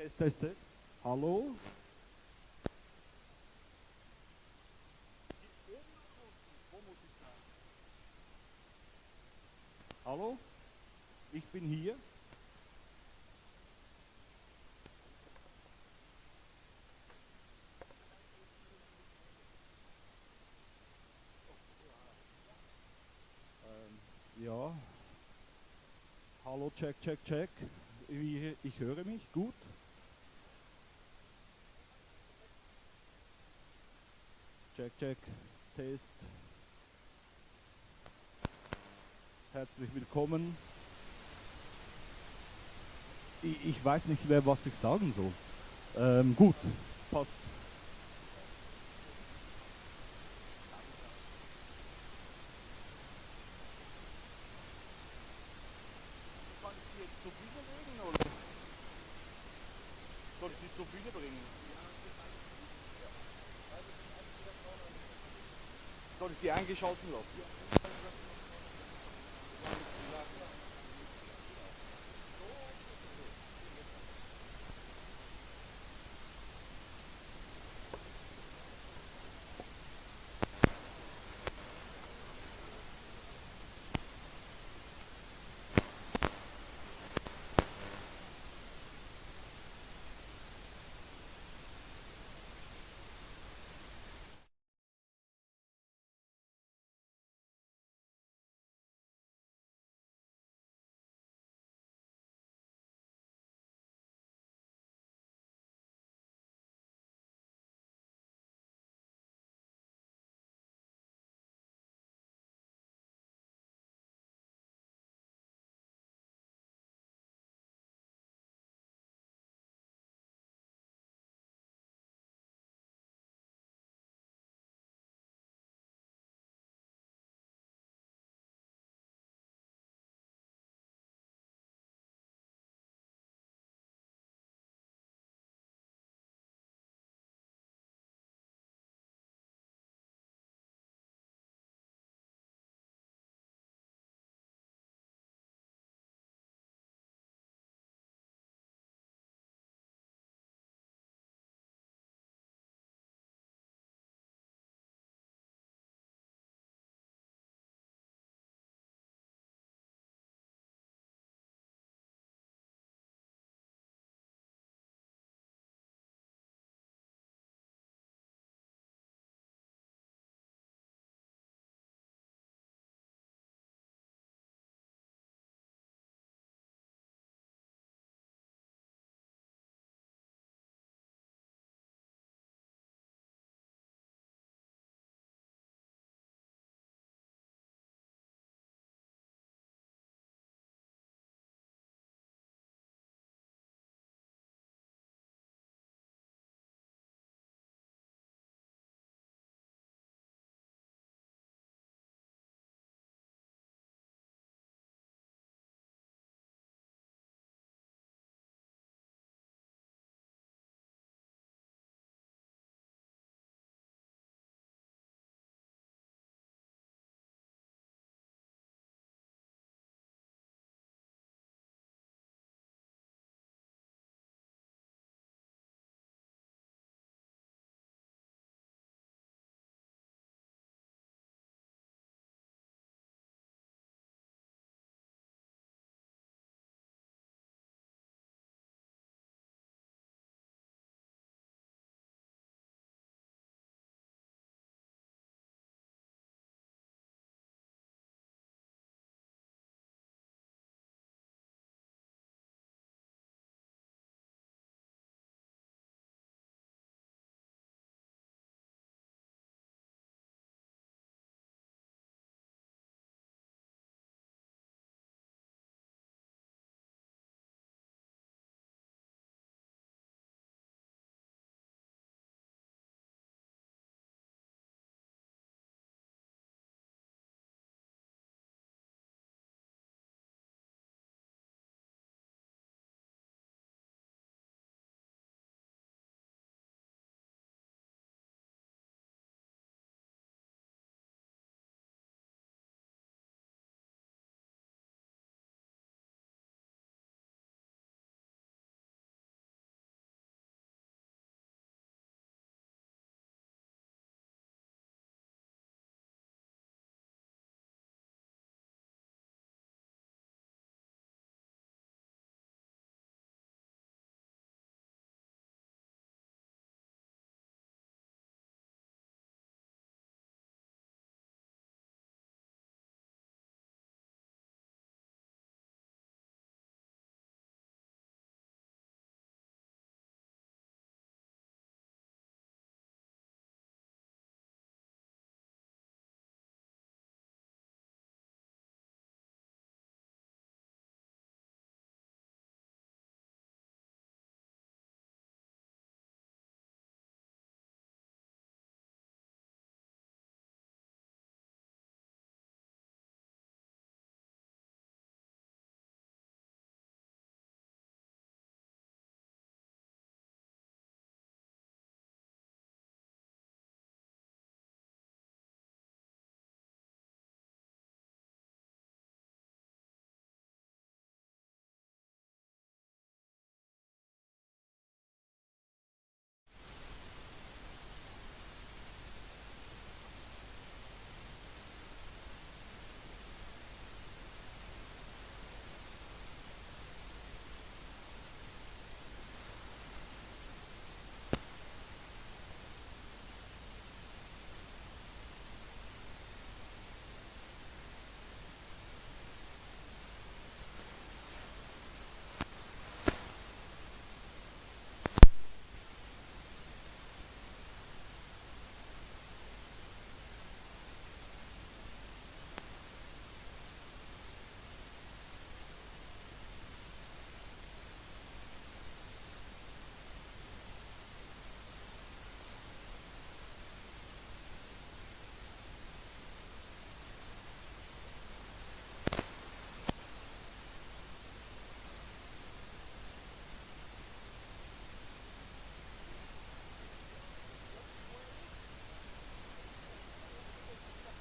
Test, Test, Test. Hallo? Wo muss ich sein? Hallo? Ich bin hier. Ja. Hallo, check, check, check. Ich höre mich gut. Check, check, Test. Herzlich willkommen. Ich weiß nicht mehr, was ich sagen soll. Gut, passt. Kann ich die jetzt zur Bühne legen oder soll ich die zur Bühne bringen? Soll ich die eingeschalten lassen?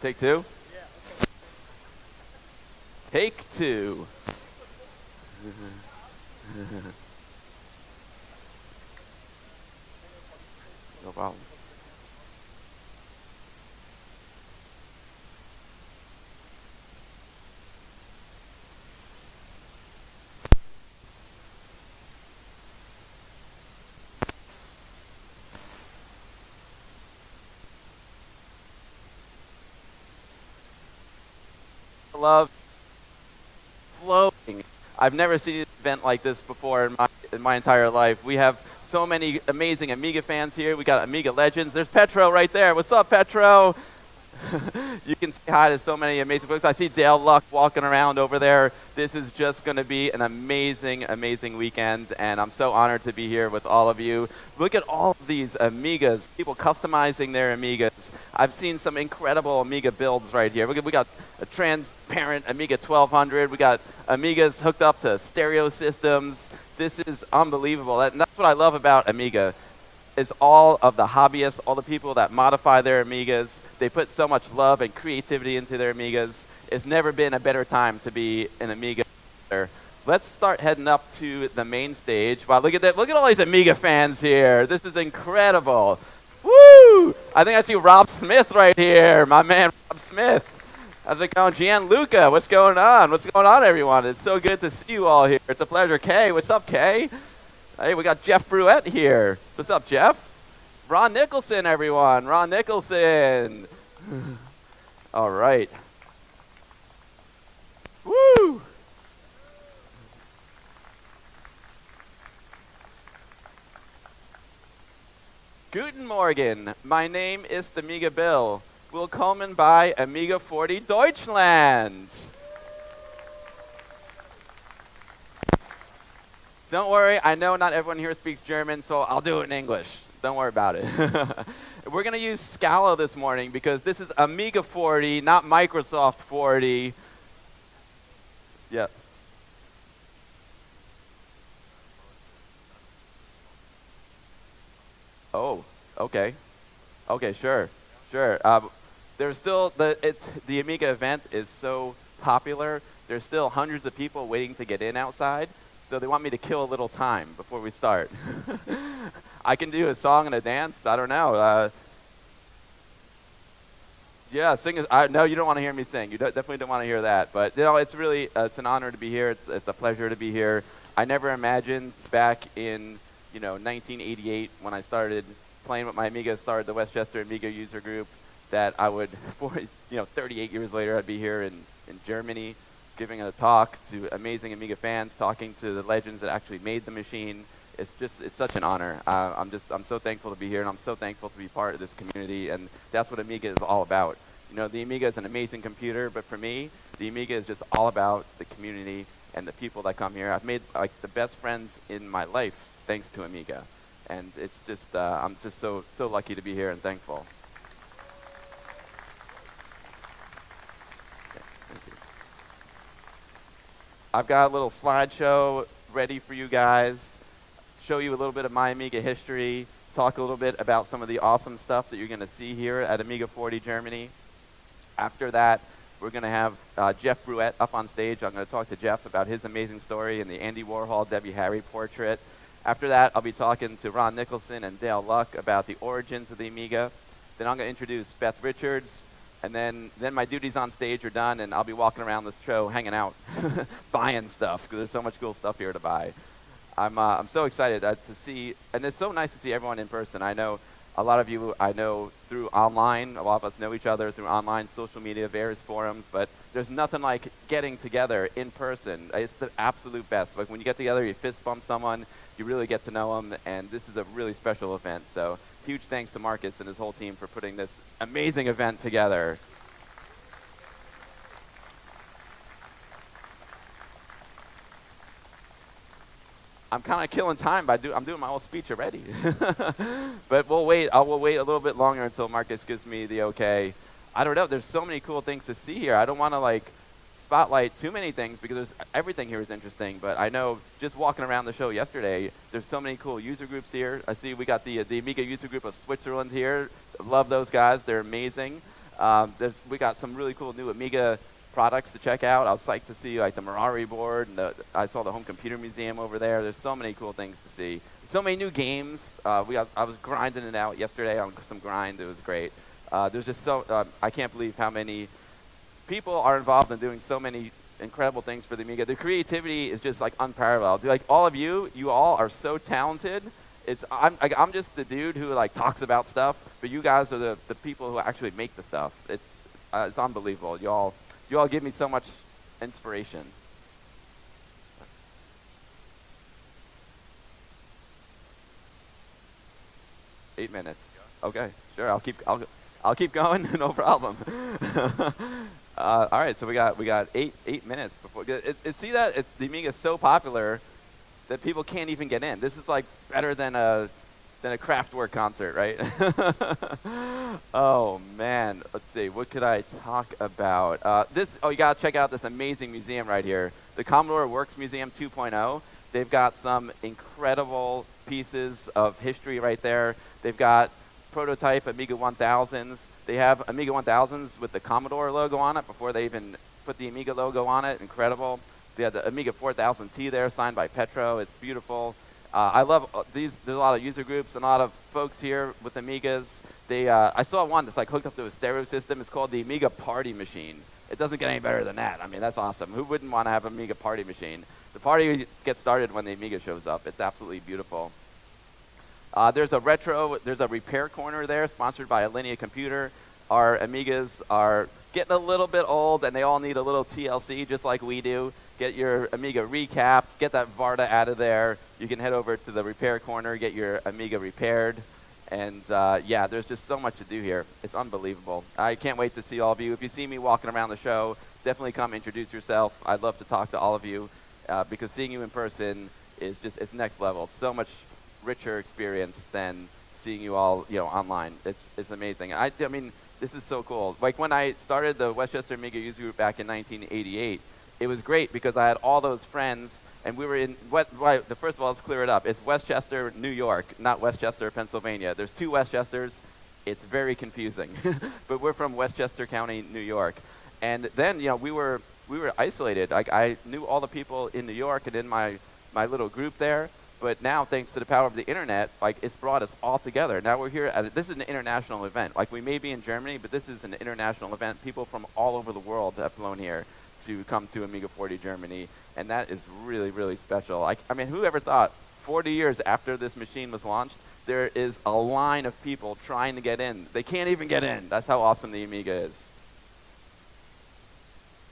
Take two? Take two. No problem. Love flowing. I've never seen an event like this before in my entire life. We have so many amazing Amiga fans here. We got Amiga legends. There's Petro right there. What's up, Petro? You can say hi to so many amazing folks. I see Dale Luck walking around over there. This is just going to be an amazing, amazing weekend, and I'm so honored to be here with all of you. Look at all of these Amigas, people customizing their Amigas. I've seen some incredible Amiga builds right here. We got a transparent Amiga 1200. We got Amigas hooked up to stereo systems. This is unbelievable. And that's what I love about Amiga, is all of the hobbyists, all the people that modify their Amigas. They put so much love and creativity into their Amigas. It's never been a better time to be an Amiga user. Let's start heading up to the main stage. Wow, look at that. Look at all these Amiga fans here. This is incredible. Woo! I think I see Rob Smith right here. My man, Rob Smith. How's it going? Gianluca, what's going on? What's going on, everyone? It's so good to see you all here. It's a pleasure. Kay, what's up, Kay? Hey, we got Jeff Bruette here. What's up, Jeff? Ron Nicholson, everyone. Ron Nicholson. All right. Woo! Guten Morgen. My name is Amiga Bill. Willkommen bei Amiga 40 Deutschland. Don't worry, I know not everyone here speaks German, so I'll do it in English. Don't worry about it. We're going to use Scala this morning because this is Amiga 40, not Microsoft 40. Yep. Oh, okay. Okay, sure. Sure. There's still, the Amiga event is so popular, there's still hundreds of people waiting to get in outside. So they want me to kill a little time before we start. I can do a song and a dance. I don't know. Yeah, sing. No, you don't want to hear me sing. You definitely don't want to hear that. But you know, it's really it's an honor to be here. It's a pleasure to be here. I never imagined back in 1988 when I started playing with my Amiga, started the Westchester Amiga user group, that I would 38 years later I'd be here in Germany, giving a talk to amazing Amiga fans, talking to the legends that actually made the machine. It's such an honor. I'm so thankful to be here, and I'm so thankful to be part of this community, and that's what Amiga is all about. The Amiga is an amazing computer, but for me, the Amiga is just all about the community and the people that come here. I've made like the best friends in my life thanks to Amiga, and it's just I'm just so lucky to be here and thankful. I've got a little slideshow ready for you guys, show you a little bit of my Amiga history, talk a little bit about some of the awesome stuff that you're going to see here at Amiga 40 Germany. After that, we're going to have Jeff Bruette up on stage. I'm going to talk to Jeff about his amazing story and the Andy Warhol, Debbie Harry portrait. After that, I'll be talking to Ron Nicholson and Dale Luck about the origins of the Amiga. Then I'm going to introduce Beth Richards. And then my duties on stage are done, and I'll be walking around this show, hanging out, buying stuff, because there's so much cool stuff here to buy. I'm so excited to see, and it's so nice to see everyone in person. I know a lot of you I know through online. A lot of us know each other through online, social media, various forums, but there's nothing like getting together in person. It's the absolute best. Like when you get together, you fist bump someone, you really get to know them, and this is a really special event. So huge thanks to Marcus and his whole team for putting this amazing event together. I'm kind of killing time by I'm doing my whole speech already. But we'll wait. I will wait a little bit longer until Marcus gives me the okay. I don't know. There's so many cool things to see here. I don't want to like spotlight too many things because everything here is interesting. But I know just walking around the show yesterday, there's so many cool user groups here. I see we got the Amiga user group of Switzerland here. Love those guys. They're amazing. We got some really cool new Amiga products to check out. I was psyched to see like the Mirari board, and I saw the Home Computer Museum over there. There's so many cool things to see. So many new games. I was grinding it out yesterday on some grind. It was great. There's just I can't believe how many people are involved in doing so many incredible things for the Amiga. The creativity is just like unparalleled. Like all of you all are so talented. I'm just the dude who like talks about stuff, but you guys are the people who actually make the stuff. It's unbelievable. You all give me so much inspiration. Eight minutes. Okay, sure. I'll keep going. No problem. All right, so we got eight minutes before. See that? The Amiga is so popular that people can't even get in. This is like better than a Kraftwerk concert, right? Oh man, let's see. What could I talk about? You gotta check out this amazing museum right here, the Commodore Works Museum 2.0. They've got some incredible pieces of history right there. They've got prototype Amiga 1000s. They have Amiga 1000s with the Commodore logo on it before they even put the Amiga logo on it. Incredible. They have the Amiga 4000T there, signed by Petro. It's beautiful. I love these. There's a lot of user groups and a lot of folks here with Amigas. I saw one that's like hooked up to a stereo system. It's called the Amiga Party Machine. It doesn't get any better than that. I mean, that's awesome. Who wouldn't want to have an Amiga Party Machine? The party gets started when the Amiga shows up. It's absolutely beautiful. There's a repair corner there, sponsored by Alinea Computer. Our Amigas are getting a little bit old, and they all need a little TLC, just like we do. Get your Amiga recapped, get that Varda out of there. You can head over to the repair corner, get your Amiga repaired. And yeah, there's just so much to do here. It's unbelievable. I can't wait to see all of you. If you see me walking around the show, definitely come introduce yourself. I'd love to talk to all of you because seeing you in person is it's next level. It's so much richer experience than seeing you all online. It's amazing. I mean, this is so cool. Like when I started the Westchester Amiga user group back in 1988, it was great because I had all those friends, and we were in first of all, let's clear it up. It's Westchester, New York, not Westchester, Pennsylvania. There's two Westchesters. It's very confusing, but we're from Westchester County, New York. And then we were isolated. Like I knew all the people in New York and in my little group there. But now, thanks to the power of the internet, like it's brought us all together. Now we're here this is an international event. Like we may be in Germany, but this is an international event. People from all over the world have flown here to come to Amiga 40 Germany, and that is really, really special. I mean, who ever thought 40 years after this machine was launched, there is a line of people trying to get in. They can't even get in. That's how awesome the Amiga is.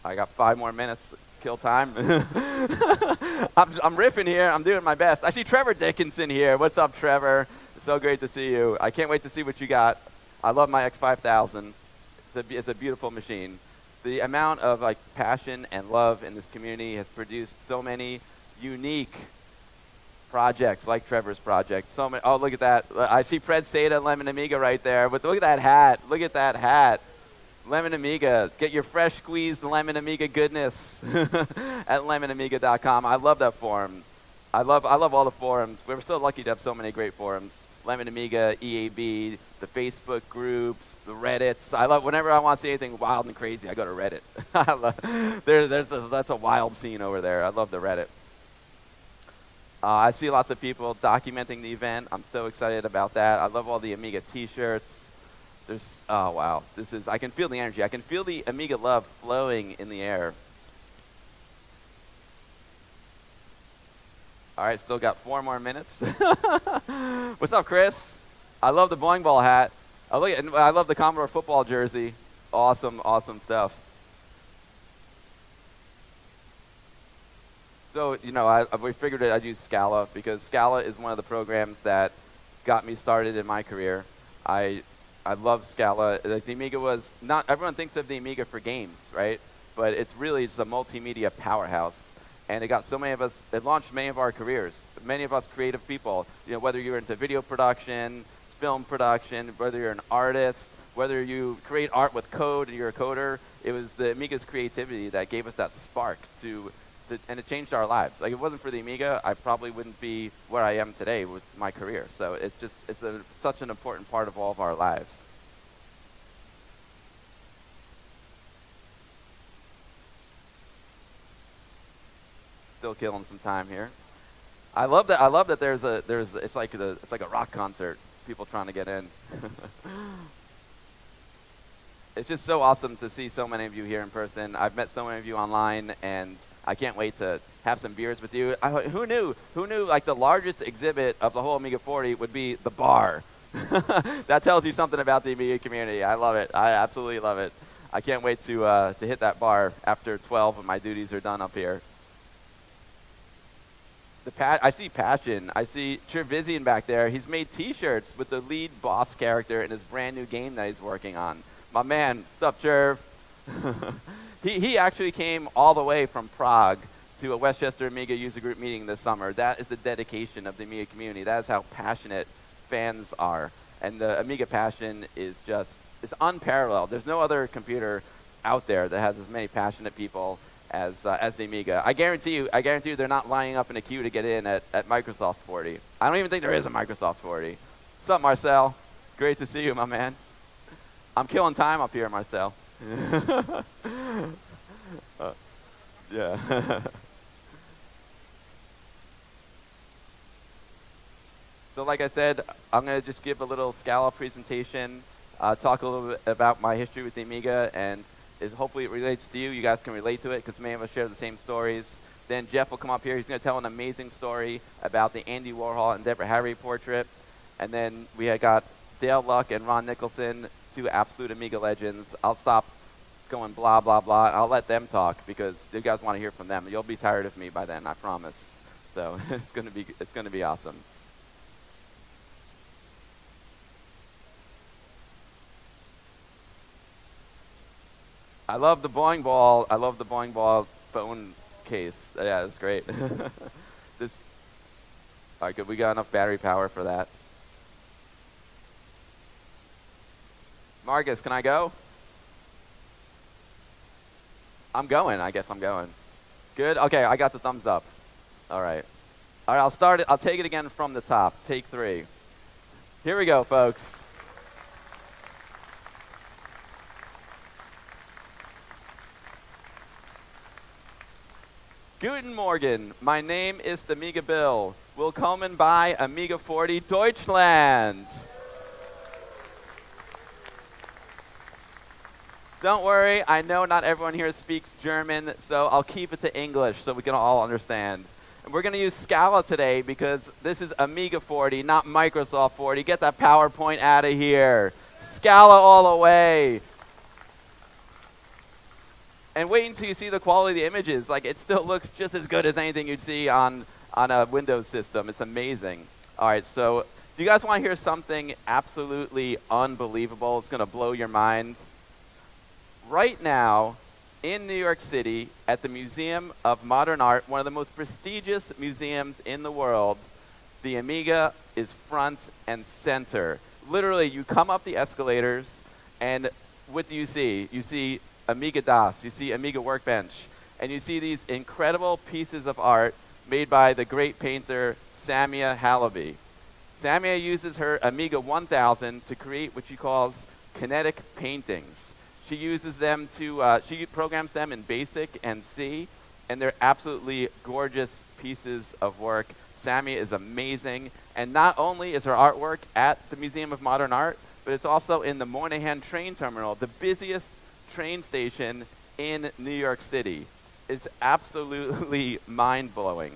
I got 5 more minutes. Kill time. I'm riffing here. I'm doing my best. I see Trevor Dickinson here. What's up, Trevor? It's so great to see you. I can't wait to see what you got. I love my X5000. It's a beautiful machine. The amount of like passion and love in this community has produced so many unique projects like Trevor's project. So many. Oh, look at that. I see Fred Seda and Lemon Amiga right there. But look at that hat. Look at that hat. Lemon Amiga. Get your fresh squeezed Lemon Amiga goodness at lemonamiga.com. I love that forum. I love all the forums. We're so lucky to have so many great forums. Lemon Amiga, EAB, the Facebook groups, the Reddits. I love whenever I want to see anything wild and crazy, I go to Reddit. That's a wild scene over there. I love the Reddit. I see lots of people documenting the event. I'm so excited about that. I love all the Amiga T-shirts. Oh wow, I can feel the energy. I can feel the Amiga love flowing in the air. All right, still got 4 more minutes. What's up, Chris? I love the bowling ball hat. I love the Commodore football jersey. Awesome, awesome stuff. So, we figured I'd use Scala because Scala is one of the programs that got me started in my career. I love Scala. Like the Amiga was not, everyone thinks of the Amiga for games, right? But it's really just a multimedia powerhouse. And it got so many of us, it launched many of our careers. Many of us creative people, whether you're into video production, film production, whether you're an artist, whether you create art with code and you're a coder, it was the Amiga's creativity that gave us that spark and it changed our lives. Like if it wasn't for the Amiga, I probably wouldn't be where I am today with my career. So it's such an important part of all of our lives. still killing some time here. I love that. I love that. It's like a rock concert. People trying to get in. It's just so awesome to see so many of you here in person. I've met so many of you online, and I can't wait to have some beers with you. Who knew? Who knew? Like the largest exhibit of the whole Amiga 40 would be the bar. That tells you something about the Amiga community. I love it. I absolutely love it. I can't wait to hit that bar after 12 of my duties are done up here. I see Passion. I see Trevizian back there. He's made T-shirts with the lead boss character in his brand new game that he's working on. My man, what's up, Trev? He actually came all the way from Prague to a Westchester Amiga user group meeting this summer. That is the dedication of the Amiga community. That is how passionate fans are. And the Amiga passion is it's unparalleled. There's no other computer out there that has as many passionate people as the Amiga. I guarantee you they're not lining up in a queue to get in at Microsoft 40. I don't even think there is a Microsoft 40. What's up, Marcel? Great to see you, my man. I'm killing time up here, Marcel. Yeah. So like I said, I'm going to just give a little Scala presentation, talk a little bit about my history with the Amiga, and hopefully it relates to you. You guys can relate to it because many of us share the same stories. Then Jeff will come up here. He's going to tell an amazing story about the Andy Warhol and Deborah Harry portrait. And then we had got Dale Luck and Ron Nicholson, two absolute Amiga legends. I'll stop going blah, blah, blah. I'll let them talk because you guys want to hear from them. You'll be tired of me by then, I promise. So it's going to be awesome. I love the Boing Ball. I love the Boing Ball phone case. Yeah, it's great. All right, good. We got enough battery power for that. Marcus, can I go? I'm going. I guess I'm going. Good. Okay, I got the thumbs up. All right. All right, I'll start it. I'll take it again from the top. Take 3. Here we go, folks. Guten Morgen, my name is the Amiga Bill. Willkommen bei Amiga 40 Deutschland. Don't worry, I know not everyone here speaks German, so I'll keep it to English so we can all understand. And we're going to use Scala today because this is Amiga 40, not Microsoft 40. Get that PowerPoint out of here. Scala all the way. And wait until you see the quality of the images. Like, it still looks just as good as anything you'd see on a Windows system. It's amazing. All right, so do you guys want to hear something absolutely unbelievable? It's going to blow your mind. Right now, in New York City, at the Museum of Modern Art, one of the most prestigious museums in the world, the Amiga is front and center. Literally, you come up the escalators, and what do you see? You see Amiga DOS, you see Amiga Workbench, and you see these incredible pieces of art made by the great painter Samia Halaby. Samia uses her Amiga 1000 to create what she calls kinetic paintings. She uses them she programs them in BASIC and C, and they're absolutely gorgeous pieces of work. Samia is amazing, and not only is her artwork at the Museum of Modern Art, but it's also in the Moynihan train terminal, the busiest train station in New York City. It's absolutely mind-blowing.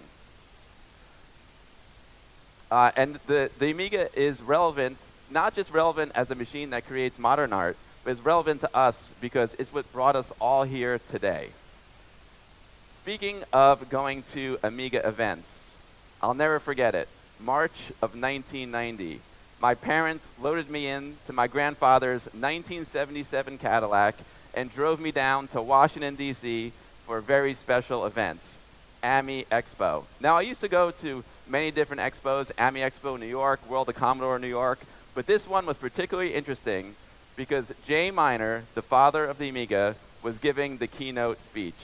And the Amiga is relevant, not just relevant as a machine that creates modern art, but it's relevant to us because it's what brought us all here today. Speaking of going to Amiga events, I'll never forget it. March of 1990. My parents loaded me into my grandfather's 1977 Cadillac and drove me down to Washington, D.C. for very special events, AMI Expo. Now, I used to go to many different expos, AMI Expo New York, World of Commodore New York, but this one was particularly interesting because Jay Miner, the father of the Amiga, was giving the keynote speech.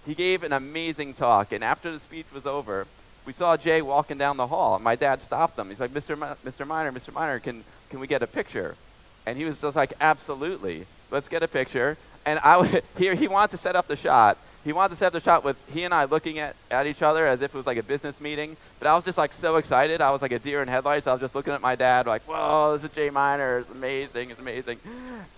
He gave an amazing talk, and after the speech was over, we saw Jay walking down the hall, and my dad stopped him. He's like, Mr. Miner, can we get a picture? And he was just like, absolutely. Let's get a picture. And he wanted to set up the shot. he wanted to set up the shot with he and I looking at each other as if it was like a business meeting. But I was just like so excited. I was like a deer in headlights. I was just looking at my dad like, whoa, this is J minor. It's amazing. It's amazing.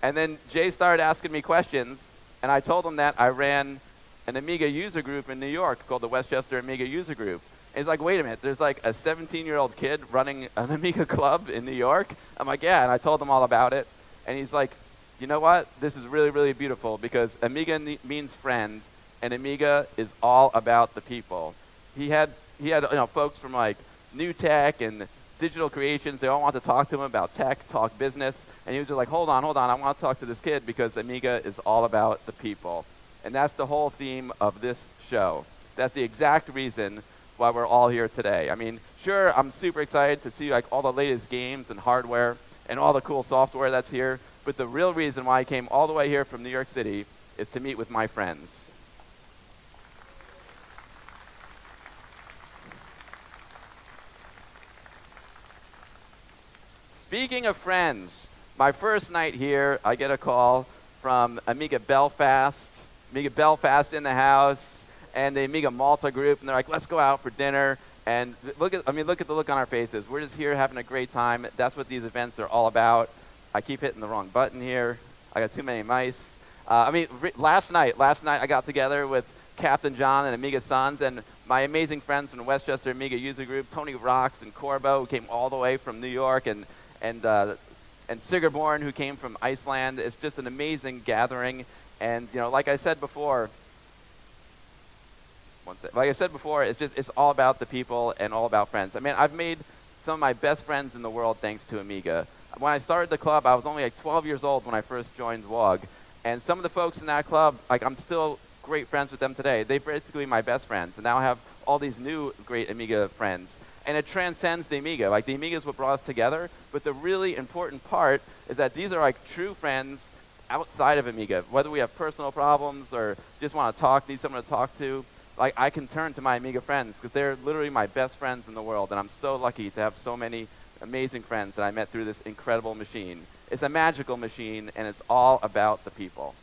And then Jay started asking me questions. And I told him that I ran an Amiga user group in New York called the Westchester Amiga User Group. And he's like, wait a minute, there's like a 17-year-old kid running an Amiga club in New York? I'm like, yeah, and I told him all about it. And he's like, you know what? This is really, really beautiful because Amiga means friend, and Amiga is all about the people. He had folks from like New Tech and Digital Creations. They all want to talk to him about tech, talk business. And he was just like, hold on, I want to talk to this kid because Amiga is all about the people. And that's the whole theme of this show. That's the exact reason why we're all here today. I mean, sure, I'm super excited to see like all the latest games and hardware and all the cool software that's here, but the real reason why I came all the way here from New York City is to meet with my friends. Speaking of friends, my first night here, I get a call from Amiga Belfast in the house, and the Amiga Malta group, and they're like, let's go out for dinner. And look at the look on our faces. We're just here having a great time. That's what these events are all about. I keep hitting the wrong button here. I got too many mice. Last night I got together with Captain John and Amiga Sons and my amazing friends from the Westchester Amiga User Group, Tony Rocks and Corbo, who came all the way from New York, and Sigurborn, who came from Iceland. It's just an amazing gathering. And like I said before, it's all about the people and all about friends. I mean, I've made some of my best friends in the world thanks to Amiga. When I started the club, I was only like 12 years old when I first joined WOG. And some of the folks in that club, like I'm still great friends with them today. They're basically my best friends. And now I have all these new great Amiga friends. And it transcends the Amiga. Like the Amiga is what brought us together. But the really important part is that these are like true friends outside of Amiga. Whether we have personal problems or just want to talk, need someone to talk to, like I can turn to my Amiga friends because they're literally my best friends in the world, and I'm so lucky to have so many amazing friends that I met through this incredible machine. It's a magical machine, and it's all about the people.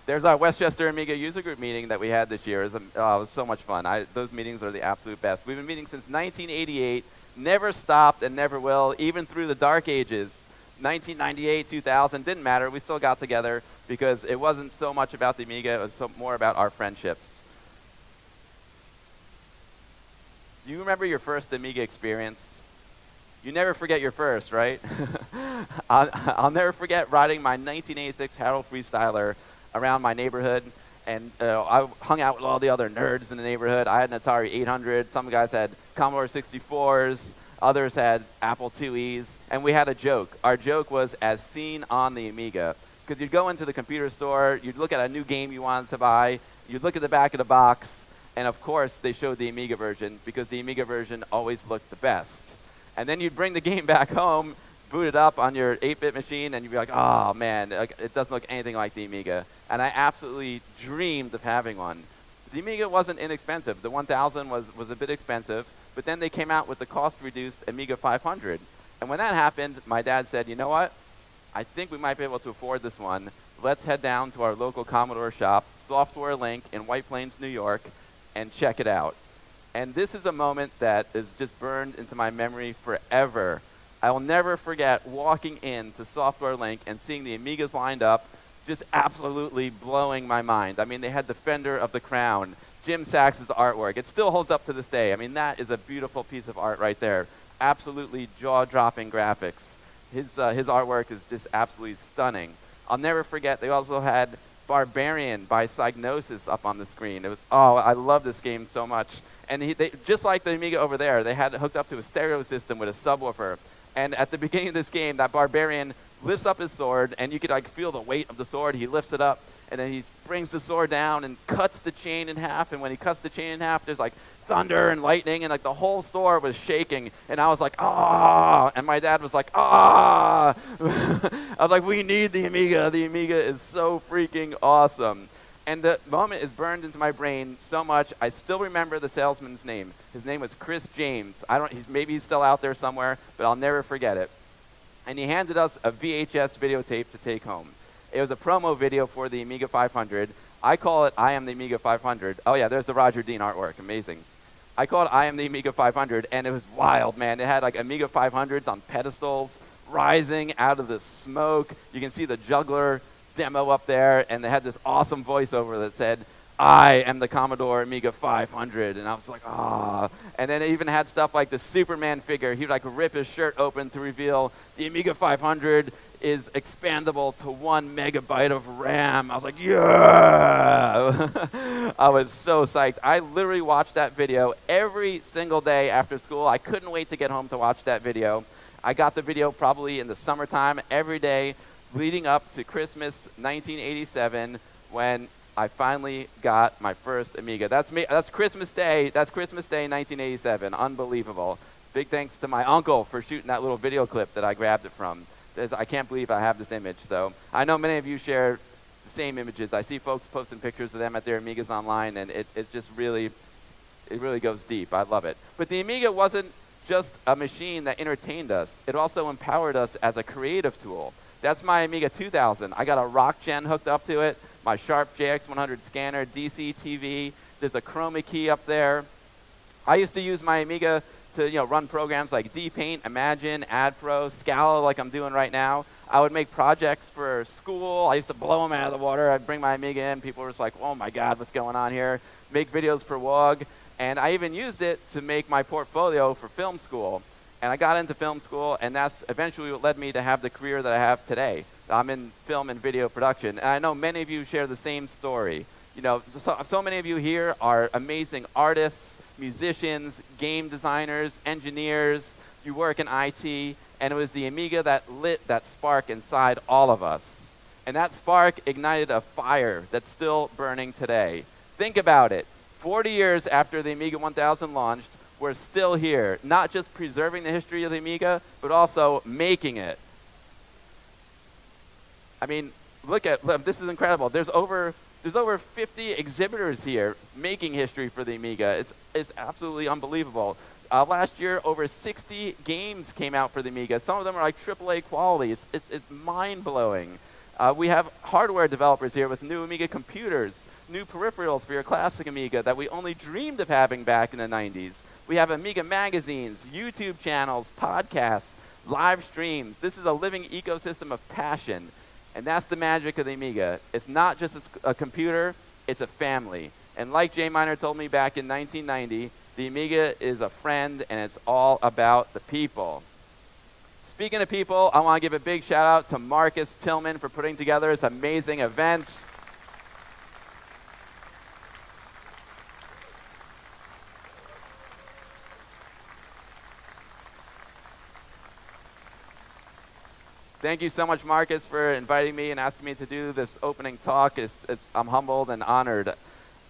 There's our Westchester Amiga User Group meeting that we had this year. It was so much fun. Those meetings are the absolute best. We've been meeting since 1988, never stopped and never will, even through the dark ages. 1998, 2000, didn't matter. We still got together because it wasn't so much about the Amiga. It was more about our friendships. Do you remember your first Amiga experience? You never forget your first, right? I'll never forget riding my 1986 Harold Freestyler around my neighborhood. And I hung out with all the other nerds in the neighborhood. I had an Atari 800. Some guys had Commodore 64s. Others had Apple IIes, and we had a joke. Our joke was as seen on the Amiga, because you'd go into the computer store, you'd look at a new game you wanted to buy, you'd look at the back of the box, and of course they showed the Amiga version, because the Amiga version always looked the best. And then you'd bring the game back home, boot it up on your 8-bit machine, and you'd be like, oh man, it doesn't look anything like the Amiga. And I absolutely dreamed of having one. The Amiga wasn't inexpensive. The 1000 was a bit expensive, but then they came out with the cost-reduced Amiga 500. And when that happened, my dad said, you know what? I think we might be able to afford this one. Let's head down to our local Commodore shop, Software Link in White Plains, New York, and check it out. And this is a moment that is just burned into my memory forever. I will never forget walking into Software Link and seeing the Amigas lined up, just absolutely blowing my mind. I mean, they had the Fender of the Crown, Jim Sachs's artwork. It still holds up to this day. I mean, that is a beautiful piece of art right there. Absolutely jaw-dropping graphics. His artwork is just absolutely stunning. I'll never forget, they also had Barbarian by Psygnosis up on the screen. It was, I love this game so much. And they, just like the Amiga over there, they had it hooked up to a stereo system with a subwoofer. And at the beginning of this game, that Barbarian lifts up his sword, and you could like feel the weight of the sword. He lifts it up, and then he brings the sword down and cuts the chain in half. And when he cuts the chain in half, there's like thunder and lightning, and like the whole store was shaking. And I was like, ah! And my dad was like, ah! I was like, we need the Amiga. The Amiga is so freaking awesome. And the moment is burned into my brain so much, I still remember the salesman's name. His name was Chris James. Maybe he's still out there somewhere, but I'll never forget it. and he handed us a VHS videotape to take home. It was a promo video for the Amiga 500. I call it I Am the Amiga 500. Oh yeah, there's the Roger Dean artwork, amazing. I call it I Am the Amiga 500, and it was wild, man. It had like Amiga 500s on pedestals, rising out of the smoke. You can see the juggler demo up there, and they had this awesome voiceover that said, I am the Commodore Amiga 500, and I was like, ah. And then it even had stuff like the Superman figure. He would like rip his shirt open to reveal the Amiga 500 is expandable to 1 megabyte of RAM. I was like, yeah! I was so psyched. I literally watched that video every single day after school. I couldn't wait to get home to watch that video. I got the video probably in the summertime every day leading up to Christmas 1987 when I finally got my first Amiga. That's me. That's Christmas Day. That's Christmas Day 1987. Unbelievable. Big thanks to my uncle for shooting that little video clip that I grabbed it from. I can't believe I have this image. So I know many of you share the same images. I see folks posting pictures of them at their Amigas online, and it just really, it really goes deep. I love it. But the Amiga wasn't just a machine that entertained us. It also empowered us as a creative tool. That's my Amiga 2000. I got a Rock Gen hooked up to it, my Sharp JX100 scanner, DC TV. There's a chroma key up there. I used to use my Amiga to run programs like DPaint, Imagine, AdPro, Scala like I'm doing right now. I would make projects for school. I used to blow them out of the water. I'd bring my Amiga in. People were just like, oh my God, what's going on here? Make videos for WOG. And I even used it to make my portfolio for film school. And I got into film school, and that's eventually what led me to have the career that I have today. I'm in film and video production. And I know many of you share the same story. So many of you here are amazing artists, musicians, game designers, engineers. You work in IT, and it was the Amiga that lit that spark inside all of us. And that spark ignited a fire that's still burning today. Think about it. 40 years after the Amiga 1000 launched, we're still here, not just preserving the history of the Amiga, but also making it. I mean, look, this is incredible. There's over 50 exhibitors here making history for the Amiga. It's absolutely unbelievable. Last year, over 60 games came out for the Amiga. Some of them are like AAA quality. It's mind-blowing. We have hardware developers here with new Amiga computers, new peripherals for your classic Amiga that we only dreamed of having back in the 90s. We have Amiga magazines, YouTube channels, podcasts, live streams. This is a living ecosystem of passion. And that's the magic of the Amiga. It's not just a computer, it's a family. And like Jay Miner told me back in 1990, the Amiga is a friend, and it's all about the people. Speaking of people, I want to give a big shout out to Marcus Tillman for putting together this amazing event. Thank you so much, Marcus, for inviting me and asking me to do this opening talk. I'm humbled and honored.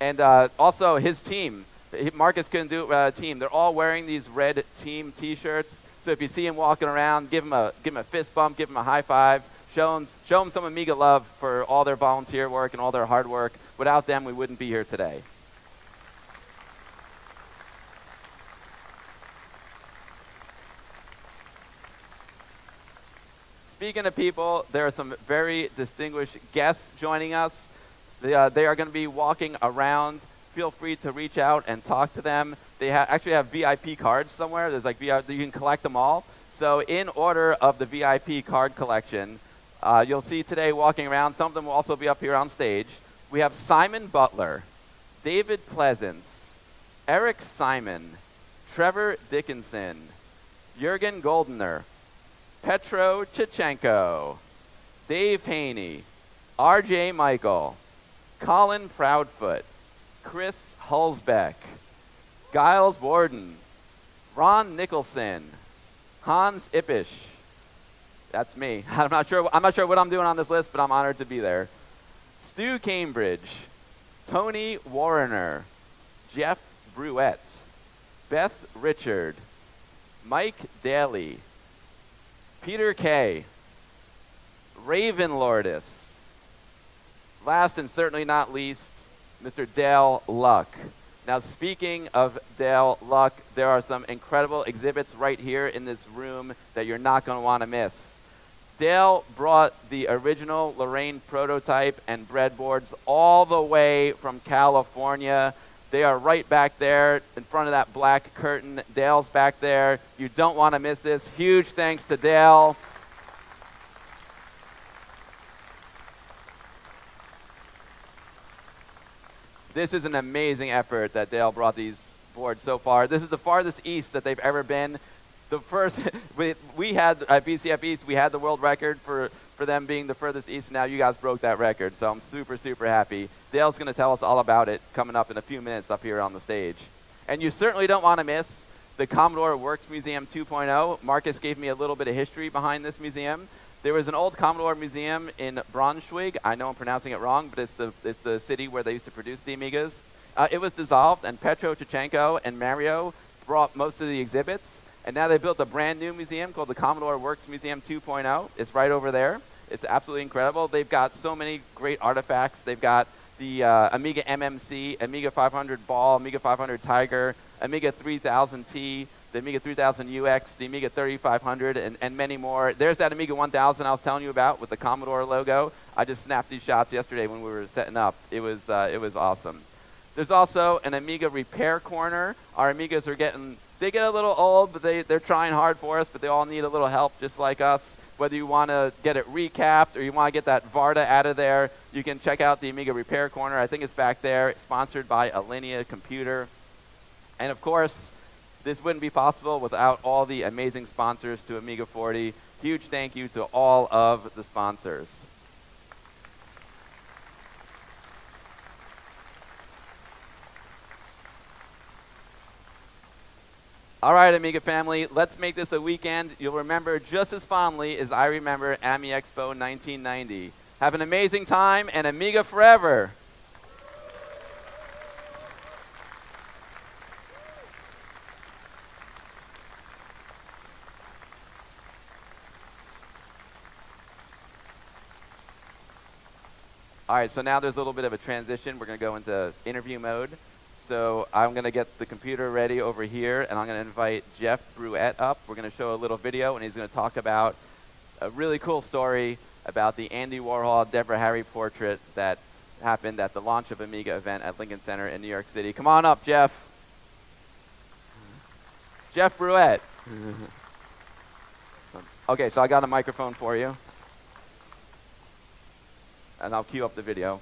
And also his team. Marcus couldn't do it without a team. They're all wearing these red team T-shirts. So if you see him walking around, give him a fist bump, give him a high five. Show them some Amiga love for all their volunteer work and all their hard work. Without them, we wouldn't be here today. Speaking of people, there are some very distinguished guests joining us. They are going to be walking around. Feel free to reach out and talk to them. They actually have VIP cards somewhere. There's like you can collect them all. So in order of the VIP card collection, you'll see today walking around. Some of them will also be up here on stage. We have Simon Butler, David Pleasance, Eric Simon, Trevor Dickinson, Jürgen Goldener, Petro Chichenko, Dave Haney, RJ Michael, Colin Proudfoot, Chris Hulsbeck, Giles Borden, Ron Nicholson, Hans Ippisch. That's me. I'm not sure what I'm doing on this list, but I'm honored to be there. Stu Cambridge, Tony Warrener, Jeff Bruette, Beth Richard, Mike Daly, Peter Kay, Raven Lourdes, last and certainly not least, Mr. Dale Luck. Now, speaking of Dale Luck, there are some incredible exhibits right here in this room that you're not going to want to miss. Dale brought the original Lorraine prototype and breadboards all the way from California. They are right back there in front of that black curtain. Dale's back there. You don't want to miss this. Huge thanks to Dale. This is an amazing effort that Dale brought these boards so far. This is the farthest east that they've ever been. The first, we had, at BCF East, we had the world record for them being the furthest east. Now you guys broke that record, so I'm super, super happy. Dale's going to tell us all about it coming up in a few minutes up here on the stage. And you certainly don't want to miss the Commodore Works Museum 2.0. Marcus gave me a little bit of history behind this museum. There was an old Commodore museum in Braunschweig. I know I'm pronouncing it wrong, but it's the city where they used to produce the Amigas. It was dissolved, and Petro Chechenko and Mario brought most of the exhibits. And now they built a brand new museum called the Commodore Works Museum 2.0. It's right over there. It's absolutely incredible. They've got so many great artifacts. They've got the Amiga MMC, Amiga 500 Ball, Amiga 500 Tiger, Amiga 3000T, the Amiga 3000 UX, the Amiga 3500, and many more. There's that Amiga 1000 I was telling you about with the Commodore logo. I just snapped these shots yesterday when we were setting up. It was awesome. There's also an Amiga repair corner. Our Amigas are they get a little old, but they're trying hard for us, but they all need a little help just like us. Whether you want to get it recapped or you want to get that Varda out of there, you can check out the Amiga repair corner. I think it's back there. It's sponsored by Alinea Computer. And of course, this wouldn't be possible without all the amazing sponsors to Amiga 40. Huge thank you to all of the sponsors. All right, Amiga family, let's make this a weekend you'll remember just as fondly as I remember AMI Expo 1990. Have an amazing time, and Amiga forever! All right, so now there's a little bit of a transition. We're going to go into interview mode. So I'm going to get the computer ready over here, and I'm going to invite Jeff Bruette up. We're going to show a little video, and he's going to talk about a really cool story about the Andy Warhol, Deborah Harry portrait that happened at the launch of Amiga event at Lincoln Center in New York City. Come on up, Jeff. Jeff Bruette. Okay, so I got a microphone for you. And I'll cue up the video.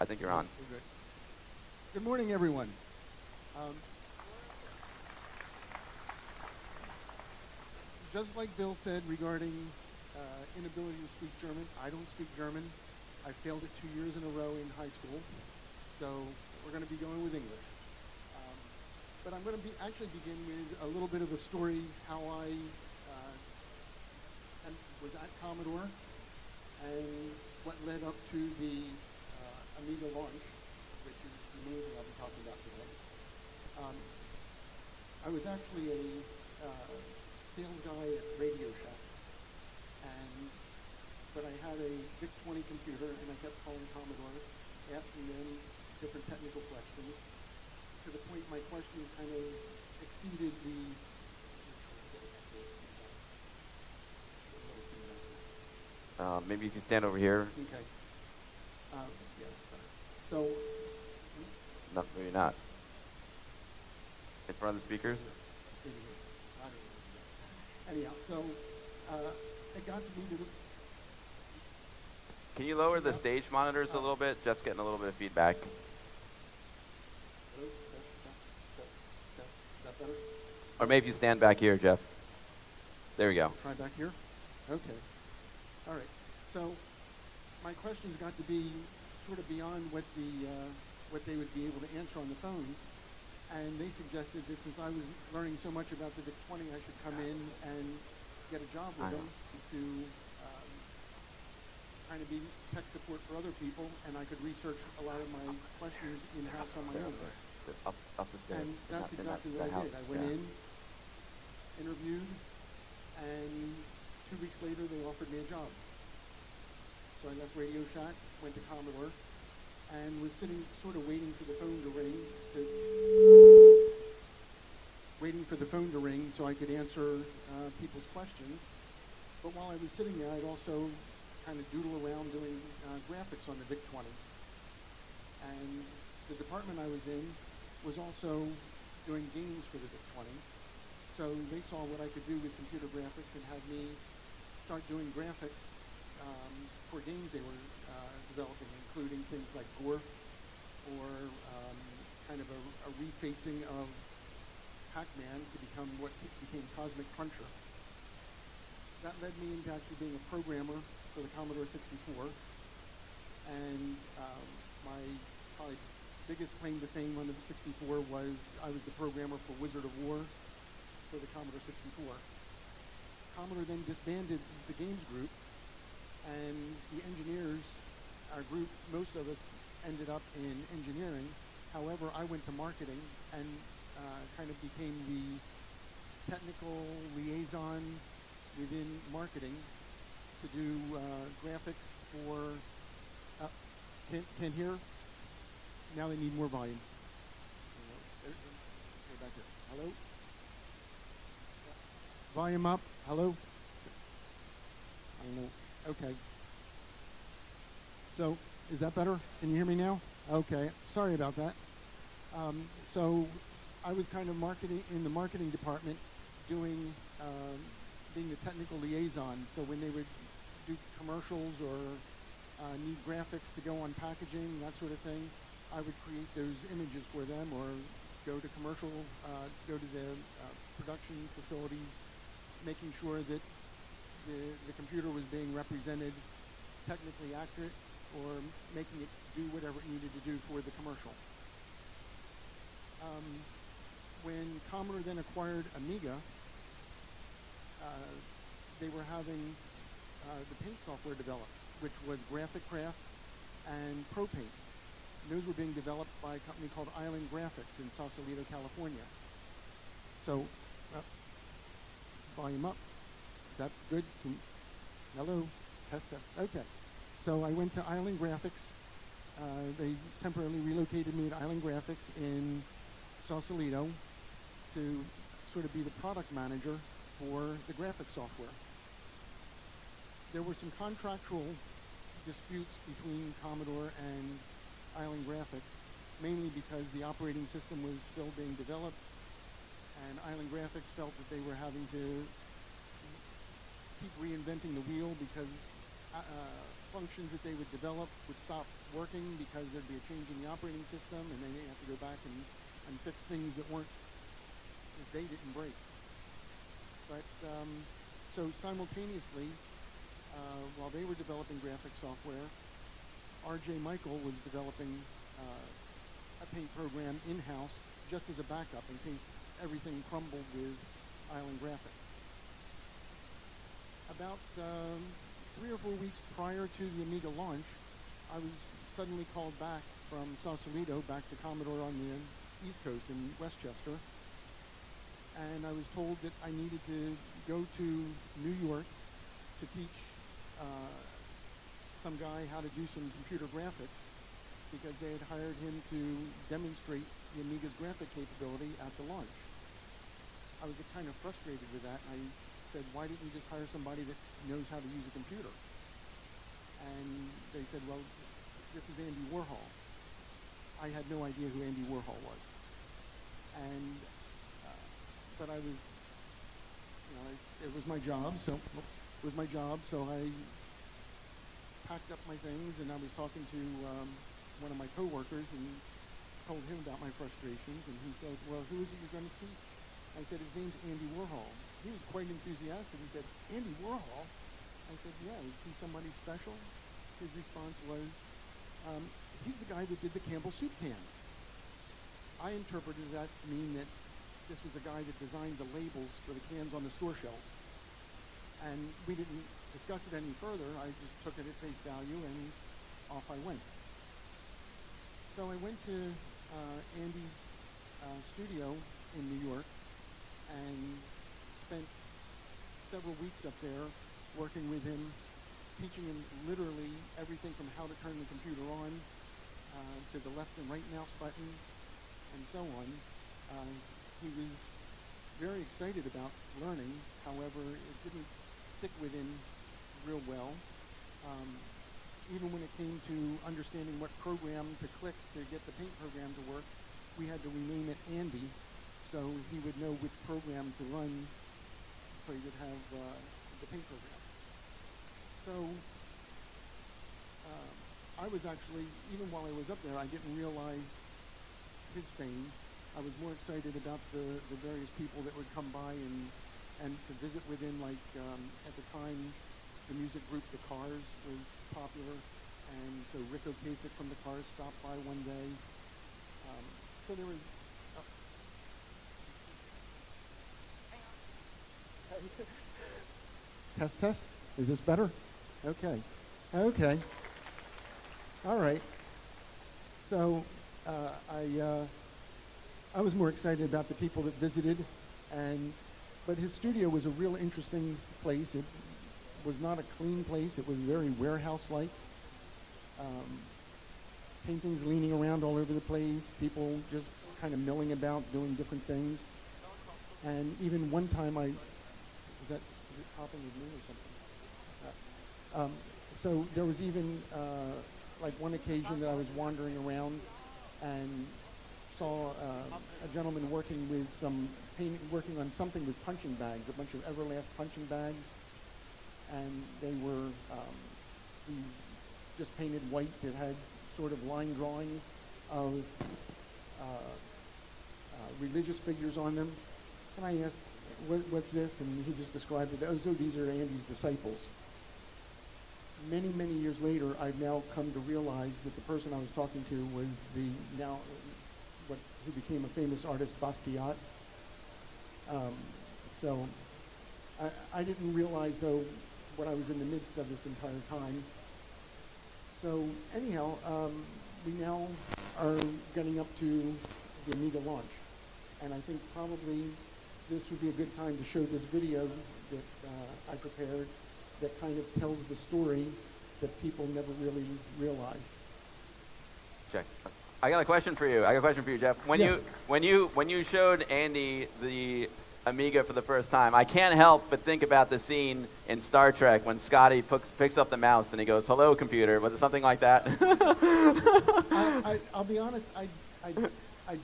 I think you're on. Good morning, everyone. Just like Bill said regarding inability to speak German, I don't speak German. I failed it 2 years in a row in high school, so we're going to be going with English. But I'm going to actually begin with a little bit of a story how I was at Commodore and what led up to the Amiga launch, which is the main thing I'll be talking about today. I was actually a sales guy at Radio Shack, but I had a VIC-20 computer, and I kept calling Commodore, asking them different technical questions, to the point my questions kind of exceeded the... Maybe you can stand over here. Okay. Yeah, sorry. So... No, maybe not. In front of the speakers? Anyhow, so it got to be to the... Can you lower the stage monitors a little bit? Just getting a little bit of feedback. Is that better? Or maybe you stand back here, Jeff. There we go. Try back here? Okay. All right. So my questions got to be sort of beyond what they would be able to answer on the phone. And they suggested that since I was learning so much about the VIC-20, I should come in and get a job with them to kind of be tech support for other people, and I could research a lot of my questions in-house on my own. Up the stairs. And that's exactly what I did. I went in, interviewed, and 2 weeks later they offered me a job. So I left Radio Shack, went to Commodore, and was sitting sort of waiting for the phone to ring so I could answer people's questions. But while I was sitting there, I'd also kind of doodle around doing graphics on the VIC-20. And the department I was in was also doing games for the VIC-20. So they saw what I could do with computer graphics and had me start doing graphics for games they were developing, including things like Gorf or kind of a refacing of Pac-Man to become what became Cosmic Cruncher. That led me into actually being a programmer for the Commodore 64. And my probably biggest claim to fame on the 64 was I was the programmer for Wizard of War for the Commodore 64. Commodore then disbanded the games group, and the engineers, our group, most of us ended up in engineering. However, I went to marketing and kind of became the technical liaison within marketing to do graphics for, can't hear? Now they need more volume. Back here. Hello? Volume up. Hello? I don't know. Okay. So, is that better? Can you hear me now? Okay. Sorry about that. So, I was kind of in the marketing department doing, being the technical liaison. So when they would do commercials or need graphics to go on packaging, that sort of thing, I would create those images for them, or go to go to the production facilities, making sure that the computer was being represented technically accurate, or making it do whatever it needed to do for the commercial. When Commodore then acquired Amiga, they were having the paint software developed, which was GraphicCraft and ProPaint. Those were being developed by a company called Island Graphics in Sausalito, California. So, volume up. Is that good? Hello? Test, test. Okay. So I went to Island Graphics. They temporarily relocated me to Island Graphics in Sausalito to sort of be the product manager for the graphics software. There were some contractual disputes between Commodore and Island Graphics, mainly because the operating system was still being developed, and Island Graphics felt that they were having to keep reinventing the wheel because functions that they would develop would stop working because there'd be a change in the operating system, and then they have to go back and fix things that they didn't break. But so simultaneously, while they were developing graphic software, R.J. Michael was developing a paint program in-house just as a backup in case everything crumbled with Island Graphics. About 3 or 4 weeks prior to the Amiga launch, I was suddenly called back from Sausalito back to Commodore on the East Coast in Westchester, and I was told that I needed to go to New York to teach some guy how to do some computer graphics because they had hired him to demonstrate the Amiga's graphic capability at the launch. I was kind of frustrated with that. I said, why didn't you just hire somebody that knows how to use a computer? And they said, well, this is Andy Warhol. I had no idea who Andy Warhol was. And, but I was, it was my job, so I packed up my things, and I was talking to one of my coworkers and told him about my frustrations, and he said, well, who is it you're going to teach? I said, his name's Andy Warhol. He was quite enthusiastic. He said, Andy Warhol? I said, yeah, is he somebody special? His response was, he's the guy that did the Campbell soup cans. I interpreted that to mean that this was the guy that designed the labels for the cans on the store shelves. And we didn't discuss it any further. I just took it at face value, and off I went. So I went to Andy's studio in New York and spent several weeks up there working with him, teaching him literally everything from how to turn the computer on to the left and right mouse button and so on. He was very excited about learning. However, it didn't stick with him real well. Even when it came to understanding what program to click to get the paint program to work, we had to rename it Andy, so he would know which program to run, so he would have the paint program. So I was actually, even while I was up there, I didn't realize his fame. I was more excited about the various people that would come by and to visit with him, like at the time, the music group The Cars was popular, and so Rick Ocasek from The Cars stopped by one day. So there was... Test, test. Is this better? Okay. Okay. All right. So I was more excited about the people that visited, but his studio was a real interesting place. It was not a clean place. It was very warehouse-like. Paintings leaning around all over the place, people just kind of milling about, doing different things. And even one time is it popping with me or something? So there was even like one occasion that I was wandering around and saw a gentleman working with working on something with punching bags, a bunch of Everlast punching bags, and they were these just painted white that had sort of line drawings of religious figures on them. And I asked, what's this? And he just described it. Oh, so these are Andy's disciples. Many, many years later, I've now come to realize that the person I was talking to was who became a famous artist, Basquiat. So I didn't realize, though, what I was in the midst of this entire time. So anyhow, we now are getting up to the Amiga launch. And I think probably this would be a good time to show this video that I prepared that kind of tells the story that people never really realized. Check. I got a question for you. Jeff. Yes. When you showed Andy the Amiga for the first time, I can't help but think about the scene in Star Trek when Scotty picks up the mouse and he goes, "Hello, computer." Was it something like that? I'll be honest. I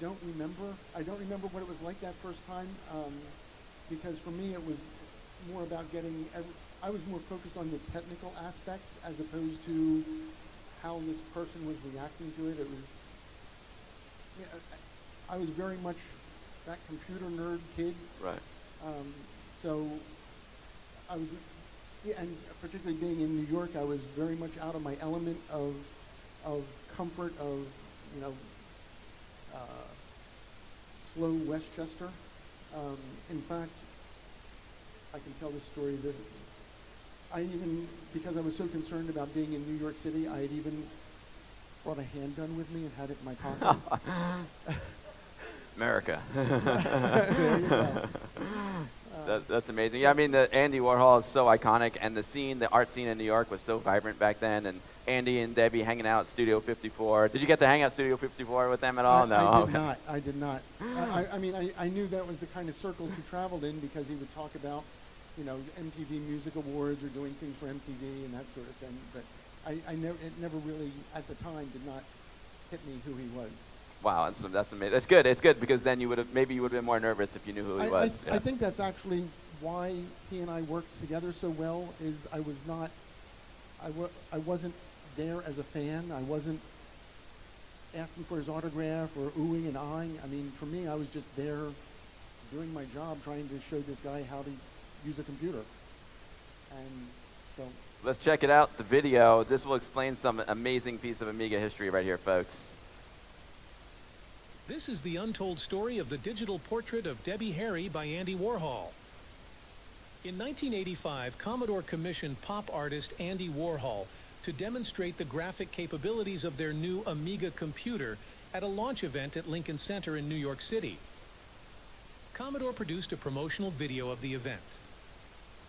don't remember. I don't remember what it was like that first time, because for me it was more about I was more focused on the technical aspects as opposed to how this person was reacting to it. It was, I was very much that computer nerd kid. Right. So I was, and particularly being in New York, I was very much out of my element of comfort of, slow Westchester. In fact, I can tell this story. Because I was so concerned about being in New York City, I had even brought a handgun with me and had it in my pocket. America. There you go. That's amazing. Yeah, I mean, the Andy Warhol is so iconic, and the art scene in New York was so vibrant back then, and Andy and Debbie hanging out at Studio 54. Did you get to hang out at Studio 54 with them at all? No. I did not. I knew that was the kind of circles he traveled in because he would talk about, MTV Music Awards or doing things for MTV and that sort of thing. But it never really, at the time, did not hit me who he was. Wow, that's amazing. That's good. It's good because then you would have been more nervous if you knew who he was. I think that's actually why he and I worked together so well. Is I wasn't there as a fan. I wasn't asking for his autograph or oohing and aahing. I mean, for me, I was just there doing my job, trying to show this guy how to use a computer. And so let's check it out. The video. This will explain some amazing piece of Amiga history right here, folks. This is the untold story of the digital portrait of Debbie Harry by Andy Warhol. In 1985, Commodore commissioned pop artist Andy Warhol to demonstrate the graphic capabilities of their new Amiga computer at a launch event at Lincoln Center in New York City. Commodore produced a promotional video of the event.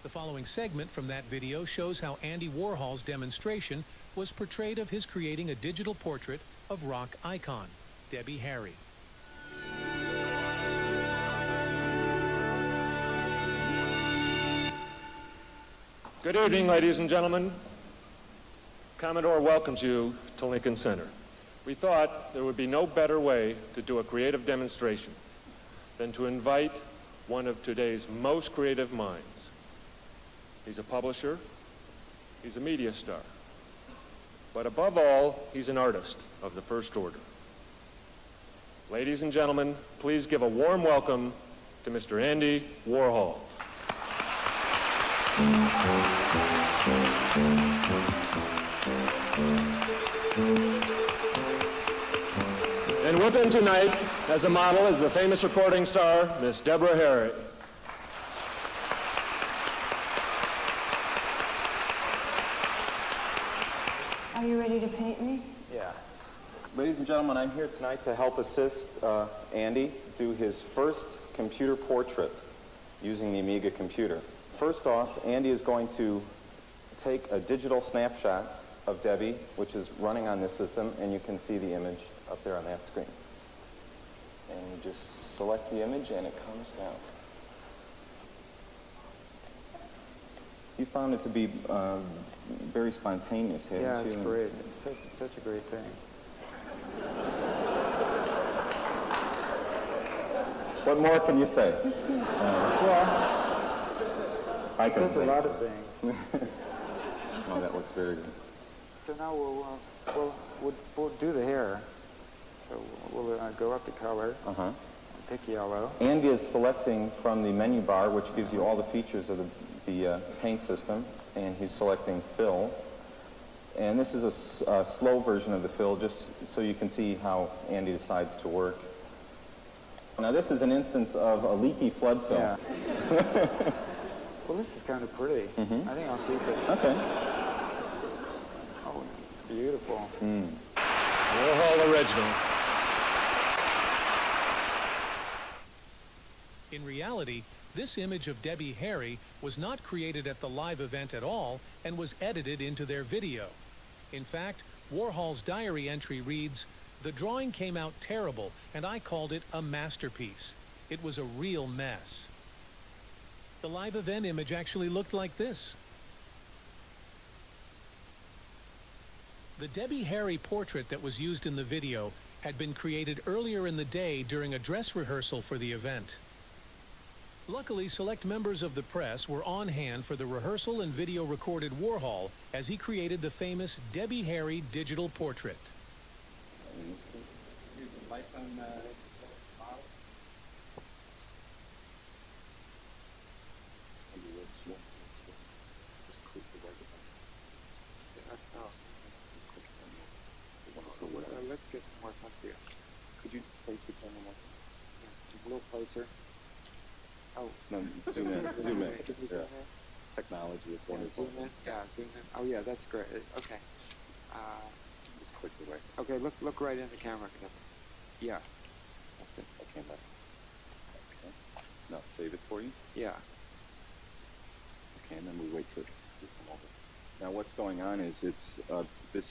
The following segment from that video shows how Andy Warhol's demonstration was portrayed of his creating a digital portrait of rock icon Debbie Harry. Good evening, ladies and gentlemen. Commodore welcomes you to Lincoln Center. We thought there would be no better way to do a creative demonstration than to invite one of today's most creative minds. He's a publisher, he's a media star, but above all, he's an artist of the first order. Ladies and gentlemen, please give a warm welcome to Mr. Andy Warhol. And with him tonight, as a model, is the famous recording star, Miss Deborah Harry. Are you ready to paint me? Yeah. Ladies and gentlemen, I'm here tonight to help assist Andy do his first computer portrait using the Amiga computer. First off, Andy is going to take a digital snapshot of Debbie, which is running on this system, and you can see the image up there on that screen. And you just select the image and it comes down. You found it to be very spontaneous, haven't you? Yeah, it's great. It's such a great thing. What more can you say? Well, I can there's say a lot of things. Oh, that looks very good. So now we'll do the hair. So we'll go up to color. Uh-huh. Pick yellow. Andy is selecting from the menu bar, which gives you all the features of the paint system, and he's selecting fill. And this is a slow version of the fill, just so you can see how Andy decides to work. Now this is an instance of a leaky flood fill. Yeah. Well, this is kind of pretty. Mm-hmm. I think I'll keep it. Okay. Oh, it's beautiful. Warhol original. In reality, this image of Debbie Harry was not created at the live event at all and was edited into their video. In fact, Warhol's diary entry reads, "The drawing came out terrible, and I called it a masterpiece. It was a real mess." The live event image actually looked like this. The Debbie Harry portrait that was used in the video had been created earlier in the day during a dress rehearsal for the event. Luckily, select members of the press were on hand for the rehearsal and video recorded Warhol as he created the famous Debbie Harry digital portrait. Here's a lifetime model. Just click the right button. Let's get more fun here. Could you place the camera more? A little closer. Oh. No, zoom in. Zoom in. Can you zoom in? Technology is Yeah, wonderful. zoom in. Yeah, zoom in. Oh yeah, that's great. Okay. Just click the right. Okay, look right in the camera. Yeah. That's it. Okay, left. Okay. Now save it for you. Yeah. Okay, and then we wait for it to come over. Now what's going on is this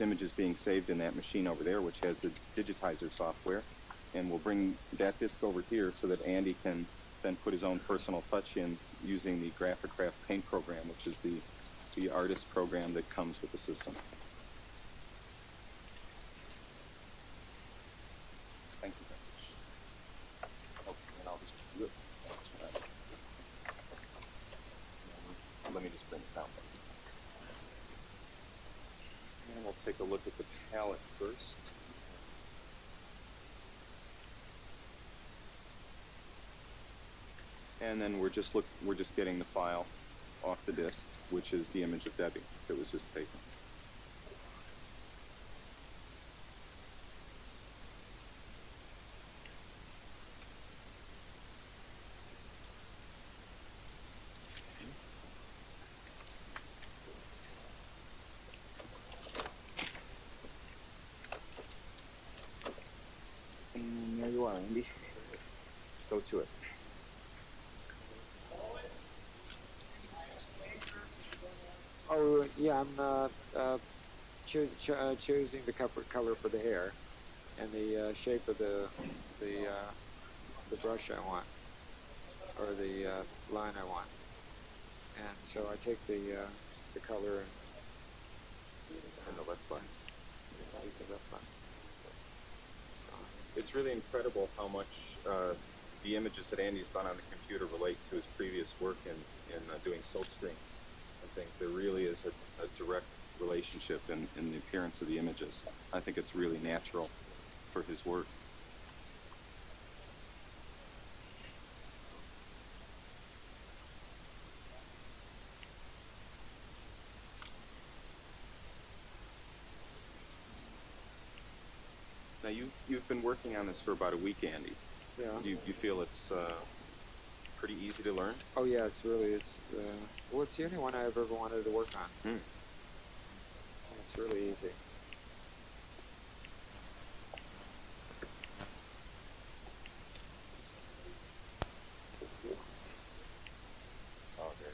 image is being saved in that machine over there, which has the digitizer software, and we'll bring that disk over here so that Andy can then put his own personal touch in using the Graphicraft Paint program, which is the artist program that comes with the system. Thank you very much. Okay, and I'll just do it. That's fine. Let me just bring it down. And we'll take a look at the palette first. And then we're just getting the file off the disk, which is the image of Debbie that was just taken. And there you are, Andy. Go to it. Oh yeah, I'm choosing the color for the hair, and the shape of the brush I want, or the line I want. And so I take the the color and the left button. Using the left button. It's really incredible how much the images that Andy's done on the computer relate to his previous work in doing silk screens and things. There really is a direct relationship in the appearance of the images. I think it's really natural for his work. Now you've been working on this for about a week, Andy. Yeah. You feel it's pretty easy to learn? Oh yeah, it's well, it's the only one I've ever wanted to work on. It's really easy. Oh, there.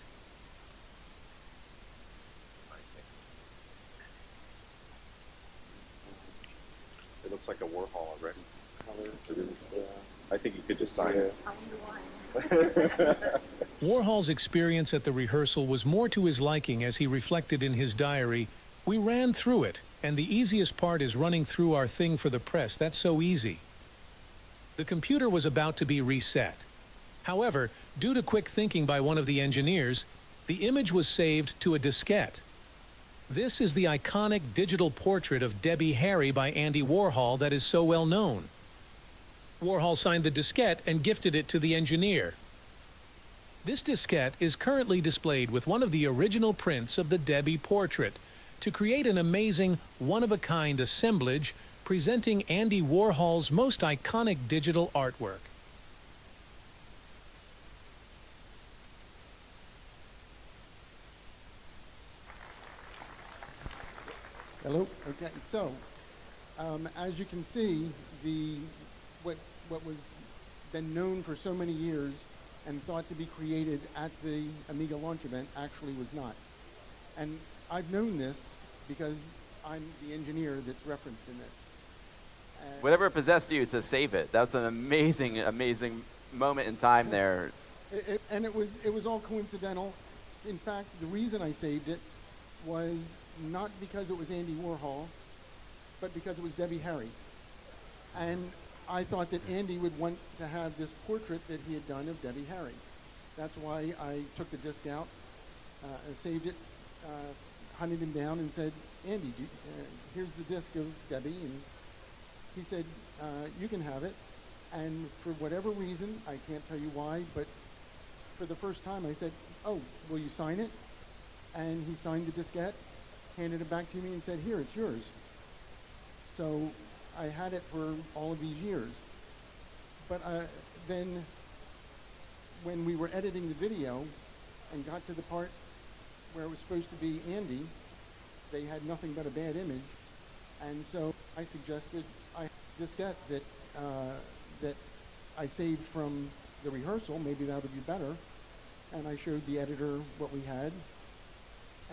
I see. It looks like a Warhol already. I think you could just sign it. Warhol's experience at the rehearsal was more to his liking as he reflected in his diary. We ran through it, and the easiest part is running through our thing for the press. That's so easy. The computer was about to be reset. However, due to quick thinking by one of the engineers, the image was saved to a diskette. This is the iconic digital portrait of Debbie Harry by Andy Warhol that is so well known. Warhol signed the diskette and gifted it to the engineer. This diskette is currently displayed with one of the original prints of the Debbie portrait to create an amazing, one-of-a-kind assemblage presenting Andy Warhol's most iconic digital artwork. Hello. Okay. So, as you can see, what was been known for so many years and thought to be created at the Amiga launch event actually was not. And I've known this because I'm the engineer that's referenced in this. And Whatever possessed you to save it. That's an amazing, amazing moment in time there. And it was all coincidental. In fact, the reason I saved it was not because it was Andy Warhol, but because it was Debbie Harry. And I thought that Andy would want to have this portrait that he had done of Debbie Harry. That's why I took the disc out, saved it, hunted him down and said, Andy, here's the disc of Debbie. And he said, you can have it. And for whatever reason, I can't tell you why, but for the first time I said, oh, will you sign it? And he signed the diskette, handed it back to me and said, here, it's yours. So I had it for all of these years. But then when we were editing the video and got to the part where it was supposed to be Andy, they had nothing but a bad image. And so I suggested I diskette that I saved from the rehearsal. Maybe that would be better. And I showed the editor what we had.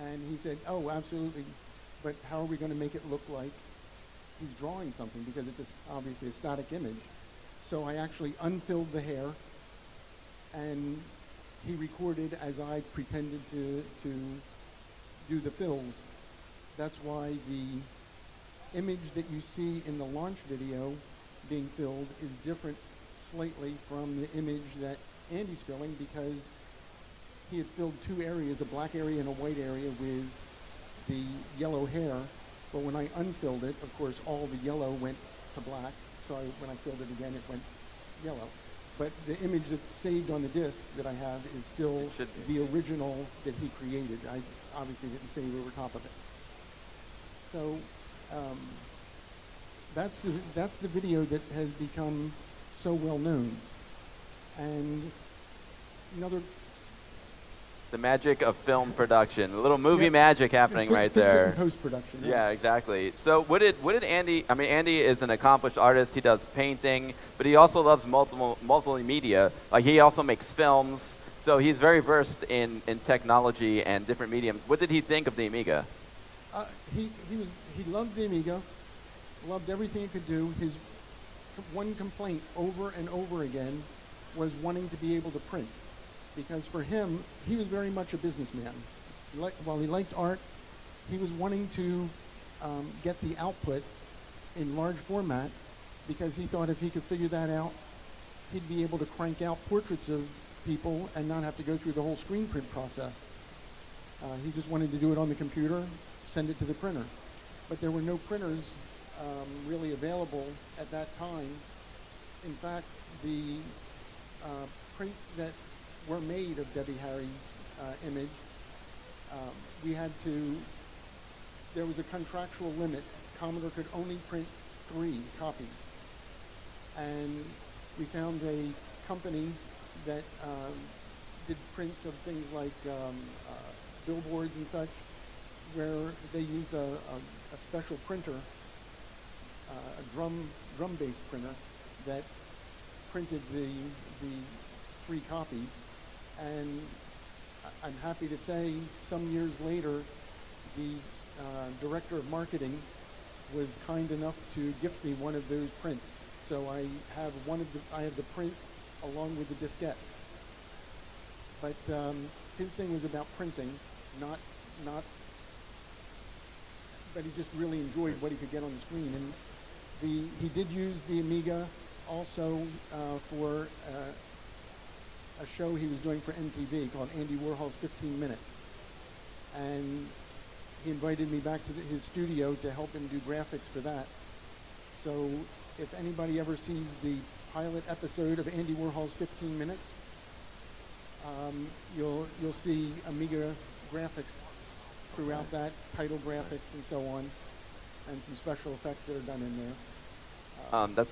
And he said, oh, absolutely. But how are we going to make it look like he's drawing something? Because it's obviously a static image. So I actually unfilled the hair, and he recorded as I pretended to do the fills. That's why the image that you see in the launch video being filled is different slightly from the image that Andy's filling, because he had filled two areas, a black area and a white area, with the yellow hair. But when I unfilled it, of course, all the yellow went to black. So when I filled it again, it went yellow. But the image that's saved on the disc that I have is still the original that he created. I obviously didn't save over top of it. So that's the video that has become so well known. And another. The magic of film production. A little movie magic happening right there. Fix it in post-production. Yeah, exactly. So what did Andy, I mean, Andy is an accomplished artist. He does painting, but he also loves multimedia. Like, he also makes films. So he's very versed in technology and different mediums. What did he think of the Amiga? He loved the Amiga, loved everything it could do. His one complaint over and over again was wanting to be able to print. Because for him, he was very much a businessman. While he liked art, he was wanting to get the output in large format because he thought if he could figure that out, he'd be able to crank out portraits of people and not have to go through the whole screen print process. He just wanted to do it on the computer, send it to the printer. But there were no printers really available at that time. In fact, the prints that were made of Debbie Harry's image, there was a contractual limit. Commodore could only print 3 copies. And we found a company that did prints of things like billboards and such, where they used a special printer, a drum-based printer that printed the 3 copies. And I'm happy to say, some years later, the director of marketing was kind enough to gift me one of those prints. So I have the print along with the diskette. But his thing was about printing, not. But he just really enjoyed what he could get on the screen. And he did use the Amiga also for a show he was doing for MTV called Andy Warhol's 15 Minutes. And he invited me back to his studio to help him do graphics for that. So if anybody ever sees the pilot episode of Andy Warhol's 15 Minutes, you'll see Amiga graphics throughout that, title graphics and so on, and some special effects that are done in there.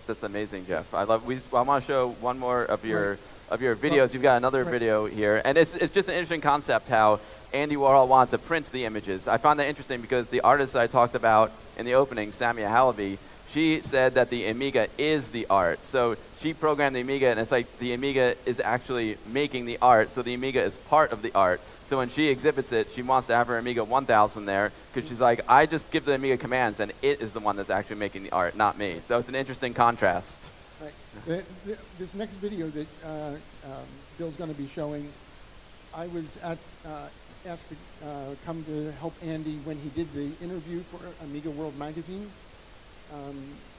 That's amazing, Jeff. I want to show one more of your videos. You've got another video here, and it's just an interesting concept how Andy Warhol wanted to print the images. I found that interesting because the artist I talked about in the opening, Samia Halaby, she said that the Amiga is the art. So she programmed the Amiga, and it's like the Amiga is actually making the art, so the Amiga is part of the art. So when she exhibits it, she wants to have her Amiga 1000 there, because she's like, I just give the Amiga commands, and it is the one that's actually making the art, not me. So it's an interesting contrast. Right. This next video that Bill's going to be showing, I was asked to come to help Andy when he did the interview for Amiga World Magazine.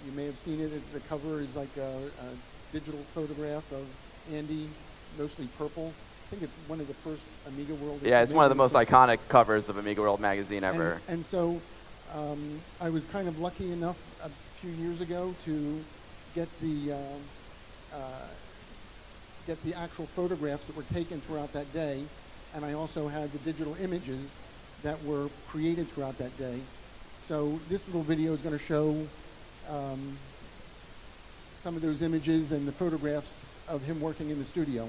You may have seen it. The cover is like a digital photograph of Andy, mostly purple. I think it's one of the first Amiga World. Yeah, it's one of the most iconic covers of Amiga World Magazine ever. And so I was kind of lucky enough a few years ago to get the actual photographs that were taken throughout that day, and I also had the digital images that were created throughout that day. So this little video is going to show some of those images and the photographs of him working in the studio.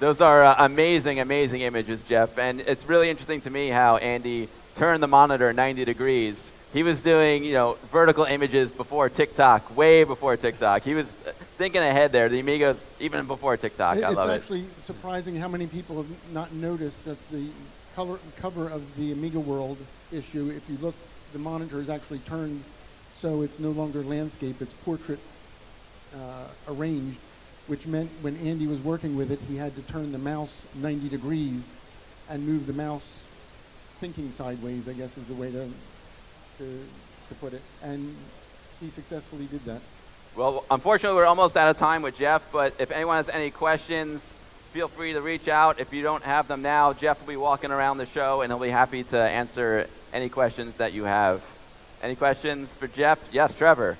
Those are amazing, amazing images, Jeff. And it's really interesting to me how Andy turned the monitor 90 degrees. He was doing, vertical images before TikTok, way before TikTok. He was thinking ahead there. The Amiga, even before TikTok. I love it. It's actually surprising how many people have not noticed that the cover of the Amiga World issue, if you look, the monitor is actually turned so it's no longer landscape, it's portrait arranged, which meant when Andy was working with it, he had to turn the mouse 90 degrees and move the mouse thinking sideways, I guess is the way to put it. And he successfully did that. Well, unfortunately, we're almost out of time with Jeff, but if anyone has any questions, feel free to reach out. If you don't have them now, Jeff will be walking around the show, and he'll be happy to answer any questions that you have. Any questions for Jeff? Yes, Trevor.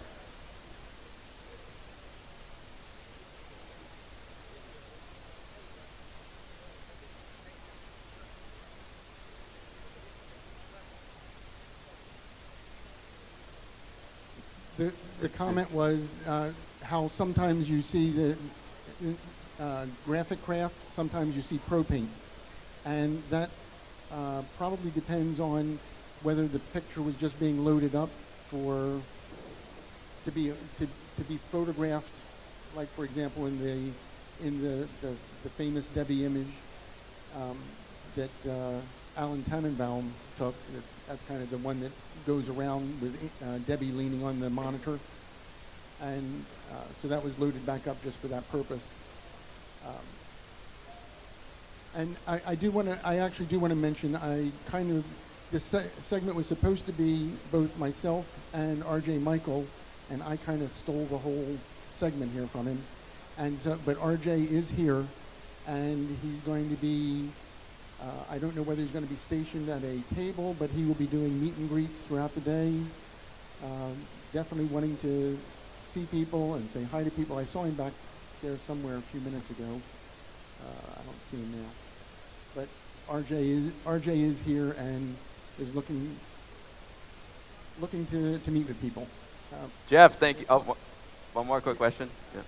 The comment was how sometimes you see the graphic craft, sometimes you see pro paint, and that probably depends on whether the picture was just being loaded up to be photographed, like for example in the famous Debbie image that Alan Tannenbaum took. That's kind of the one that goes around with Debbie leaning on the monitor, and so that was loaded back up just for that purpose. And I actually do want to mention, this segment was supposed to be both myself and R.J. Michael, and I kind of stole the whole segment here from him. And so, but R.J. is here, and he's going to be, I don't know whether he's going to be stationed at a table, but he will be doing meet and greets throughout the day. Definitely wanting to see people and say hi to people. I saw him back there somewhere a few minutes ago. I don't see him now. But RJ is here and is looking to meet with people. Jeff, thank you. Oh, one more quick question. Yeah.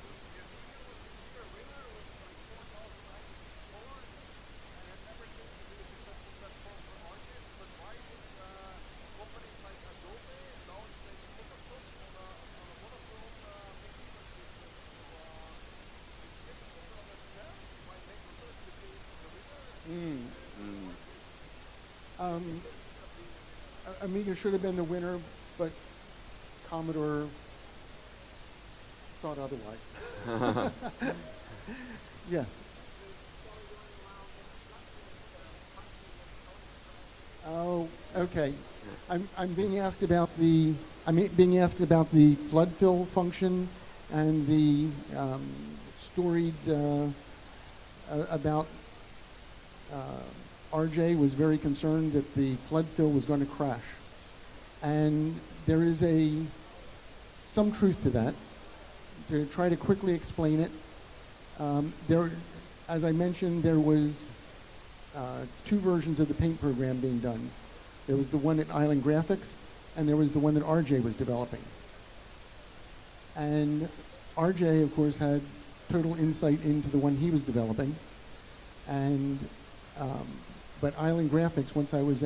Amiga should have been the winner, but Commodore thought otherwise. Yes. Oh, okay. I'm being asked about the flood fill function and the storied about RJ was very concerned that the flood fill was going to crash. And there is some truth to that. To try to quickly explain it, as I mentioned, there was two versions of the paint program being done. There was the one at Island Graphics, and there was the one that RJ was developing. And RJ, of course, had total insight into the one he was developing. And but Island Graphics, once I was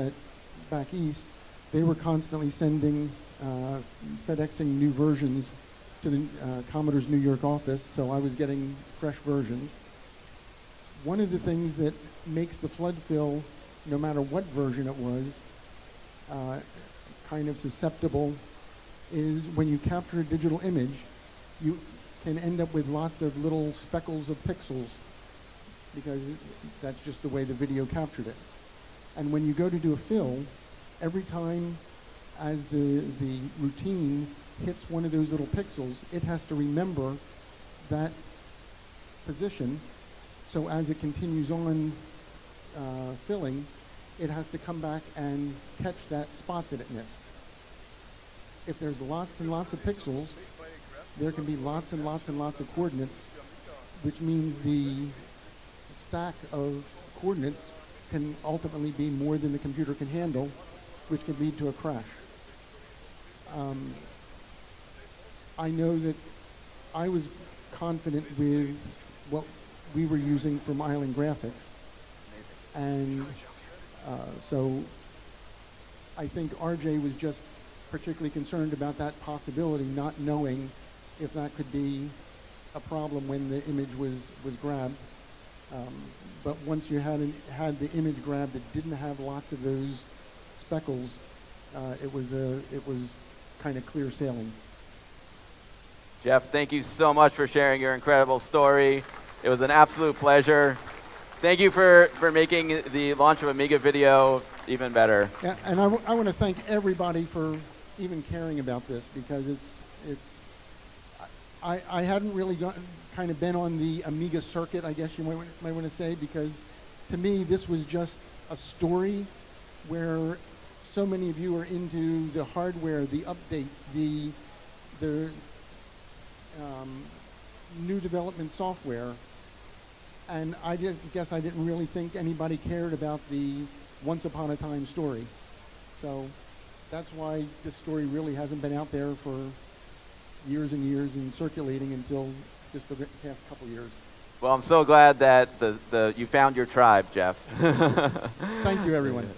back east, they were constantly sending, FedExing new versions to the Commodore's New York office, so I was getting fresh versions. One of the things that makes the flood fill, no matter what version it was, kind of susceptible is when you capture a digital image, you can end up with lots of little speckles of pixels because that's just the way the video captured it. And when you go to do a fill, every time as the routine hits one of those little pixels, it has to remember that position. So as it continues on filling, it has to come back and catch that spot that it missed. If there's lots and lots of pixels, there can be lots and lots and lots of coordinates, which means the stack of coordinates can ultimately be more than the computer can handle, which could lead to a crash. I know that I was confident with what we were using from Island Graphics. And so I think RJ was just particularly concerned about that possibility, not knowing if that could be a problem when the image was grabbed. But once you had the image grabbed that didn't have lots of those speckles, it was kind of clear sailing. Jeff, thank you so much for sharing your incredible story. It was an absolute pleasure. Thank you for making the launch of Amiga Video even better. Yeah, and I want to thank everybody for even caring about this, because I hadn't really kind of been on the Amiga circuit, I guess you might want to say, because to me this was just a story where so many of you are into the hardware, the updates, the new development software, and I just guess I didn't really think anybody cared about the once upon a time story. So that's why this story really hasn't been out there for years and years and circulating until just the past couple years. Well, I'm so glad that you found your tribe, Jeff. Thank you, everyone.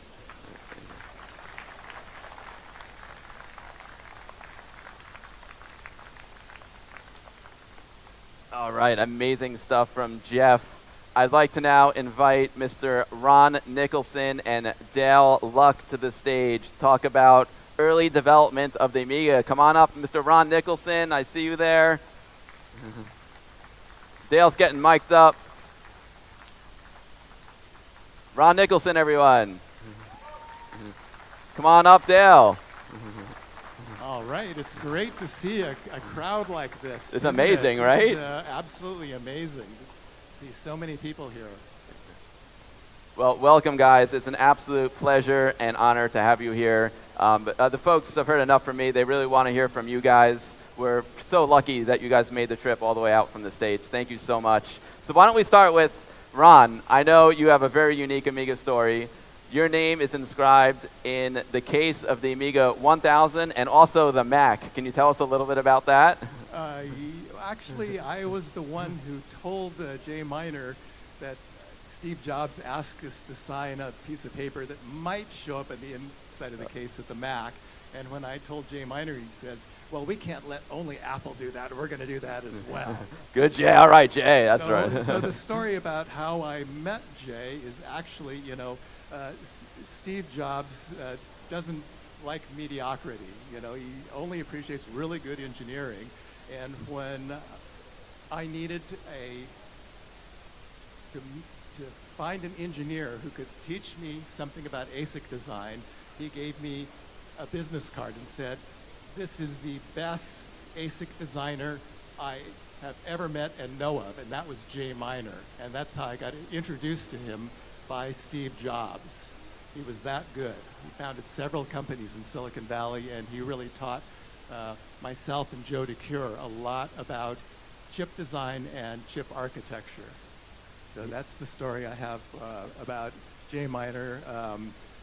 All right, amazing stuff from Jeff. I'd like to now invite Mr. Ron Nicholson and Dale Luck to the stage to talk about early development of the Amiga. Come on up, Mr. Ron Nicholson. I see you there. Dale's getting mic'd up. Ron Nicholson, everyone. Come on up, Dale. All right, it's great to see a crowd like this. It's amazing, right? It's absolutely amazing to see so many people here. Well, welcome, guys. It's an absolute pleasure and honor to have you here. The folks have heard enough from me. They really want to hear from you guys. We're so lucky that you guys made the trip all the way out from the States. Thank you so much. So why don't we start with Ron. I know you have a very unique Amiga story. Your name is inscribed in the case of the Amiga 1000 and also the Mac. Can you tell us a little bit about that? Actually, I was the one who told Jay Miner that Steve Jobs asked us to sign a piece of paper that might show up at the inside of the case at the Mac. And when I told Jay Miner, he says, well, we can't let only Apple do that. We're going to do that as well. Good, Jay. All right, Jay. That's right. So the story about how I met Jay is actually, you know, Steve Jobs doesn't like mediocrity. You know, he only appreciates really good engineering. And when I needed to find an engineer who could teach me something about ASIC design, he gave me a business card and said, this is the best ASIC designer I have ever met and know of, and that was Jay Miner. And that's how I got introduced to him by Steve Jobs. He was that good. He founded several companies in Silicon Valley, and he really taught myself and Joe DeCure a lot about chip design and chip architecture. So that's the story I have about Jay Miner.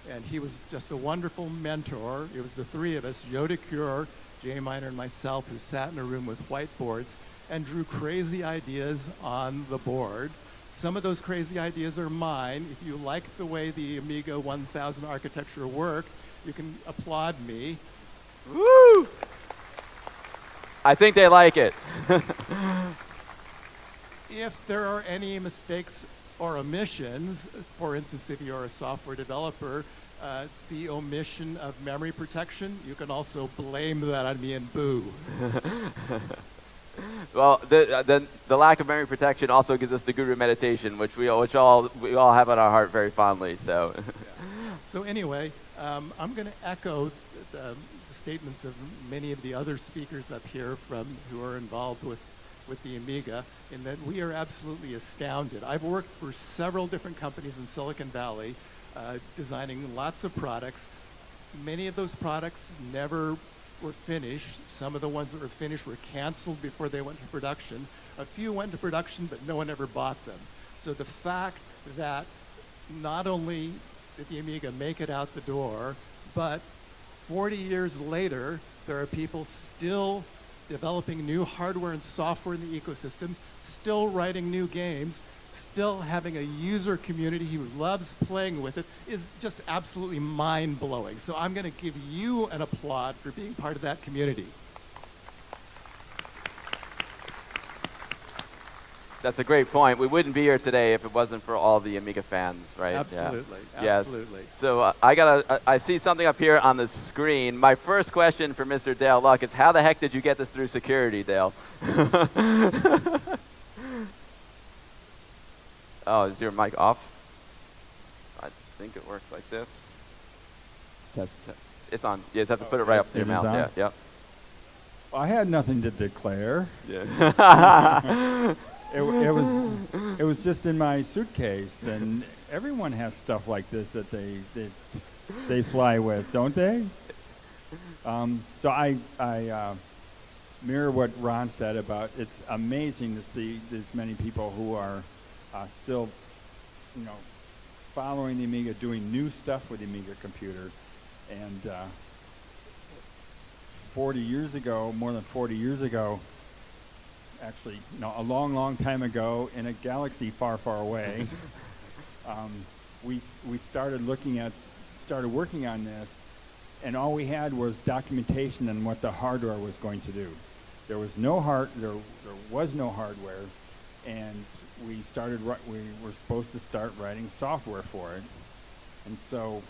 And he was just a wonderful mentor. It was the three of us, Joe DeCure, Jay Miner, and myself, who sat in a room with whiteboards and drew crazy ideas on the board. Some of those crazy ideas are mine. If you like the way the Amiga 1000 architecture worked, you can applaud me. Woo! I think they like it. If there are any mistakes or omissions, for instance, if you're a software developer, the omission of memory protection, you can also blame that on me and boo. Well, the lack of memory protection also gives us the Guru meditation, which we all have on our heart very fondly. So, yeah. So anyway, I'm going to echo the statements of many of the other speakers up here who are involved with the Amiga, in that we are absolutely astounded. I've worked for several different companies in Silicon Valley, designing lots of products. Many of those products never were finished. Some of the ones that were finished were canceled before they went to production. A few went to production, but no one ever bought them. So the fact that not only did the Amiga make it out the door, but 40 years later, there are people still developing new hardware and software in the ecosystem, still writing new games, still having a user community who loves playing with it is just absolutely mind-blowing. So I'm going to give you an applaud for being part of that community. That's a great point. We wouldn't be here today if it wasn't for all the Amiga fans, right? Absolutely, yeah. absolutely. Yes. So I see something up here on the screen. My first question for Mr. Dale Luck is, how the heck did you get this through security, Dale? Oh, is your mic off? I think it works like this. Test. It's on. You just have to put it right up to your mouth. On? Yeah, yep. Well, I had nothing to declare. Yeah. It was just in my suitcase, and everyone has stuff like this that they fly with, don't they? So I mirror what Ron said about it's amazing to see this many people who are still, following the Amiga, doing new stuff with the Amiga computer, and 40 years ago, more than 40 years ago. Actually, a long, long time ago, in a galaxy far, far away, we started working on this, and all we had was documentation on what the hardware was going to do. There was no hardware, and we were supposed to start writing software for it, and so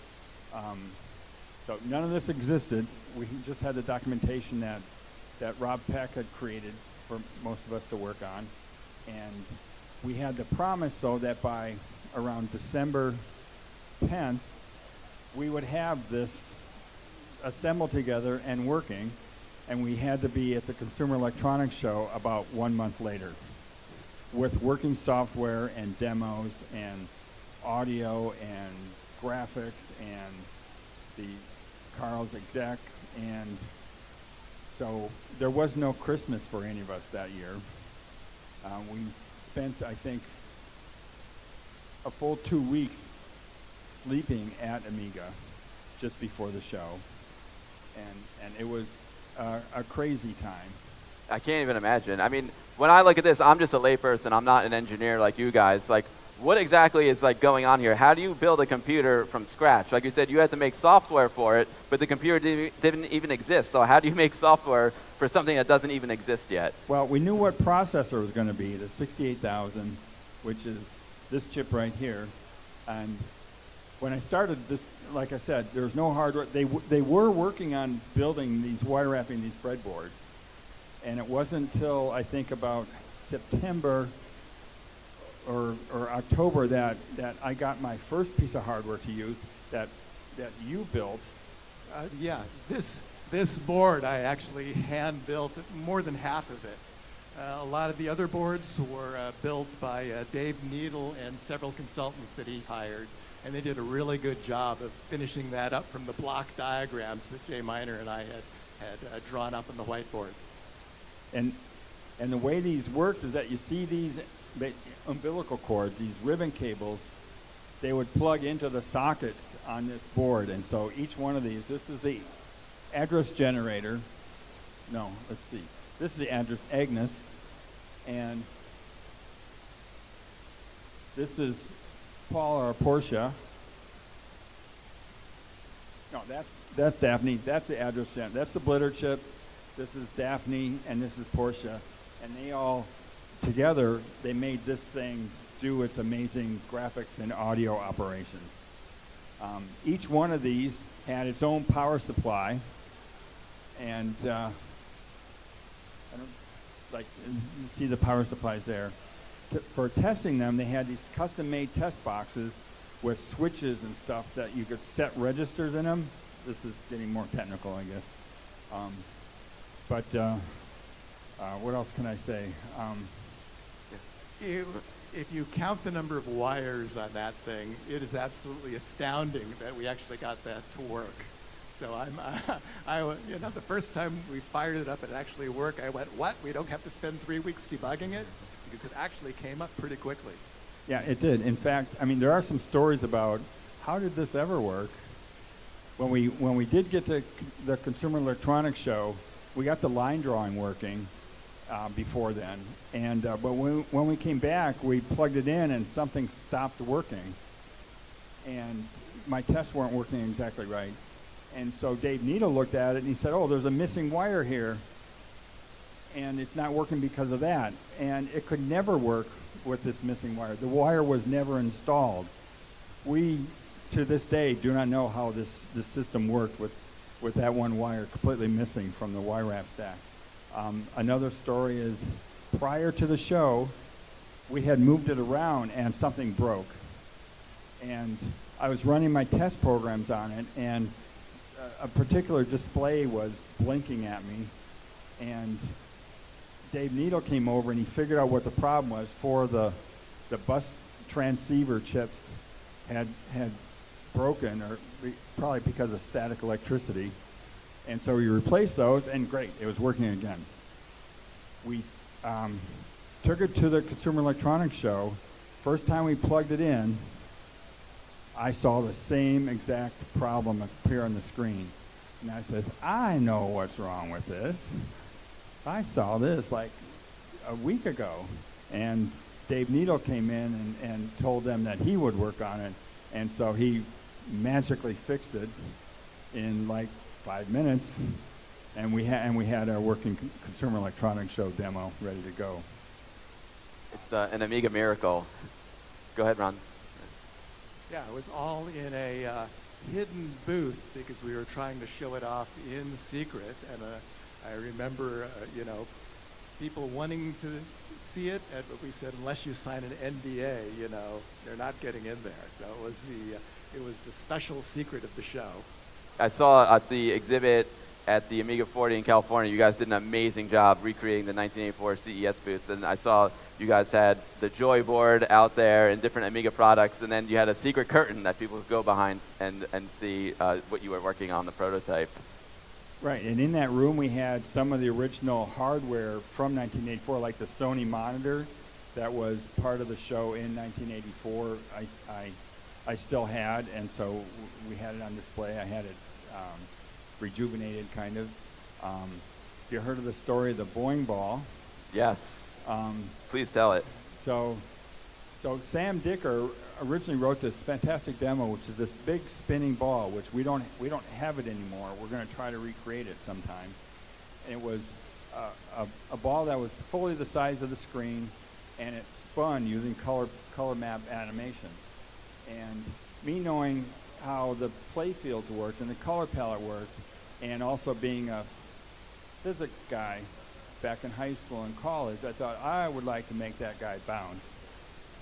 none of this existed. We just had the documentation that Rob Peck had created for most of us to work on, and we had the promise, though, that by around December 10th, we would have this assembled together and working, and we had to be at the Consumer Electronics Show about 1 month later with working software and demos and audio and graphics and the Carl's exec, and so there was no Christmas for any of us that year. We spent, I think, a full 2 weeks sleeping at Amiga just before the show, and it was a crazy time. I can't even imagine. I mean, when I look at this, I'm just a layperson. I'm not an engineer like you guys. Like, what exactly is going on here? How do you build a computer from scratch? Like you said, you had to make software for it, but the computer didn't even exist. So how do you make software for something that doesn't even exist yet? Well, we knew what processor was going to be, the 68,000, which is this chip right here. And when I started this, like I said, there was no hardware. They were working on building these, wire wrapping these breadboards. And it wasn't until, I think, about September or October that I got my first piece of hardware to use that you built. Yeah, this board I actually hand built, more than half of it. A lot of the other boards were built by Dave Needle and several consultants that he hired, and they did a really good job of finishing that up from the block diagrams that Jay Miner and I had drawn up on the whiteboard. And the way these worked is that you see these umbilical cords, these ribbon cables, they would plug into the sockets on this board. And so each one of these, this is the address generator. No, let's see. This is the address Agnes. And this is Paul or Portia. No, that's Daphne. That's the address generator. That's the blitter chip. This is Daphne, and this is Portia. And they all, together, they made this thing do its amazing graphics and audio operations. Each one of these had its own power supply, and you see the power supplies there. For testing them, they had these custom-made test boxes with switches and stuff that you could set registers in them. This is getting more technical, I guess. But what else can I say? If you count the number of wires on that thing, it is absolutely astounding that we actually got that to work. So the first time we fired it up and it actually worked, I went, what? We don't have to spend 3 weeks debugging it? Because it actually came up pretty quickly. Yeah, it did. In fact, I mean, there are some stories about how did this ever work. When we did get to the Consumer Electronics Show, we got the line drawing working, before then. And but when we came back, we plugged it in and something stopped working. And my tests weren't working exactly right. And so Dave Needle looked at it and he said, oh, there's a missing wire here. And it's not working because of that. And it could never work with this missing wire. The wire was never installed. We, to this day, do not know how this system worked with that one wire completely missing from the wire wrap stack. Another story is prior to the show, we had moved it around and something broke. And I was running my test programs on it, and a particular display was blinking at me. And Dave Needle came over and he figured out what the problem was. For the bus transceiver chips had broken, or probably because of static electricity. And so we replaced those, and great, it was working again. We took it to the Consumer Electronics Show. First time we plugged it in, I saw the same exact problem appear on the screen. And I says, I know what's wrong with this. I saw this like a week ago. And Dave Needle came in and told them that he would work on it. And so he magically fixed it in like 5 minutes. And we had our working Consumer Electronics Show demo ready to go. It's an Amiga miracle. Go ahead, Ron. Yeah, it was all in a hidden booth because we were trying to show it off in secret. And I remember, people wanting to see it, but we said, unless you sign an NDA, they're not getting in there. So it was the special secret of the show. I saw at the exhibit at the Amiga 40 in California, you guys did an amazing job recreating the 1984 CES booths, and I saw you guys had the Joy board out there and different Amiga products, and then you had a secret curtain that people could go behind and see what you were working on, the prototype. Right, and in that room we had some of the original hardware from 1984, like the Sony monitor that was part of the show in 1984. I still had, and so we had it on display. I had it rejuvenated, kind of. Have you heard of the story of the Boing ball? Yes. Please tell it. So Sam Dicker originally wrote this fantastic demo, which is this big spinning ball, which we don't have it anymore. We're going to try to recreate it sometime. And it was a ball that was fully the size of the screen, and it spun using color map animation. And me knowing how the play fields worked and the color palette worked, and also being a physics guy back in high school and college, I thought I would like to make that guy bounce.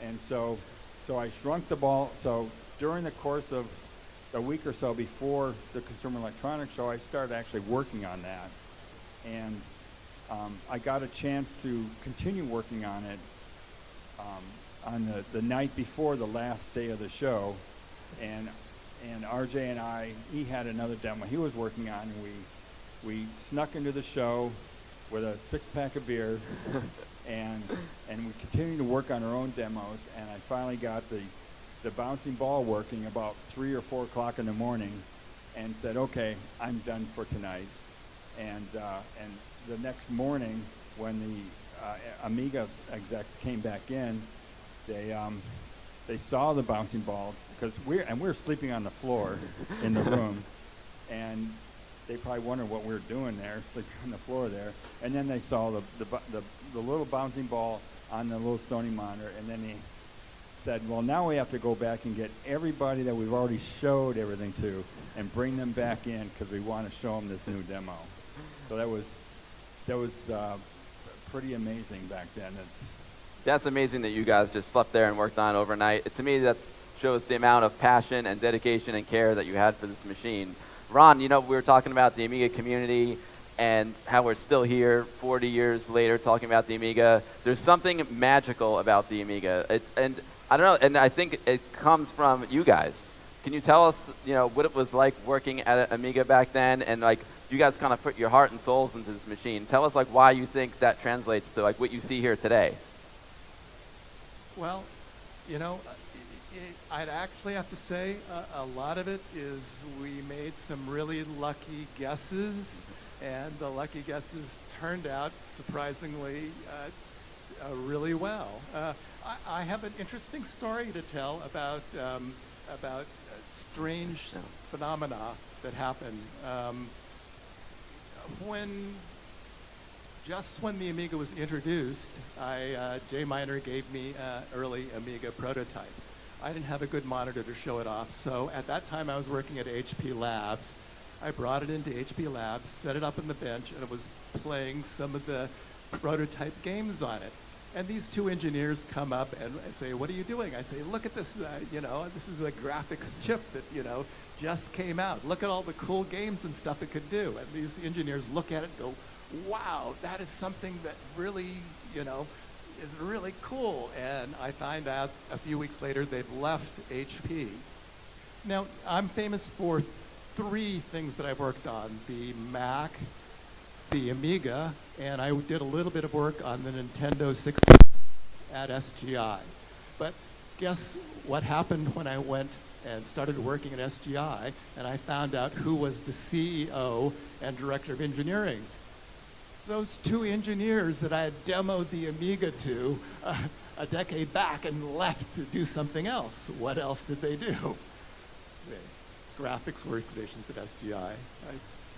And so I shrunk the ball. So during the course of a week or so before the Consumer Electronics Show, I started actually working on that. And I got a chance to continue working on it on the night before the last day of the show. And RJ and he had another demo he was working on, and we snuck into the show with a 6-pack of beer, and we continued to work on our own demos, and I finally got the bouncing ball working about 3 or 4 o'clock in the morning, and said, okay, I'm done for tonight. And the next morning, when the Amiga execs came back in, they saw the bouncing ball, because we were sleeping on the floor in the room, and they probably wondered what we were doing there, sleeping on the floor there. And then they saw the little bouncing ball on the little Sony monitor, and then they said, well, now we have to go back and get everybody that we've already showed everything to and bring them back in, because we want to show them this new demo. So that was pretty amazing back then. That's amazing that you guys just slept there and worked on it overnight. To me, that shows the amount of passion and dedication and care that you had for this machine. Ron, we were talking about the Amiga community and how we're still here 40 years later talking about the Amiga. There's something magical about the Amiga. And I don't know, and I think it comes from you guys. Can you tell us, what it was like working at Amiga back then, and you guys kind of put your heart and souls into this machine. Tell us why you think that translates to what you see here today. Well, I'd actually have to say a lot of it is we made some really lucky guesses and the lucky guesses turned out surprisingly really well. I have an interesting story to tell about strange phenomena that happened. Just when the Amiga was introduced, Jay Miner gave me an early Amiga prototype. I didn't have a good monitor to show it off, so at that time I was working at HP Labs. I brought it into HP Labs, set it up on the bench, and it was playing some of the prototype games on it. And these two engineers come up and say, "What are you doing?" I say, "Look at this, this is a graphics chip that, just came out. Look at all the cool games and stuff it could do." And these engineers look at it and go, "Wow, that is something that really, is really cool." And I find out a few weeks later they've left HP. Now, I'm famous for 3 things that I've worked on: the Mac, the Amiga, and I did a little bit of work on the Nintendo 60 at SGI. But guess what happened when I went and started working at SGI, and I found out who was the CEO and director of engineering? Those 2 engineers that I had demoed the Amiga to a decade back and left to do something else. What else did they do? Graphics workstations at SGI.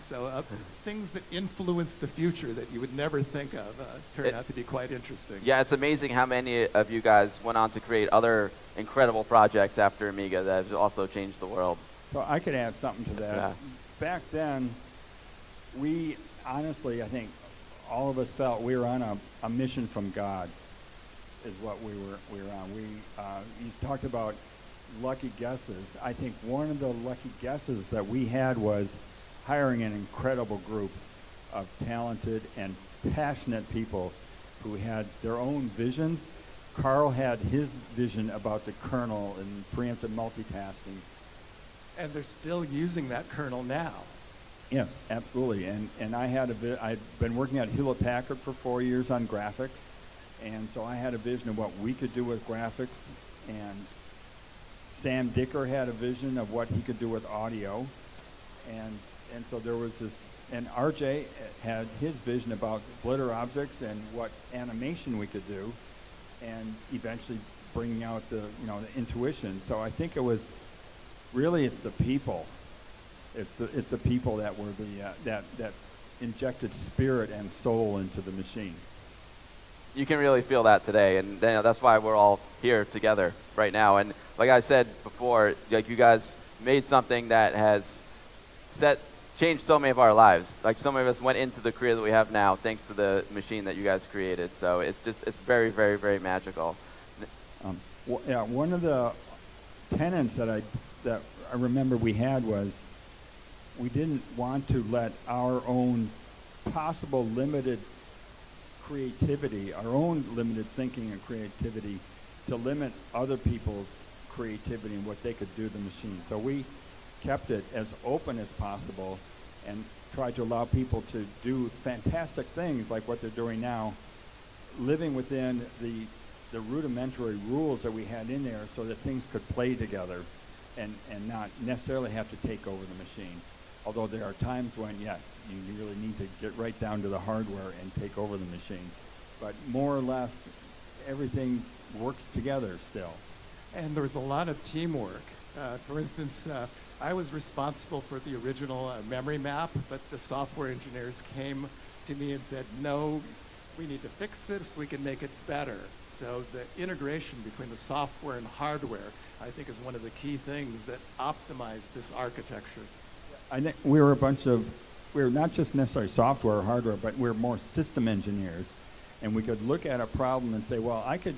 So things that influence the future that you would never think of turn out to be quite interesting. Yeah, it's amazing how many of you guys went on to create other incredible projects after Amiga that have also changed the world. So I could add something to that. Yeah. Back then, we honestly, I think, all of us felt we were on a mission from God, is what we were on. You talked about lucky guesses. I think one of the lucky guesses that we had was hiring an incredible group of talented and passionate people who had their own visions. Carl had his vision about the kernel and preemptive multitasking. And they're still using that kernel now. Yes, absolutely. And I'd been working at Hewlett-Packard for 4 years on graphics, and so I had a vision of what we could do with graphics, and Sam Dicker had a vision of what he could do with audio, and so there was this, and RJ had his vision about glitter objects and what animation we could do, and eventually bringing out the intuition. So I think it was really, it's the people. It's the people that were that injected spirit and soul into the machine. You can really feel that today, and that's why we're all here together right now. And like I said before, like, you guys made something that has changed so many of our lives. Like, so many of us went into the career that we have now thanks to the machine that you guys created. So it's very, very, very magical. One of the tenets that I remember we had was, we didn't want to let our own possible limited creativity, our own limited thinking and creativity, to limit other people's creativity and what they could do to the machine. So we kept it as open as possible and tried to allow people to do fantastic things like what they're doing now, living within the rudimentary rules that we had in there so that things could play together and not necessarily have to take over the machine. Although there are times when, yes, you really need to get right down to the hardware and take over the machine. But more or less, everything works together still. And there was a lot of teamwork. For instance, I was responsible for the original memory map, but the software engineers came to me and said, "No, we need to fix this, we can make it better." So the integration between the software and hardware, I think, is one of the key things that optimized this architecture. I think we were not just necessarily software or hardware, but we're more system engineers. And we could look at a problem and say, well, I could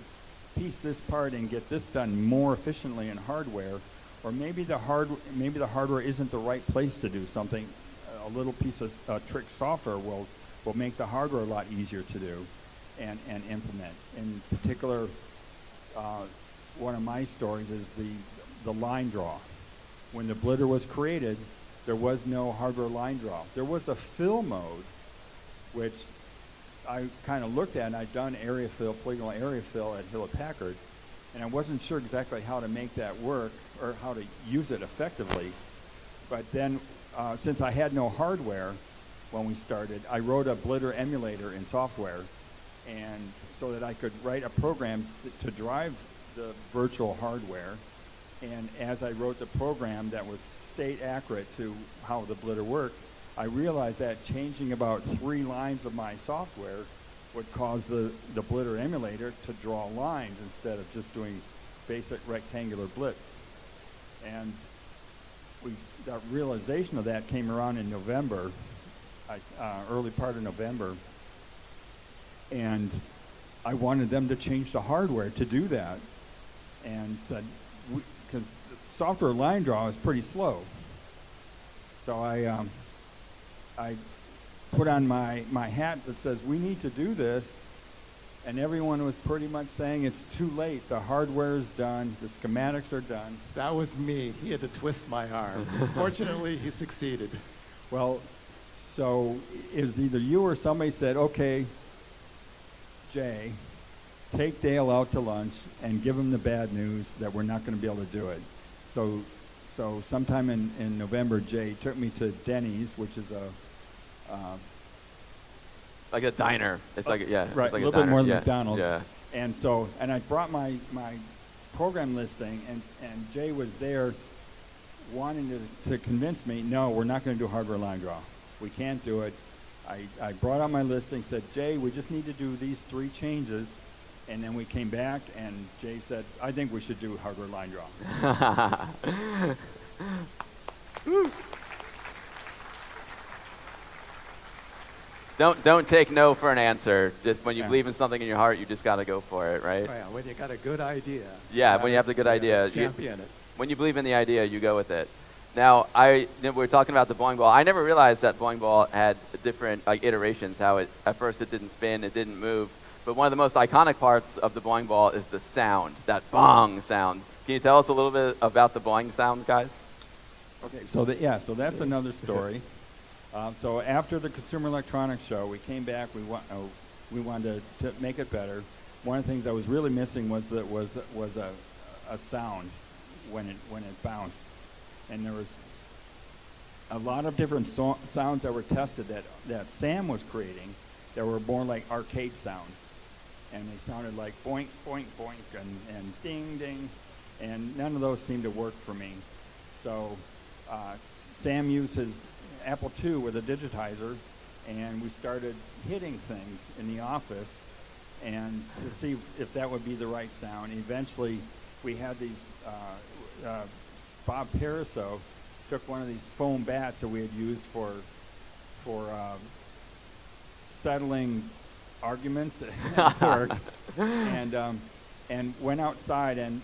piece this part and get this done more efficiently in hardware, or maybe the hardware isn't the right place to do something. A little piece of trick software will make the hardware a lot easier to do and implement. In particular, one of my stories is the line draw. When the Blitter was created, there was no hardware line draw. There was a fill mode, which I kind of looked at, and I'd done polygonal area fill at Hewlett-Packard, and I wasn't sure exactly how to make that work or how to use it effectively. But then, since I had no hardware, when we started. I wrote a Blitter emulator in software, and so that I could write a program to drive the virtual hardware. And as I wrote the program that was state accurate to how the Blitter worked, I realized that changing about 3 lines of my software would cause the Blitter emulator to draw lines instead of just doing basic rectangular blitz. And the realization of that came around in November, early part of November, and I wanted them to change the hardware to do that, and said, because software line draw is pretty slow. So I put on my hat that says, we need to do this, and everyone was pretty much saying it's too late. The hardware is done. The schematics are done. That was me. He had to twist my arm. Fortunately, he succeeded. Well, so it was either you or somebody said, okay, Jay, take Dale out to lunch and give him the bad news that we're not going to be able to do it. So sometime in November, Jay took me to Denny's, which is like a diner. It's like, yeah. Right, it's like a little bit more than yeah. McDonald's. Yeah. And I brought my program listing, and Jay was there wanting to convince me, no, we're not going to do hardware line draw. We can't do it. I brought out my listing, said, Jay, we just need to do these 3 changes. And then we came back, and Jay said, I think we should do hardware line draw. Don't take no for an answer. Just when you believe in something in your heart, you just got to go for it, right? Oh, yeah, when you got a good idea. Yeah, when you have the good idea. Champion it. When you believe in the idea, you go with it. Now, we were talking about the bowling ball. I never realized that bowling ball had different iterations, how at first it didn't spin, it didn't move. But one of the most iconic parts of the bowling ball is the sound, that bong sound. Can you tell us a little bit about the bowling sound, guys? Okay, so that's another story. So after the Consumer Electronics Show, we came back. We wanted to make it better. One of the things I was really missing was a sound when it bounced, and there was a lot of different sounds that were tested that Sam was creating that were more like arcade sounds, and they sounded like boink, boink, boink, and ding, ding, and none of those seemed to work for me. So Sam used his Apple II with a digitizer, and we started hitting things in the office and to see if that would be the right sound. Eventually, we had these, Bob Pariseau took one of these foam bats that we had used for settling arguments at work, and went outside and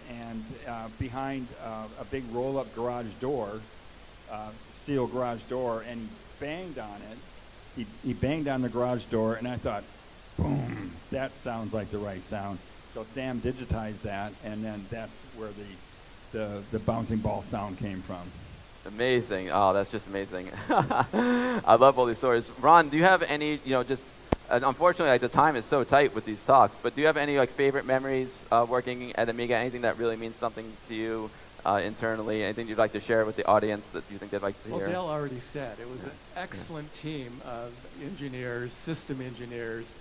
behind a big roll-up garage door, steel garage door, and he banged on it. He banged on the garage door, and I thought, boom, that sounds like the right sound. So Sam digitized that, and then that's where the bouncing ball sound came from. Amazing. Oh, that's just amazing. I love all these stories. Ron, do you have any, unfortunately, the time is so tight with these talks, but do you have any favorite memories working at Amiga? Anything that really means something to you internally? Anything you'd like to share with the audience that you think they'd like to hear? Well, Dale already said it was an excellent team of engineers, system engineers,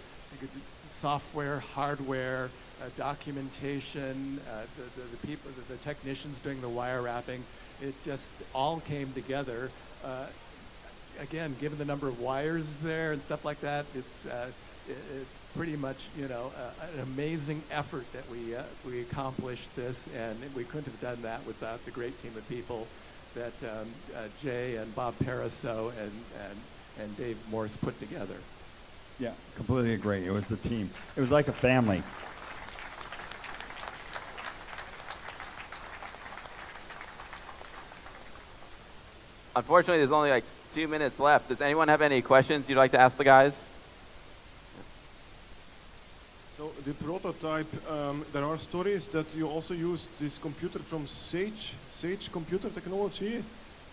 software, hardware, documentation, the people, the technicians doing the wire wrapping. It just all came together. Again, given the number of wires there and stuff like that, it's pretty much an amazing effort that we accomplished this, and we couldn't have done that without the great team of people that Jay and Bob Pariseau and Dave Morse put together. Yeah, completely agree. It was a team. It was like a family. Unfortunately, there's only 2 minutes left. Does anyone have any questions you'd like to ask the guys? So the prototype, there are stories that you also used this computer from Sage computer technology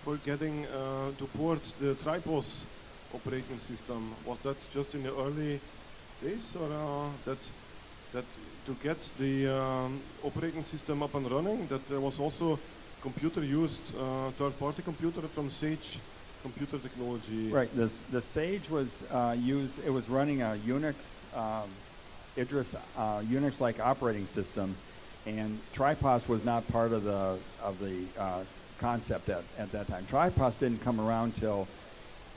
for getting to port the Tripos operating system. Was that just in the early days, or that to get the operating system up and running, that there was also computer used, third-party computer from Sage computer technology. Right. The Sage was used. It was running a Unix, Idris Unix-like operating system, and Tripos was not part of the concept at that time. Tripos didn't come around till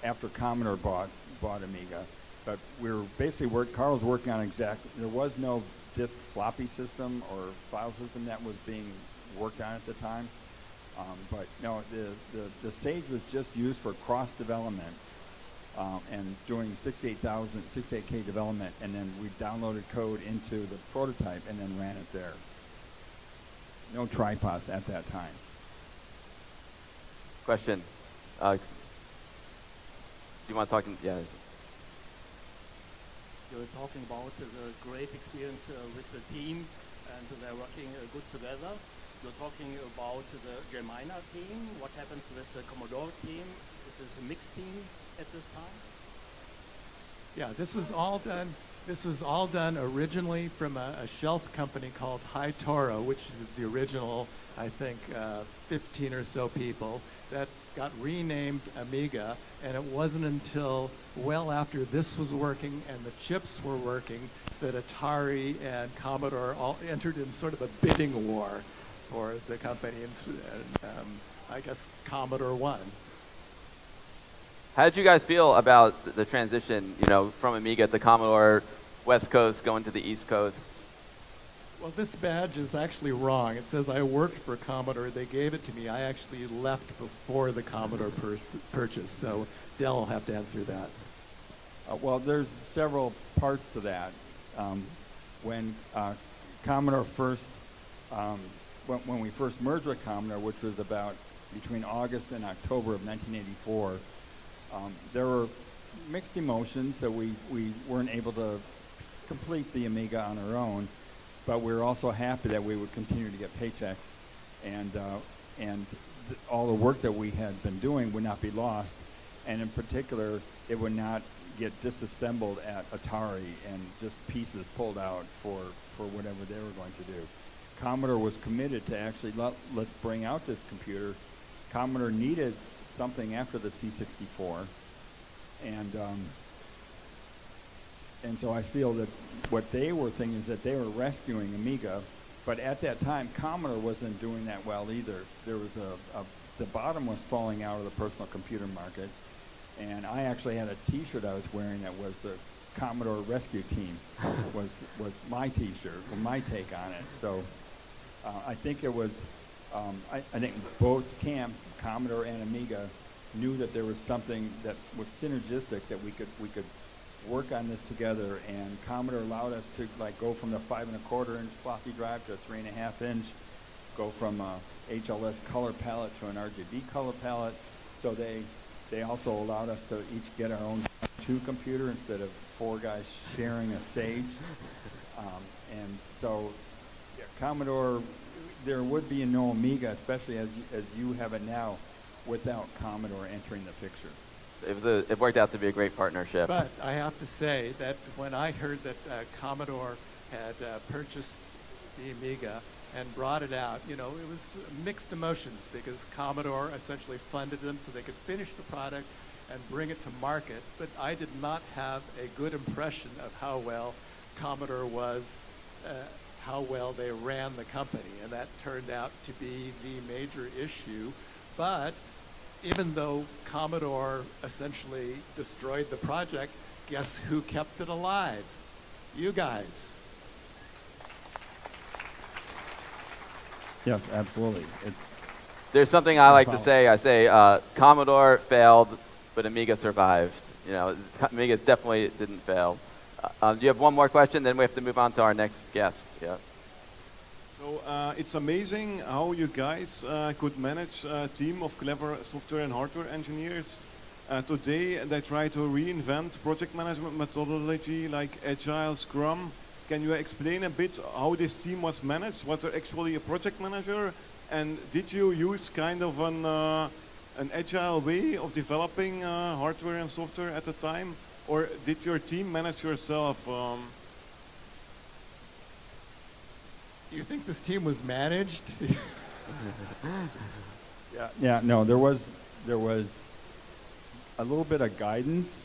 after Commodore bought Amiga, but we were basically Carl was working on there was no disk floppy system or file system that was being worked on at the time. But no, the Sage was just used for cross development and doing 68K development, and then we downloaded code into the prototype and then ran it there. No Tripos at that time. Question. Do you want to talk? Yeah. You were talking about the great experience with the team, and they're working good together. You're talking about the Germania team. What happens with the Commodore team? Is this a mixed team at this time? Yeah, this is all done. This was all done originally from a shelf company called High Toro, which is the original, I think, 15 or so people that got renamed Amiga. And it wasn't until well after this was working and the chips were working that Atari and Commodore all entered in sort of a bidding war for the company, and I guess Commodore won. How did you guys feel about the transition, from Amiga to Commodore, West Coast going to the East Coast? Well, this badge is actually wrong. It says I worked for Commodore. They gave it to me. I actually left before the Commodore purchase, so Dell will have to answer that. Well, there's several parts to that. When Commodore first, when we first merged with Commodore, which was about between August and October of 1984, there were mixed emotions that we weren't able to complete the Amiga on our own, but we were also happy that we would continue to get paychecks, and all the work that we had been doing would not be lost, and in particular, it would not get disassembled at Atari and just pieces pulled out for whatever they were going to do. Commodore was committed to actually let's bring out this computer. Commodore needed something after the C64, and so I feel that what they were thinking is that they were rescuing Amiga, but at that time Commodore wasn't doing that well either. There was the bottom was falling out of the personal computer market, and I actually had a T-shirt I was wearing that was the Commodore Rescue Team was my T-shirt, or my take on it. So I think it was. I think both camps, Commodore and Amiga, knew that there was something that was synergistic, that we could work on this together, and Commodore allowed us to go from the 5 1/4 inch floppy drive to a 3 1/2 inch, go from a HLS color palette to an RGB color palette. So they also allowed us to each get our own 2 computer instead of 4 guys sharing a Sage. And so Commodore, there would be no Amiga, especially as you have it now, without Commodore entering the picture. It worked out to be a great partnership. But I have to say that when I heard that Commodore had purchased the Amiga and brought it out, it was mixed emotions, because Commodore essentially funded them so they could finish the product and bring it to market. But I did not have a good impression of how well Commodore was, how well they ran the company, and that turned out to be the major issue. But even though Commodore essentially destroyed the project, guess who kept it alive? You guys. Yes, absolutely. There's something I like to say. I say Commodore failed, but Amiga survived. Amiga definitely didn't fail. Do you have one more question? Then we have to move on to our next guest. Yeah. So it's amazing how you guys could manage a team of clever software and hardware engineers. Today they try to reinvent project management methodology like Agile, Scrum. Can you explain a bit how this team was managed? Was there actually a project manager? And did you use kind of an agile way of developing hardware and software at the time? Or did your team manage yourself? Do you think this team was managed? Yeah. No, there was a little bit of guidance,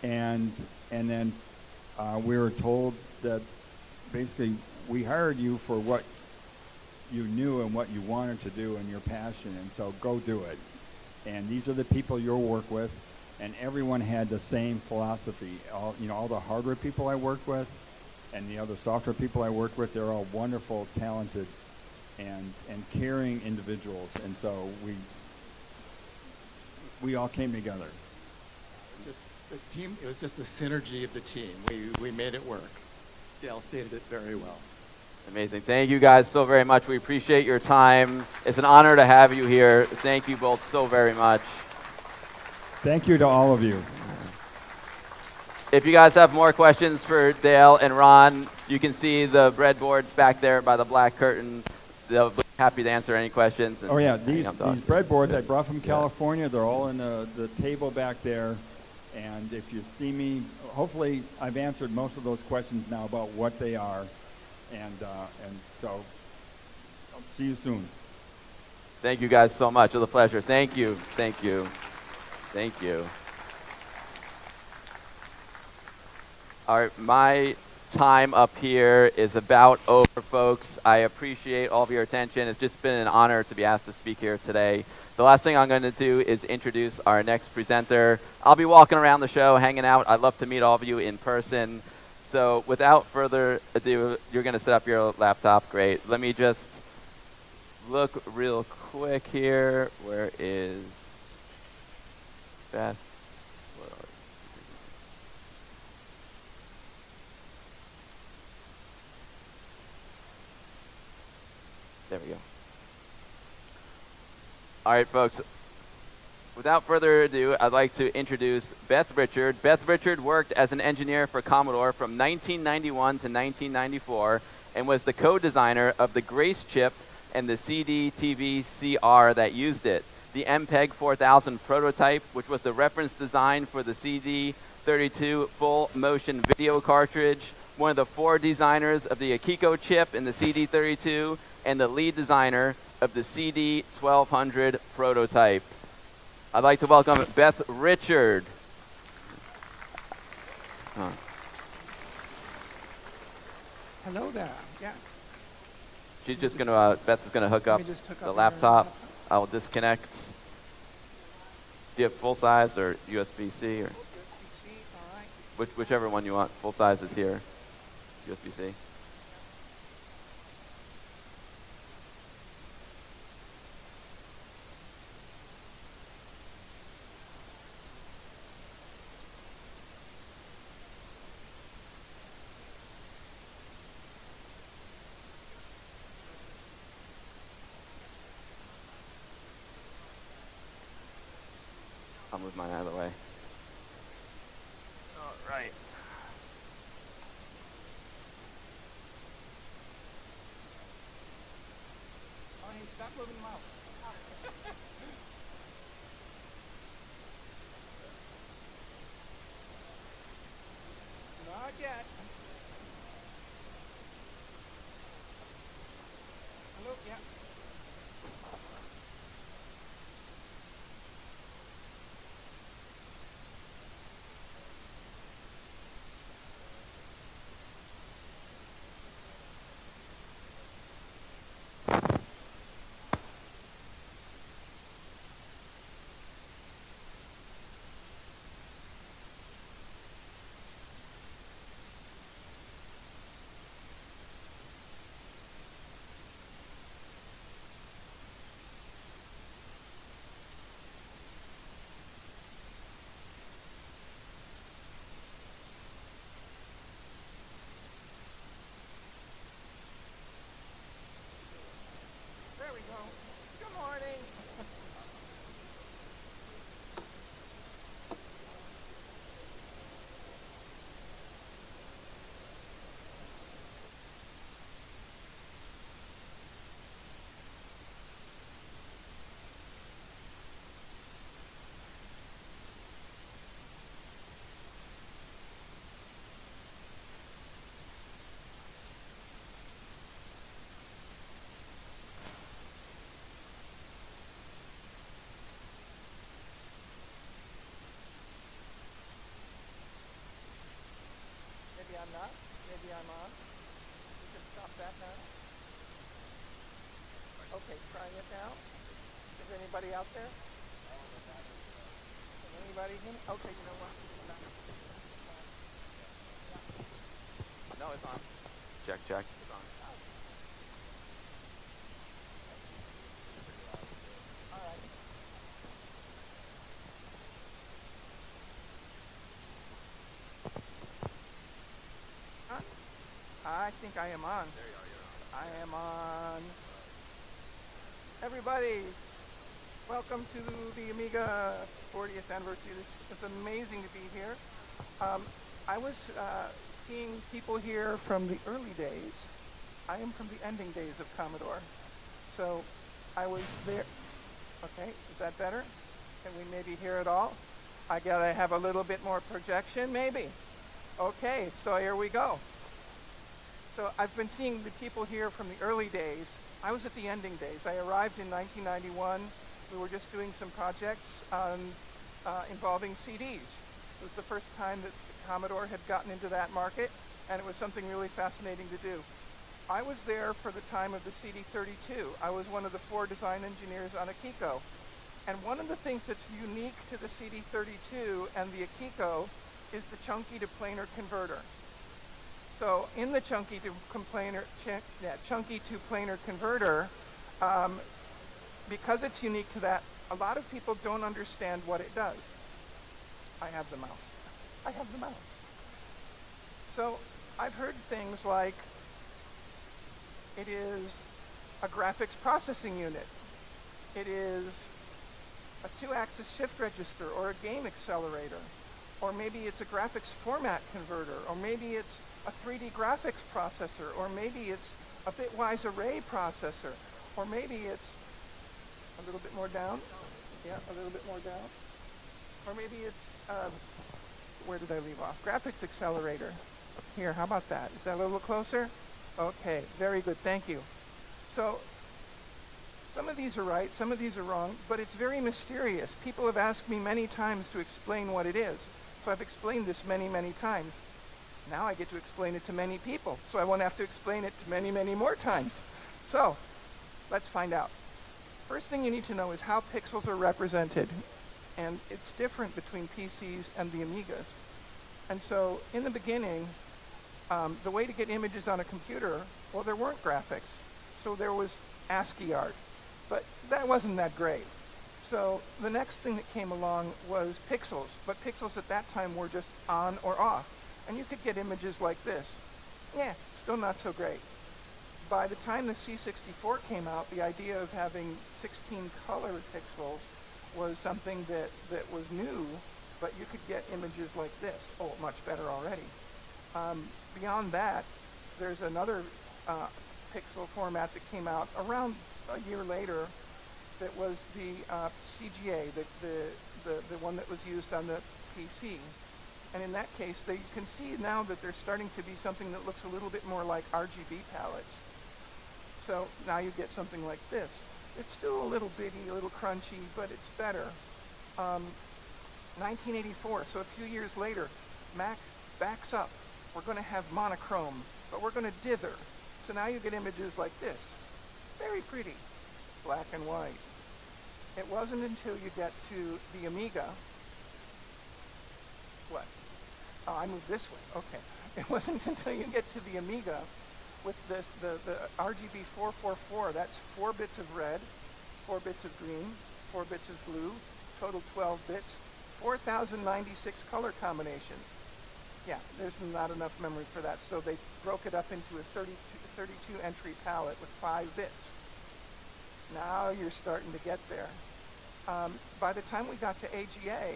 and then we were told that basically we hired you for what you knew and what you wanted to do and your passion, and so go do it. And these are the people you'll work with, and everyone had the same philosophy. All the hardware people I worked with and the other software people I worked with, they're all wonderful, talented, and caring individuals, and so we all came together. Just the team. It was just the synergy of the team. We made it work. Dale stated it very well. Amazing. Thank you guys so very much. We appreciate your time. It's an honor to have you here. Thank you both so very much. Thank you to all of you. If you guys have more questions for Dale and Ron, you can see the breadboards back there by the black curtain. They'll be happy to answer any questions. Oh yeah, these breadboards I brought from California. They're all in the table back there. And if you see me, hopefully I've answered most of those questions now about what they are. And so I'll see you soon. Thank you guys so much. It was a pleasure. Thank you. Thank you. Thank you. All right, my time up here is about over, folks. I appreciate all of your attention. It's just been an honor to be asked to speak here today. The last thing I'm going to do is introduce our next presenter. I'll be walking around the show, hanging out. I'd love to meet all of you in person. So without further ado, you're going to set up your laptop. Great. Let me just look real quick here. Where is Beth? There we go. All right, folks. Without further ado, I'd like to introduce Beth Richard. Beth Richard worked as an engineer for Commodore from 1991 to 1994 and was the co-designer of the Grace chip and the CD-TV CR that used it, the MPEG 4000 prototype, which was the reference design for the CD32 full motion video cartridge, one of the 4 designers of the Akiko chip in the CD32, and the lead designer of the CD1200 prototype. I'd like to welcome Beth Richard. Hello there. Yeah. She's just going to, Beth is going to hook up the laptop. I will disconnect. Do you have full size or USB-C? Or USB-C, all right. Whichever one you want. Full size is here. USB-C. I'll move mine out of the way. All right. Stop moving them out. Not yet. Hello, yeah. not. Maybe I'm on. You can stop that now. Okay, trying it now. Is anybody out there? Can anybody hear me? Okay, you know what? No, it's on. Check, check. It's on. All right. I think I am on. There you are, you're on. I am on. Everybody, welcome to the Amiga 40th anniversary. It's amazing to be here. I was seeing people here from the early days. I am from the ending days of Commodore. So I was there. Okay, is that better? Can we maybe hear it all? I gotta have a little bit more projection, maybe. Okay, so here we go. So I've been seeing the people here from the early days. I was at the ending days. I arrived in 1991. We were just doing some projects involving CDs. It was the first time that Commodore had gotten into that market, and it was something really fascinating to do. I was there for the time of the CD32. I was one of the 4 design engineers on Akiko. And one of the things that's unique to the CD32 and the Akiko is the chunky to planar converter. So in the chunky to planar converter, because it's unique to that, a lot of people don't understand what it does. I have the mouse. I have the mouse. So I've heard things like it is a graphics processing unit. It is a 2-axis shift register or a game accelerator. Or maybe it's a graphics format converter. Or maybe it's a 3D graphics processor. Or maybe it's a bitwise array processor. Or maybe it's a little bit more down. Yeah, a little bit more down. Or maybe it's, where did I leave off? Graphics accelerator. Here, how about that? Is that a little closer? Okay, very good, thank you. So, some of these are right, some of these are wrong, but it's very mysterious. People have asked me many times to explain what it is. So I've explained this many, many times. Now I get to explain it to many people, so I won't have to explain it to many, many more times. So, let's find out. First thing you need to know is how pixels are represented. And it's different between PCs and the Amigas. And so, in the beginning, the way to get images on a computer, well, there weren't graphics. So there was ASCII art. But that wasn't that great. So the next thing that came along was pixels. But pixels at that time were just on or off. And you could get images like this. Yeah, still not so great. By the time the C64 came out, the idea of having 16 color pixels was something that was new, but you could get images like this. Oh, much better already. Beyond that, there's another pixel format that came out around a year later that was the CGA, the one that was used on the PC. And in that case, you can see now that there's starting to be something that looks a little bit more like RGB palettes. So now you get something like this. It's still a little bitty, a little crunchy, but it's better. 1984, so a few years later, Mac backs up. We're going to have monochrome, but we're going to dither. So now you get images like this. Very pretty, black and white. It wasn't until you get to the Amiga. What? Oh, I moved this way. Okay. It wasn't until you get to the Amiga with the RGB 444. That's 4 bits of red, 4 bits of green, 4 bits of blue, total 12 bits, 4,096 color combinations. Yeah, there's not enough memory for that, so they broke it up into a 32 entry palette with 5 bits. Now you're starting to get there. By the time we got to AGA,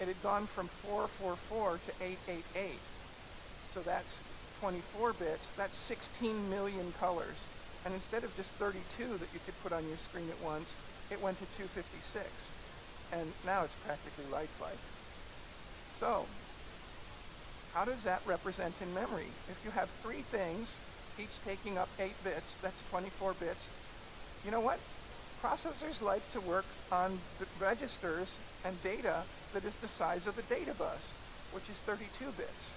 it had gone from 444 to 888. So that's 24 bits, that's 16 million colors. And instead of just 32 that you could put on your screen at once, it went to 256. And now it's practically lifelike. So, how does that represent in memory? If you have 3 things, each taking up 8 bits, that's 24 bits. You know what? Processors like to work on the registers and data that is the size of the data bus, which is 32 bits.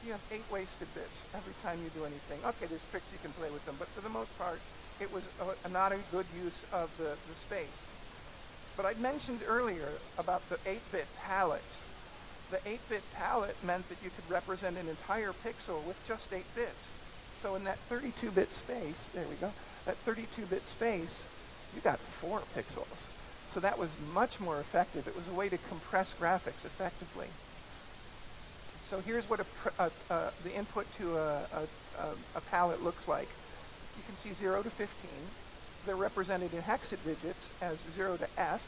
you have 8 wasted bits every time you do anything. Okay, there's tricks you can play with them, but for the most part, it was not a good use of the space. But I mentioned earlier about the 8-bit palettes. The 8-bit palette meant that you could represent an entire pixel with just 8 bits. So in that 32-bit space, there we go, that 32-bit space, you got 4 pixels. So that was much more effective. It was a way to compress graphics effectively. So here's what the input to a palette looks like. You can see 0 to 15. They're represented in hexaddigits as 0 to F.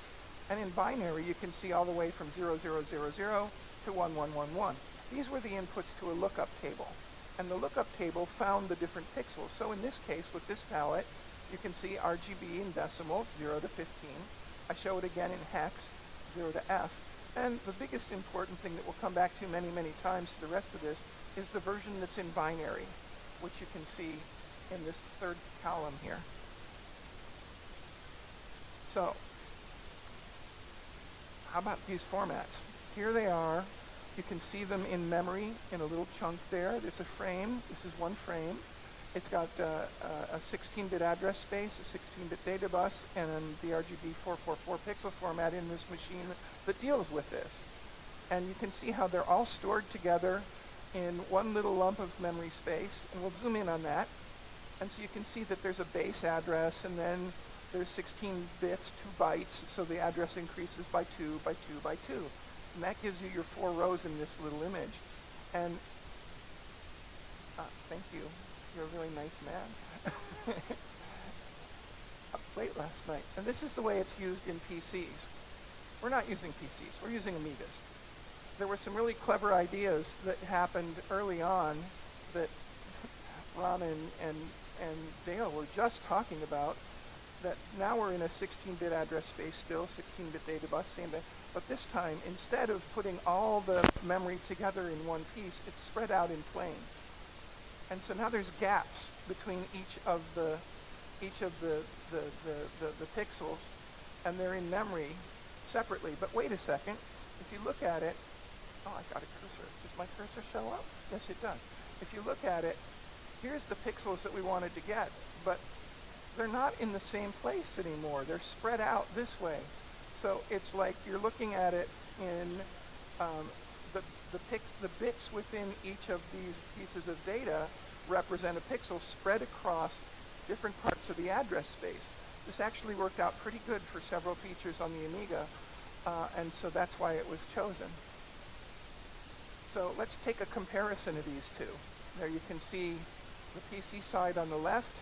And in binary, you can see all the way from 0000 to 1111. These were the inputs to a lookup table. And the lookup table found the different pixels. So in this case, with this palette, you can see RGB in decimal, 0 to 15. I show it again in hex, 0 to F. And the biggest important thing that we'll come back to many, many times to the rest of this is the version that's in binary, which you can see in this third column here. So, how about these formats? Here they are. You can see them in memory in a little chunk there. There's a frame. This is one frame. It's got a 16-bit address space, a 16-bit data bus, and the RGB 444 pixel format in this machine that deals with this. And you can see how they're all stored together in one little lump of memory space. And we'll zoom in on that. And so you can see that there's a base address, and then there's 16 bits, 2 bytes, so the address increases by 2, by 2, by 2. And that gives you your 4 rows in this little image. And thank you. You're a really nice man. Up late last night. And this is the way it's used in PCs. We're not using PCs. We're using Amigas. There were some really clever ideas that happened early on that Ron and Dale were just talking about, that now we're in a 16-bit address space still, 16-bit data bus, same thing. But this time, instead of putting all the memory together in one piece, it's spread out in planes. And so now there's gaps between each of the pixels, and they're in memory separately. But wait a second, if you look at it, oh, I got a cursor. Does my cursor show up? Yes, it does. If you look at it, here's the pixels that we wanted to get, but they're not in the same place anymore. They're spread out this way. So it's like you're looking at it in the bits within each of these pieces of data represent a pixel spread across different parts of the address space. This actually worked out pretty good for several features on the Amiga, and so that's why it was chosen. So let's take a comparison of these two. There you can see the PC side on the left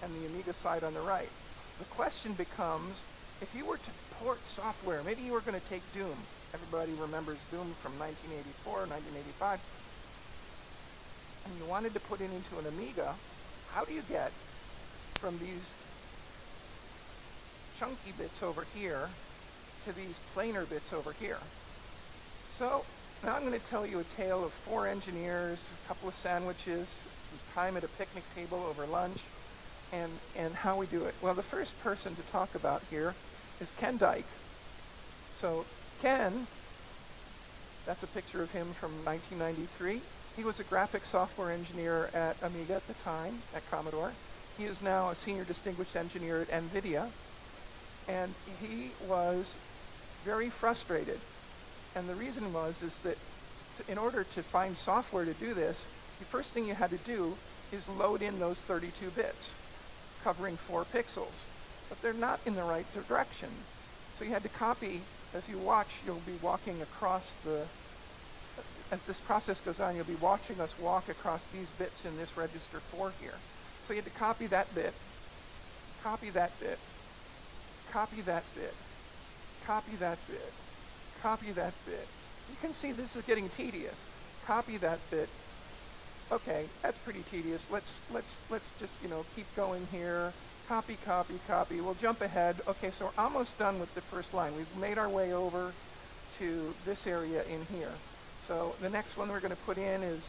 and the Amiga side on the right. The question becomes, if you were to port software, maybe you were going to take Doom. Everybody remembers Doom from 1984, 1985. And you wanted to put it into an Amiga. How do you get from these chunky bits over here to these planar bits over here? So now I'm going to tell you a tale of 4 engineers, a couple of sandwiches, some time at a picnic table over lunch, and how we do it. Well, the first person to talk about here is Ken Dyke. So Ken, that's a picture of him from 1993. He was a graphics software engineer at Amiga at the time, at Commodore. He is now a senior distinguished engineer at NVIDIA. And he was very frustrated. And the reason is that in order to find software to do this, the first thing you had to do is load in those 32 bits, covering 4 pixels. But they're not in the right direction. So you had to copy. As you watch, you'll be walking across as this process goes on, you'll be watching us walk across these bits in this register 4 here. So you had to copy that bit, copy that bit, copy that bit, copy that bit, copy that bit. You can see this is getting tedious. Copy that bit. Okay, that's pretty tedious. Let's just, keep going here. Copy, copy, copy. We'll jump ahead. Okay, so we're almost done with the first line. We've made our way over to this area in here. So the next one we're going to put in is,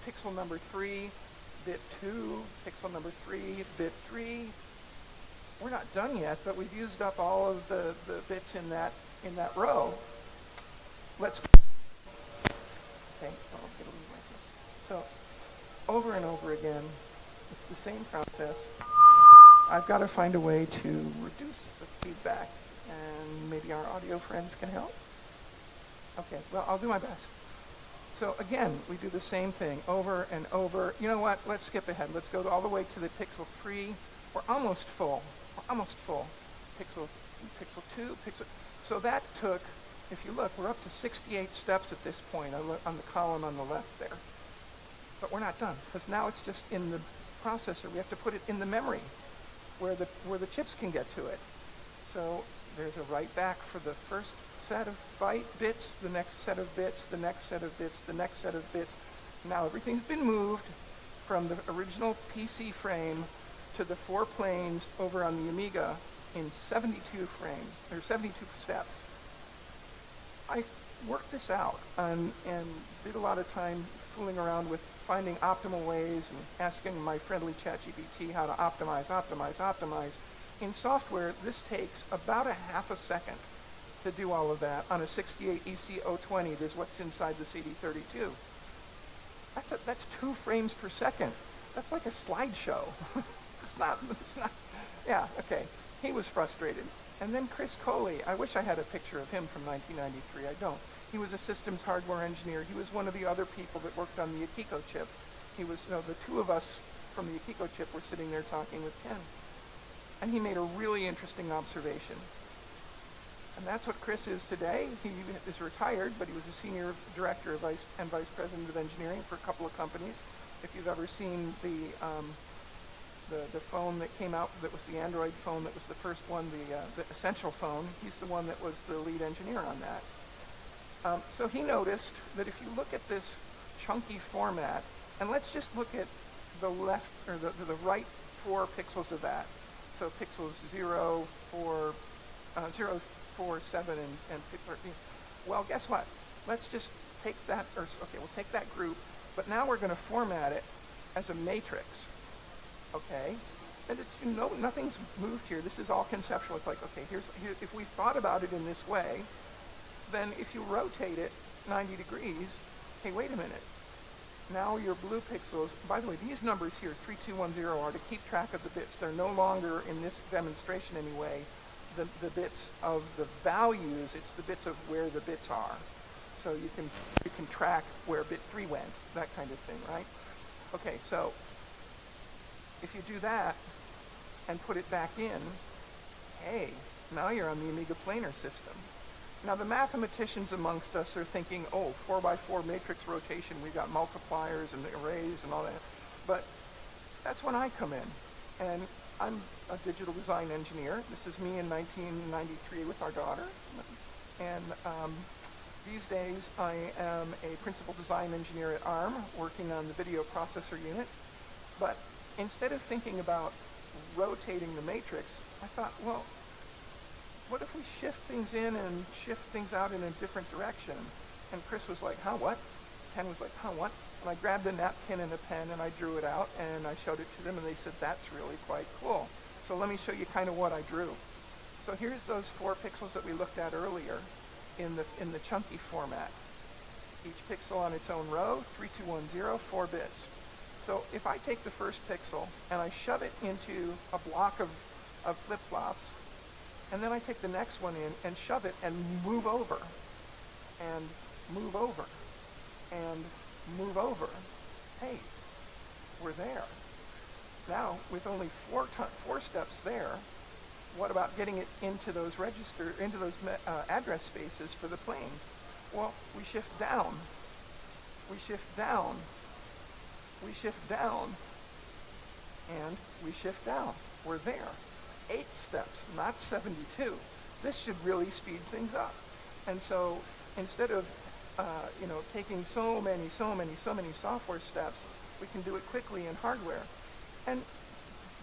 pixel number 3, bit 2, pixel number 3, bit 3. We're not done yet, but we've used up all of the bits in that row. Okay, I'll get a little right here. So over and over again, it's the same process. I've got to find a way to reduce the feedback, and maybe our audio friends can help. Okay, well, I'll do my best. So again, we do the same thing over and over. You know what? Let's skip ahead. Let's go all the way to the pixel 3. We're almost full. We're almost full. Pixel 2, pixel. So that took, if you look, we're up to 68 steps at this point on the column on the left there. But we're not done, because now it's just in the processor. We have to put it in the memory where the chips can get to it. So there's a write back for the first set of bits, the next set of bits, the next set of bits, the next set of bits. Now everything's been moved from the original PC frame to the 4 planes over on the Amiga in 72 frames, or 72 steps. I worked this out and did a lot of time fooling around with finding optimal ways and asking my friendly ChatGPT how to optimize. In software, this takes about a half a second to do all of that on a 68 EC020. There's what's inside the CD32. That's 2 frames per second. That's like a slideshow. It's not, yeah, okay. He was frustrated. And then Chris Coley, I wish I had a picture of him from 1993. I don't. He was a systems hardware engineer. He was one of the other people that worked on the Akiko chip. He was, the 2 of us from the Akiko chip were sitting there talking with Ken. And he made a really interesting observation. And that's what Chris is today. He is retired, but he was a senior director and vice president of engineering for a couple of companies. If you've ever seen the phone that came out, that was the Android phone, that was the first one, the Essential phone, he's the one that was the lead engineer on that. So he noticed that if you look at this chunky format, and let's just look at the left, or the right 4 pixels of that. So pixels 0, 4, 0, 4, 7, and 13. Well, guess what? Let's just take that, we'll take that group, but now we're going to format it as a matrix. Okay? And it's, nothing's moved here. This is all conceptual. It's like, okay, here, if we thought about it in this way, then if you rotate it 90 degrees, hey, wait a minute. Now your blue pixels, by the way, these numbers here, 3210, are to keep track of the bits. They're no longer, in this demonstration anyway, the bits of the values. It's the bits of where the bits are. So you can track where bit 3 went, that kind of thing, right? Okay, so if you do that and put it back in, hey, now you're on the Amiga planar system. Now the mathematicians amongst us are thinking, oh, 4x4 matrix rotation, we got multipliers and arrays and all that. But that's when I come in. And I'm a digital design engineer. This is me in 1993 with our daughter. And these days I am a principal design engineer at ARM, working on the video processor unit. But instead of thinking about rotating the matrix, I thought, well, what if we shift things in and shift things out in a different direction? And Chris was like, huh, what? Ken was like, huh, what? And I grabbed a napkin and a pen and I drew it out and I showed it to them and they said, that's really quite cool. So let me show you kind of what I drew. So here's those 4 pixels that we looked at earlier in the chunky format. Each pixel on its own row, 3210, 4 bits. So if I take the first pixel and I shove it into a block of flip-flops, and then I take the next one in and shove it and move over, and move over, and move over. Hey, we're there. Now, with only 4 steps there, what about getting it into those address spaces for the planes? Well, we shift down, we shift down, we shift down, and we shift down. We're there. 8 steps, not 72. This should really speed things up. And so instead of taking so many software steps, we can do it quickly in hardware. And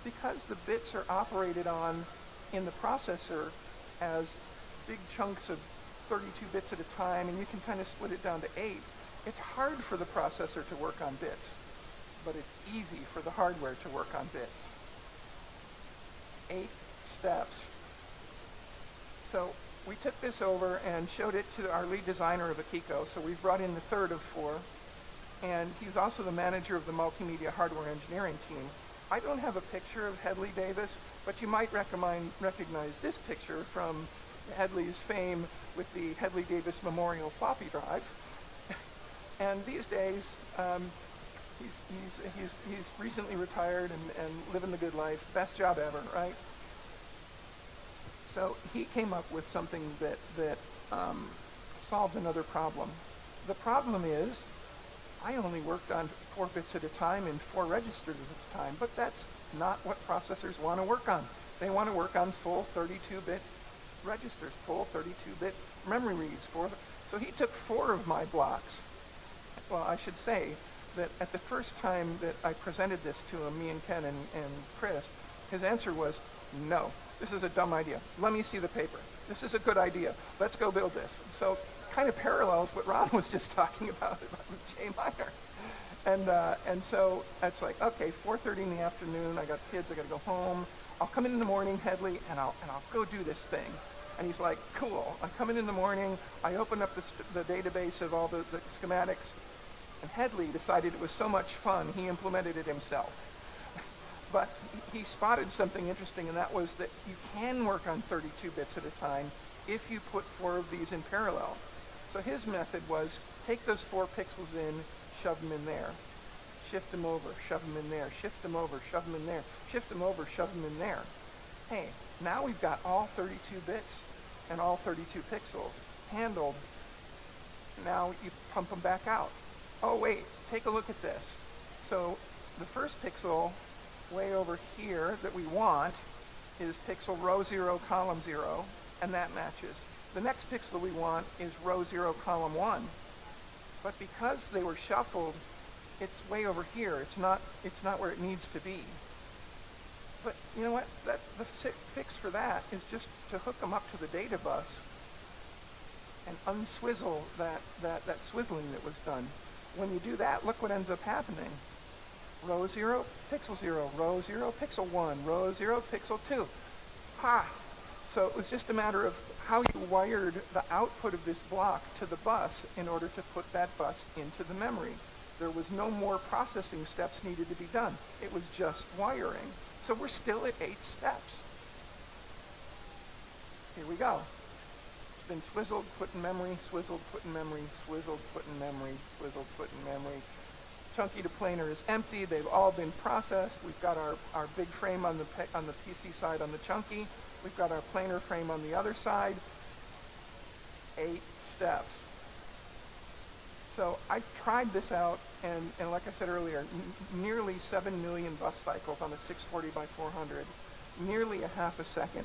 because the bits are operated on in the processor as big chunks of 32 bits at a time, and you can kind of split it down to 8, it's hard for the processor to work on bits, but it's easy for the hardware to work on bits. 8 steps. So we took this over and showed it to our lead designer of Akiko. So we've brought in the third of 4. And he's also the manager of the multimedia hardware engineering team. I don't have a picture of Headley Davis, but you might recognize this picture from Headley's fame with the Headley Davis Memorial floppy drive. And these days, he's recently retired and living the good life. Best job ever, right? So he came up with something that solved another problem. The problem is, I only worked on 4 bits at a time and 4 registers at a time, but that's not what processors want to work on. They want to work on full 32-bit registers, full 32-bit memory reads. So he took 4 of my blocks. Well, I should say that at the first time that I presented this to him, me and Ken and Chris, his answer was, no, this is a dumb idea. Let me see the paper. This is a good idea. Let's go build this. So kind of parallels what Ron was just talking about with J minor. And so it's like, okay, 4:30 in the afternoon, I got kids, I got to go home. I'll come in the morning, Headley, and I'll go do this thing. And he's like, cool. I come in the morning, I open up the database of all the schematics, and Headley decided it was so much fun, he implemented it himself. But he spotted something interesting, and that was that you can work on 32 bits at a time if you put 4 of these in parallel. So his method was take those 4 pixels in, shove them in there, shift them over, shove them in there, shift them over, shove them in there, shift them over, shove them in there. Hey, now we've got all 32 bits and all 32 pixels handled. Now you pump them back out. Oh wait, take a look at this. So the first pixel way over here that we want is pixel row 0, column 0, and that matches. The next pixel we want is row 0, column 1. But because they were shuffled, it's way over here. It's not where it needs to be. But you know what? The fix for that is just to hook them up to the data bus and unswizzle that swizzling that was done. When you do that, look what ends up happening. Row 0, pixel 0, row 0, pixel 1, row 0, pixel 2. Ha! So it was just a matter of how you wired the output of this block to the bus in order to put that bus into the memory. There was no more processing steps needed to be done. It was just wiring. So we're still at 8 steps. Here we go. It's been swizzled, put in memory, swizzled, put in memory, swizzled, put in memory, swizzled, put in memory. Chunky to planar is empty. They've all been processed. We've got our big frame on the PC side on the chunky. We've got our planar frame on the other side. 8 steps. So I tried this out, and like I said earlier, nearly 7 million bus cycles on a 640 by 400, nearly a half a second.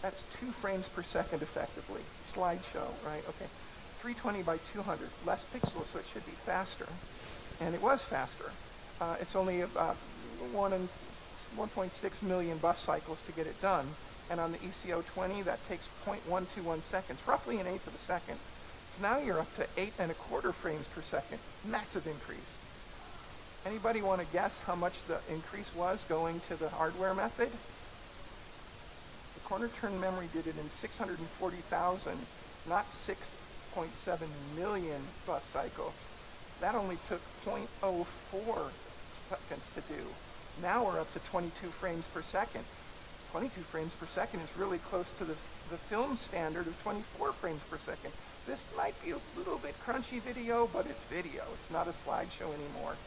That's 2 frames per second effectively. Slideshow, right? Okay. 320 by 200, less pixels, so it should be faster. And it was faster. It's only about 1.6 million bus cycles to get it done. And on the ECO20, that takes 0.121 seconds, roughly 1/8 of a second. So now you're up to 8 1/4 frames per second. Massive increase. Anybody want to guess how much the increase was going to the hardware method? The corner turn memory did it in 640,000, not 6.7 million bus cycles. That only took 0.04 seconds to do. Now we're up to 22 frames per second. 22 frames per second is really close to the film standard of 24 frames per second. This might be a little bit crunchy video, but it's video. It's not a slideshow anymore.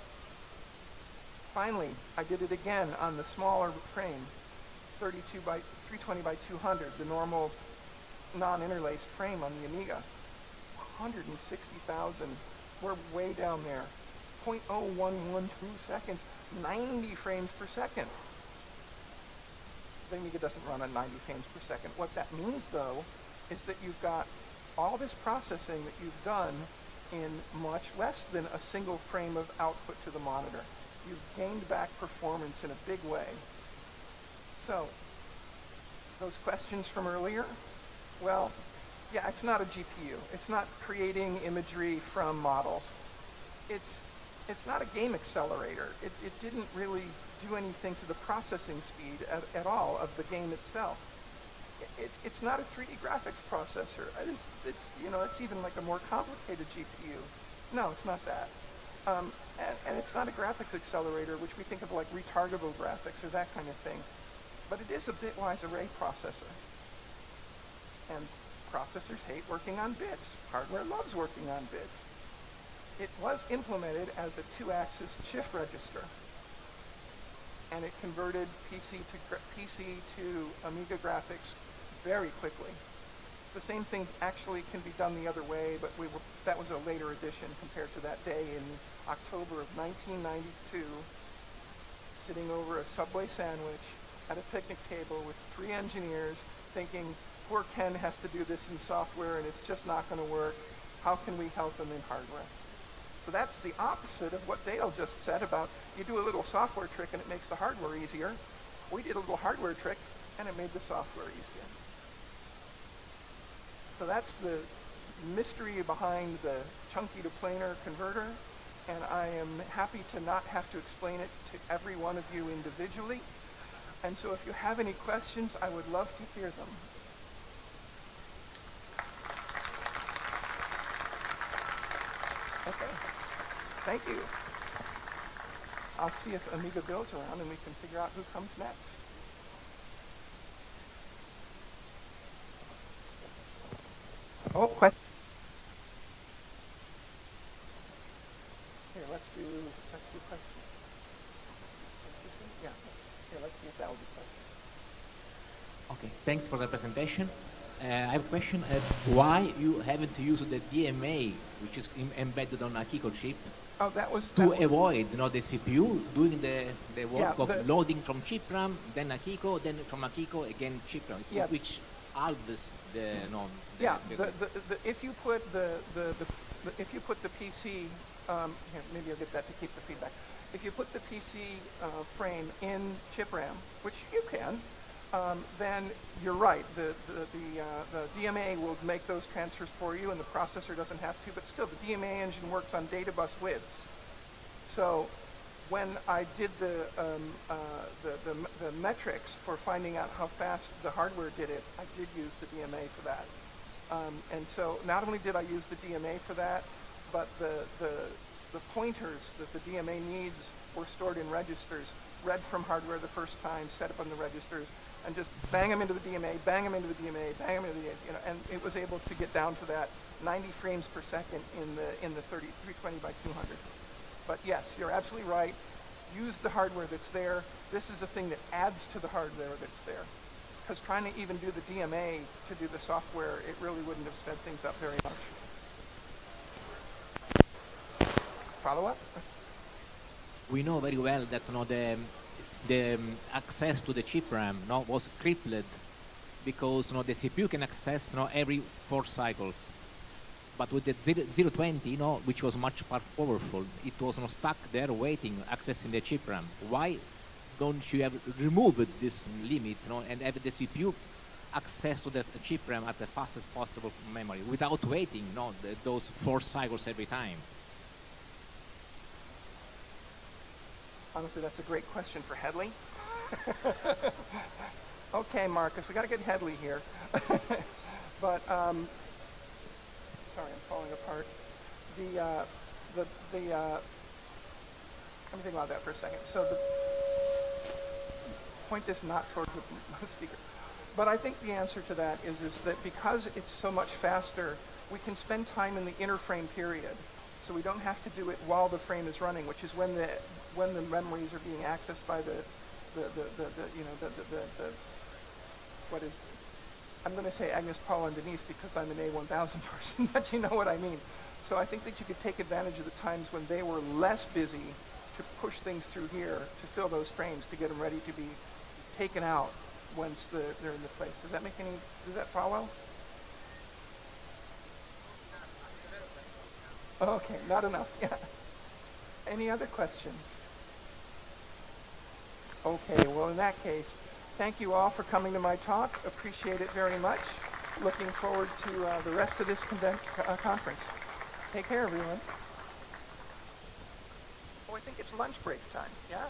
Finally, I did it again on the smaller frame, 320 by 200, the normal non-interlaced frame on the Amiga. 160,000. We're way down there. 0.0112 seconds, 90 frames per second. The Amiga doesn't run on 90 frames per second. What that means, though, is that you've got all this processing that you've done in much less than a single frame of output to the monitor. You've gained back performance in a big way. So, those questions from earlier? Well, yeah, it's not a GPU. It's not creating imagery from models. It's not a game accelerator. It didn't really do anything to the processing speed at all of the game itself. it's not a 3D graphics processor. It's even like a more complicated GPU. No, it's not that. And it's not a graphics accelerator, which we think of like retardable graphics or that kind of thing. But it is a bitwise array processor. And processors hate working on bits. Hardware loves working on bits. It was implemented as a 2-axis shift register. And it converted PC to Amiga graphics very quickly. The same thing actually can be done the other way, but that was a later edition compared to that day in October of 1992, sitting over a Subway sandwich at a picnic table with 3 engineers thinking, poor Ken has to do this in software and it's just not going to work. How can we help him in hardware? So that's the opposite of what Dale just said about you do a little software trick and it makes the hardware easier. We did a little hardware trick and it made the software easier. So that's the mystery behind the chunky to planar converter, and I am happy to not have to explain it to every one of you individually. And so if you have any questions, I would love to hear them. Okay, thank you. I'll see if Amiga Bill's around and we can figure out who comes next. Oh, question. Here, let's do questions. Yeah. Here, let's see if that will be questions. Okay, thanks for the presentation. I have a question. Why you haven't used the DMA, which is embedded on Akiko chip, to avoid the CPU doing the work of loading from chip RAM, then Akiko, then from Akiko again chip RAM, which halves the if you put the PC here, maybe I'll get that to keep the feedback. If you put the PC frame in chip RAM, which you can, then you're right. The DMA will make those transfers for you, and the processor doesn't have to. But still, the DMA engine works on data bus widths. So when I did the metrics for finding out how fast the hardware did it, I did use the DMA for that. And so not only did I use the DMA for that, but the pointers that the DMA needs were stored in registers, read from hardware the first time, set up on the registers, and just bang them into the DMA, bang them into the DMA, bang them into the, and it was able to get down to that 90 frames per second in the 320 by 200. But yes, you're absolutely right. Use the hardware that's there. This is a thing that adds to the hardware that's there. Because trying to even do the DMA to do the software, it really wouldn't have sped things up very much. Follow up? We know very well that the access to the chip RAM was crippled because the CPU can access every 4 cycles. But with the 020, which was much more powerful, it was stuck there waiting, accessing the chip RAM. Why don't you have removed this limit and have the CPU access to the chip RAM at the fastest possible memory without waiting those 4 cycles every time? Honestly, that's a great question for Headley. Okay, Marcus, we got to get Headley here. But sorry, I'm falling apart. Let me think about that for a second. So point this not towards the speaker. But I think the answer to that is that because it's so much faster, we can spend time in the interframe period. So we don't have to do it while the frame is running, which is when the memories are being accessed by what is, I'm going to say Agnes, Paul, and Denise because I'm an A1000 person, but you know what I mean. So I think that you could take advantage of the times when they were less busy to push things through here to fill those frames to get them ready to be taken out once they're in the place. Does that follow? Okay, not enough. Yeah. Any other questions? Okay, well in that case, thank you all for coming to my talk. Appreciate it very much. Looking forward to the rest of this conference. Take care, everyone. Oh, I think it's lunch break time, yeah?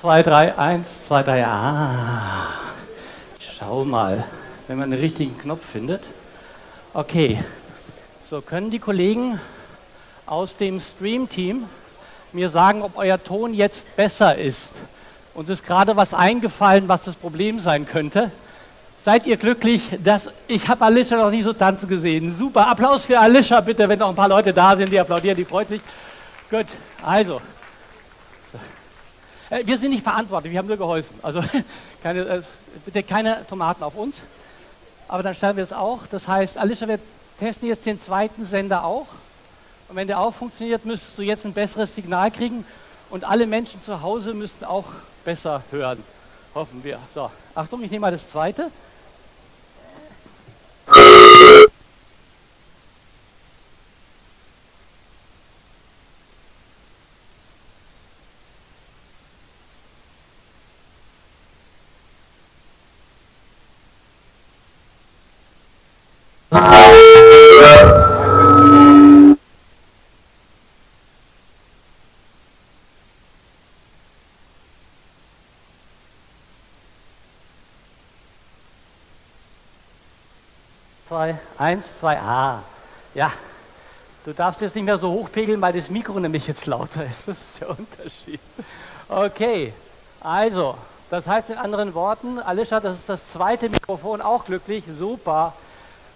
2, 3, 1, 2, 3. Ah, schau mal, wenn man den richtigen Knopf findet. Okay, so können die Kollegen aus dem Stream-Team mir sagen, ob euer Ton jetzt besser ist. Uns ist gerade was eingefallen, was das Problem sein könnte. Seid ihr glücklich? Ich habe Alicia noch nie so tanzen gesehen. Super, Applaus für Alicia bitte, wenn noch ein paar Leute da sind, die applaudieren, die freut sich. Gut, also. Wir sind nicht verantwortlich, wir haben nur geholfen. Also bitte keine Tomaten auf uns. Aber dann stellen wir es auch. Das heißt, Alicia, wir testen jetzt den zweiten Sender auch. Und wenn der auch funktioniert, müsstest du jetzt ein besseres Signal kriegen. Und alle Menschen zu Hause müssten auch besser hören. Hoffen wir. So, Achtung, ich nehme mal das zweite. Zwei, 1, 2, ja, du darfst jetzt nicht mehr so hochpegeln, weil das Mikro nämlich jetzt lauter ist, das ist der Unterschied. Okay, also, das heißt mit anderen Worten, Alicia, das ist das zweite Mikrofon, auch glücklich, super,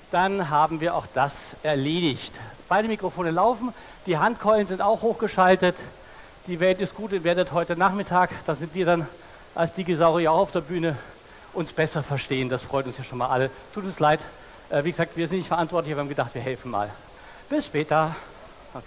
dann haben wir auch das erledigt. Beide Mikrofone laufen, die Handkeulen sind auch hochgeschaltet, die Welt ist gut, ihr werdet heute Nachmittag, da sind wir dann als Dinosaurier auch auf der Bühne, uns besser verstehen, das freut uns ja schon mal alle, tut uns leid. Wie gesagt, wir sind nicht verantwortlich, wir haben gedacht, wir helfen mal. Bis später. Okay.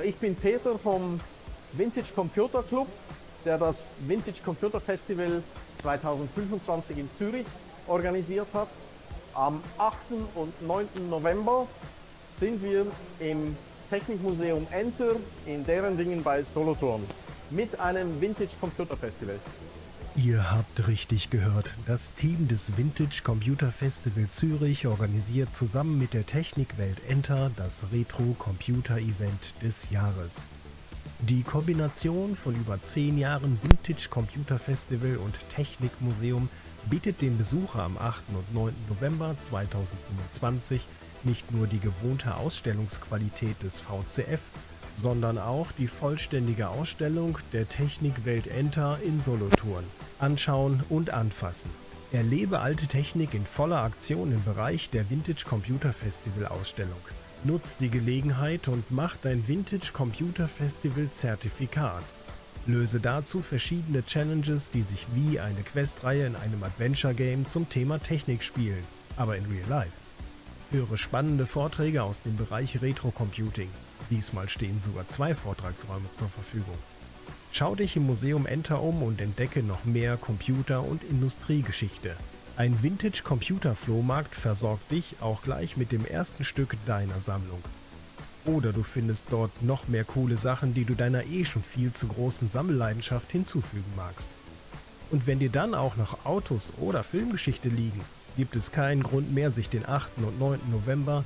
Ich bin Peter vom Vintage Computer Club, der das Vintage Computer Festival 2025 in Zürich organisiert hat. Am 8. und 9. November sind wir im Technikmuseum Enter in Derendingen bei Solothurn mit einem Vintage Computer Festival. Ihr habt richtig gehört. Das Team des Vintage Computer Festival Zürich organisiert zusammen mit der Technikwelt Enter das Retro Computer Event des Jahres. Die Kombination von über 10 Jahren Vintage Computer Festival und Technikmuseum bietet dem Besucher am 8. und 9. November 2025 nicht nur die gewohnte Ausstellungsqualität des VCF, sondern auch die vollständige Ausstellung der Technikwelt Enter in Solothurn. Anschauen und anfassen. Erlebe alte Technik in voller Aktion im Bereich der Vintage Computer Festival Ausstellung. Nutz die Gelegenheit und mach dein Vintage Computer Festival Zertifikat. Löse dazu verschiedene Challenges, die sich wie eine Questreihe in einem Adventure Game zum Thema Technik spielen, aber in Real Life. Höre spannende Vorträge aus dem Bereich Retro Computing. Diesmal stehen sogar 2 Vortragsräume zur Verfügung. Schau dich im Museum Enter um und entdecke noch mehr Computer- und Industriegeschichte. Ein Vintage-Computer-Flohmarkt versorgt dich auch gleich mit dem ersten Stück deiner Sammlung. Oder du findest dort noch mehr coole Sachen, die du deiner schon viel zu großen Sammelleidenschaft hinzufügen magst. Und wenn dir dann auch noch Autos oder Filmgeschichte liegen, gibt es keinen Grund mehr, sich den 8. und 9. November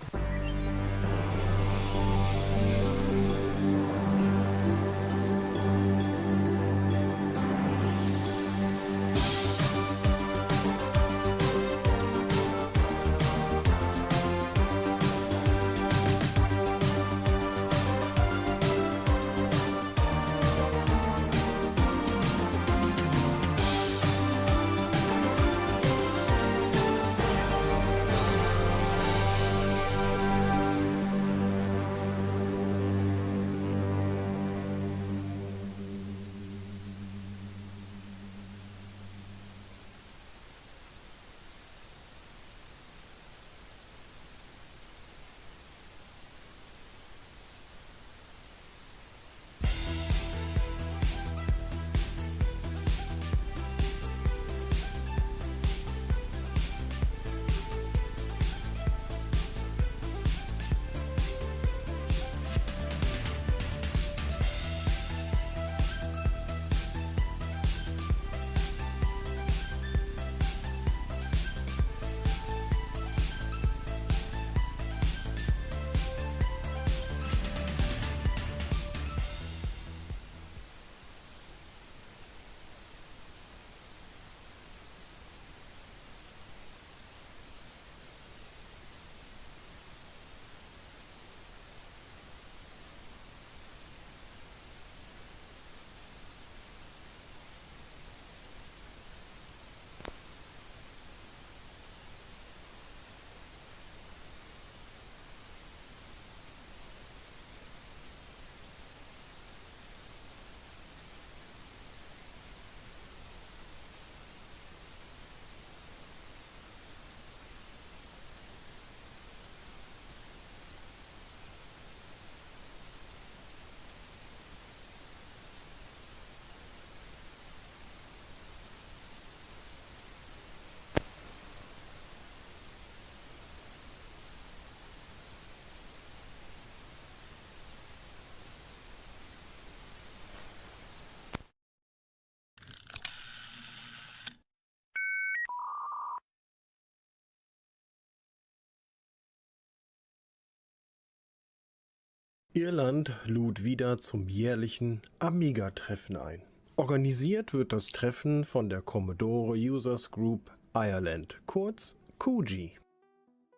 Irland lud wieder zum jährlichen Amiga-Treffen ein. Organisiert wird das Treffen von der Commodore Users Group Ireland, kurz CUGI.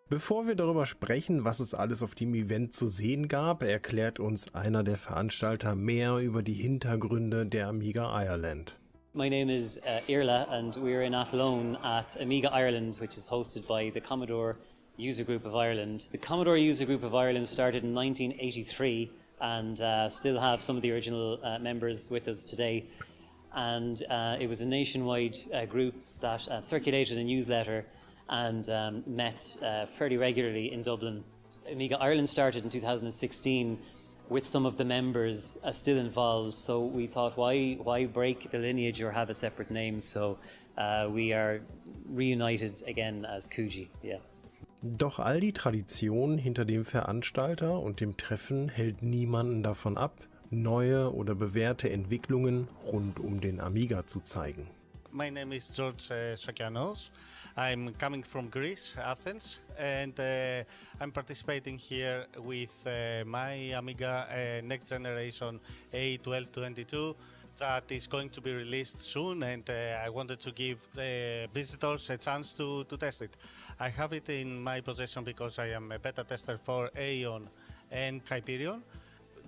Bevor wir darüber sprechen, was es alles auf dem Event zu sehen gab, erklärt uns einer der Veranstalter mehr über die Hintergründe der Amiga Ireland. My name is Irla, and we're in Athlone at Amiga Ireland, which is hosted by the Commodore User Group of Ireland. The Commodore User Group of Ireland started in 1983 and still have some of the original members with us today. And it was a nationwide group that circulated a newsletter and met fairly regularly in Dublin. Amiga Ireland started in 2016 with some of the members still involved, so we thought, why break the lineage or have a separate name? So we are reunited again as CUGI. Yeah. Doch all die Tradition hinter dem Veranstalter und dem Treffen hält niemanden davon ab, neue oder bewährte Entwicklungen rund um den Amiga zu zeigen. My name is George Sakianos. I'm coming from Greece, Athens, and I'm participating here with my Amiga next generation A1222 that is going to be released soon, and I wanted to give the visitors a chance to test it. I have it in my possession because I am a beta tester for Aeon and Hyperion.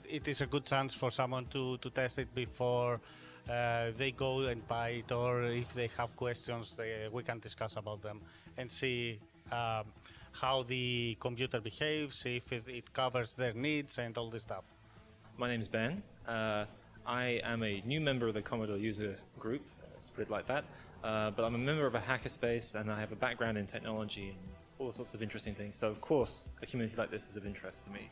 It is a good chance for someone to test it before they go and buy it, or if they have questions, we can discuss about them and see how the computer behaves, if it covers their needs and all this stuff. My name is Ben. I am a new member of the Commodore user group, let's put it like that, but I'm a member of a hackerspace and I have a background in technology and all sorts of interesting things, so of course a community like this is of interest to me.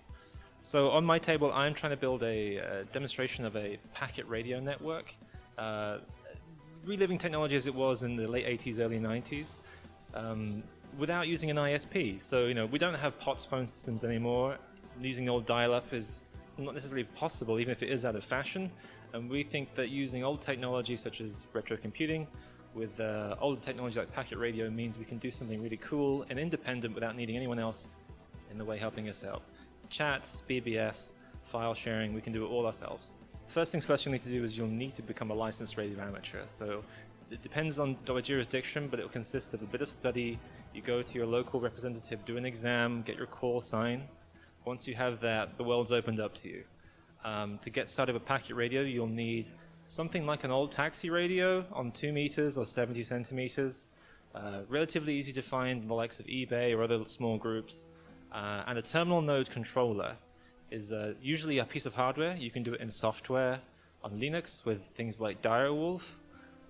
So on my table I'm trying to build a demonstration of a packet radio network, reliving technology as it was in the late 80s, early 90s, without using an ISP. So we don't have POTS phone systems anymore. Using old dial-up is not necessarily possible, even if it is out of fashion, and we think that using old technology such as retro computing with older technology like packet radio means we can do something really cool and independent without needing anyone else in the way helping us out. Chats, BBS, file sharing, we can do it all ourselves. First things first you'll need to do is you'll need to become a licensed radio amateur. So it depends on the jurisdiction, but it will consist of a bit of study. You go to your local representative, do an exam, get your call sign. Once you have that, the world's opened up to you. To get started with packet radio, you'll need something like an old taxi radio on 2 meters or 70 centimeters. Relatively easy to find in the likes of eBay or other small groups. And a terminal node controller is usually a piece of hardware. You can do it in software on Linux with things like Direwolf.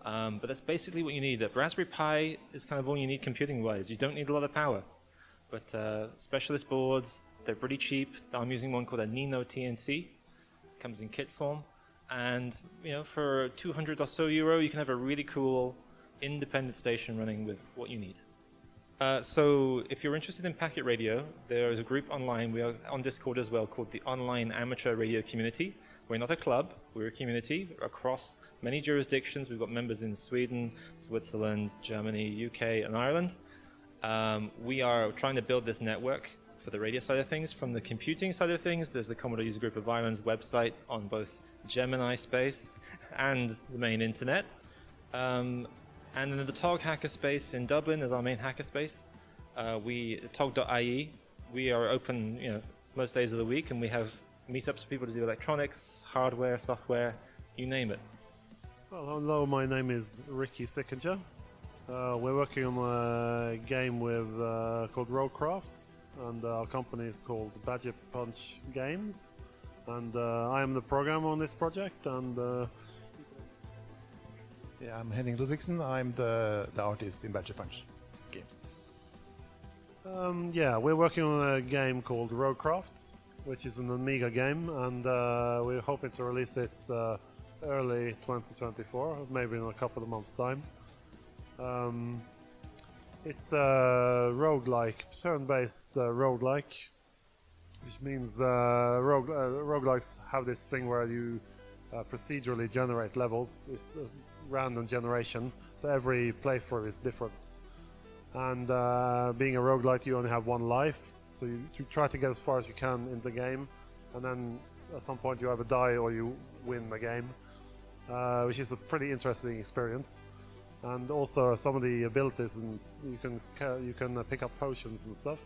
But that's basically what you need. The Raspberry Pi is kind of all you need computing-wise. You don't need a lot of power. But specialist boards, they're pretty cheap. I'm using one called a Nino TNC. It comes in kit form. And for 200 or so euro, you can have a really cool independent station running with what you need. So if you're interested in packet radio, there is a group online, we are on Discord as well, called the Online Amateur Radio Community. We're not a club, we're a community across many jurisdictions. We've got members in Sweden, Switzerland, Germany, UK and Ireland. We are trying to build this network for the radio side of things. From the computing side of things, there's the Commodore User Group of Ireland's website on both Gemini space and the main internet. And then the TOG hackerspace in Dublin is our main hackerspace. TOG.ie, we are open most days of the week, and we have meetups for people to do electronics, hardware, software, you name it. Well, hello, my name is Ricky Sickinger. We're working on a game called Roadcrafts, and our company is called Badger Punch Games. And I am the programmer on this project, and yeah, I'm Henning Ludvigsen. I'm the artist in Badger Punch games. Yeah, we're working on a game called Roadcrafts, which is an Amiga game, and we're hoping to release it early 2024, maybe in a couple of months' time. It's a roguelike, turn-based roguelike, which means roguelikes have this thing where you procedurally generate levels. It's random generation, so every playthrough is different. And being a roguelite, you only have one life, so you try to get as far as you can in the game, and then at some point you either die or you win the game, which is a pretty interesting experience. And also some of the abilities, and you can pick up potions and stuff,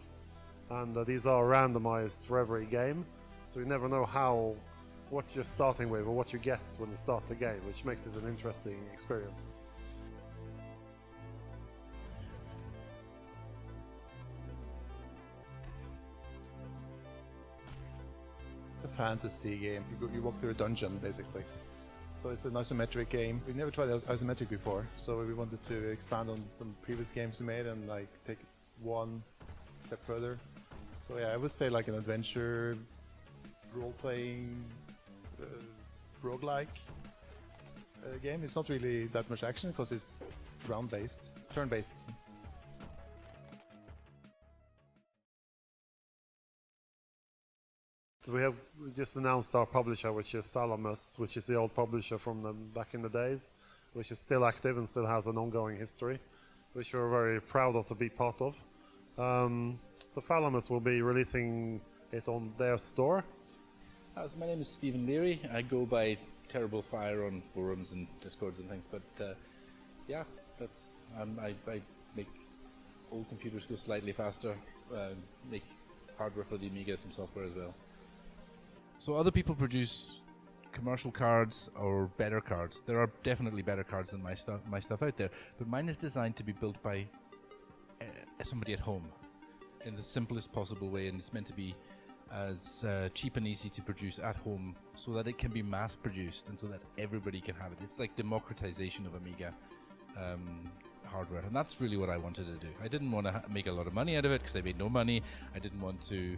and these are randomized for every game, so you never know what you're starting with or what you get when you start the game, which makes it an interesting experience. It's a fantasy game. You walk through a dungeon, basically. So it's an isometric game. We never tried isometric before, so we wanted to expand on some previous games we made and like take it one step further. So yeah, I would say like an adventure, role-playing, roguelike game. It's not really that much action because it's round-based, turn-based. So we just announced our publisher, which is Thalamus, which is the old publisher from back in the days, which is still active and still has an ongoing history, which we're very proud of to be part of. So Thalamus will be releasing it on their store. So my name is Stephen Leary. I go by Terrible Fire on forums and discords and things, but yeah, that's I make old computers go slightly faster, make hardware for the Amiga, some software as well. So other people produce commercial cards or better cards. There are definitely better cards than my stuff out there, but mine is designed to be built by somebody at home in the simplest possible way, and it's meant to be as cheap and easy to produce at home so that it can be mass produced and so that everybody can have it. It's like democratization of Amiga hardware, and that's really what I wanted to do. I didn't want to make a lot of money out of it because I made no money. I didn't want to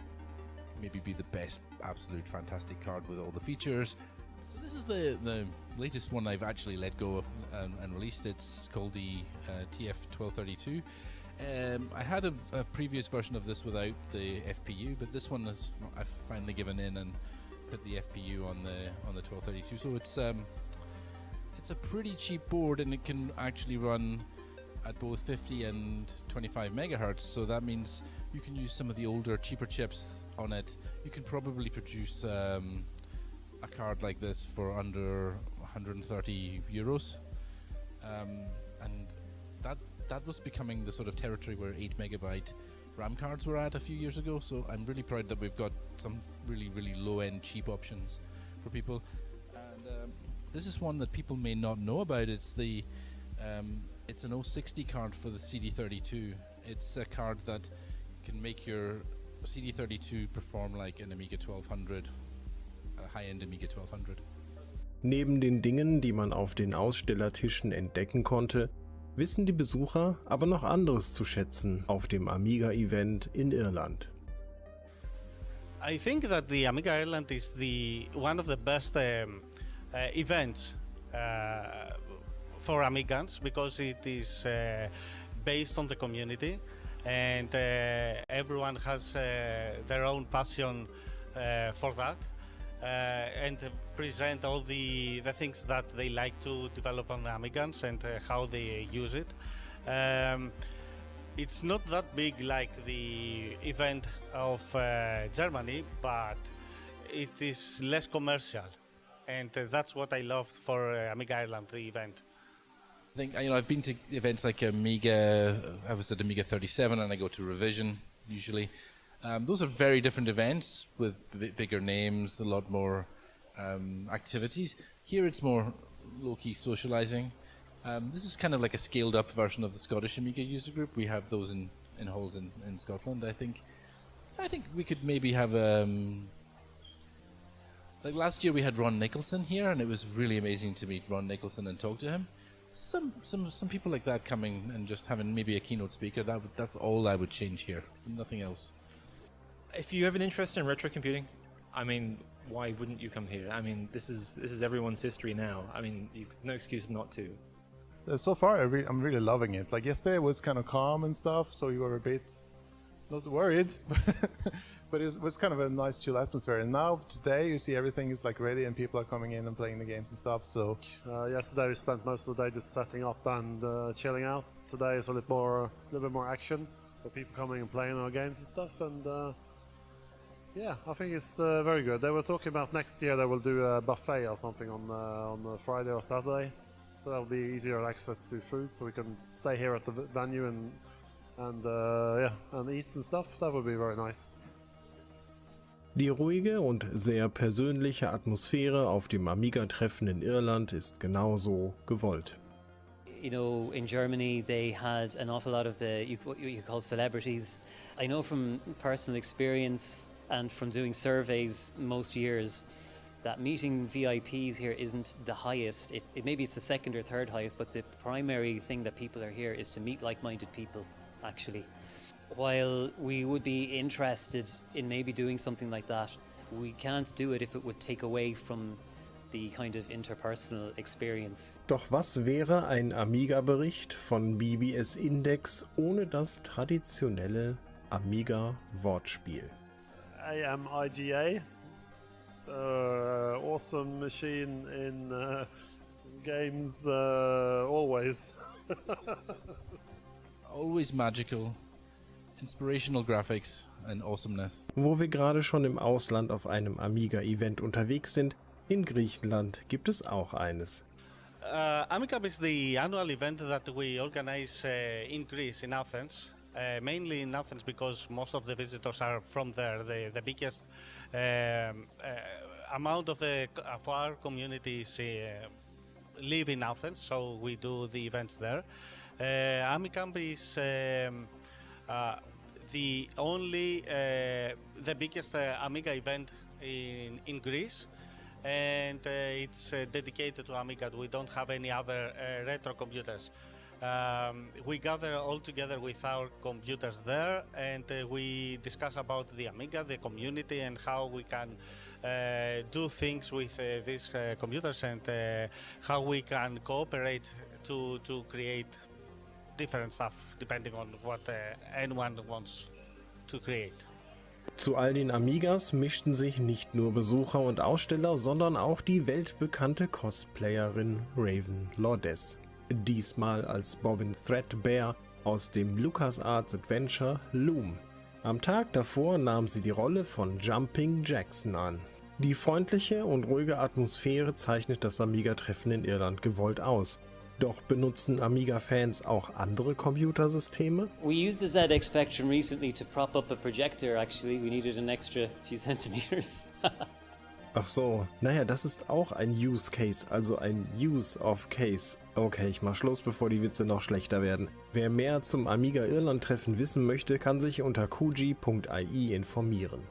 maybe be the best, absolute fantastic card with all the features. So this is the latest one I've actually let go of and released. It's called the TF1232. I had a previous version of this without the FPU, but this one I've finally given in and put the FPU on the 1232. So it's a pretty cheap board, and it can actually run at both 50 and 25 megahertz. So that means you can use some of the older, cheaper chips on it. You can probably produce a card like this for under 130 euros, and that was becoming the sort of territory where 8 megabyte RAM cards were at a few years ago. So I'm really proud that we've got some really, really low-end cheap options for people. And this is one that people may not know about. It's an 060 card for the CD32. It's a card that can make your CD32 perform like an Amiga 1200, a high-end Amiga 1200. Neben den Dingen, die man auf den Ausstellertischen entdecken konnte, wissen die Besucher aber noch anderes zu schätzen auf dem Amiga-Event in Irland. I think that the Amiga Ireland is one of the best events for Amigans, because it is based on the community, and everyone has their own passion for that, and present all the things that they like to develop on Amigans and how they use it. It's not that big like the event of Germany, but it is less commercial, and that's what I loved for Amiga Ireland, the event. I think I've been to events like Amiga. I was at Amiga 37, and I go to Revision usually. Those are very different events with bigger names, a lot more activities. Here it's more low-key socializing. This is kind of like a scaled-up version of the Scottish Amiga user group. We have those in halls in Scotland. I think we could maybe have like last year we had Ron Nicholson here, and it was really amazing to meet Ron Nicholson and talk to him. Some people like that coming and just having maybe a keynote speaker. That's all I would change here. Nothing else. If you have an interest in retro computing, I mean, why wouldn't you come here? I mean, this is everyone's history now. I mean, no excuse not to. So far, I'm really loving it. Like yesterday was kind of calm and stuff, so you were a bit not worried, but it was kind of a nice chill atmosphere. And now today, you see everything is like ready, and people are coming in and playing the games and stuff. So yesterday we spent most of the day just setting up and chilling out. Today is a little bit more action for people coming and playing our games and stuff. And Yeah, I think it's very good. They were talking about next year they will do a buffet or something on Friday or Saturday, so that'll be easier access to food, so we can stay here at the venue and eat and stuff. That would be very nice. Die ruhige und sehr persönliche Atmosphäre auf dem Amiga-Treffen in Irland ist genauso gewollt. You know, in Germany, they had an awful lot of what you call celebrities. I know from personal experience and from doing surveys most years that meeting VIPs here isn't the highest. Maybe it's the second or third highest, but the primary thing that people are here is to meet like-minded people, actually. While we would be interested in maybe doing something like that, we can't do it if it would take away from the kind of interpersonal experience. Doch was wäre ein Amiga-Bericht von BBS Index ohne das traditionelle Amiga-Wortspiel? AMIGA, awesome machine in games always. Always magical, inspirational graphics and awesomeness. Wo wir gerade schon im Ausland auf einem Amiga-Event unterwegs sind, in Griechenland gibt es auch eines. Amicab is the annual event that we organize in Greece, in Athens. Mainly in Athens because most of the visitors are from there. The biggest amount of our communities live in Athens, so we do the events there. Amicamp is the biggest Amiga event in Greece, and it's dedicated to Amiga. We don't have any other retro computers. We gather all together with our computers there, and we discuss about the Amiga, the community, and how we can do things with these computers, and how we can cooperate to create different stuff depending on what anyone wants to create. Zu all den Amigas mischten sich nicht nur Besucher und Aussteller, sondern auch die weltbekannte Cosplayerin Raven Lourdes. Diesmal als Bobbin Threadbare aus dem LucasArts Adventure Loom. Am Tag davor nahm sie die Rolle von Jumping Jackson an. Die freundliche und ruhige Atmosphäre zeichnet das Amiga-Treffen in Irland gewollt aus. Doch benutzen Amiga-Fans auch andere Computersysteme? We used the ZX Spectrum recently to prop up a projector, actually. We needed an extra few centimeters. Ach so, naja, das ist auch ein Use Case, also ein Use of Case. Okay, ich mach Schluss, bevor die Witze noch schlechter werden. Wer mehr zum Amiga Irland Treffen wissen möchte, kann sich unter kuji.ai informieren.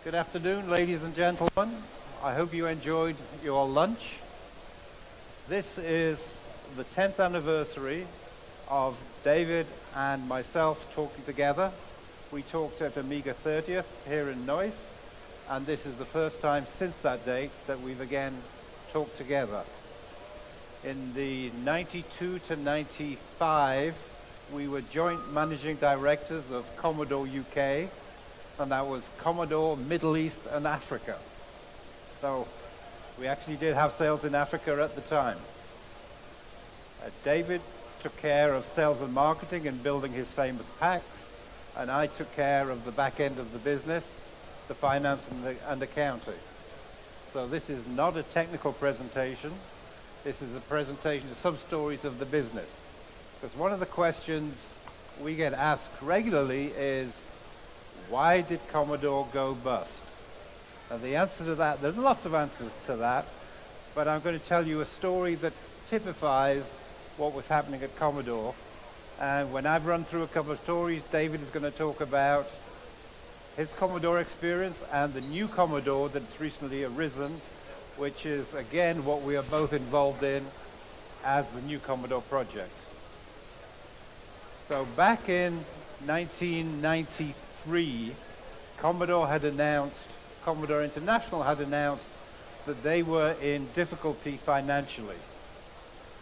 Good afternoon, ladies and gentlemen. I hope you enjoyed your lunch. This is the 10th anniversary of David and myself talking together. We talked at Amiga 30th here in Neuss, and this is the first time since that date that we've again talked together. In the 92 to 95, we were joint managing directors of Commodore UK, and that was Commodore, Middle East, and Africa. So we actually did have sales in Africa at the time. David took care of sales and marketing and building his famous packs, and I took care of the back end of the business, the finance and accounting. So this is not a technical presentation. This is a presentation of some stories of the business. Because one of the questions we get asked regularly is, why did Commodore go bust? And the answer to that, there's lots of answers to that, but I'm going to tell you a story that typifies what was happening at Commodore. And when I've run through a couple of stories, David is going to talk about his Commodore experience and the new Commodore that's recently arisen, which is, again, what we are both involved in as the new Commodore project. So back in 1993, Commodore International had announced that they were in difficulty financially.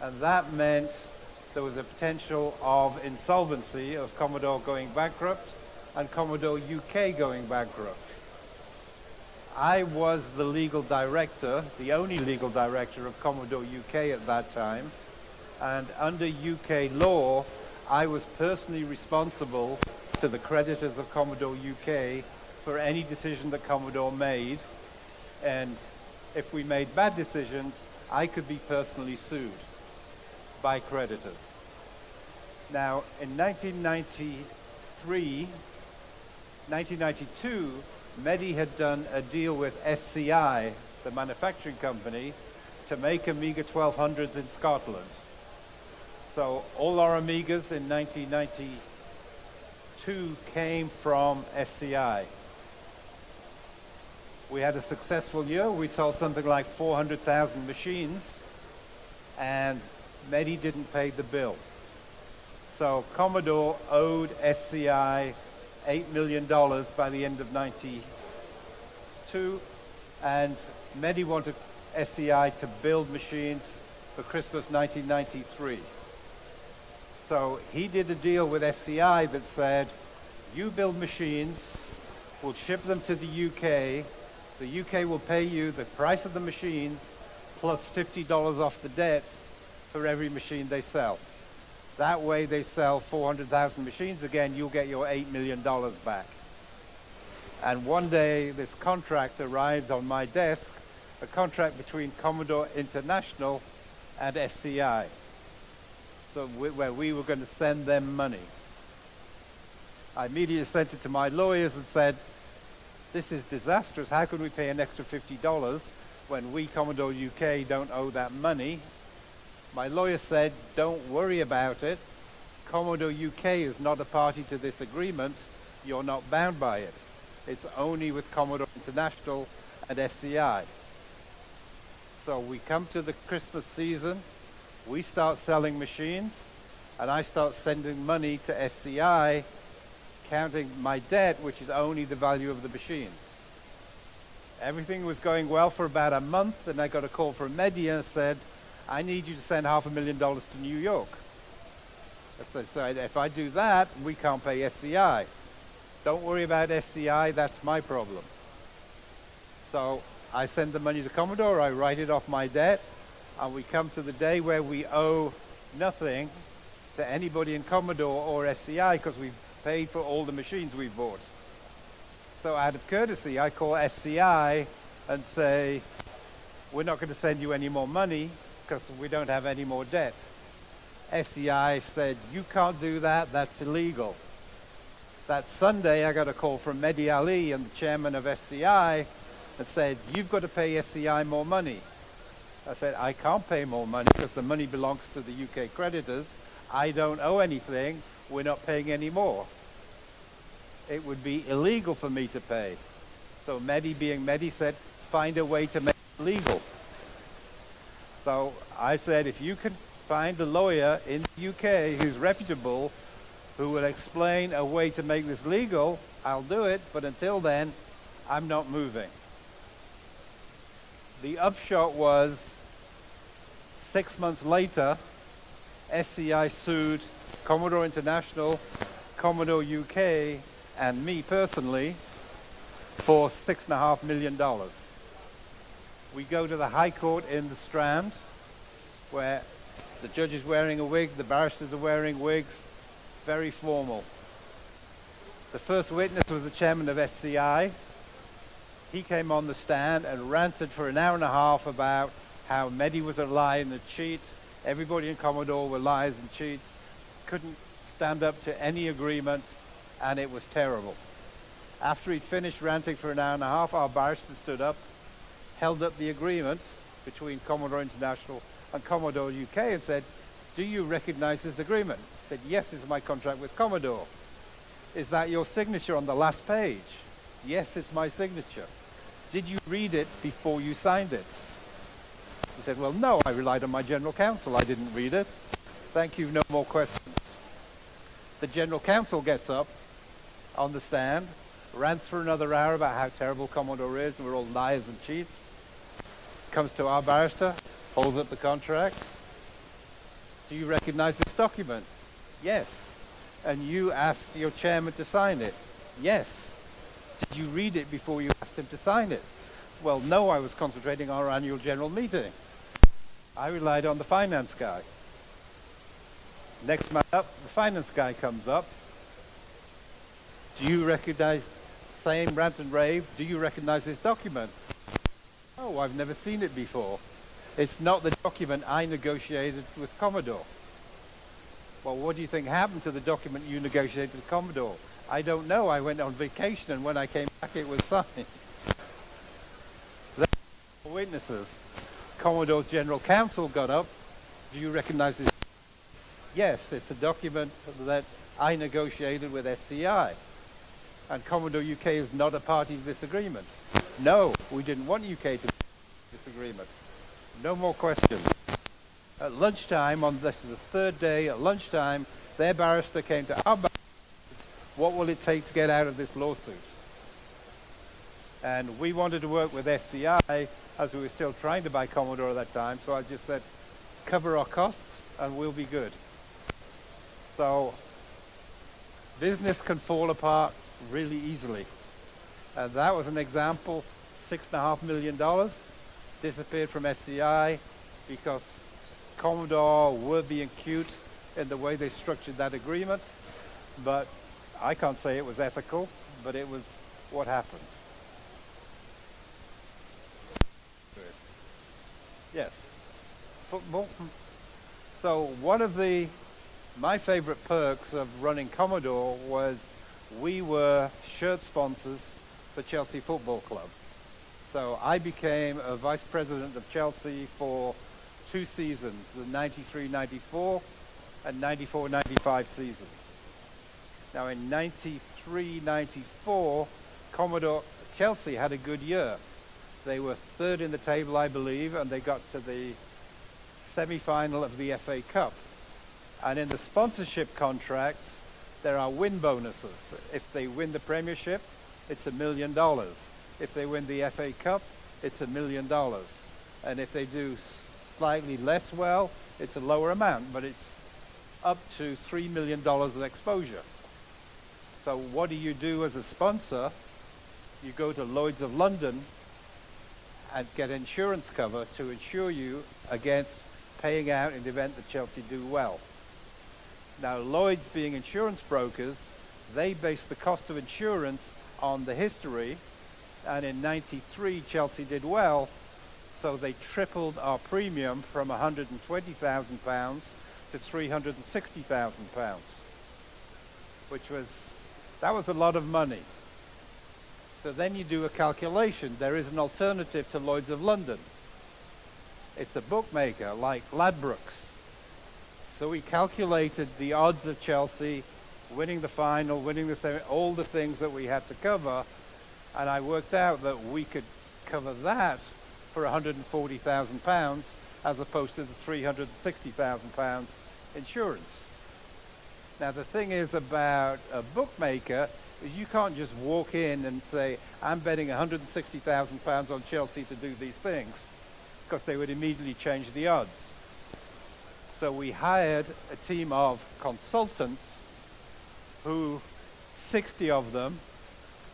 And that meant there was a potential of insolvency of Commodore going bankrupt and Commodore UK going bankrupt. I was the legal director, the only legal director of Commodore UK at that time, and under UK law, I was personally responsible to the creditors of Commodore UK for any decision that Commodore made, and if we made bad decisions, I could be personally sued by creditors. Now, in 1992, Medi had done a deal with SCI, the manufacturing company, to make Amiga 1200s in Scotland. So all our Amigas in 1992 came from SCI. We had a successful year. We sold something like 400,000 machines, and Medi didn't pay the bill. So Commodore owed SCI $8 million by the end of 92, and Medi wanted SCI to build machines for Christmas 1993. So he did a deal with SCI that said, you build machines, we'll ship them to the UK will pay you the price of the machines plus $50 off the debt for every machine they sell. That way they sell 400,000 machines again, you'll get your $8 million back. And one day this contract arrived on my desk, a contract between Commodore International and SCI. So where we were going to send them money. I immediately sent it to my lawyers and said, this is disastrous. How can we pay an extra $50 when we, Commodore UK, don't owe that money? My lawyer said, don't worry about it. Commodore UK is not a party to this agreement. You're not bound by it. It's only with Commodore International and SCI. So we come to the Christmas season, we start selling machines, and I start sending money to SCI, counting my debt, which is only the value of the machines. Everything was going well for about a month, and I got a call from Media and said, I need you to send $500,000 to New York. I said, so if I do that, we can't pay SCI. Don't worry about SCI, that's my problem. So I send the money to Commodore, I write it off my debt, and we come to the day where we owe nothing to anybody in Commodore or SCI because we've paid for all the machines we've bought. So out of courtesy, I call SCI and say, we're not going to send you any more money because we don't have any more debt. SCI said, you can't do that, that's illegal. That Sunday, I got a call from Mehdi Ali, and the chairman of SCI, and said, you've got to pay SCI more money. I said, I can't pay more money because the money belongs to the UK creditors. I don't owe anything. We're not paying any more. It would be illegal for me to pay. So Mehdi, being Mehdi, said, find a way to make it legal. So I said, if you can find a lawyer in the UK who's reputable, who will explain a way to make this legal, I'll do it, but until then, I'm not moving. The upshot was, 6 months later, SCI sued Commodore International, Commodore UK, and me personally for $6.5 million. We go to the High Court in the Strand, where the judge is wearing a wig, the barristers are wearing wigs, very formal. The first witness was the chairman of SCI. He came on the stand and ranted for an hour and a half about how Mehdi was a liar and a cheat. Everybody in Commodore were liars and cheats, couldn't stand up to any agreement, and it was terrible. After he'd finished ranting for an hour and a half, our barrister stood up, held up the agreement between Commodore International and Commodore UK and said, do you recognize this agreement? He said, yes, this is my contract with Commodore. Is that your signature on the last page? Yes, it's my signature. Did you read it before you signed it? He said, well, no, I relied on my general counsel. I didn't read it. Thank you, no more questions. The general counsel gets up on the stand, rants for another hour about how terrible Commodore is and we're all liars and cheats. Comes to our barrister, holds up the contract. Do you recognize this document? Yes. And you asked your chairman to sign it? Yes. Did you read it before you asked him to sign it? Well, no, I was concentrating on our annual general meeting. I relied on the finance guy. Next man up, the finance guy comes up. Do you recognize, same rant and rave, do you recognize this document? Oh, I've never seen it before. It's not the document I negotiated with Commodore. Well, what do you think happened to the document you negotiated with Commodore? I don't know. I went on vacation, and when I came back, it was signed. Witnesses. Commodore's general counsel got up. Do you recognize this? Yes, it's a document that I negotiated with SCI. And Commodore UK is not a party to this agreement. No, we didn't want UK to this agreement. No more questions. At lunchtime, this is the third day, at lunchtime, their barrister came to our barrister. What will it take to get out of this lawsuit? And we wanted to work with SCI as we were still trying to buy Commodore at that time, so I just said, cover our costs and we'll be good. So business can fall apart really easily. And that was an example. $6.5 million disappeared from SCI because Commodore were being cute in the way they structured that agreement. But I can't say it was ethical, but it was what happened. Yes. Football. So one of my favorite perks of running Commodore was we were shirt sponsors for Chelsea Football Club. So I became a vice president of Chelsea for 2 seasons, the 93-94 and 94-95 seasons. Now in 93-94, Chelsea had a good year. They were third in the table, I believe, and they got to the semi-final of the FA Cup. And in the sponsorship contracts, there are win bonuses. If they win the Premiership, it's $1 million. If they win the FA Cup, it's $1 million. And if they do slightly less well, it's a lower amount, but it's up to $3 million of exposure. So what do you do as a sponsor? You go to Lloyd's of London and get insurance cover to insure you against paying out in the event that Chelsea do well. Now, Lloyd's being insurance brokers, they base the cost of insurance on the history, and in 93, Chelsea did well, so they tripled our premium from £120,000 to £360,000, that was a lot of money. So then you do a calculation. There is an alternative to Lloyd's of London. It's a bookmaker like Ladbrokes. So we calculated the odds of Chelsea winning the final, winning the semi, all the things that we had to cover, And I worked out that we could cover that for £140,000 as opposed to the £360,000 insurance. Now the thing is about a bookmaker is you can't just walk in and say, I'm betting £160,000 on Chelsea to do these things, because they would immediately change the odds. So we hired a team of consultants who, 60 of them,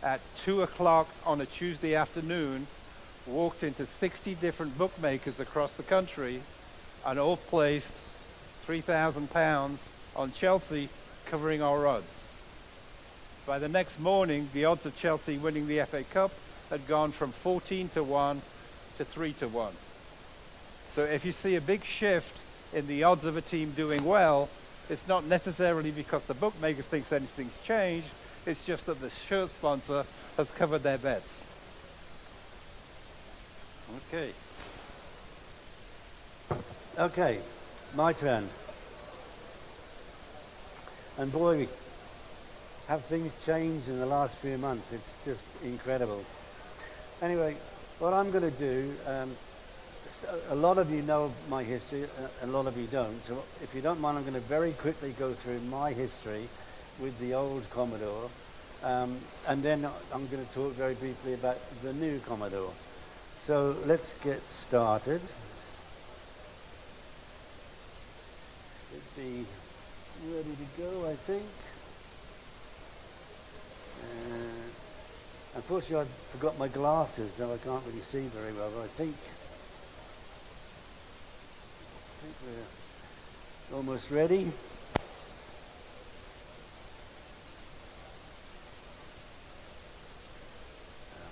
at 2 o'clock on a Tuesday afternoon, walked into 60 different bookmakers across the country and all placed £3,000 on Chelsea, covering our odds. By the next morning, the odds of Chelsea winning the FA Cup had gone from 14 to 1 to 3 to 1. So if you see a big shift in the odds of a team doing well, it's not necessarily because the bookmakers think anything's changed, it's just that the shirt sponsor has covered their bets. Okay. Okay, my turn. And boy, have things changed in the last few months. It's just incredible. Anyway, what I'm going to do, a lot of you know my history, a lot of you don't. So if you don't mind, I'm going to very quickly go through my history with the old Commodore. And then I'm going to talk very briefly about the new Commodore. So let's get started. Should be ready to go, I think. Unfortunately, I forgot my glasses, so I can't really see very well, but I think we're almost ready.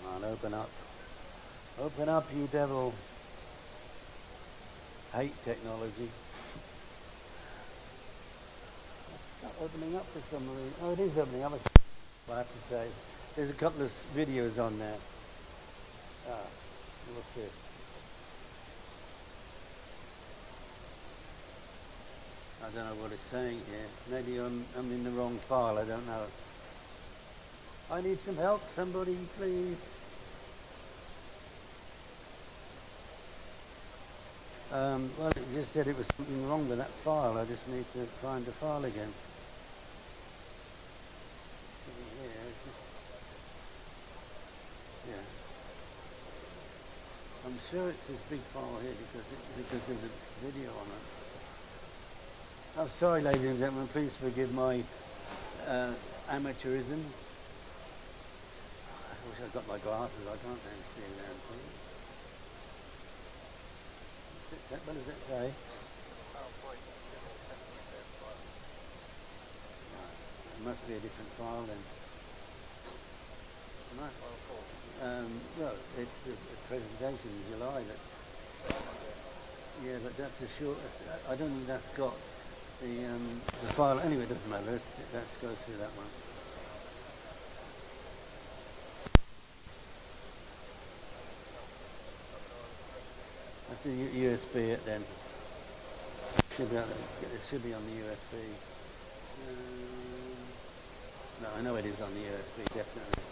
Come on, open up. Open up, you devil. Hate technology. It's not opening up for some reason. Oh, it is opening up. I have to say. There's a couple of videos on there. What's this? I don't know what it's saying here. Maybe I'm in the wrong file. I don't know. I need some help. Somebody, please. Well, it just said it was something wrong with that file. I just need to find the file again. Yeah. I'm sure it's this big file here because there's a video on it. I'm sorry, ladies and gentlemen. Please forgive my amateurism. I wish I'd got my glasses. I can't really see them. What does it say? It must be a different file then. Well, it's a presentation in July. Yeah, but that's a short. I don't think that's got the file. Anyway, it doesn't matter. Let's go through that one. Let's do USB it then. It should be on the USB. No, I know it is on the USB, definitely.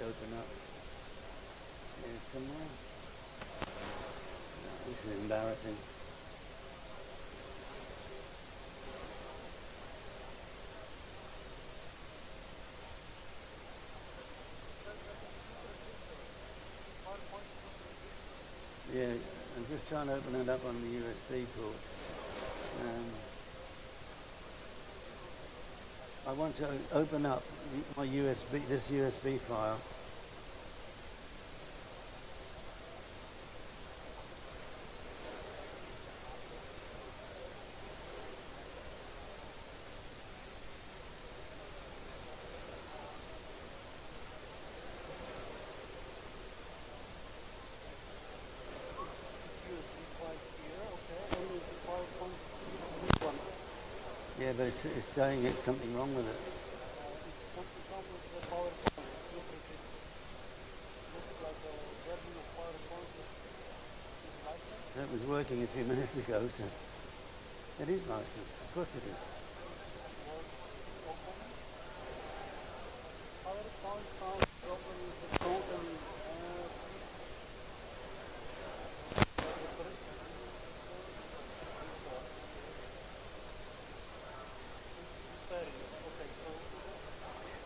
Open up here somewhere. No, this is embarrassing. Yeah, I'm just trying to open it up on the USB port. I want to open up my this USB file. Yeah, but it's saying it's something wrong with it. That was working a few minutes ago, so it is licensed. Of course it is.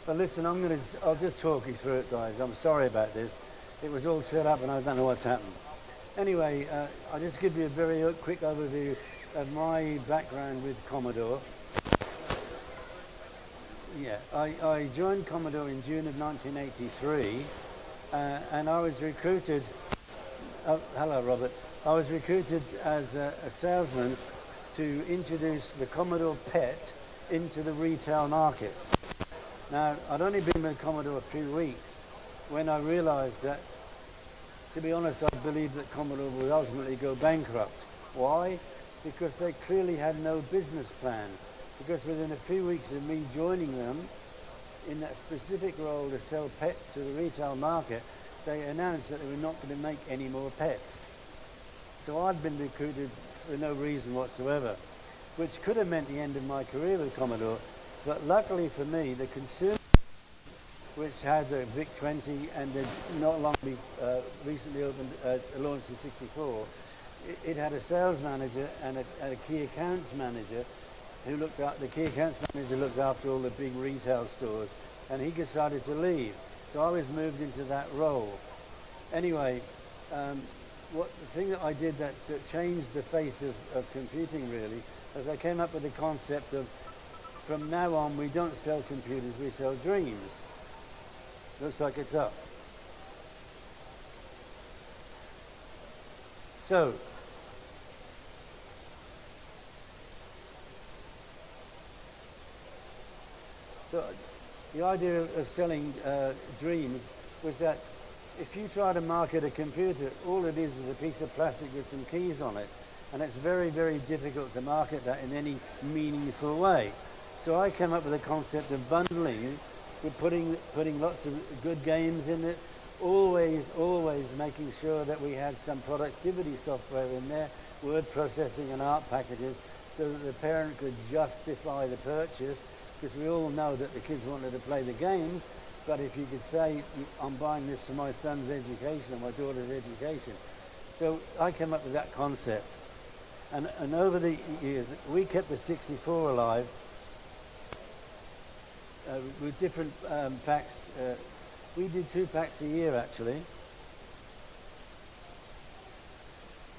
But listen, I'll just talk you through it, guys. I'm sorry about this. It was all set up and I don't know what's happened. Anyway, I'll just give you a very quick overview of my background with Commodore. Yeah, I joined Commodore in June of 1983 and I was recruited, hello Robert, I was recruited as a salesman to introduce the Commodore PET into the retail market. Now, I'd only been with Commodore a few weeks when I realized that, to be honest, I believed that Commodore would ultimately go bankrupt. Why? Because they clearly had no business plan. Because within a few weeks of me joining them in that specific role to sell pets to the retail market, they announced that they were not going to make any more pets. So I'd been recruited for no reason whatsoever, which could have meant the end of my career with Commodore. But luckily for me, the consumer, which had the VIC-20 and had not long recently opened, launched in '64, it had a sales manager and a key accounts manager who looked at, the key accounts manager looked after all the big retail stores, and he decided to leave. So I was moved into that role. Anyway, the thing that I did that changed the face of computing really, was I came up with the concept of, from now on, we don't sell computers, we sell dreams. Looks like it's up. So, the idea of selling dreams was that if you try to market a computer, all it is a piece of plastic with some keys on it. And it's very, very difficult to market that in any meaningful way. So I came up with a concept of bundling, with putting lots of good games in it, always making sure that we had some productivity software in there, word processing and art packages, so that the parent could justify the purchase, because we all know that the kids wanted to play the games, but if you could say, I'm buying this for my son's education or my daughter's education. So I came up with that concept. And over the years, we kept the 64 alive with different packs. We did 2 packs a year, actually.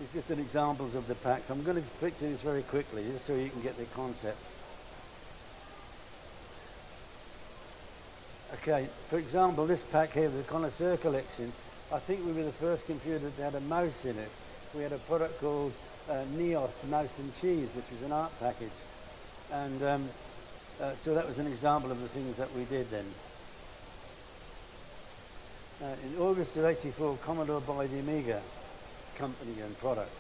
It's just an examples of the packs. I'm going to picture this very quickly, just so you can get the concept. Okay, for example, this pack here, the Connoisseur Collection, I think we were the first computer that had a mouse in it. We had a product called Neos Mouse and Cheese, which was an art package. And so that was an example of the things that we did then. In August of '84, Commodore bought the Amiga company and product.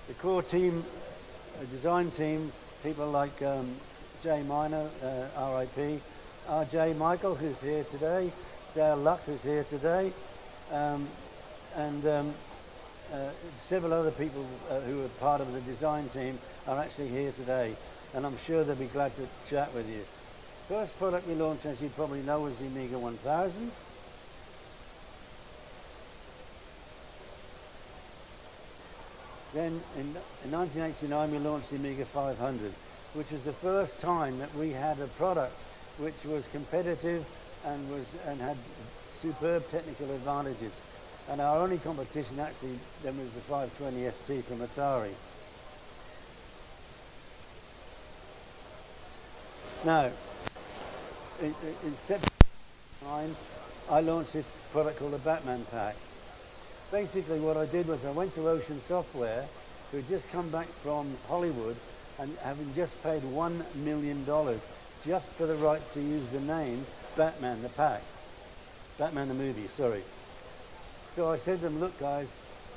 The core team, design team, people like Jay Minor, RIP, R.J. Michael, who's here today, Dale Luck, who's here today, and several other people who are part of the design team are actually here today, and I'm sure they'll be glad to chat with you. First product we launched, as you probably know, was the Amiga 1000. Then in 1989 we launched the Amiga 500, which was the first time that we had a product which was competitive and had superb technical advantages. And our only competition actually then was the 520 ST from Atari. Now, in September 9, I launched this product called the Batman Pack. Basically what I did was I went to Ocean Software, who had just come back from Hollywood and having just paid $1 million just for the rights to use the name Batman the Pack. Batman the movie, sorry. So I said to them, look guys,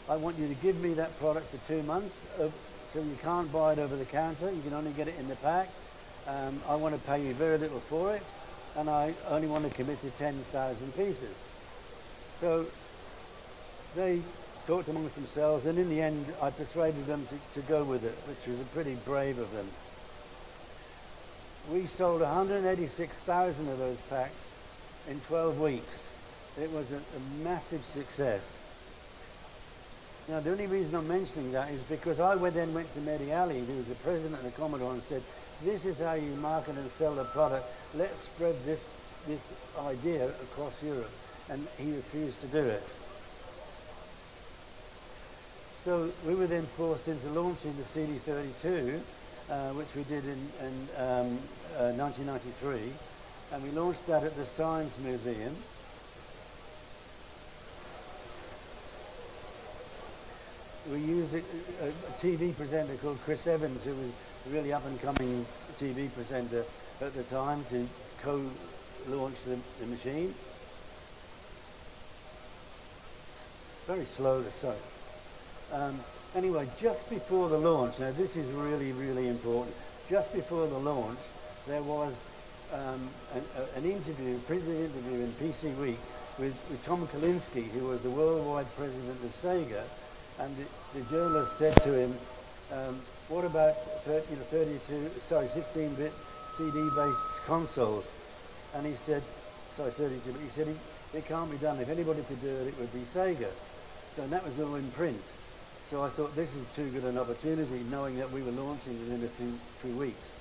I want you to give me that product for 2 months, so you can't buy it over the counter, you can only get it in the pack. I want to pay you very little for it, and I only want to commit to 10,000 pieces. So they talked amongst themselves, and in the end I persuaded them to go with it, which was pretty brave of them. We sold 186,000 of those packs in 12 weeks. It was a massive success. Now, the only reason I'm mentioning that is because I then went to Mehdi Ali, who was the president of the Commodore, and said, this is how you market and sell the product. Let's spread this idea across Europe. And he refused to do it. So we were then forced into launching the CD32, which we did in 1993. And we launched that at the Science Museum. We used a TV presenter called Chris Evans, who was a really up-and-coming TV presenter at the time, to co-launch the machine. Very slow to say. Anyway, just before the launch, now this is really, really important, just before the launch, there was an interview, printed interview in PC Week with Tom Kalinske, who was the worldwide president of Sega, and the journalist said to him, what about 16-bit CD-based consoles? And he said, sorry, 32, but he said it can't be done. If anybody could do it, it would be Sega. So that was all in print. So I thought this is too good an opportunity, knowing that we were launching within a few weeks.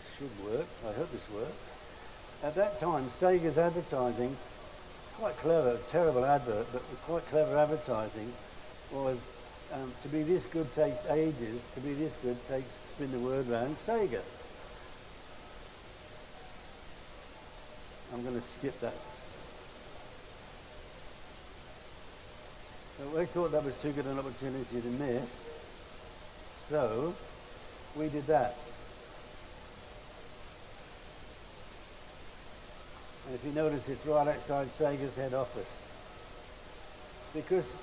This should work. I hope this works. At that time, Sega's advertising, quite clever, terrible advert, but quite clever advertising, was to be this good takes ages, to be this good takes, spin the word round, Sega. I'm going to skip that. So we thought that was too good an opportunity to miss, so we did that. And if you notice, it's right outside Sega's head office. Because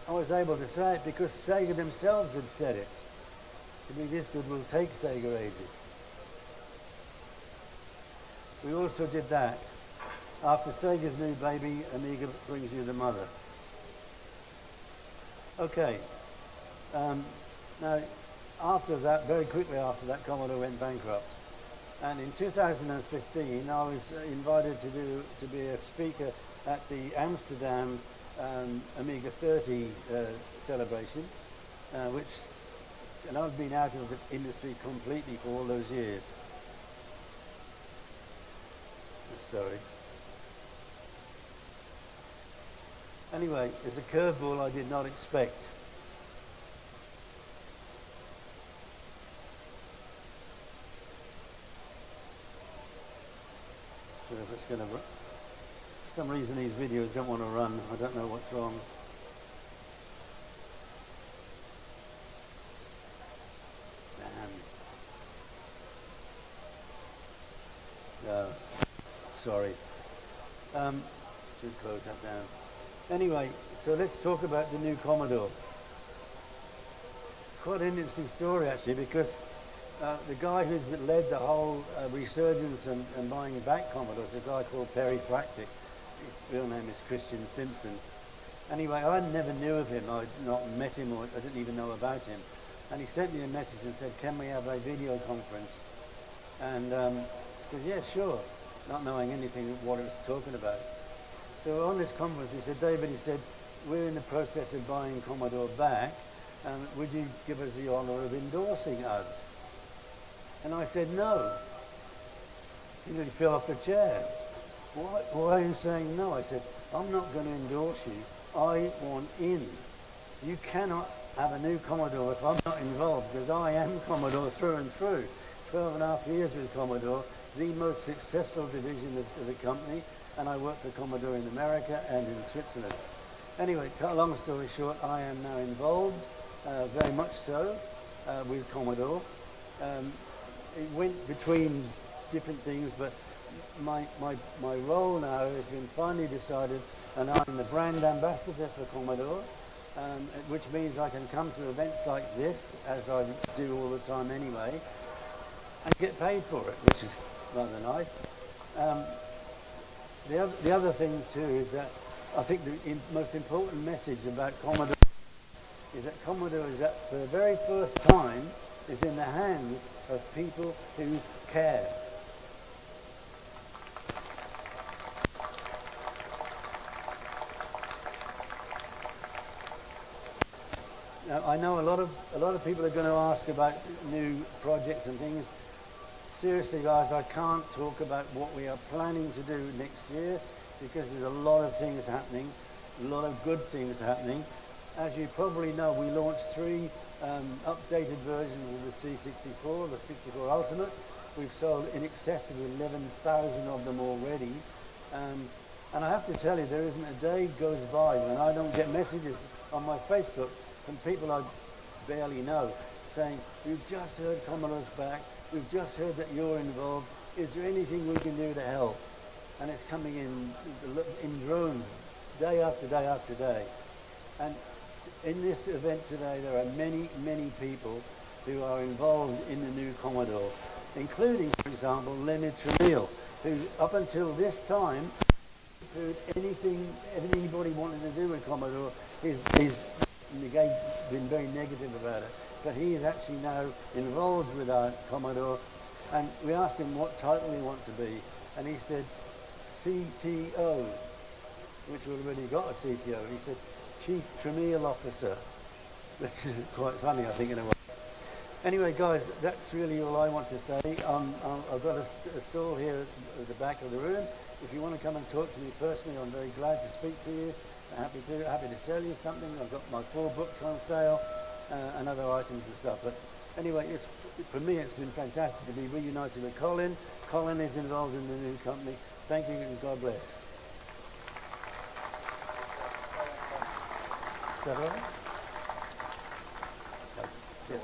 I was able to say it, because Sega themselves had said it. To be this good will take Sega ages. We also did that. After Sega's new baby, Amiga brings you the mother. Okay. Now, after that, very quickly after that, Commodore went bankrupt. And in 2015, I was invited to be a speaker at the Amsterdam Amiga 30 celebration, and I've been out of the industry completely for all those years. Sorry. Anyway, it's a curveball I did not expect. So if it's going to, for some reason these videos don't want to run. I don't know what's wrong. No, sorry. Should close that down. Anyway, so let's talk about the new Commodore. Quite an interesting story actually, because the guy who's led the whole resurgence and buying back Commodore is a guy called Perry Practic. His real name is Christian Simpson. Anyway, I never knew of him. I'd not met him, or I didn't even know about him. And he sent me a message and said, can we have a video conference? And I said, yeah, sure, not knowing anything of what it was talking about. So on this conference, he said, David, he said, we're in the process of buying Commodore back. Would you give us the honor of endorsing us? And I said, no. He nearly fell off the chair. Why are you saying no? I said, I'm not going to endorse you. I want in. You cannot have a new Commodore if I'm not involved, because I am Commodore through and through. 12.5 years with Commodore, the most successful division of the company, and I work for Commodore in America and in Switzerland. Anyway, cut a long story short, I am now involved, very much so, with Commodore. It went between different things, but my role now has been finally decided, and I'm the brand ambassador for Commodore, which means I can come to events like this, as I do all the time anyway, and get paid for it, which is rather nice. The other thing too is that I think the most important message about Commodore is that Commodore is that for the very first time is in the hands of people who care. Now, I know a lot of people are going to ask about new projects and things. Seriously, guys, I can't talk about what we are planning to do next year because there's a lot of things happening, a lot of good things happening. As you probably know, we launched 3 updated versions of the C64, the 64 Ultimate. We've sold in excess of 11,000 of them already. And I have to tell you, there isn't a day goes by when I don't get messages on my Facebook from people I barely know saying, we've just heard Commodore's back, we've just heard that you're involved, is there anything we can do to help? And it's coming in drones, day after day after day. And in this event today, there are many, many people who are involved in the new Commodore, including, for example, Leonard Tramiel, who up until this time, anything anybody wanted to do with Commodore, he's been very negative about it. But he is actually now involved with our Commodore, and we asked him what title he wanted to be, and he said CTO, which we already got a CTO. He said Chief Tramiel Officer, which is quite funny, I think, in a way. Anyway, guys, that's really all I want to say. I've got a stall here at the back of the room. If you want to come and talk to me personally, I'm very glad to speak to you. Happy to sell you something. I've got my 4 books on sale and other items and stuff. But anyway, for me, it's been fantastic to be reunited with Colin. Colin is involved in the new company. Thank you and God bless. Is that all right? Yes.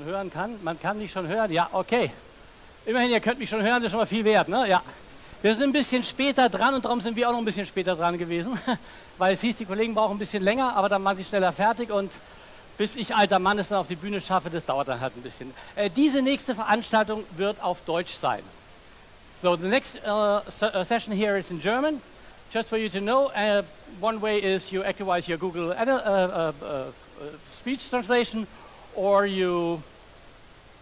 hören kann. Man kann mich schon hören, ja, okay. Immerhin, ihr könnt mich schon hören, das ist schon mal viel wert, ne? Ja. Wir sind ein bisschen später dran und darum sind wir auch noch ein bisschen später dran gewesen, weil es hieß, die Kollegen brauchen ein bisschen länger, aber dann machen sie schneller fertig und bis ich alter Mann es dann auf die Bühne schaffe, das dauert dann halt ein bisschen. Diese nächste Veranstaltung wird auf Deutsch sein. So, the next session here is in German. Just for you to know, one way is you activate your Google speech translation, or you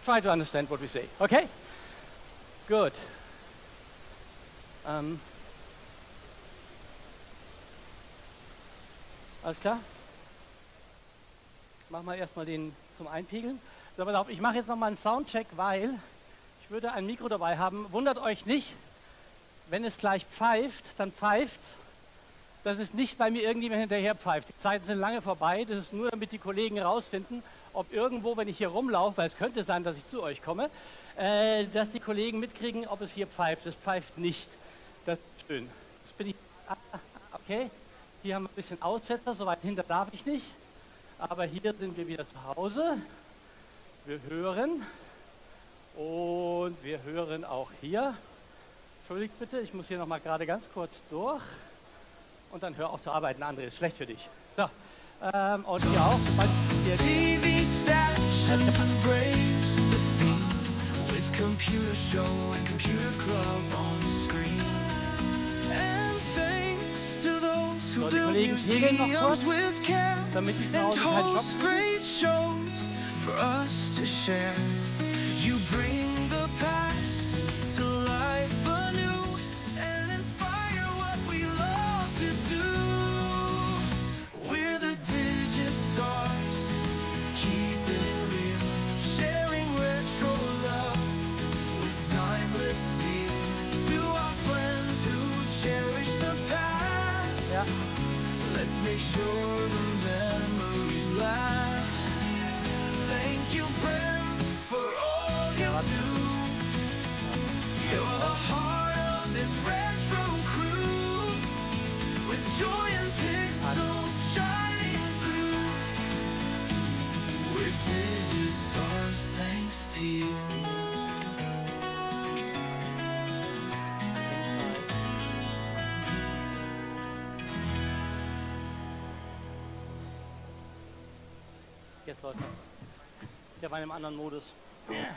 try to understand what we say. Okay? Good. Alles klar? Machen wir erstmal den zum Einpegeln. So, pass auf, ich mache jetzt nochmal einen Soundcheck, weil ich würde ein Mikro dabei haben. Wundert euch nicht, wenn es gleich pfeift, dann pfeift's. Das ist nicht, weil mir irgendjemand hinterher pfeift. Die Zeiten sind lange vorbei. Das ist nur, damit die Kollegen herausfinden, ob irgendwo, wenn ich hier rumlaufe, weil es könnte sein, dass ich zu euch komme, dass die Kollegen mitkriegen, ob es hier pfeift. Es pfeift nicht. Das ist schön. Jetzt bin ich, okay, hier haben wir ein bisschen Aussetzer, so weit hinter darf ich nicht. Aber hier sind wir wieder zu Hause. Wir hören und wir hören auch hier. Entschuldigt bitte, ich muss hier nochmal gerade ganz kurz durch. Und dann hör auf zu arbeiten, André, ist schlecht für dich. So, und hier auch. TV stations embrace the theme with computer show and computer club on the screen. And thanks to those who build museums with care and host great shows for us to share. You bring the past to life anew and inspire what we love to do. We're the Digistars, keep it real, sharing retro love with timeless zeal. To our friends who cherish the past, yeah. Let's make sure the memories last. Thank you, friends, for all you do. You're the heart of this retro crew, with joy and pixels shining through. We're Digistars thanks to you. Jetzt läuft er. Der war in einem anderen Modus. Okay.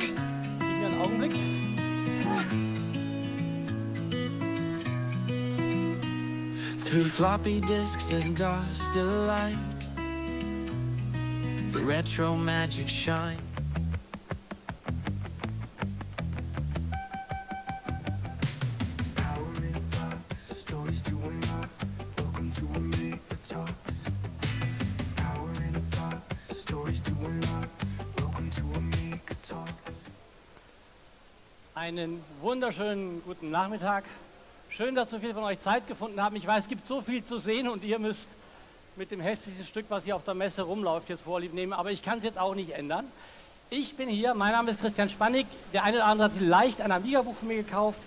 Gib mir einen Augenblick. Through floppy disks and dust delight, the retro magic shine. Power in a box, stories to unlock. Welcome to Amiga Talks. Power in a box, stories to unlock. Welcome to Amiga Talks. Einen wunderschönen guten Nachmittag. Schön, dass so viele von euch Zeit gefunden haben. Ich weiß, es gibt so viel zu sehen und ihr müsst mit dem hässlichen Stück, was hier auf der Messe rumläuft, jetzt Vorlieb nehmen. Aber ich kann es jetzt auch nicht ändern. Ich bin hier, mein Name ist Christian Spannig. Der eine oder andere hat vielleicht ein Amiga-Buch von mir gekauft.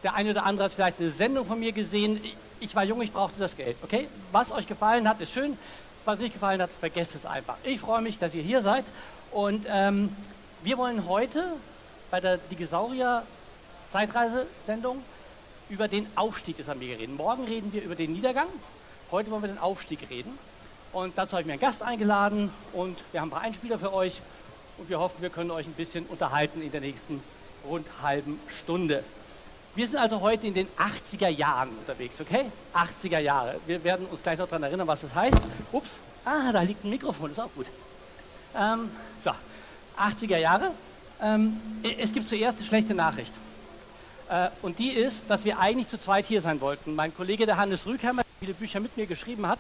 Der eine oder andere hat vielleicht eine Sendung von mir gesehen. Ich war jung, ich brauchte das Geld. Okay? Was euch gefallen hat, ist schön. Was nicht gefallen hat, vergesst es einfach. Ich freue mich, dass ihr hier seid. Und wir wollen heute bei der Dinosaurier-Zeitreise-Sendung über den Aufstieg des Amiga reden. Morgen reden wir über den Niedergang, heute wollen wir den Aufstieg reden. Und dazu habe ich mir einen Gast eingeladen und wir haben ein paar Einspieler für euch und wir hoffen, wir können euch ein bisschen unterhalten in der nächsten rund halben Stunde. Wir sind also heute in den 80er Jahren unterwegs, okay? 80er Jahre. Wir werden uns gleich noch daran erinnern, was das heißt. Ups, da liegt ein Mikrofon, ist auch gut. So, 80er Jahre. Es gibt zuerst eine schlechte Nachricht. Und die ist, dass wir eigentlich zu zweit hier sein wollten. Mein Kollege, der Hannes Rügheimer, der viele Bücher mit mir geschrieben hat,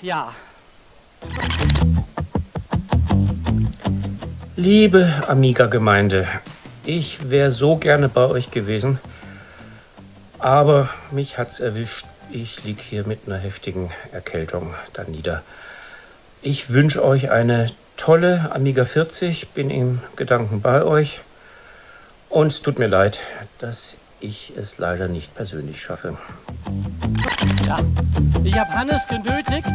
ja. Liebe Amiga-Gemeinde, ich wäre so gerne bei euch gewesen, aber mich hat's erwischt. Ich liege hier mit einer heftigen Erkältung da nieder. Ich wünsche euch eine tolle Amiga 40, bin im Gedanken bei euch. Und es tut mir leid, dass ich es leider nicht persönlich schaffe. Ja, ich habe Hannes genötigt,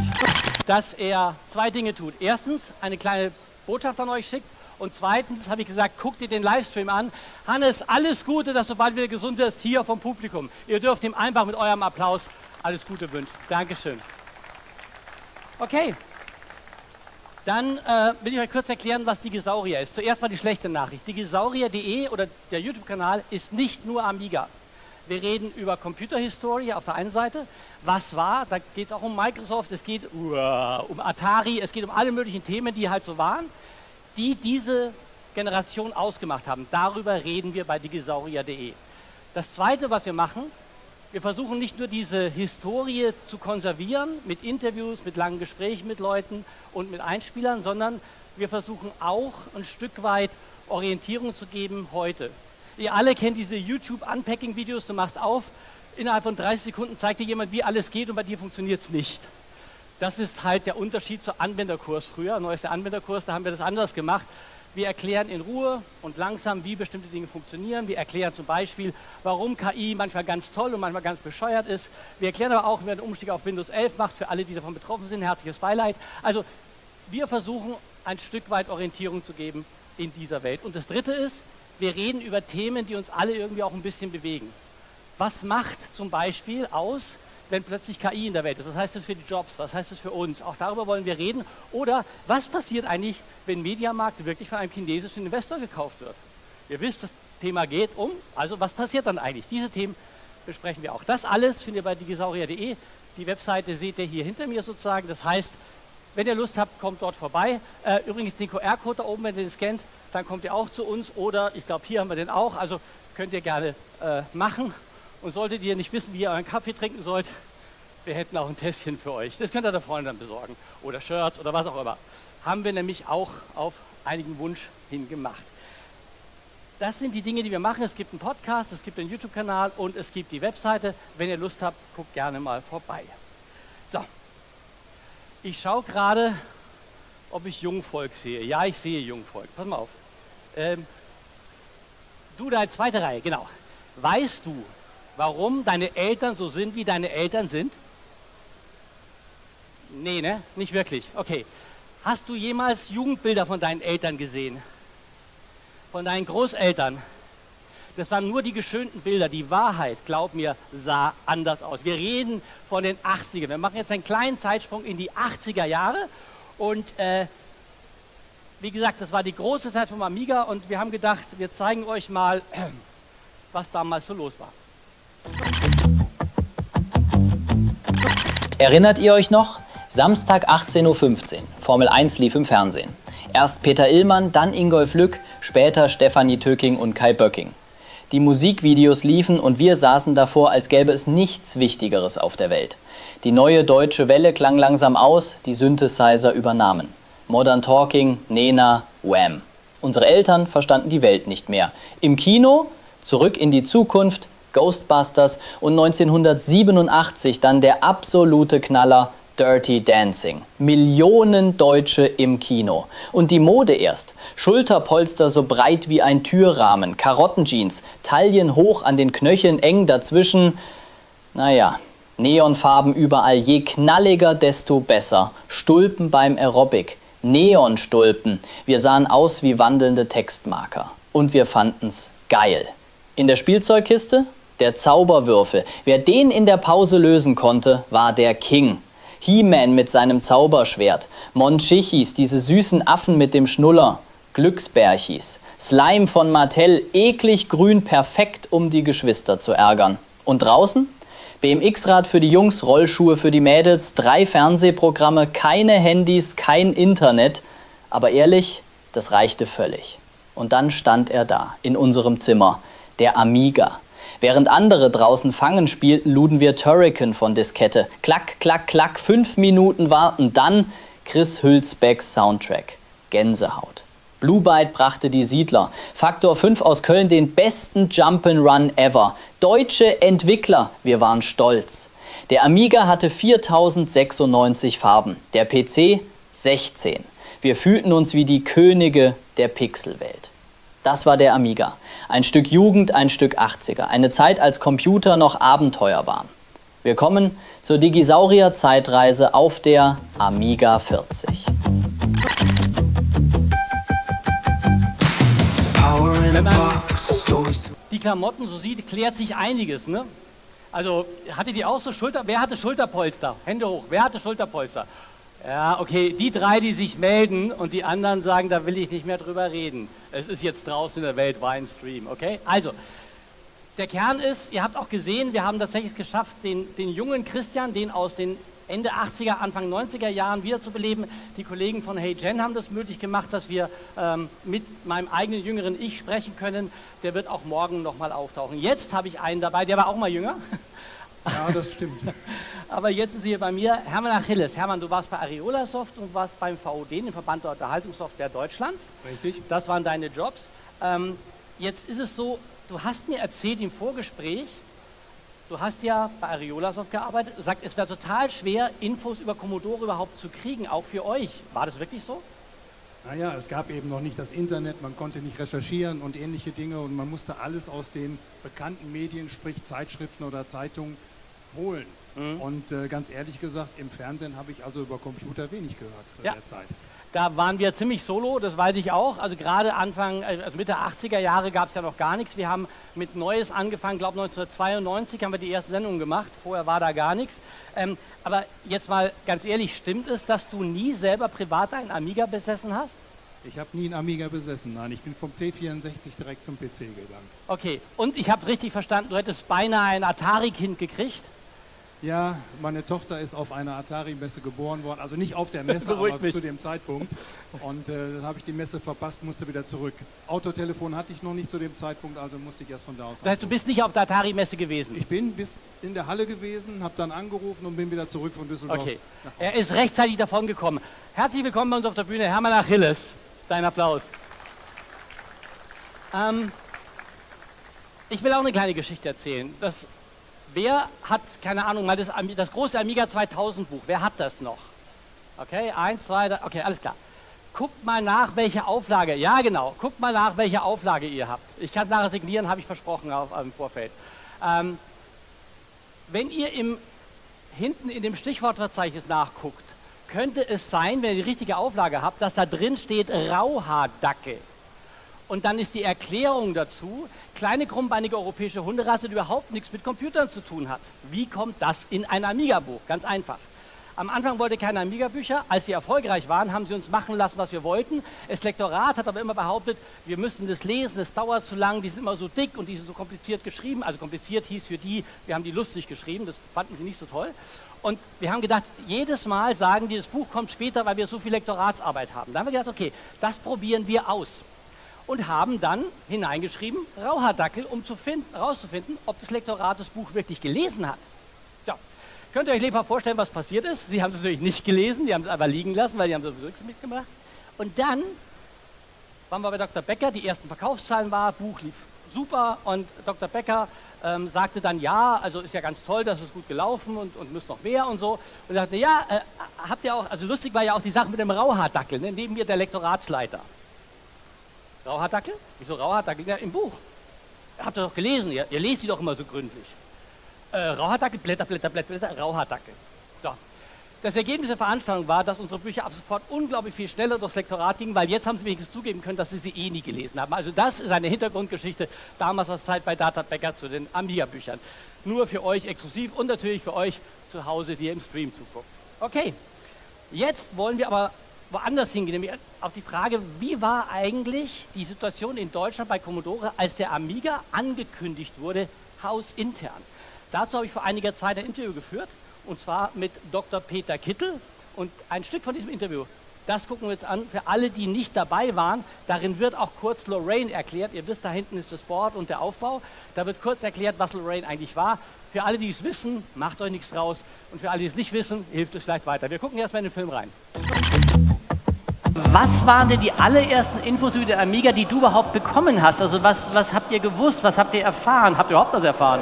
dass er zwei Dinge tut. Erstens, eine kleine Botschaft an euch schickt. Und zweitens habe ich gesagt, guckt ihr den Livestream an. Hannes, alles Gute, dass du bald wieder gesund wirst hier vom Publikum. Ihr dürft ihm einfach mit eurem Applaus alles Gute wünschen. Dankeschön. Okay. Dann will ich euch kurz erklären, was Digisaurier ist. Zuerst mal die schlechte Nachricht. Digisaurier.de oder der YouTube-Kanal ist nicht nur Amiga. Wir reden über Computerhistorie auf der einen Seite. Was war? Da geht es auch um Microsoft, es geht um Atari, es geht um alle möglichen Themen, die halt so waren, die diese Generation ausgemacht haben. Darüber reden wir bei digisaurier.de. Das Zweite, was wir machen, wir versuchen nicht nur diese Historie zu konservieren mit Interviews, mit langen Gesprächen mit Leuten und mit Einspielern, sondern wir versuchen auch ein Stück weit Orientierung zu geben heute. Ihr alle kennt diese YouTube-Unpacking-Videos, du machst auf, innerhalb von 30 Sekunden zeigt dir jemand, wie alles geht und bei dir funktioniert es nicht. Das ist halt der Unterschied zu Anwenderkurs früher. Neuester Anwenderkurs, da haben wir das anders gemacht. Wir erklären in Ruhe und langsam, wie bestimmte Dinge funktionieren. Wir erklären zum Beispiel, warum KI manchmal ganz toll und manchmal ganz bescheuert ist. Wir erklären aber auch, wie man den Umstieg auf Windows 11 macht, für alle, die davon betroffen sind. Herzliches Beileid. Also wir versuchen, ein Stück weit Orientierung zu geben in dieser Welt. Und das Dritte ist, wir reden über Themen, die uns alle irgendwie auch ein bisschen bewegen. Was macht zum Beispiel aus, wenn plötzlich KI in der Welt ist? Was heißt das für die Jobs? Was heißt das für uns? Auch darüber wollen wir reden. Oder was passiert eigentlich, wenn Mediamarkt wirklich von einem chinesischen Investor gekauft wird? Ihr wisst, das Thema geht um, also was passiert dann eigentlich? Diese Themen besprechen wir auch. Das alles findet ihr bei digisaurier.de. Die Webseite seht ihr hier hinter mir sozusagen. Das heißt, wenn ihr Lust habt, kommt dort vorbei. Übrigens den QR-Code da oben, wenn ihr den scannt, dann kommt ihr auch zu uns. Oder ich glaube, hier haben wir den auch. Also könnt ihr gerne machen. Und solltet ihr nicht wissen, wie ihr euren Kaffee trinken sollt, wir hätten auch ein Tässchen für euch. Das könnt ihr der Freundin dann besorgen. Oder Shirts oder was auch immer. Haben wir nämlich auch auf einigen Wunsch hin gemacht. Das sind die Dinge, die wir machen. Es gibt einen Podcast, es gibt einen YouTube-Kanal und es gibt die Webseite. Wenn ihr Lust habt, guckt gerne mal vorbei. So. Ich schaue gerade, ob ich Jungvolk sehe. Ja, ich sehe Jungvolk. Pass mal auf. Du da in zweiter Reihe, genau. Weißt du, warum deine Eltern so sind, wie deine Eltern sind? Nee, ne? Nicht wirklich. Okay. Hast du jemals Jugendbilder von deinen Eltern gesehen? Von deinen Großeltern? Das waren nur die geschönten Bilder. Die Wahrheit, glaub mir, sah anders aus. Wir reden von den 80ern. Wir machen jetzt einen kleinen Zeitsprung in die 80er Jahre. Und wie gesagt, das war die große Zeit vom Amiga. Und wir haben gedacht, wir zeigen euch mal, was damals so los war. Erinnert ihr euch noch? Samstag 18:15 Uhr, Formel 1 lief im Fernsehen. Erst Peter Illmann, dann Ingolf Lück, später Stefanie Töking und Kai Böcking. Die Musikvideos liefen und wir saßen davor, als gäbe es nichts Wichtigeres auf der Welt. Die neue deutsche Welle klang langsam aus, die Synthesizer übernahmen. Modern Talking, Nena, Wham. Unsere Eltern verstanden die Welt nicht mehr. Im Kino, Zurück in die Zukunft, Ghostbusters und 1987 dann der absolute Knaller Dirty Dancing. Millionen Deutsche im Kino. Und die Mode erst. Schulterpolster so breit wie ein Türrahmen, Karottenjeans, Taillen hoch an den Knöcheln, eng dazwischen. Naja, Neonfarben überall, je knalliger, desto besser. Stulpen beim Aerobic, Neonstulpen. Wir sahen aus wie wandelnde Textmarker. Und wir fanden's geil. In der Spielzeugkiste? Der Zauberwürfel. Wer den in der Pause lösen konnte, war der King. He-Man mit seinem Zauberschwert, Monchichis, diese süßen Affen mit dem Schnuller, Glücksbärchis, Slime von Mattel, eklig grün, perfekt, um die Geschwister zu ärgern. Und draußen? BMX-Rad für die Jungs, Rollschuhe für die Mädels, 3 Fernsehprogramme, keine Handys, kein Internet. Aber ehrlich, das reichte völlig. Und dann stand er da, in unserem Zimmer, der Amiga. Während andere draußen Fangen spielten, luden wir Turrican von Diskette. Klack, klack, klack, 5 Minuten warten, dann Chris Hülsbecks Soundtrack. Gänsehaut. Blue Byte brachte die Siedler. Faktor 5 aus Köln den besten Jump'n'Run ever. Deutsche Entwickler, wir waren stolz. Der Amiga hatte 4096 Farben, der PC 16. Wir fühlten uns wie die Könige der Pixelwelt. Das war der Amiga. Ein Stück Jugend, ein Stück 80er. Eine Zeit, als Computer noch Abenteuer waren. Wir kommen zur Digisaurier-Zeitreise auf der Amiga 40. Wenn man die Klamotten so sieht, klärt sich einiges, ne? Also, hattet ihr auch so wer hatte Schulterpolster? Hände hoch, wer hatte Schulterpolster? Ja, okay, die 3, die sich melden und die anderen sagen, da will ich nicht mehr drüber reden. Es ist jetzt draußen in der Welt LiveStream, okay? Also, der Kern ist, ihr habt auch gesehen, wir haben tatsächlich geschafft, den jungen Christian, den aus den Ende 80er, Anfang 90er Jahren wiederzubeleben. Die Kollegen von Hey Gen haben das möglich gemacht, dass wir mit meinem eigenen jüngeren Ich sprechen können. Der wird auch morgen nochmal auftauchen. Jetzt habe ich einen dabei, der war auch mal jünger. Ja, das stimmt. Aber jetzt ist hier bei mir Hermann Achilles. Hermann, du warst bei Areolasoft und warst beim VOD, dem Verband der Unterhaltungssoftware Deutschlands. Richtig. Das waren deine Jobs. Jetzt ist es so, du hast mir erzählt im Vorgespräch, du hast ja bei Areolasoft gearbeitet, sagt, es wäre total schwer, Infos über Commodore überhaupt zu kriegen, auch für euch. War das wirklich so? Naja, es gab eben noch nicht das Internet, man konnte nicht recherchieren und ähnliche Dinge und man musste alles aus den bekannten Medien, sprich Zeitschriften oder Zeitungen, holen. Und ganz ehrlich gesagt, im Fernsehen habe ich also über Computer wenig gehört zu der Zeit. Da waren wir ziemlich solo, das weiß ich auch. Also gerade also Mitte 80er Jahre gab es ja noch gar nichts. Wir haben mit Neues angefangen, glaube 1992 haben wir die erste Sendung gemacht. Vorher war da gar nichts. Aber jetzt mal ganz ehrlich, stimmt es, dass du nie selber privat einen Amiga besessen hast? Ich habe nie einen Amiga besessen, nein. Ich bin vom C64 direkt zum PC gegangen. Okay, und ich habe richtig verstanden, du hättest beinahe ein Atari-Kind gekriegt? Ja, meine Tochter ist auf einer Atari-Messe geboren worden, also nicht auf der Messe, aber zu dem Zeitpunkt. Und dann habe ich die Messe verpasst, musste wieder zurück. Autotelefon hatte ich noch nicht zu dem Zeitpunkt, also musste ich erst von da aus. Das heißt, du bist nicht auf der Atari-Messe gewesen? Ich bin bis in der Halle gewesen, habe dann angerufen und bin wieder zurück von Düsseldorf. Okay, er ist rechtzeitig davon gekommen. Herzlich willkommen bei uns auf der Bühne, Hermann Achilles. Dein Applaus. Ich will auch eine kleine Geschichte erzählen. Wer hat, keine Ahnung, mal das große Amiga 2000 Buch, wer hat das noch? Okay, 1, 2, 3, okay, alles klar. Guckt mal nach, welche Auflage, ja genau, guckt mal nach, welche Auflage ihr habt. Ich kann nachher signieren, habe ich versprochen im Vorfeld. Wenn ihr hinten in dem Stichwortverzeichnis nachguckt, könnte es sein, wenn ihr die richtige Auflage habt, dass da drin steht Rauhaardackel. Und dann ist die Erklärung dazu, kleine krummbeinige europäische Hunderasse, die überhaupt nichts mit Computern zu tun hat. Wie kommt das in ein Amiga-Buch? Ganz einfach. Am Anfang wollte keine Amiga-Bücher. Als sie erfolgreich waren, haben sie uns machen lassen, was wir wollten. Das Lektorat hat aber immer behauptet, wir müssten das lesen, es dauert zu lang, die sind immer so dick und die sind so kompliziert geschrieben. Also kompliziert hieß für die, wir haben die lustig geschrieben, das fanden sie nicht so toll. Und wir haben gedacht, jedes Mal sagen die, das Buch kommt später, weil wir so viel Lektoratsarbeit haben. Dann haben wir gedacht, okay, das probieren wir aus. Und haben dann hineingeschrieben, Rauhaardackel, um herauszufinden, ob das Lektorat das Buch wirklich gelesen hat. So, könnt ihr euch lebhaft vorstellen, was passiert ist? Sie haben es natürlich nicht gelesen, die haben es aber liegen lassen, weil die haben sowieso nichts mitgemacht. Und dann waren wir bei Dr. Becker, die ersten Verkaufszahlen waren, Buch lief super und Dr. Becker sagte dann, ja, also ist ja ganz toll, das ist gut gelaufen und müsst noch mehr und so. Und er sagte, ja, habt ihr auch, also lustig war ja auch die Sache mit dem Rauhaardackel, ne, neben mir der Lektoratsleiter. Rauhaardackel? Wieso Rauhaardackel? Ja, im Buch. Habt ihr doch gelesen, ihr lest die doch immer so gründlich. Rauhaardackel, Blätter, Rauhaardackel. So. Das Ergebnis der Veranstaltung war, dass unsere Bücher ab sofort unglaublich viel schneller durchs Lektorat gingen, weil jetzt haben sie wenigstens zugeben können, dass sie sie eh nie gelesen haben. Also das ist eine Hintergrundgeschichte damals aus Zeit bei Data Becker zu den Amiga-Büchern. Nur für euch exklusiv und natürlich für euch zu Hause, die ihr im Stream zuguckt. Okay, jetzt wollen wir aber woanders hingehen, nämlich auf die Frage, wie war eigentlich die Situation in Deutschland bei Commodore, als der Amiga angekündigt wurde, hausintern. Dazu habe ich vor einiger Zeit ein Interview geführt, und zwar mit Dr. Peter Kittel, und ein Stück von diesem Interview, das gucken wir jetzt an, für alle, die nicht dabei waren. Darin wird auch kurz Lorraine erklärt, ihr wisst, da hinten ist das Board und der Aufbau, da wird kurz erklärt, was Lorraine eigentlich war. Für alle, die es wissen, macht euch nichts draus, und für alle, die es nicht wissen, hilft es vielleicht weiter. Wir gucken erstmal in den Film rein. Was waren denn die allerersten Infos über den Amiga, die du überhaupt bekommen hast? Also was habt ihr gewusst, was habt ihr erfahren? Habt ihr überhaupt was erfahren?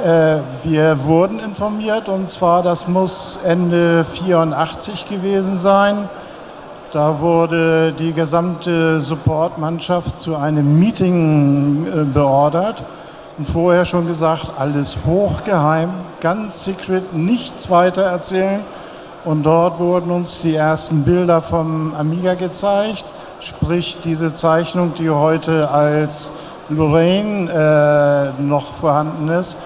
Wir wurden informiert, und zwar, das muss Ende 84 gewesen sein. Da wurde die gesamte Supportmannschaft zu einem Meeting beordert. und vorher schon gesagt, alles hochgeheim, ganz secret, nichts weiter erzählen. Und dort wurden uns die ersten Bilder vom Amiga gezeigt, sprich diese Zeichnung, die heute als Lorraine noch vorhanden ist,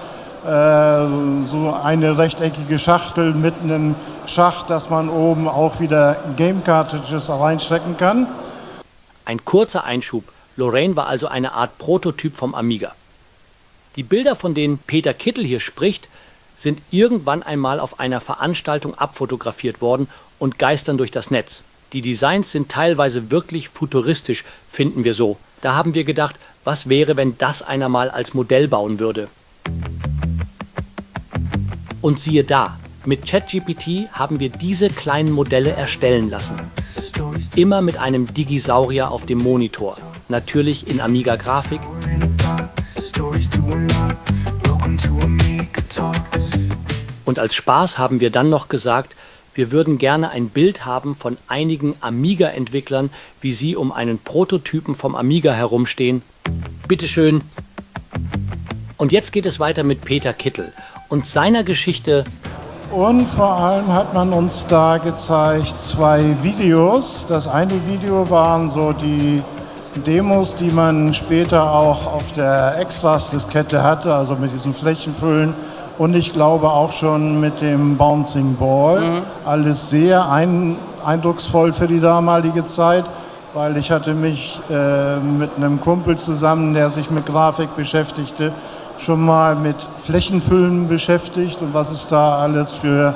so eine rechteckige Schachtel mit einem Schacht, dass man oben auch wieder Game Cartridges reinstecken kann. Ein kurzer Einschub. Lorraine war also eine Art Prototyp vom Amiga. Die Bilder, von denen Peter Kittel hier spricht, sind irgendwann einmal auf einer Veranstaltung abfotografiert worden und geistern durch das Netz. Die Designs sind teilweise wirklich futuristisch, finden wir so. Da haben wir gedacht, was wäre, wenn das einer mal als Modell bauen würde? Und siehe da, mit ChatGPT haben wir diese kleinen Modelle erstellen lassen. Immer mit einem Digisaurier auf dem Monitor. Natürlich in Amiga-Grafik. Und als Spaß haben wir dann noch gesagt, wir würden gerne ein Bild haben von einigen Amiga-Entwicklern, wie sie um einen Prototypen vom Amiga herumstehen. Bitteschön. Und jetzt geht es weiter mit Peter Kittel und seiner Geschichte. Und vor allem hat man uns da gezeigt 2 Videos. Das eine Video waren so die Demos, die man später auch auf der Extras-Diskette hatte, also mit diesen Flächenfüllen. Und ich glaube auch schon mit dem Bouncing Ball. Alles sehr eindrucksvoll für die damalige Zeit, weil ich hatte mich mit einem Kumpel zusammen, der sich mit Grafik beschäftigte, schon mal mit Flächenfüllen beschäftigt und was es da alles für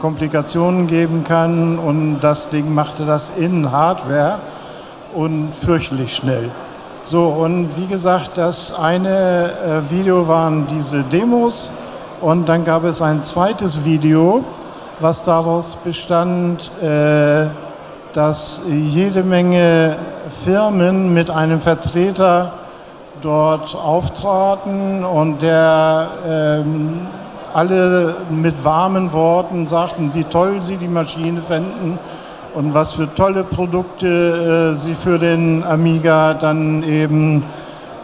Komplikationen geben kann. Und das Ding machte das in Hardware und fürchterlich schnell. So, und wie gesagt, das eine Video waren diese Demos. Und dann gab es ein zweites Video, was daraus bestand, dass jede Menge Firmen mit einem Vertreter dort auftraten und der alle mit warmen Worten sagten, wie toll sie die Maschine fänden und was für tolle Produkte sie für den Amiga dann eben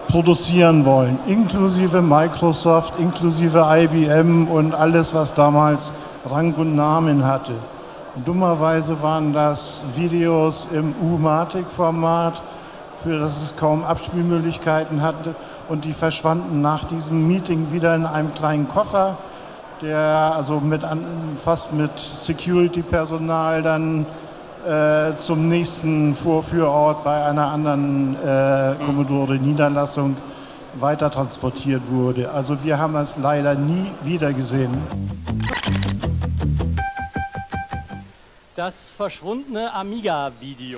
produzieren wollen, inklusive Microsoft, inklusive IBM und alles, was damals Rang und Namen hatte. Und dummerweise waren das Videos im U-Matic-Format, für das es kaum Abspielmöglichkeiten hatte, und die verschwanden nach diesem Meeting wieder in einem kleinen Koffer, der also fast mit Security-Personal dann zum nächsten Vorführort bei einer anderen Commodore-Niederlassung weiter transportiert wurde. Also wir haben es leider nie wieder gesehen. Das verschwundene Amiga-Video.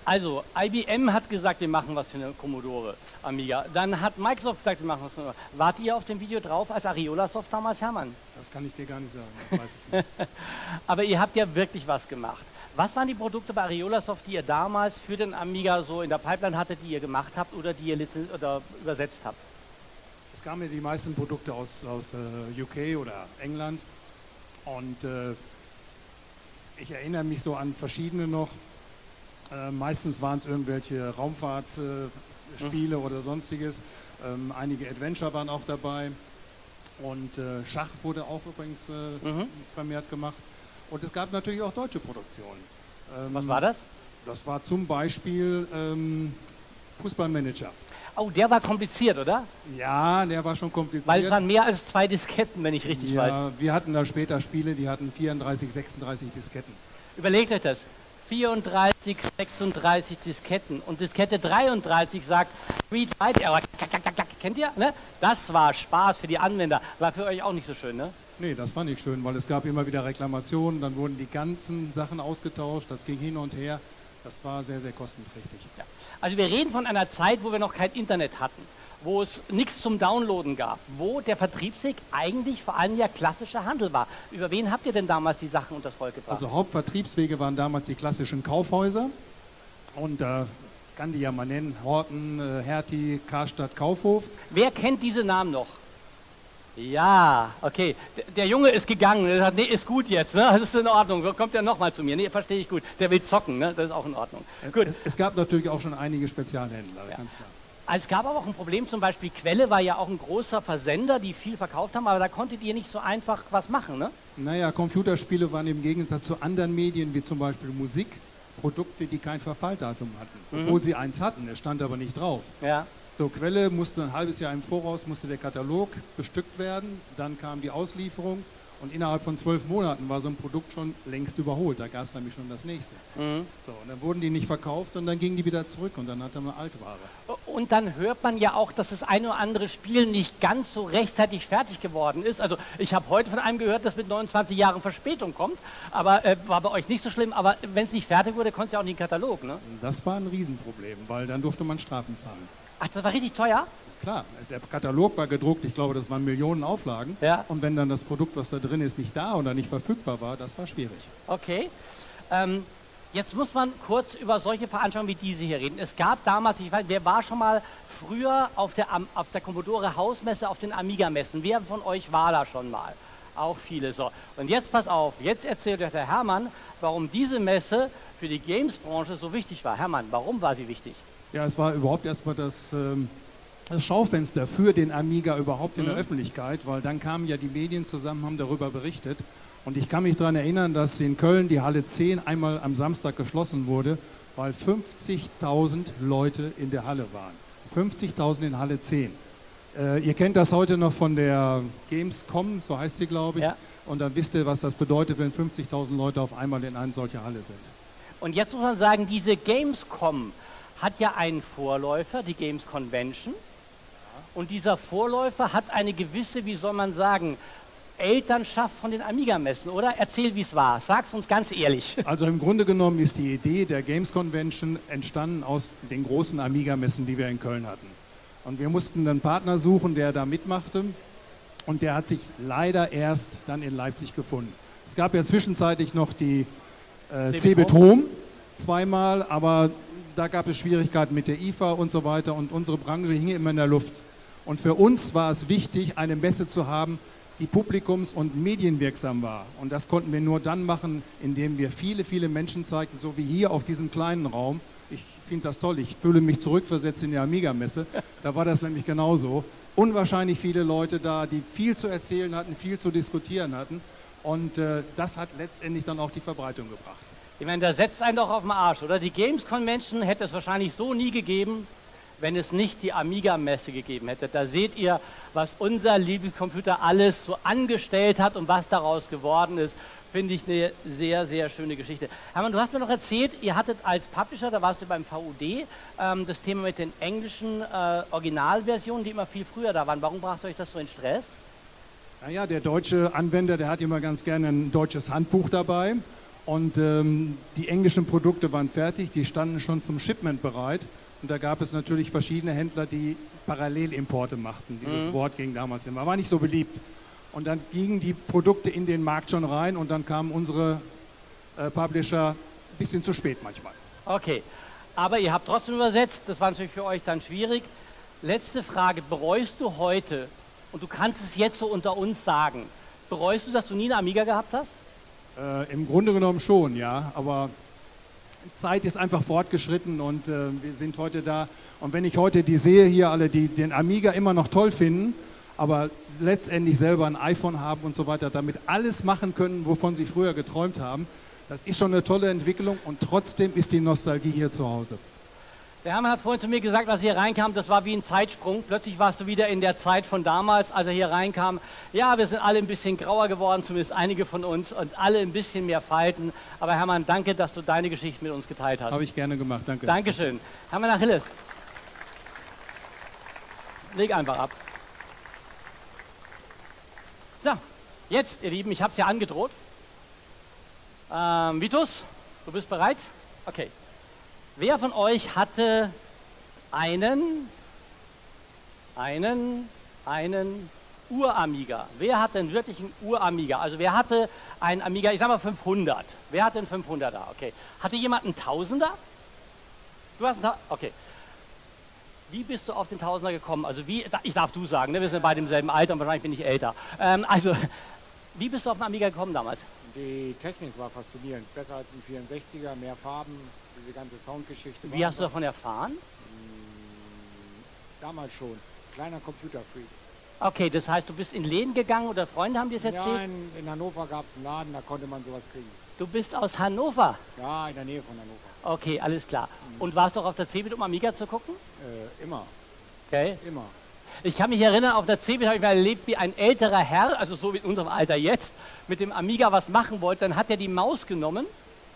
Also, IBM hat gesagt, wir machen was für eine Commodore Amiga. Dann hat Microsoft gesagt, wir machen was für eine. Wart ihr auf dem Video drauf als Ariolasoft damals, Hermann? Das kann ich dir gar nicht sagen, das weiß ich nicht. Aber ihr habt ja wirklich was gemacht. Was waren die Produkte bei Ariolasoft, die ihr damals für den Amiga so in der Pipeline hattet, die ihr gemacht habt oder die ihr übersetzt habt? Es kamen ja die meisten Produkte aus UK oder England und ich erinnere mich so an verschiedene noch. Meistens waren es irgendwelche Raumfahrtspiele oder sonstiges. Einige Adventure waren auch dabei und Schach wurde auch übrigens vermehrt gemacht. Und es gab natürlich auch deutsche Produktionen. Was war das? Das war zum Beispiel Fußballmanager. Oh, der war kompliziert, oder? Ja, der war schon kompliziert. Weil es waren mehr als 2 Disketten, wenn ich richtig weiß. Ja, wir hatten da später Spiele, die hatten 34, 36 Disketten. Überlegt euch das. 34, 36 Disketten. Und Diskette 33 sagt, read write, kennt ihr? Ne? Das war Spaß für die Anwender. War für euch auch nicht so schön, ne? Nee, das war nicht schön, weil es gab immer wieder Reklamationen, dann wurden die ganzen Sachen ausgetauscht, das ging hin und her. Das war sehr, sehr kostenträchtig. Ja. Also wir reden von einer Zeit, wo wir noch kein Internet hatten, wo es nichts zum Downloaden gab, wo der Vertriebsweg eigentlich vor allem ja klassischer Handel war. Über wen habt ihr denn damals die Sachen unters Volk gebracht? Also Hauptvertriebswege waren damals die klassischen Kaufhäuser und ich kann die ja mal nennen, Horten, Hertie, Karstadt, Kaufhof. Wer kennt diese Namen noch? Ja, okay. Der Junge ist gegangen, er sagt, nee, ist gut jetzt, ne? Das ist in Ordnung, kommt ja nochmal zu mir, nee, verstehe ich gut. Der will zocken, ne? Das ist auch in Ordnung. Gut. Es gab natürlich auch schon einige Spezialhändler, ja. Ganz klar. Es gab aber auch ein Problem, zum Beispiel Quelle war ja auch ein großer Versender, die viel verkauft haben, aber da konntet ihr nicht so einfach was machen, ne? Naja, Computerspiele waren im Gegensatz zu anderen Medien, wie zum Beispiel Musik, Produkte, die kein Verfalldatum hatten. Obwohl sie eins hatten, es stand aber nicht drauf. Ja. So, Quelle musste ein halbes Jahr im Voraus, musste der Katalog bestückt werden, dann kam die Auslieferung und innerhalb von 12 Monaten war so ein Produkt schon längst überholt, da gab es nämlich schon das nächste. So, und dann wurden die nicht verkauft und dann gingen die wieder zurück und dann hatte man Altware. Und dann hört man ja auch, dass das eine oder andere Spiel nicht ganz so rechtzeitig fertig geworden ist. Also ich habe heute von einem gehört, das mit 29 Jahren Verspätung kommt, aber war bei euch nicht so schlimm, aber wenn es nicht fertig wurde, konnte es ja auch nicht in den Katalog, ne? Das war ein Riesenproblem, weil dann durfte man Strafen zahlen. Ach, das war richtig teuer? Klar, der Katalog war gedruckt, ich glaube, das waren Millionen Auflagen. Ja. Und wenn dann das Produkt, was da drin ist, nicht da oder nicht verfügbar war, das war schwierig. Okay. Jetzt muss man kurz über solche Veranstaltungen wie diese hier reden. Es gab damals, ich weiß, wer war schon mal früher auf der Commodore Hausmesse, auf den Amiga-Messen? Wer von euch war da schon mal? Auch viele. So. Und jetzt pass auf, jetzt erzählt euch der Hermann, warum diese Messe für die Games-Branche so wichtig war. Hermann, warum war sie wichtig? Ja, es war überhaupt erstmal das Schaufenster für den Amiga überhaupt in der Öffentlichkeit, weil dann kamen ja die Medien zusammen, haben darüber berichtet. Und ich kann mich daran erinnern, dass in Köln die Halle 10 einmal am Samstag geschlossen wurde, weil 50.000 Leute in der Halle waren. 50.000 in Halle 10. Ihr kennt das heute noch von der Gamescom, so heißt sie, glaube ich. Ja. Und dann wisst ihr, was das bedeutet, wenn 50.000 Leute auf einmal in eine solche Halle sind. Und jetzt muss man sagen, diese Gamescom hat ja einen Vorläufer, die Games Convention. Und dieser Vorläufer hat eine gewisse, wie soll man sagen, Elternschaft von den Amiga-Messen, oder? Erzähl, wie es war. Sag's uns ganz ehrlich. Also im Grunde genommen ist die Idee der Games Convention entstanden aus den großen Amiga-Messen, die wir in Köln hatten. Und wir mussten einen Partner suchen, der da mitmachte. Und der hat sich leider erst dann in Leipzig gefunden. Es gab ja zwischenzeitlich noch die CeBIT Home zweimal, aber da gab es Schwierigkeiten mit der IFA und so weiter. Und unsere Branche hing immer in der Luft. Und für uns war es wichtig, eine Messe zu haben, die publikums- und medienwirksam war. Und das konnten wir nur dann machen, indem wir viele, viele Menschen zeigten, so wie hier auf diesem kleinen Raum. Ich finde das toll, ich fühle mich zurückversetzt in die Amiga-Messe. Da war das nämlich genauso. Unwahrscheinlich viele Leute da, die viel zu erzählen hatten, viel zu diskutieren hatten. Und das hat letztendlich dann auch die Verbreitung gebracht. Ich meine, da setzt einen doch auf den Arsch, oder? Die Games Convention hätte es wahrscheinlich so nie gegeben, wenn es nicht die Amiga-Messe gegeben hätte. Da seht ihr, was unser Lieblingscomputer alles so angestellt hat und was daraus geworden ist. Finde ich eine sehr, sehr schöne Geschichte. Hermann, du hast mir noch erzählt, ihr hattet als Publisher, da warst du beim VUD, das Thema mit den englischen Originalversionen, die immer viel früher da waren. Warum brachte euch das so in Stress? Naja, der deutsche Anwender, der hat immer ganz gerne ein deutsches Handbuch dabei. Und die englischen Produkte waren fertig, die standen schon zum Shipment bereit. Und da gab es natürlich verschiedene Händler, die Parallelimporte machten. Dieses Wort ging damals immer, war nicht so beliebt. Und dann gingen die Produkte in den Markt schon rein und dann kamen unsere Publisher ein bisschen zu spät manchmal. Okay, aber ihr habt trotzdem übersetzt, das war natürlich für euch dann schwierig. Letzte Frage, bereust du heute, und du kannst es jetzt so unter uns sagen, bereust du, dass du nie eine Amiga gehabt hast? Im Grunde genommen schon, ja, aber Zeit ist einfach fortgeschritten und wir sind heute da. Und wenn ich heute die sehe hier alle, die den Amiga immer noch toll finden, aber letztendlich selber ein iPhone haben und so weiter, damit alles machen können, wovon sie früher geträumt haben, das ist schon eine tolle Entwicklung und trotzdem ist die Nostalgie hier zu Hause. Der Hermann hat vorhin zu mir gesagt, als er hier reinkam, das war wie ein Zeitsprung. Plötzlich warst du wieder in der Zeit von damals, als er hier reinkam. Ja, wir sind alle ein bisschen grauer geworden, zumindest einige von uns, und alle ein bisschen mehr Falten. Aber Hermann, danke, dass du deine Geschichte mit uns geteilt hast. Habe ich gerne gemacht, danke. Dankeschön. Hermann Achilles. Leg einfach ab. So, jetzt, ihr Lieben, ich habe es ja angedroht. Vitus, du bist bereit? Okay. Wer von euch hatte einen Ur-Amiga? Wer hatte einen wirklichen Ur-Amiga? Also wer hatte einen Amiga, ich sag mal 500. Wer hatte einen 500er? Okay. Hatte jemand einen 1000er? Du hast einen, okay. Wie bist du auf den 1000er gekommen? Also wie, ich darf du sagen, ne? Wir sind beide im selben Alter und wahrscheinlich bin ich älter. Also, wie bist du auf den Amiga gekommen damals? Die Technik war faszinierend, besser als ein 64er, mehr Farben, diese ganze Soundgeschichte. Wie hast du davon erfahren? damals schon. Kleiner Computerfreak. Okay, das heißt, du bist in Läden gegangen oder Freunde haben dir das erzählt? Ja, in Hannover gab es einen Laden, da konnte man sowas kriegen. Du bist aus Hannover? Ja, in der Nähe von Hannover. Okay, alles klar. Und warst du auch auf der CeBIT, um Amiga zu gucken? Immer. Okay. Immer. Ich kann mich erinnern, auf der CeBIT habe ich mal erlebt, wie ein älterer Herr, also so wie in unserem Alter jetzt, mit dem Amiga was machen wollte. Dann hat er die Maus genommen,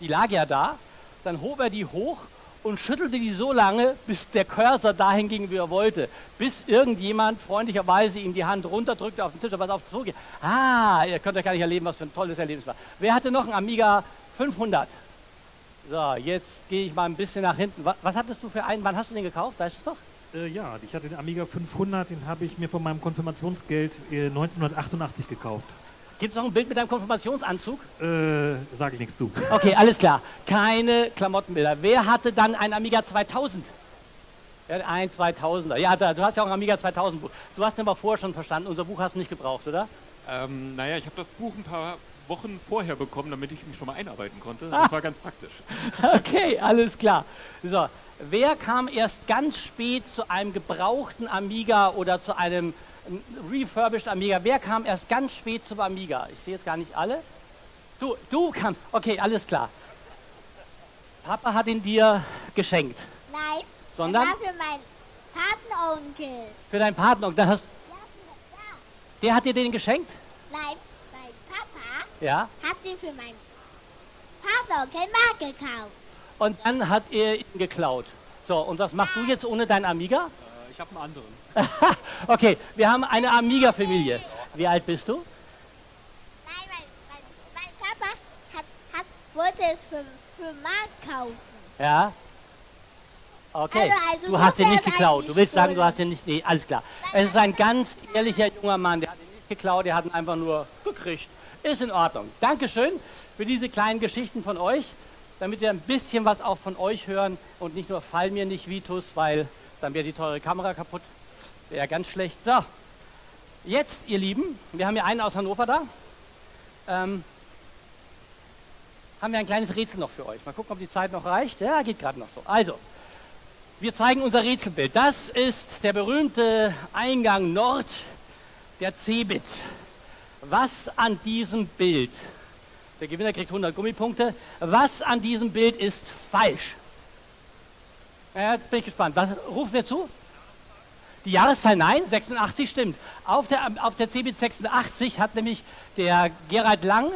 die lag ja da, dann hob er die hoch und schüttelte die so lange, bis der Cursor dahin ging, wie er wollte. Bis irgendjemand freundlicherweise ihm die Hand runterdrückte auf den Tisch, aber auf so geht. Ah, ihr könnt euch gar nicht erleben, was für ein tolles Erlebnis war. Wer hatte noch einen Amiga 500? So, jetzt gehe ich mal ein bisschen nach hinten. Was hattest du für einen? Wann hast du den gekauft? Weißt du es noch? Ja, ich hatte den Amiga 500, den habe ich mir von meinem Konfirmationsgeld 1988 gekauft. Gibt es noch ein Bild mit deinem Konfirmationsanzug? Sage ich nichts zu. Okay, alles klar. Keine Klamottenbilder. Wer hatte dann einen Amiga 2000? Ein 2000er. Ja, du hast ja auch ein Amiga 2000 Buch. Du hast den aber vorher schon verstanden. Unser Buch hast du nicht gebraucht, oder? Naja, ich habe das Buch ein paar Wochen vorher bekommen, damit ich mich schon mal einarbeiten konnte. Das war ganz praktisch. Okay, alles klar. So, wer kam erst ganz spät zu einem gebrauchten Amiga oder zu einem refurbished Amiga? Wer kam erst ganz spät zum Amiga? Ich sehe jetzt gar nicht alle. Du kamst. Okay, alles klar. Papa hat ihn dir geschenkt. Nein, Sondern? das war für meinen Patenonkel. Für deinen Partner. Der hat dir den geschenkt? Nein, mein Papa Ja. hat sie für meinen Patenonkel Mark gekauft. Und dann hat er ihn geklaut. So, und was machst du jetzt ohne deinen Amiga? Ich habe einen anderen. Okay, wir haben eine Amiga-Familie. Wie alt bist du? Nein, mein Papa wollte es für Mark kaufen. Ja. Okay, Also du hast ihn nicht fährt geklaut. Du eigentlich willst sagen, schon. du hast ihn nicht... Nee, alles klar. Es ist ein ganz ehrlicher junger Mann. Der hat ihn nicht geklaut, der hat ihn einfach nur gekriegt. Ist in Ordnung. Dankeschön für diese kleinen Geschichten von euch, damit wir ein bisschen was auch von euch hören und nicht nur Fall mir nicht Vitus, weil dann wäre die teure Kamera kaputt. Wäre ganz schlecht. So, jetzt, ihr Lieben, wir haben ja einen aus Hannover da. Haben wir ein kleines Rätsel noch für euch. Mal gucken, ob die Zeit noch reicht. Ja, geht gerade noch so. Also, wir zeigen unser Rätselbild. Das ist der berühmte Eingang Nord der CeBIT. Was an diesem Bild, der Gewinner kriegt 100 Gummipunkte, was an diesem Bild ist falsch? Ja, jetzt bin ich gespannt. Was rufen wir zu? Die Jahreszahl nein, 86 stimmt. Auf der CeBIT 86 hat nämlich der Gerald Lang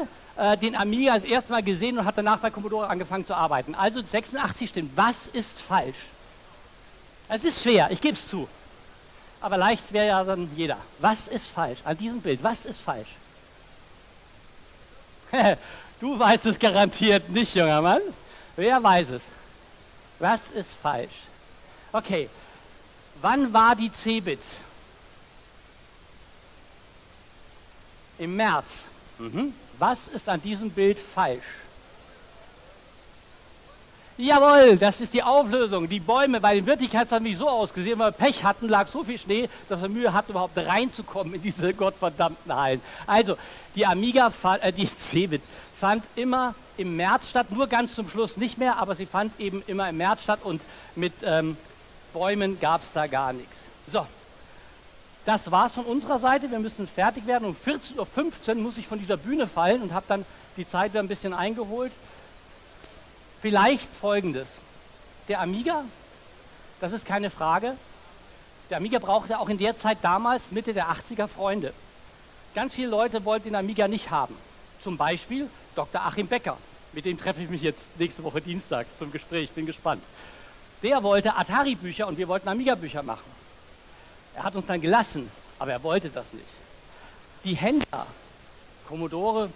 den Amiga das erste Mal gesehen und hat danach bei Commodore angefangen zu arbeiten. Also 86 stimmt. Was ist falsch? Es ist schwer, ich gebe es zu. Aber leicht wäre ja dann jeder. Was ist falsch an diesem Bild? Was ist falsch? Du weißt es garantiert nicht, junger Mann. Wer weiß es? Was ist falsch? Okay, wann war die CeBIT? Im März. Was ist an diesem Bild falsch? Jawohl, das ist die Auflösung. Die Bäume, bei den Wirklichkeiten haben nämlich so ausgesehen, weil wir Pech hatten, lag so viel Schnee, dass wir Mühe hatten, überhaupt reinzukommen in diese gottverdammten Hallen. Also, die CeBIT fand immer im März statt, nur ganz zum Schluss nicht mehr, aber sie fand eben immer im März statt und mit Bäumen gab es da gar nichts. So, das war's von unserer Seite. Wir müssen fertig werden. Um 14:15 Uhr muss ich von dieser Bühne fallen und habe dann die Zeit wieder ein bisschen eingeholt. Vielleicht Folgendes. Der Amiga, das ist keine Frage, der Amiga brauchte auch in der Zeit damals, Mitte der 80er, Freunde. Ganz viele Leute wollten den Amiga nicht haben. Zum Beispiel Dr. Achim Becker. Mit dem treffe ich mich jetzt nächste Woche Dienstag zum Gespräch, bin gespannt. Der wollte Atari-Bücher und wir wollten Amiga-Bücher machen. Er hat uns dann gelassen, aber er wollte das nicht. Die Händler, Commodore,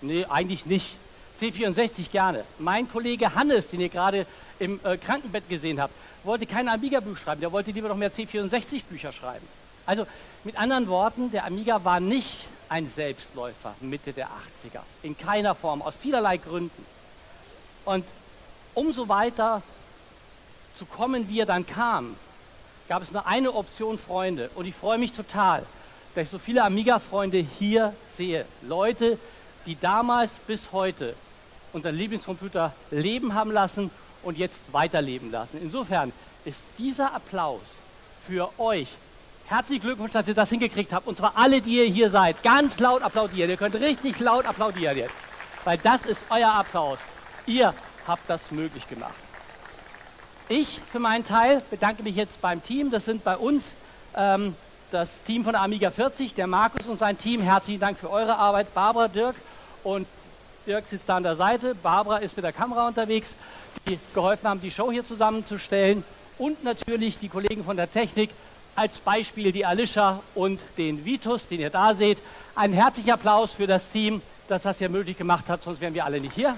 nee, eigentlich nicht. C64 gerne. Mein Kollege Hannes, den ihr gerade im Krankenbett gesehen habt, wollte kein Amiga-Buch schreiben, der wollte lieber noch mehr C64-Bücher schreiben. Also mit anderen Worten, der Amiga war nicht ein Selbstläufer Mitte der 80er. In keiner Form, aus vielerlei Gründen. Und umso weiter zu kommen, wie er dann kam, gab es nur eine Option, Freunde. Und ich freue mich total, dass ich so viele Amiga-Freunde hier sehe. Leute, die damals bis heute unseren Lieblingscomputer leben haben lassen und jetzt weiterleben lassen. Insofern ist dieser Applaus für euch. Herzlichen Glückwunsch, dass ihr das hingekriegt habt. Und zwar alle, die ihr hier seid. Ganz laut applaudieren. Ihr könnt richtig laut applaudieren jetzt. Weil das ist euer Applaus. Ihr habt das möglich gemacht. Ich für meinen Teil bedanke mich jetzt beim Team. Das sind bei uns das Team von der Amiga 40, der Markus und sein Team. Herzlichen Dank für eure Arbeit. Barbara, Dirk und Dirk sitzt da an der Seite. Barbara ist mit der Kamera unterwegs, die geholfen haben, die Show hier zusammenzustellen. Und natürlich die Kollegen von der Technik, als Beispiel die Alicia und den Vitus, den ihr da seht. Einen herzlichen Applaus für das Team, das das hier möglich gemacht hat, sonst wären wir alle nicht hier.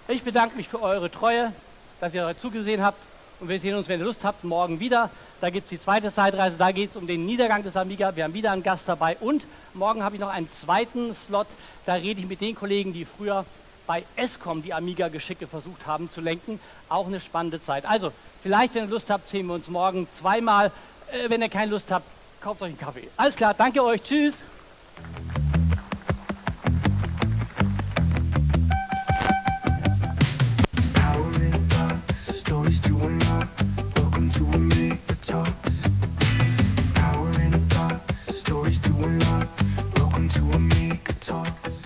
Ich bedanke mich für eure Treue, dass ihr heute zugesehen habt. Und wir sehen uns, wenn ihr Lust habt, morgen wieder. Da gibt es die zweite Zeitreise, da geht es um den Niedergang des Amiga. Wir haben wieder einen Gast dabei. Und morgen habe ich noch einen zweiten Slot. Da rede ich mit den Kollegen, die früher bei ESCOM die Amiga-Geschicke versucht haben zu lenken. Auch eine spannende Zeit. Also, vielleicht, wenn ihr Lust habt, sehen wir uns morgen zweimal. Wenn ihr keine Lust habt, kauft euch einen Kaffee. Alles klar, danke euch. Tschüss. Stories to unlock. Welcome to Amiga Talks. Power in a box. Stories to unlock. Welcome to Amiga Talks.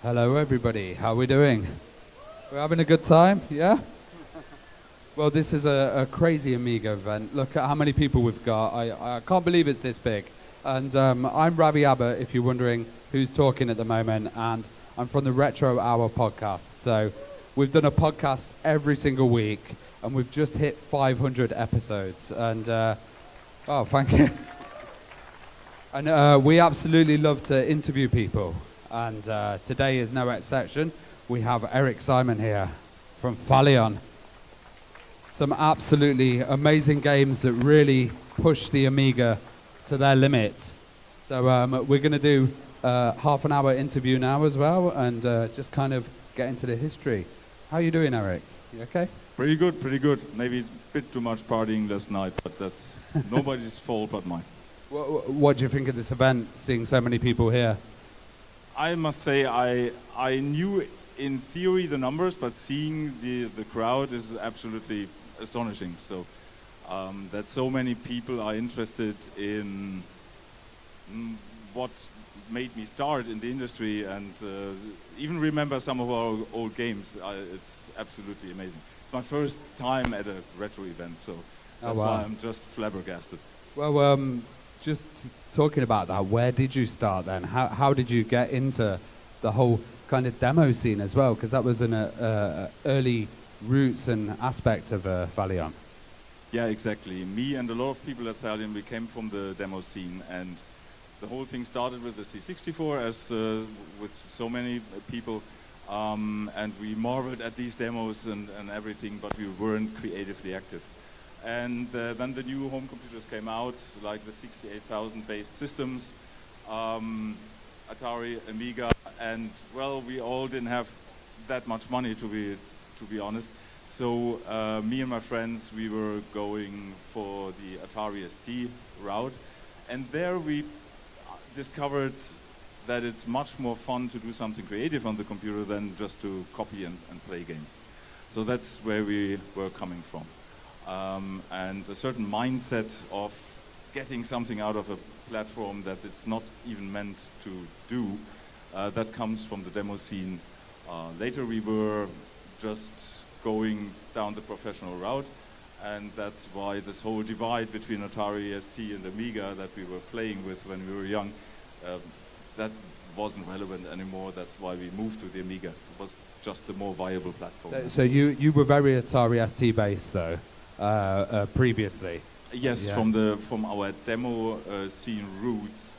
Hello, everybody. How are we doing? We're having a good time, yeah? Well, this is a crazy Amiga event. Look at how many people we've got. I can't believe it's this big. And I'm Ravi Abbott, if you're wondering who's talking at the moment, and I'm from the Retro Hour podcast. So we've done a podcast every single week, and we've just hit 500 episodes. And, oh, thank you. And we absolutely love to interview people. And today is no exception. We have Eric Simon here from Falion. Some absolutely amazing games that really push the Amiga to their limit. So we're going to do half an hour interview now as well, and just kind of get into the history. How are you doing, Eric? You okay? Pretty good, pretty good. Maybe a bit too much partying last night, but that's nobody's fault but mine. What do you think of this event, seeing so many people here? I must say I knew in theory the numbers, but seeing the crowd is absolutely astonishing. So that so many people are interested in what made me start in the industry and even remember some of our old games. It's absolutely amazing. It's my first time at a retro event, so that's why I'm just flabbergasted. Well, just talking about that, where did you start then? How did you get into the whole kind of demo scene as well? Because that was an early roots and aspect of Falion. Yeah, exactly. Me and a lot of people at Falion, we came from the demo scene, and the whole thing started with the C64, as with so many people, and we marveled at these demos and everything, but we weren't creatively active. And then the new home computers came out, like the 68,000 based systems, Atari, Amiga, and well, we all didn't have that much money, to be honest. So me and my friends, we were going for the Atari ST route, and there we discovered that it's much more fun to do something creative on the computer than just to copy and play games. So that's where we were coming from. And a certain mindset of getting something out of a platform that it's not even meant to do, that comes from the demo scene. Later we were just going down the professional route, and that's why this whole divide between Atari ST and Amiga that we were playing with when we were young, that wasn't relevant anymore. That's why we moved to the Amiga. It was just the more viable platform. So you were very Atari ST based though, previously? Yes, yeah. from our demo scene roots,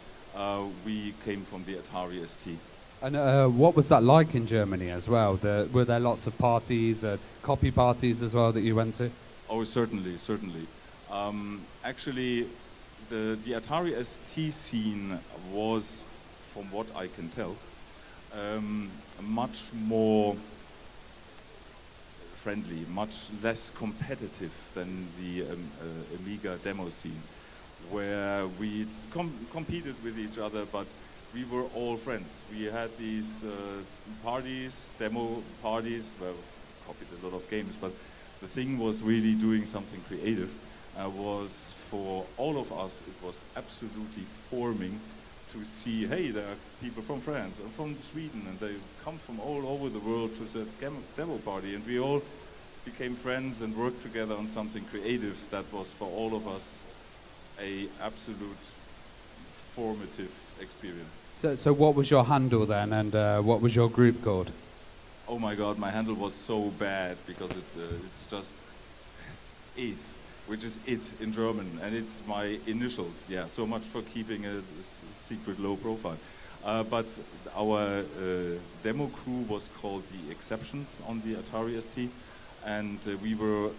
we came from the Atari ST. And what was that like in Germany as well? Were there lots of parties, copy parties as well that you went to? Oh, certainly, certainly. Actually, the Atari ST scene was, from what I can tell, much more friendly, much less competitive than the Amiga demo scene, where we competed with each other, but we were all friends. We had these parties, demo parties, where we copied a lot of games, but the thing was really doing something creative. Was for all of us, it was absolutely forming to see, hey, there are people from France and from Sweden, and they come from all over the world to the demo party, and we all became friends and worked together on something creative that was for all of us a absolute formative experience. So what was your handle then, and what was your group called? Oh my God, my handle was so bad because it's just is, which is it in German, and it's my initials. Yeah, so much for keeping a secret low profile. But our demo crew was called the Exceptions on the Atari ST, and we were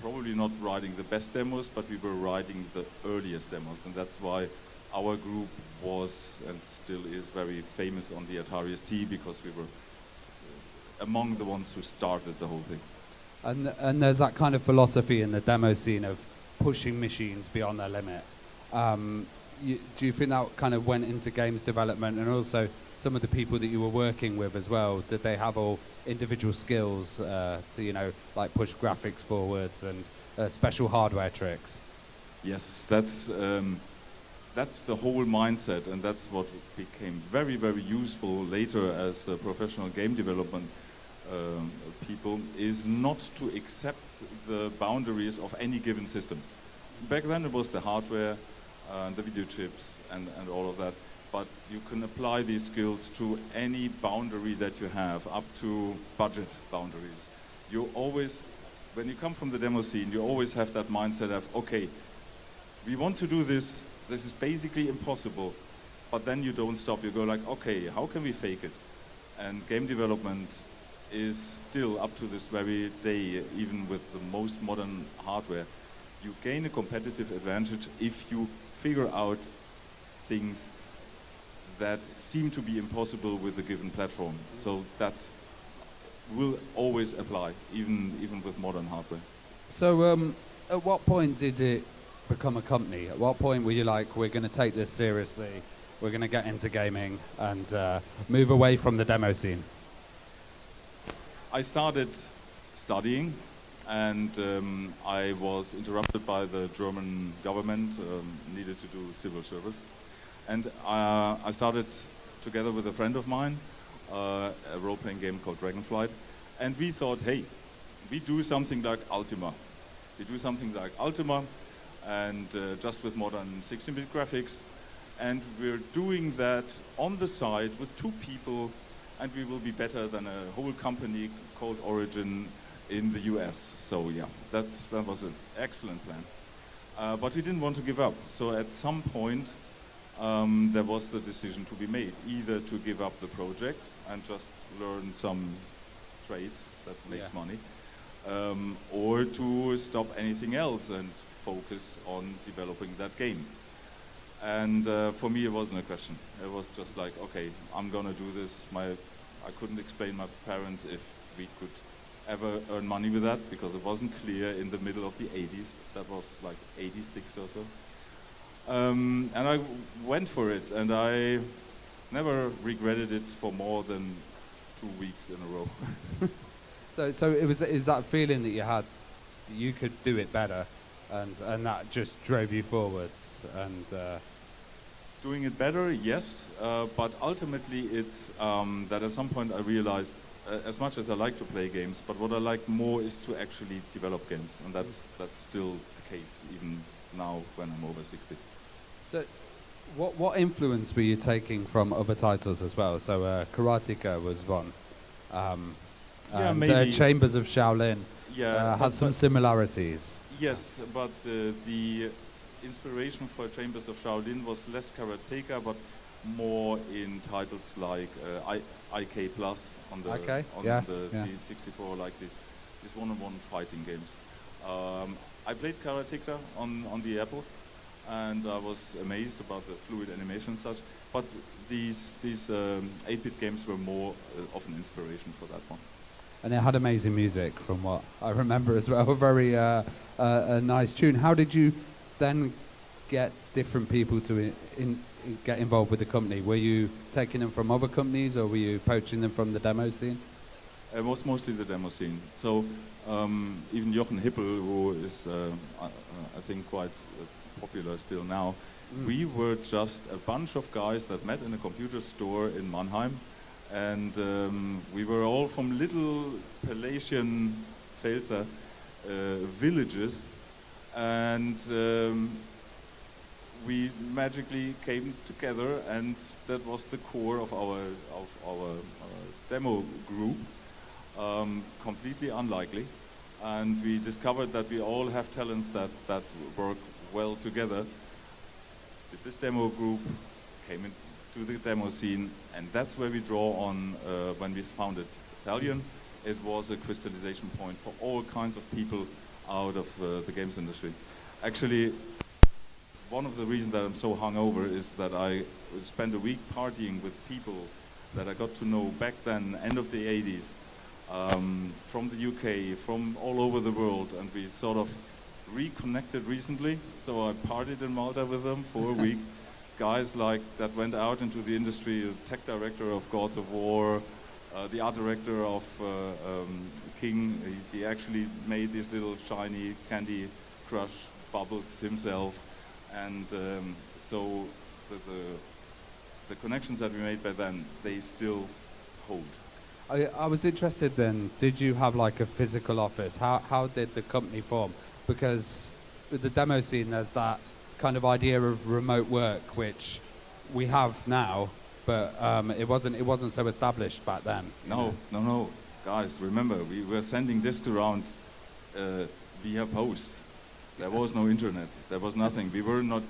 probably not writing the best demos, but we were writing the earliest demos, and that's why our group was and still is very famous on the Atari ST, because we were among the ones who started the whole thing. And there's that kind of philosophy in the demo scene of pushing machines beyond their limit. Do you think that kind of went into games development, and also some of the people that you were working with as well? Did they have all individual skills to, you know, like push graphics forwards and special hardware tricks? Yes, that's that's the whole mindset, and that's what became very, very useful later as professional game development people, is not to accept the boundaries of any given system. Back then it was the hardware, the video chips, and all of that, but you can apply these skills to any boundary that you have, up to budget boundaries. You always, when you come from the demo scene, you always have that mindset of, okay, we want to do this, this is basically impossible, but then you don't stop, you go like, okay, how can we fake it? And game development is still, up to this very day, even with the most modern hardware, you gain a competitive advantage if you figure out things that seem to be impossible with a given platform. So that will always apply, even with modern hardware. So at what point did it become a company? At what point were you like, we're going to take this seriously, we're going to get into gaming and move away from the demo scene? I started studying, and I was interrupted by the German government, needed to do civil service. And I started, together with a friend of mine, a role-playing game called Dragonflight. And we thought, hey, we do something like Ultima. We do something like Ultima, and just with modern 16-bit graphics. And we're doing that on the side with 2 people, and we will be better than a whole company called Origin in the US. So yeah, that was an excellent plan. But we didn't want to give up. So at some point, there was the decision to be made, either to give up the project and just learn some trade that makes money, or to stop anything else and focus on developing that game. And for me, it wasn't a question. It was just like, okay, I'm gonna do this. I couldn't explain my parents if we could ever earn money with that, because it wasn't clear in the middle of the 80s. That was like 86 or so. And I went for it, and I never regretted it for more than 2 weeks in a row. So it was, is that feeling that you had, that you could do it better, and that just drove you forwards? And doing it better, yes, but ultimately it's that at some point I realized, as much as I like to play games, but what I like more is to actually develop games, and that's still the case even now when I'm over 60. So, what influence were you taking from other titles as well? So Karateka was one. Yeah, maybe. Chambers of Shaolin has some similarities. Yes, but the inspiration for Chambers of Shaolin was less Karateka, but more in titles like IK Plus on the G64, like these one-on-one fighting games. I played Karateka on the Apple, and I was amazed about the fluid animation and such. But these 8-bit games were more of an inspiration for that one. And it had amazing music, from what I remember as well. Very a nice tune. How did you then get different people to get involved with the company? Were you taking them from other companies, or were you poaching them from the demo scene? It was mostly the demo scene. So even Jochen Hippel, who is I think quite popular still now, we were just a bunch of guys that met in a computer store in Mannheim, and we were all from little Palatian Pfälzer villages, and we magically came together, and that was the core of our demo group. Completely unlikely, and we discovered that we all have talents that work well together. This demo group came into the demo scene, and that's where we draw on when we founded Italian. It was a crystallization point for all kinds of people out of the games industry. Actually, one of the reasons that I'm so hungover is that I spent a week partying with people that I got to know back then, end of the 80s, from the UK, from all over the world, and we sort of reconnected recently. So I partied in Malta with them for a week. Guys like that went out into the industry, the tech director of Gods of War, the art director of King. He actually made these little shiny Candy Crush bubbles himself, and So the connections that we made back then, they still hold. I was interested then, did you have like a physical office? How did the company form? Because with the demo scene, there's that kind of idea of remote work, which we have now, but it wasn't so established back then. No. Guys, remember, we were sending discs around via post. There was no internet. There was nothing. We were not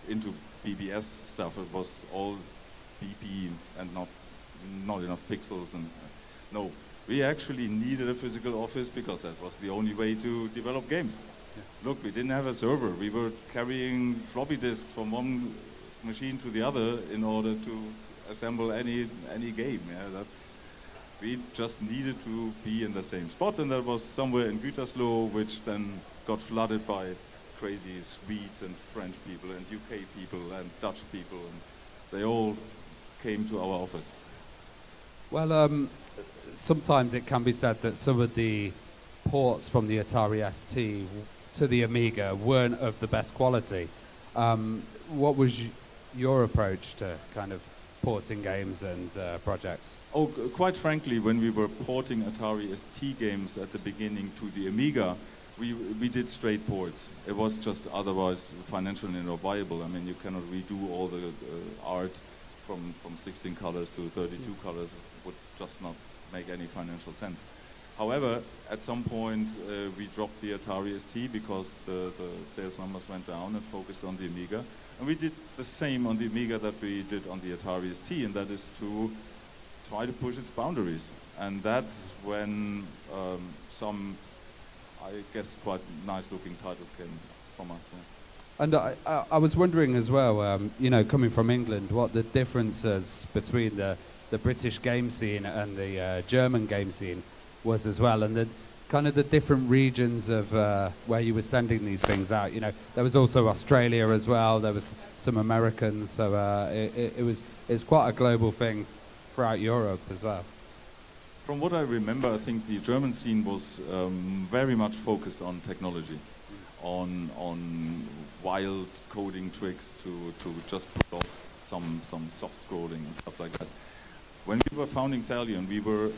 into BBS stuff. It was all BP and not enough pixels. And no, we actually needed a physical office because that was the only way to develop games. Yeah. Look, we didn't have a server. We were carrying floppy disks from one machine to the other in order to assemble any game. Yeah, we just needed to be in the same spot, and that was somewhere in Gütersloh, which then got flooded by crazy Swedes and French people and UK people and Dutch people, and they all came to our office. Well, sometimes it can be said that some of the ports from the Atari ST to the Amiga weren't of the best quality. What was your approach to kind of porting games and projects? Oh, quite frankly, when we were porting Atari ST games at the beginning to the Amiga, we did straight ports. It was just otherwise financially not viable. I mean, you cannot redo all the art from 16 colors to 32 colors. It would just not make any financial sense. However, at some point we dropped the Atari ST because the sales numbers went down and focused on the Amiga. And we did the same on the Amiga that we did on the Atari ST, and that is to try to push its boundaries. And that's when some, I guess, quite nice-looking titles came from us. Yeah. And I was wondering as well, you know, coming from England, what the differences between the British game scene and the German game scene was as well, and the kind of the different regions of where you were sending these things out. You know, there was also Australia as well. There was some Americans, so it's quite a global thing throughout Europe as well. From what I remember, I think the German scene was very much focused on technology, on wild coding tricks to just put off some soft scrolling and stuff like that. When we were founding Thalion, we were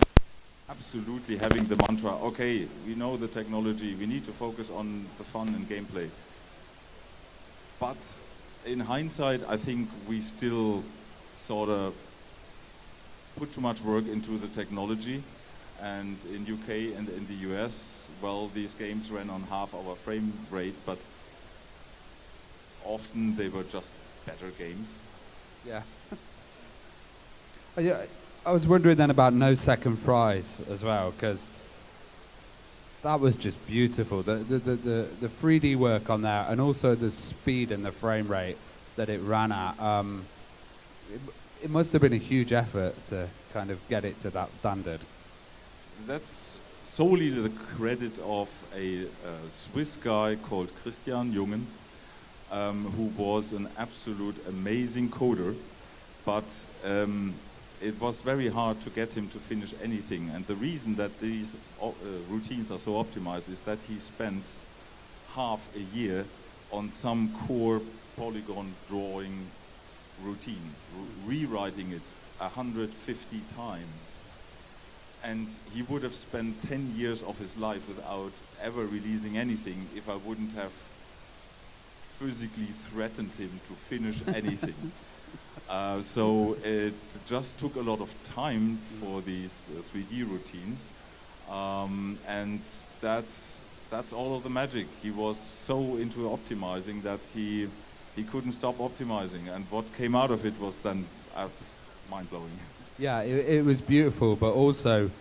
absolutely having the mantra, okay, we know the technology, we need to focus on the fun and gameplay. But in hindsight, I think we still sort of put too much work into the technology. And in UK and in the US, well, these games ran on half our frame rate, but often they were just better games. Yeah. I was wondering then about No Second Prize as well, because that was just beautiful. The 3D work on there, and also the speed and the frame rate that it ran at. It must have been a huge effort to kind of get it to that standard. That's solely the credit of a Swiss guy called Christian Jungen, who was an absolute amazing coder, but it was very hard to get him to finish anything. And the reason that these routines are so optimized is that he spent half a year on some core polygon drawing routine, rewriting it 150 times. And he would have spent 10 years of his life without ever releasing anything if I wouldn't have physically threatened him to finish anything. So it just took a lot of time for these 3D routines, and that's all of the magic. He was so into optimizing that he couldn't stop optimizing, and what came out of it was then mind-blowing. Yeah, it was beautiful, but also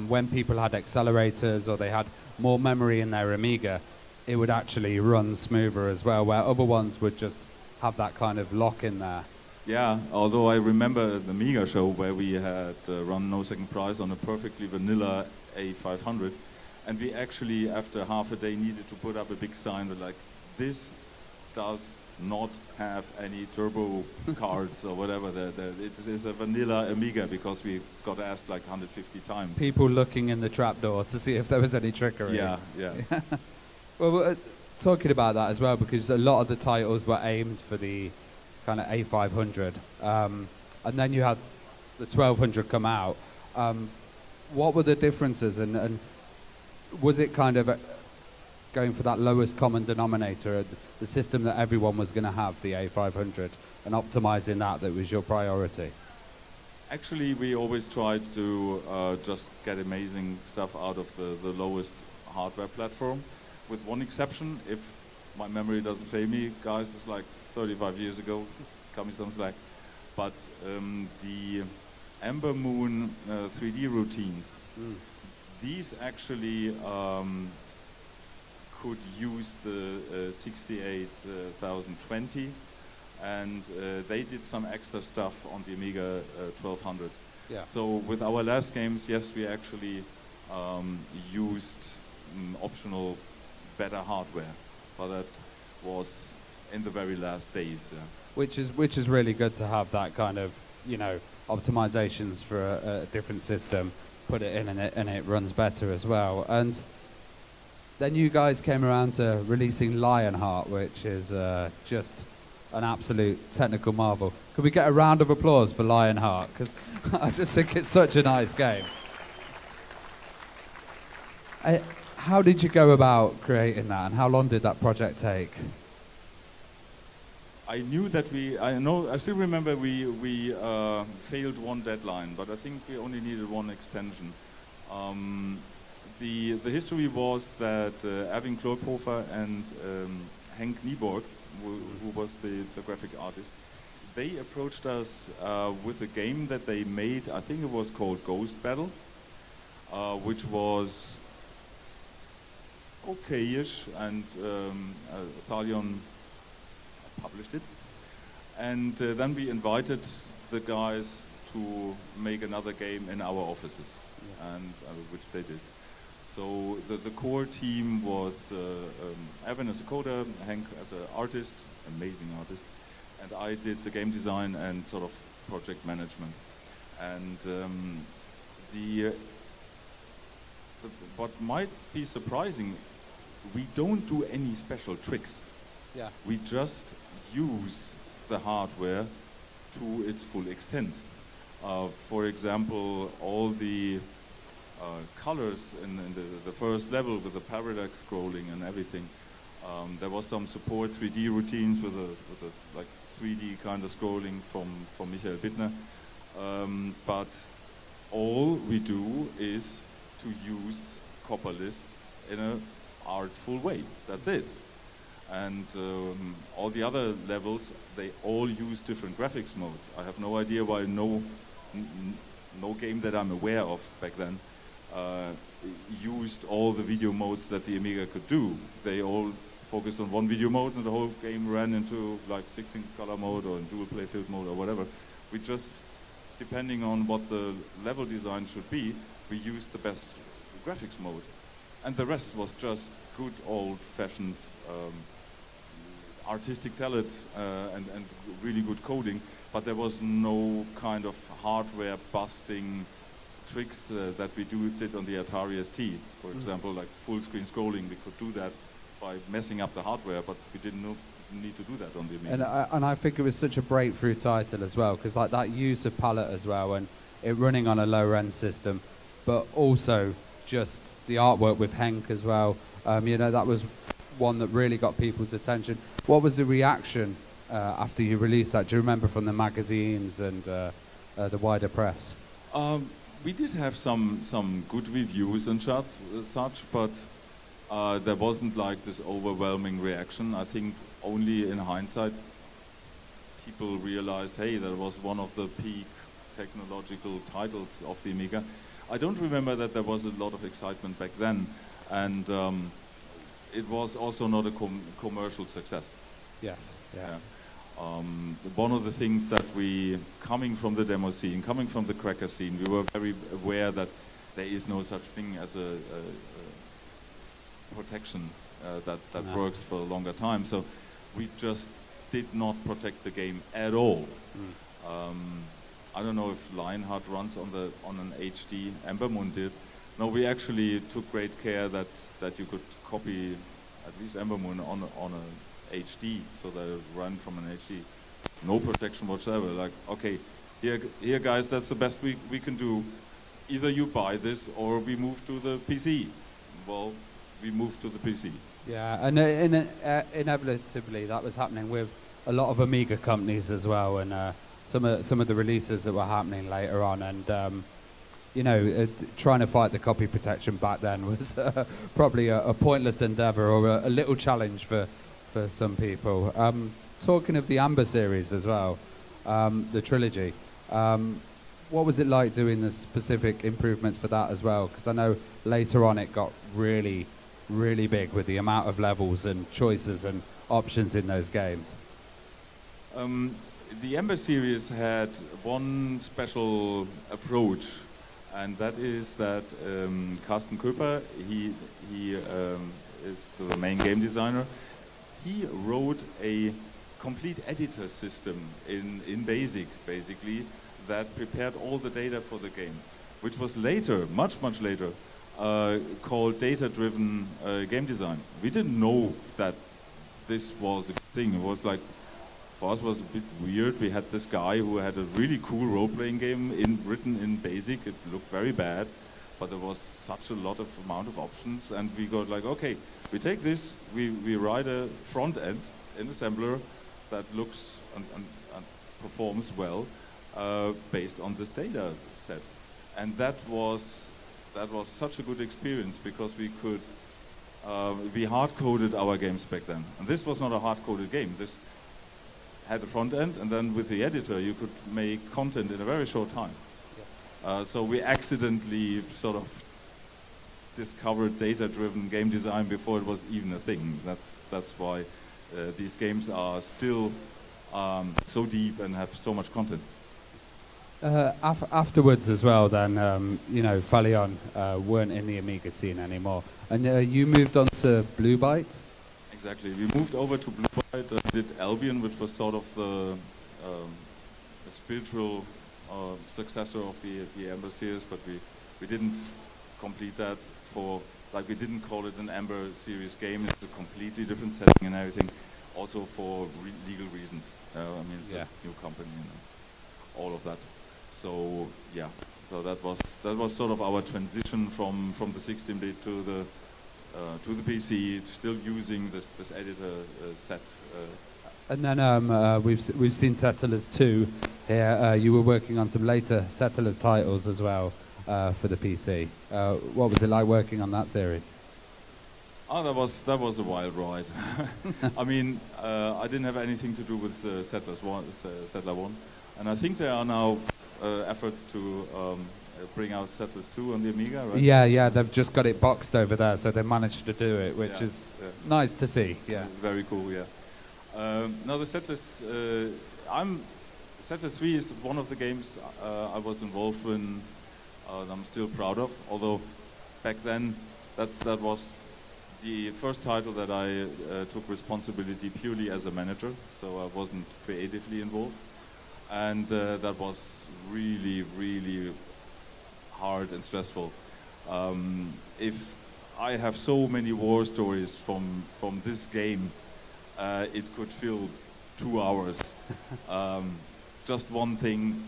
when people had accelerators or they had more memory in their Amiga, it would actually run smoother as well, where other ones would just have that kind of lock in there. Yeah, although I remember the Amiga show where we had run No Second Prize on a perfectly vanilla A500, and we actually, after half a day, needed to put up a big sign that like, this does not have any turbo cards or whatever. It is a vanilla Amiga, because we got asked like 150 times. People looking in the trapdoor to see if there was any trickery. Yeah. Well, talking about that as well, because a lot of the titles were aimed for the kind of A500, and then you had the 1200 come out. What were the differences, and was it kind of going for that lowest common denominator, the system that everyone was going to have, the A500, and optimizing that was your priority? Actually, we always tried to just get amazing stuff out of the lowest hardware platform, with one exception. If my memory doesn't fail me, guys, it's like 35 years ago, cut me some slack. But the Ember Moon 3D routines, these actually could use the 68020, and they did some extra stuff on the Amiga 1200. Yeah. So with our last games, yes, we actually used optional better hardware, but that was in the very last days. Yeah. Which is really good to have that kind of, you know, optimizations for a different system, put it in and it runs better as well. And then you guys came around to releasing Lionheart, which is just an absolute technical marvel. Could we get a round of applause for Lionheart? Because I just think it's such a nice game. How did you go about creating that, and how long did that project take? I knew that I still remember we failed one deadline, but I think we only needed one extension. The history was that Erwin Kloiphofer and Henk Nieborg, who was the graphic artist, they approached us with a game that they made. I think it was called Ghost Battle, which was okay-ish, and Thalion published it. And then we invited the guys to make another game in our offices, and which they did. So the core team was Evan as a coder, Hank as an artist, amazing artist, and I did the game design and sort of project management. And what might be surprising, we don't do any special tricks. Yeah. We just use the hardware to its full extent. For example, all the colors in the first level with the parallax scrolling and everything. There was some support 3D routines with a like 3D kind of scrolling from Michael Bittner. But all we do is to use copper lists in an artful way. That's it. And all the other levels, they all use different graphics modes. I have no idea why no game that I'm aware of back then used all the video modes that the Amiga could do. They all focused on one video mode, and the whole game ran into like 16 color mode or dual play field mode or whatever. We just, depending on what the level design should be, we used the best graphics mode. And the rest was just good old-fashioned artistic talent and really good coding, but there was no kind of hardware busting tricks that we did on the Atari ST. For example, like full screen scrolling, we could do that by messing up the hardware, but we didn't need to do that on the Amiga. And I think it was such a breakthrough title as well, because like that use of palette as well, and it running on a lower end system, but also just the artwork with Henk as well. You know, that was one that really got people's attention. What was the reaction after you released that? Do you remember from the magazines and the wider press? We did have some good reviews and such, but there wasn't like this overwhelming reaction. I think only in hindsight people realized, hey, that was one of the peak technological titles of the Amiga. I don't remember that there was a lot of excitement back then, and it was also not a commercial success. Yes. Yeah. One of the things that we, coming from the demo scene, coming from the cracker scene, we were very aware that there is no such thing as a protection that works for a longer time. So we just did not protect the game at all. I don't know if Lionheart runs on an HD. Ember Moon did. No, we actually took great care that you could copy at least Ember Moon on a HD, so that it ran from an HD no protection whatsoever. Like, okay, here guys, that's the best we can do. Either you buy this or we move to the PC. Well, we moved to the PC. Yeah, and inevitably that was happening with a lot of Amiga companies as well, and some of the releases that were happening later on, and you know, trying to fight the copy protection back then was probably a pointless endeavor, or a little challenge for some people. Talking of the Amber series as well, the trilogy, what was it like doing the specific improvements for that as well? Because I know later on it got really, really big with the amount of levels and choices and options in those games. The Amber series had one special approach, and that is that Carsten Köper, he is the main game designer. He wrote a complete editor system in BASIC, basically, that prepared all the data for the game, which was later, much later, called data-driven game design. We didn't know that this was a thing. It was like, for us, it was a bit weird. We had this guy who had a really cool role-playing game written in BASIC. It looked very bad, but there was such a lot of amount of options, and we got like, okay, we take this, we write a front end in assembler that looks and performs well based on this data set, and that was such a good experience, because we could we hard-coded our games back then, and this was not a hard-coded game. This had a front end, and then with the editor you could make content in a very short time. So we accidentally sort of discovered data-driven game design before it was even a thing. That's why these games are still so deep and have so much content. Afterwards as well, then, you know, Falion weren't in the Amiga scene anymore, and you moved on to Blue Byte. Exactly, we moved over to Blue Byte and did Albion, which was sort of the spiritual successor of the Amber series, but we didn't complete that for, like, we didn't call it an Amber series game. It's a completely different setting and everything, also for legal reasons. I mean, it's a new company and all of that. So yeah, so that was sort of our transition from the 16-bit to the PC, still using this editor set. And then we've seen Settlers 2 here. You were working on some later Settlers titles as well for the PC. What was it like working on that series? Oh, that was a wild ride. I mean, I didn't have anything to do with Settler 1, and I think there are now efforts to bring out Settlers 2 on the Amiga, right? Yeah, they've just got it boxed over there, so they managed to do it, which is nice to see. Yeah, very cool. Yeah. Now the Settlers, Settlers 3 is one of the games I was involved in. I'm still proud of. Although back then, that was the first title that I took responsibility purely as a manager, so I wasn't creatively involved, and that was really, really hard and stressful. If I have so many war stories from this game, it could fill 2 hours. Just one thing,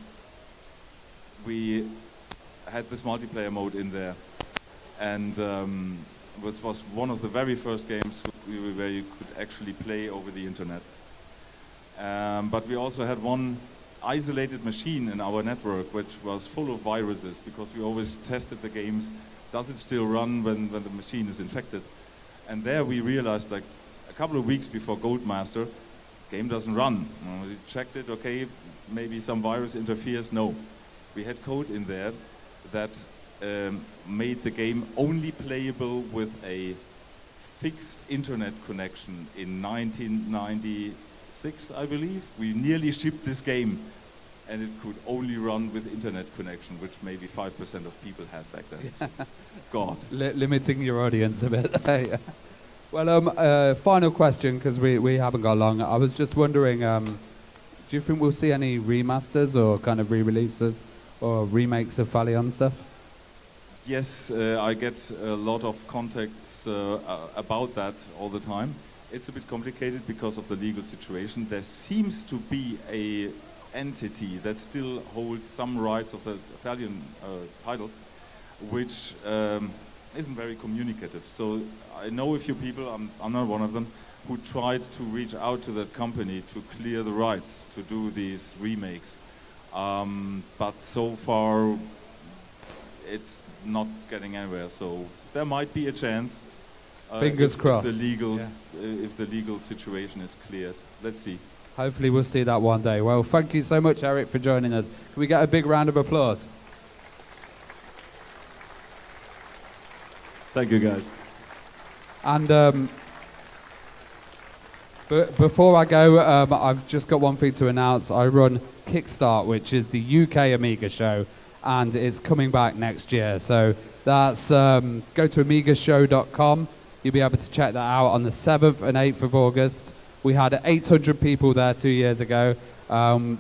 we had this multiplayer mode in there, and which was one of the very first games where you could actually play over the internet. But we also had one isolated machine in our network which was full of viruses, because we always tested the games, does it still run when the machine is infected? And there we realized, like a couple of weeks before Goldmaster, game doesn't run. We checked it, okay, maybe some virus interferes. No, we had code in there that made the game only playable with a fixed internet connection in 1996, I believe. We nearly shipped this game, and it could only run with internet connection, which maybe 5% of people had back then. God. Limiting your audience a bit. Well, final question, because we haven't got long. I was just wondering, do you think we'll see any remasters or kind of re-releases or remakes of Falion stuff? Yes, I get a lot of contacts about that all the time. it's a bit complicated because of the legal situation. There seems to be a entity that still holds some rights of the Italian titles, which isn't very communicative. So I know a few people, I'm not one of them, who tried to reach out to that company to clear the rights to do these remakes. But so far, it's not getting anywhere. So there might be a chance. Fingers crossed. If the legal situation is cleared. Let's see. Hopefully we'll see that one day. Well, thank you so much, Eric, for joining us. Can we get a big round of applause? Thank you, guys. And before I go, I've just got one thing to announce. I run Kickstart, which is the UK Amiga show, and it's coming back next year. So that's go to amigashow.com. You'll be able to check that out on the 7th and 8th of August. We had 800 people there 2 years ago.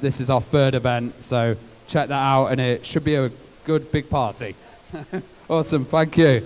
This is our 3rd event, so check that out, and it should be a good big party. Awesome, thank you.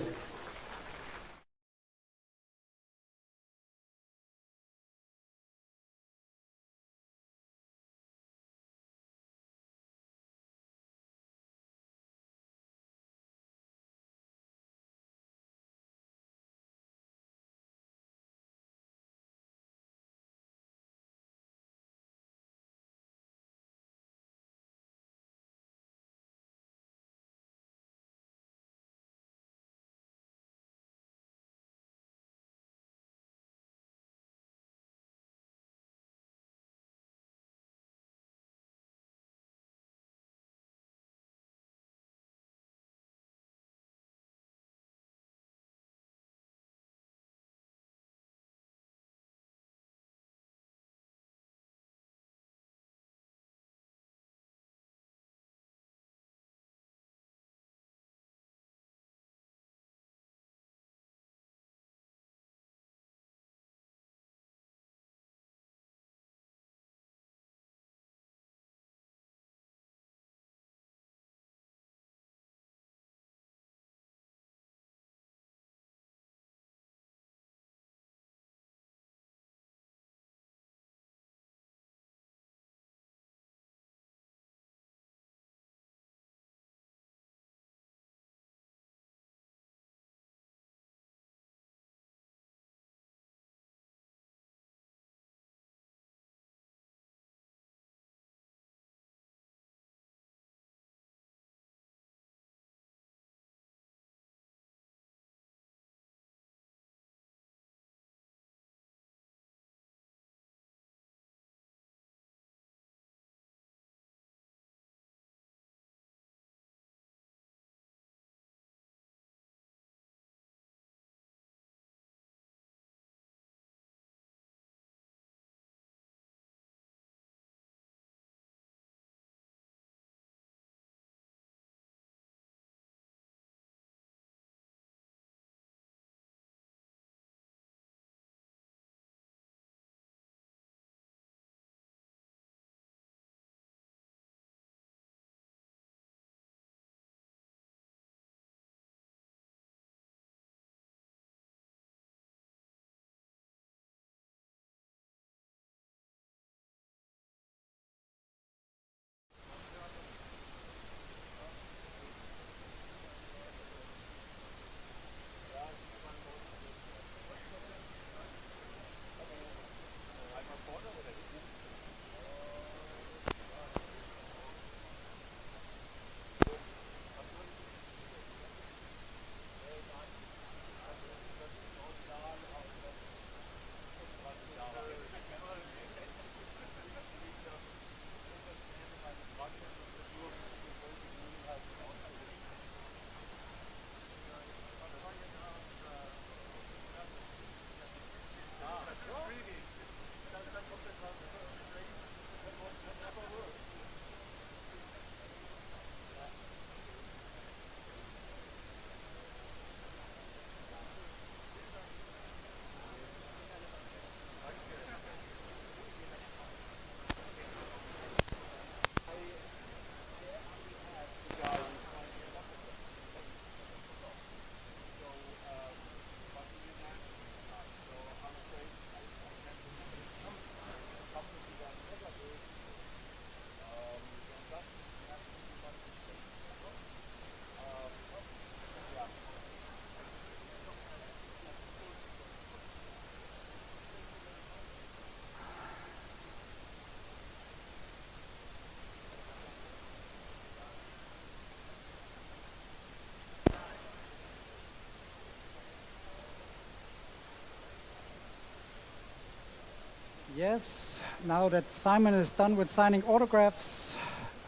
Yes, now that Simon is done with signing autographs,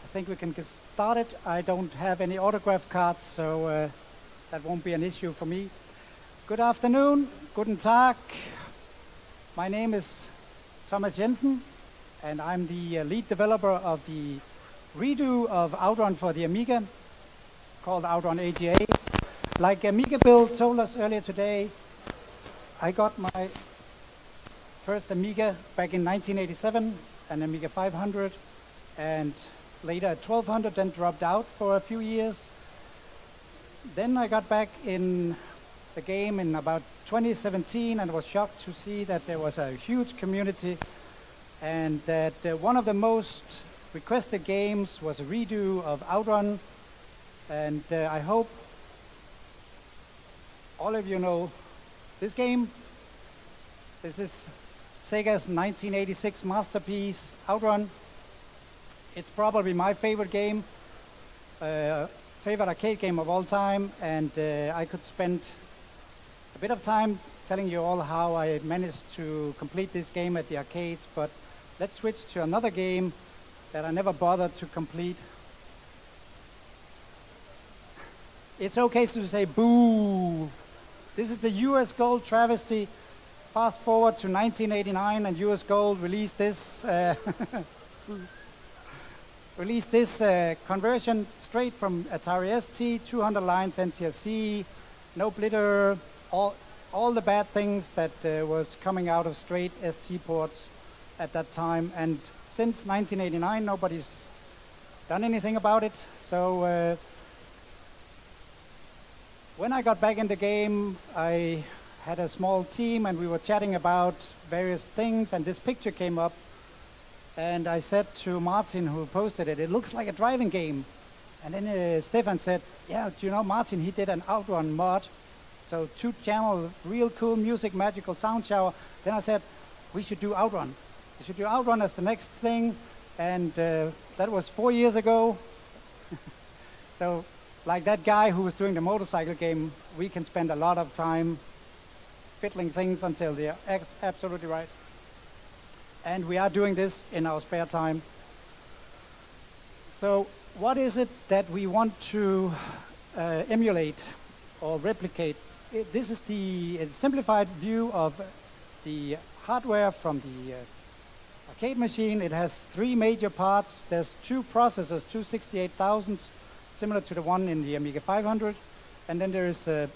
I think we can get started. I don't have any autograph cards, so that won't be an issue for me. Good afternoon, guten Tag. My name is Thomas Jensen, and I'm the lead developer of the redo of Outrun for the Amiga, called Outrun AGA. Like Amiga Bill told us earlier today, I got my first Amiga back in 1987, an Amiga 500, and later a 1200, then dropped out for a few years. Then I got back in the game in about 2017 and was shocked to see that there was a huge community and that one of the most requested games was a redo of Outrun. And I hope all of you know this game. This is Sega's 1986 masterpiece, Outrun. It's probably my favorite game, favorite arcade game of all time, and I could spend a bit of time telling you all how I managed to complete this game at the arcades, but let's switch to another game that I never bothered to complete. It's okay to say boo. This is the US Gold travesty. Fast forward to 1989 and US Gold released this conversion straight from Atari ST, 200 lines NTSC, no blitter, all the bad things that was coming out of straight ST ports at that time. And since 1989, nobody's done anything about it. So when I got back in the game, I had a small team and we were chatting about various things, and this picture came up. And I said to Martin, who posted it, it looks like a driving game. And then Stefan said, yeah, do you know Martin, he did an Outrun mod. So 2-channel, real cool music, magical sound shower. Then I said, we should do Outrun. We should do Outrun as the next thing. And that was 4 years ago. So like that guy who was doing the motorcycle game, we can spend a lot of time fiddling things until they're absolutely right. And we are doing this in our spare time. So what is it that we want to emulate or replicate? This is the simplified view of the hardware from the arcade machine. It has 3 major parts. There's 2 processors, 2 68,000s, similar to the one in the Amiga 500. And then there is a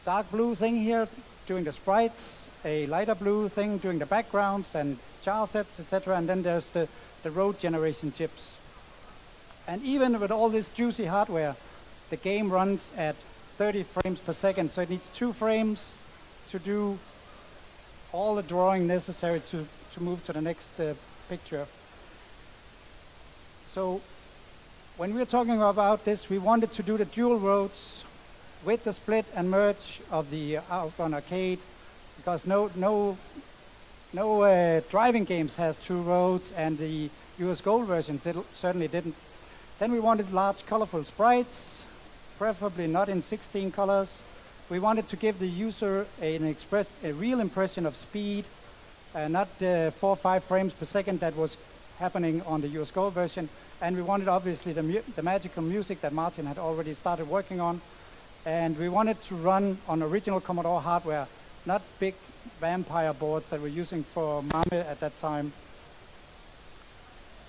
dark blue thing here doing the sprites, a lighter blue thing doing the backgrounds and char sets, etc. And then there's the road generation chips. And even with all this juicy hardware, the game runs at 30 frames per second. So it needs 2 frames to do all the drawing necessary to move to the next picture. So when we're talking about this, we wanted to do the dual roads with the split and merge of the Outrun arcade, because no driving games has 2 roads, and the US Gold versions certainly didn't. Then we wanted large colorful sprites, preferably not in 16 colors. We wanted to give the user a real impression of speed, not the 4 or 5 frames per second that was happening on the US Gold version. And we wanted obviously the magical music that Martin had already started working on. And we wanted to run on original Commodore hardware, not big vampire boards that we're using for MAME at that time.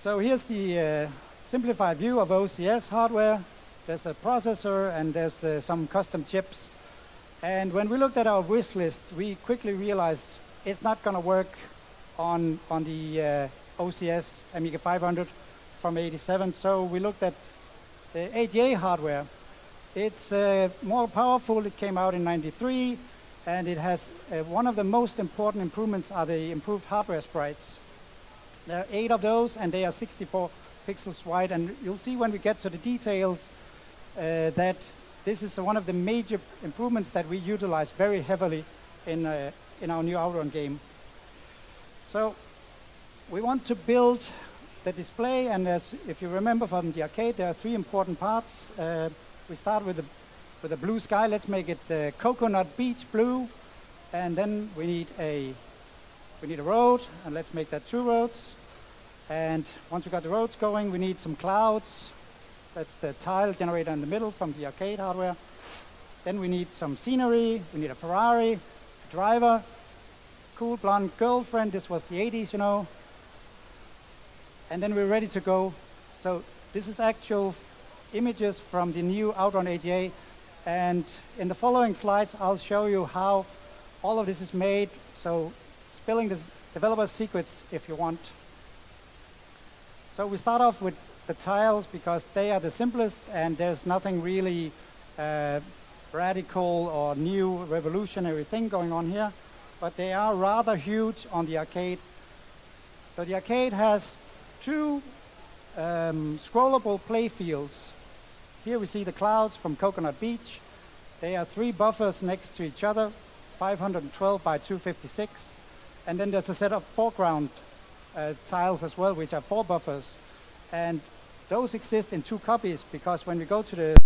So here's the simplified view of OCS hardware. There's a processor and there's some custom chips. And when we looked at our wish list, we quickly realized it's not going to work on the OCS Amiga 500 from 87. So we looked at the AGA hardware. It's more powerful. It came out in 93, and it has one of the most important improvements are the improved hardware sprites. There are 8 of those, and they are 64 pixels wide. And you'll see when we get to the details that this is one of the major improvements that we utilize very heavily in our new Outrun game. So we want to build the display, and if you remember from the arcade, there are 3 important parts. We start with a blue sky. Let's make it coconut beach blue, and then we need a we need a road, and let's make that 2 roads. And once we got the roads going, we need some clouds. That's a tile generator in the middle from the arcade hardware. Then we need some scenery, we need a Ferrari, a driver, cool blonde girlfriend, this was the 80s, you know. And then we're ready to go. So this is actual images from the new Outrun AGA. And in the following slides, I'll show you how all of this is made. So spilling the developer's secrets if you want. So we start off with the tiles because they are the simplest and there's nothing really radical or new revolutionary thing going on here. But they are rather huge on the arcade. So the arcade has 2 scrollable play fields. Here we see the clouds from Coconut Beach. They are 3 buffers next to each other, 512 by 256. And then there's a set of foreground tiles as well, which are 4 buffers. And those exist in 2 copies because when we go to the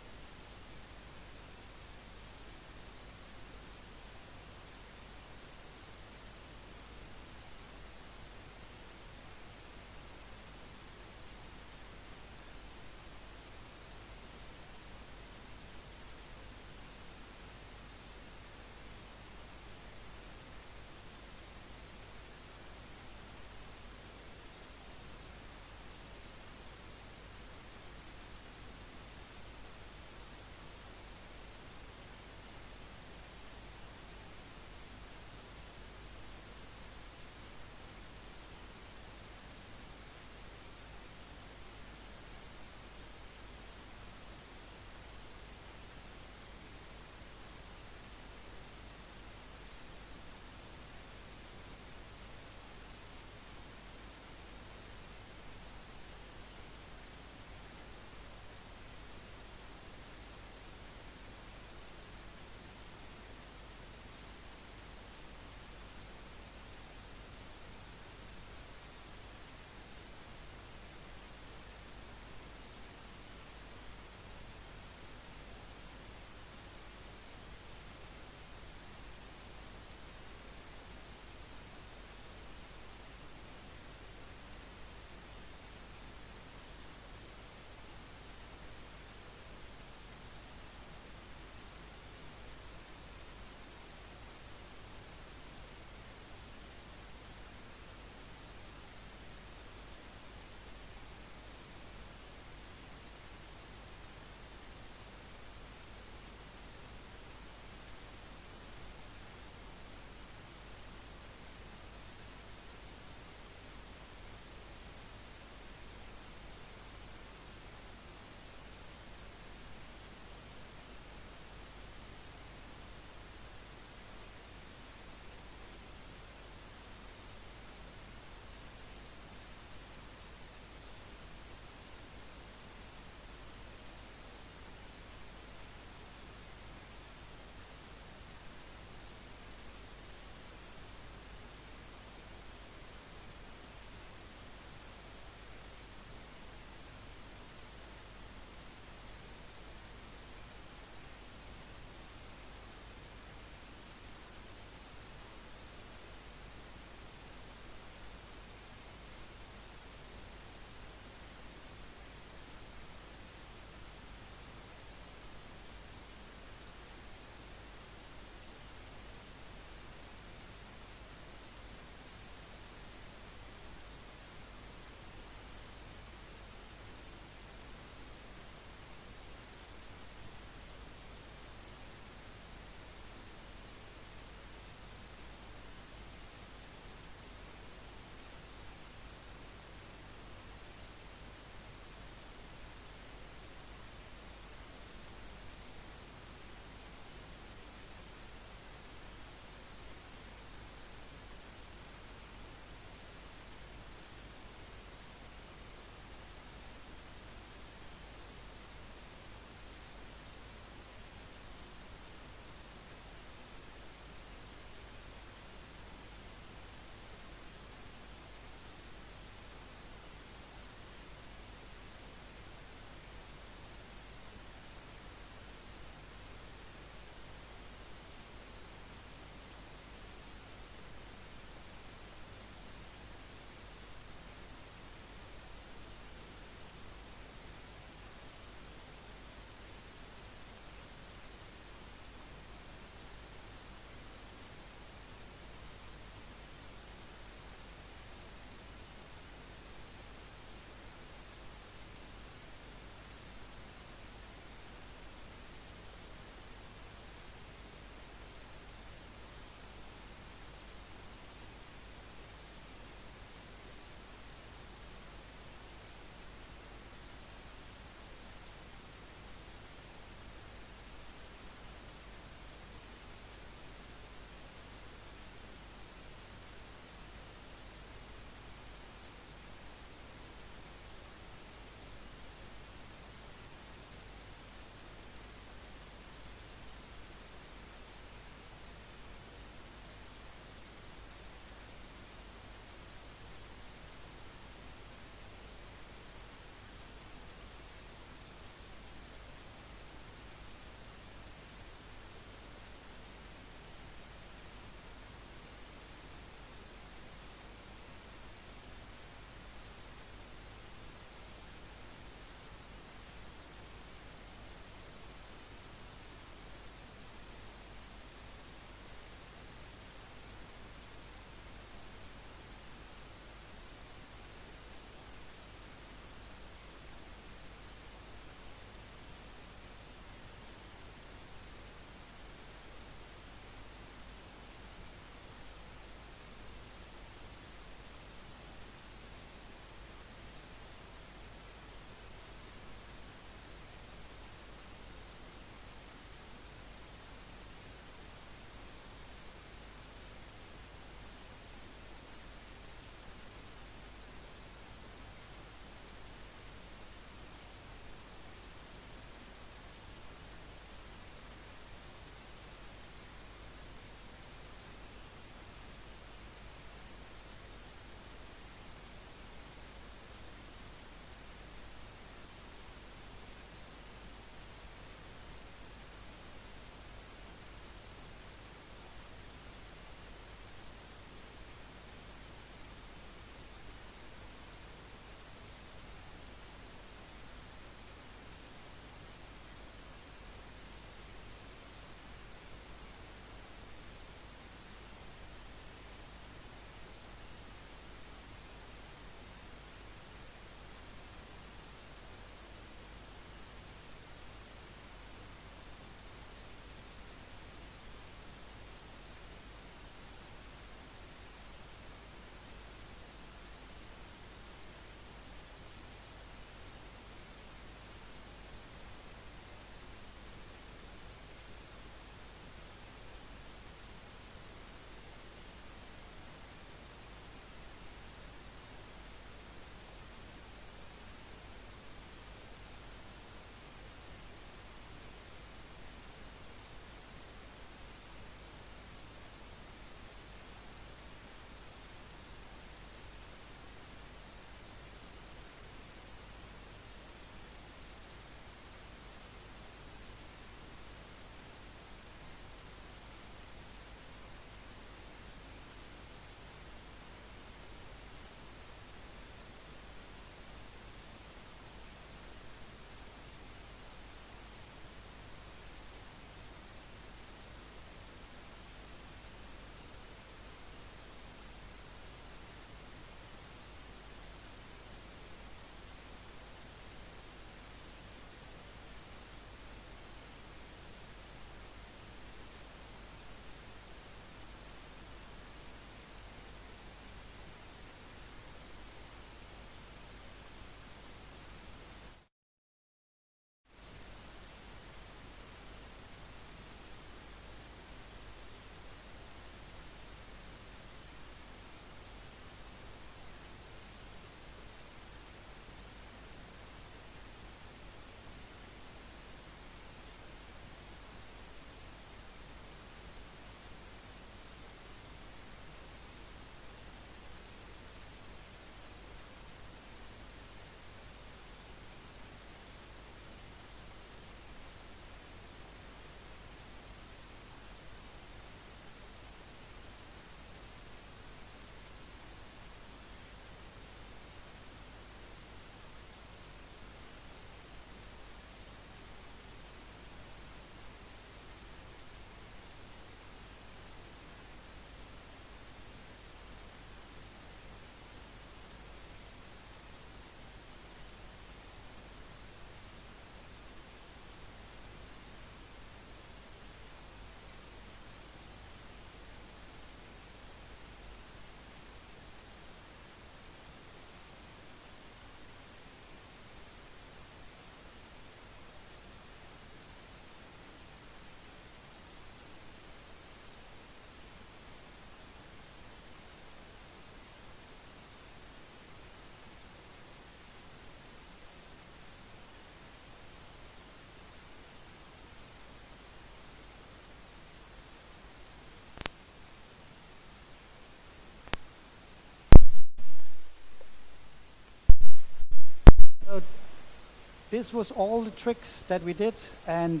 this was all the tricks that we did, and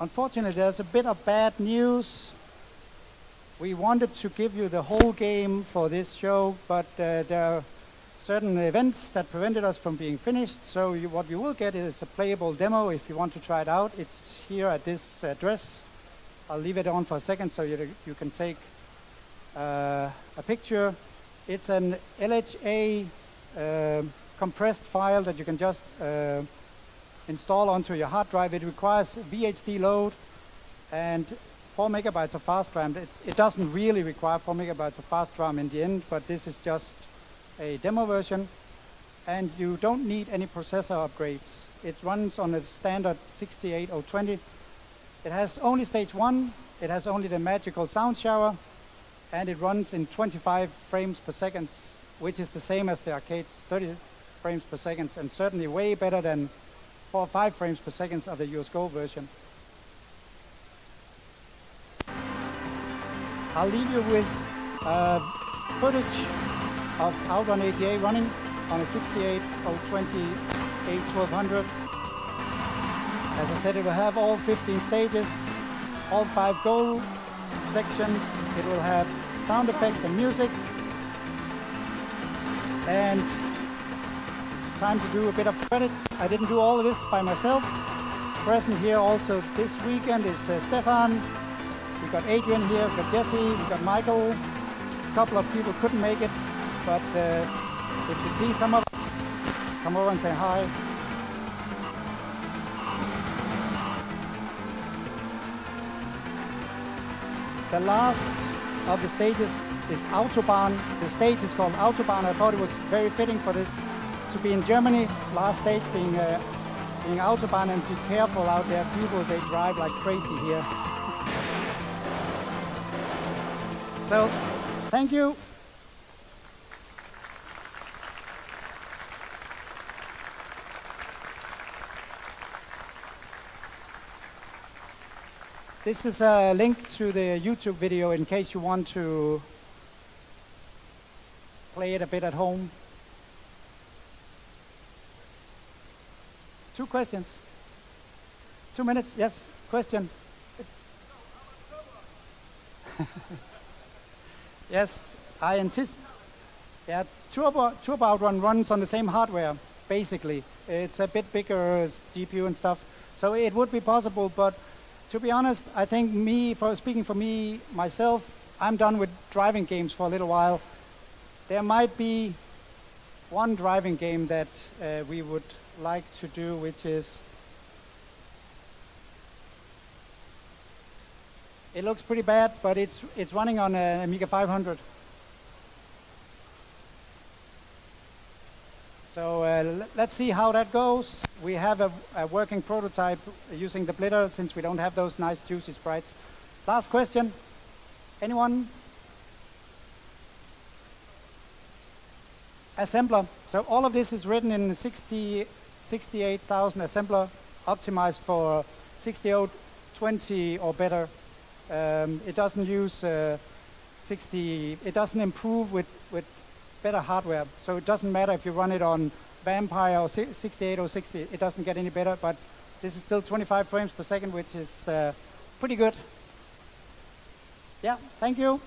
unfortunately there's a bit of bad news. We wanted to give you the whole game for this show, but there are certain events that prevented us from being finished, so what you will get is a playable demo if you want to try it out. It's here at this address. I'll leave it on for a second so you can take a picture. It's an LHA compressed file that you can just install onto your hard drive. It requires VHD load and 4 megabytes of fast RAM. It doesn't really require 4 megabytes of fast RAM in the end, but this is just a demo version, and you don't need any processor upgrades. It runs on a standard 68020. It has only stage 1, it has only the magical sound shower, and it runs in 25 frames per second, which is the same as the arcade's 30 frames per second, and certainly way better than 4 or 5 frames per second of the US Go version. I'll leave you with footage of Outrun 88 running on a 68020 A1200. As I said, it will have all 15 stages, all 5 goal sections. It will have sound effects and music. And it's time to do a bit of credits. I didn't do all of this by myself. Present here also this weekend is Stefan. We've got Adrian here, we've got Jesse, we've got Michael. A couple of people couldn't make it, but if you see some of us, come over and say hi. The last of the stages is Autobahn. The stage is called Autobahn. I thought it was very fitting for this to be in Germany. Last stage being Autobahn, and be careful out there. People, they drive like crazy here. So, thank you. This is a link to the YouTube video in case you want to play it a bit at home. 2 questions. 2 minutes, yes, question. Yes, I anticipate. Yeah, Turbo Outrun runs on the same hardware, basically. It's a bit bigger GPU and stuff, so it would be possible, but to be honest, I think speaking for me, myself, I'm done with driving games for a little while. There might be one driving game that we would like to do, which is, it looks pretty bad, but it's running on an Amiga 500. So let's see how that goes. We have a working prototype using the blitter since we don't have those nice juicy sprites. Last question. Anyone? Assembler. So all of this is written in 68,000 assembler, optimized for 68020 or better. It doesn't use it doesn't improve with better hardware. So it doesn't matter if you run it on Vampire or 68 or 60, it doesn't get any better, but this is still 25 frames per second, which is pretty good. Yeah, thank you.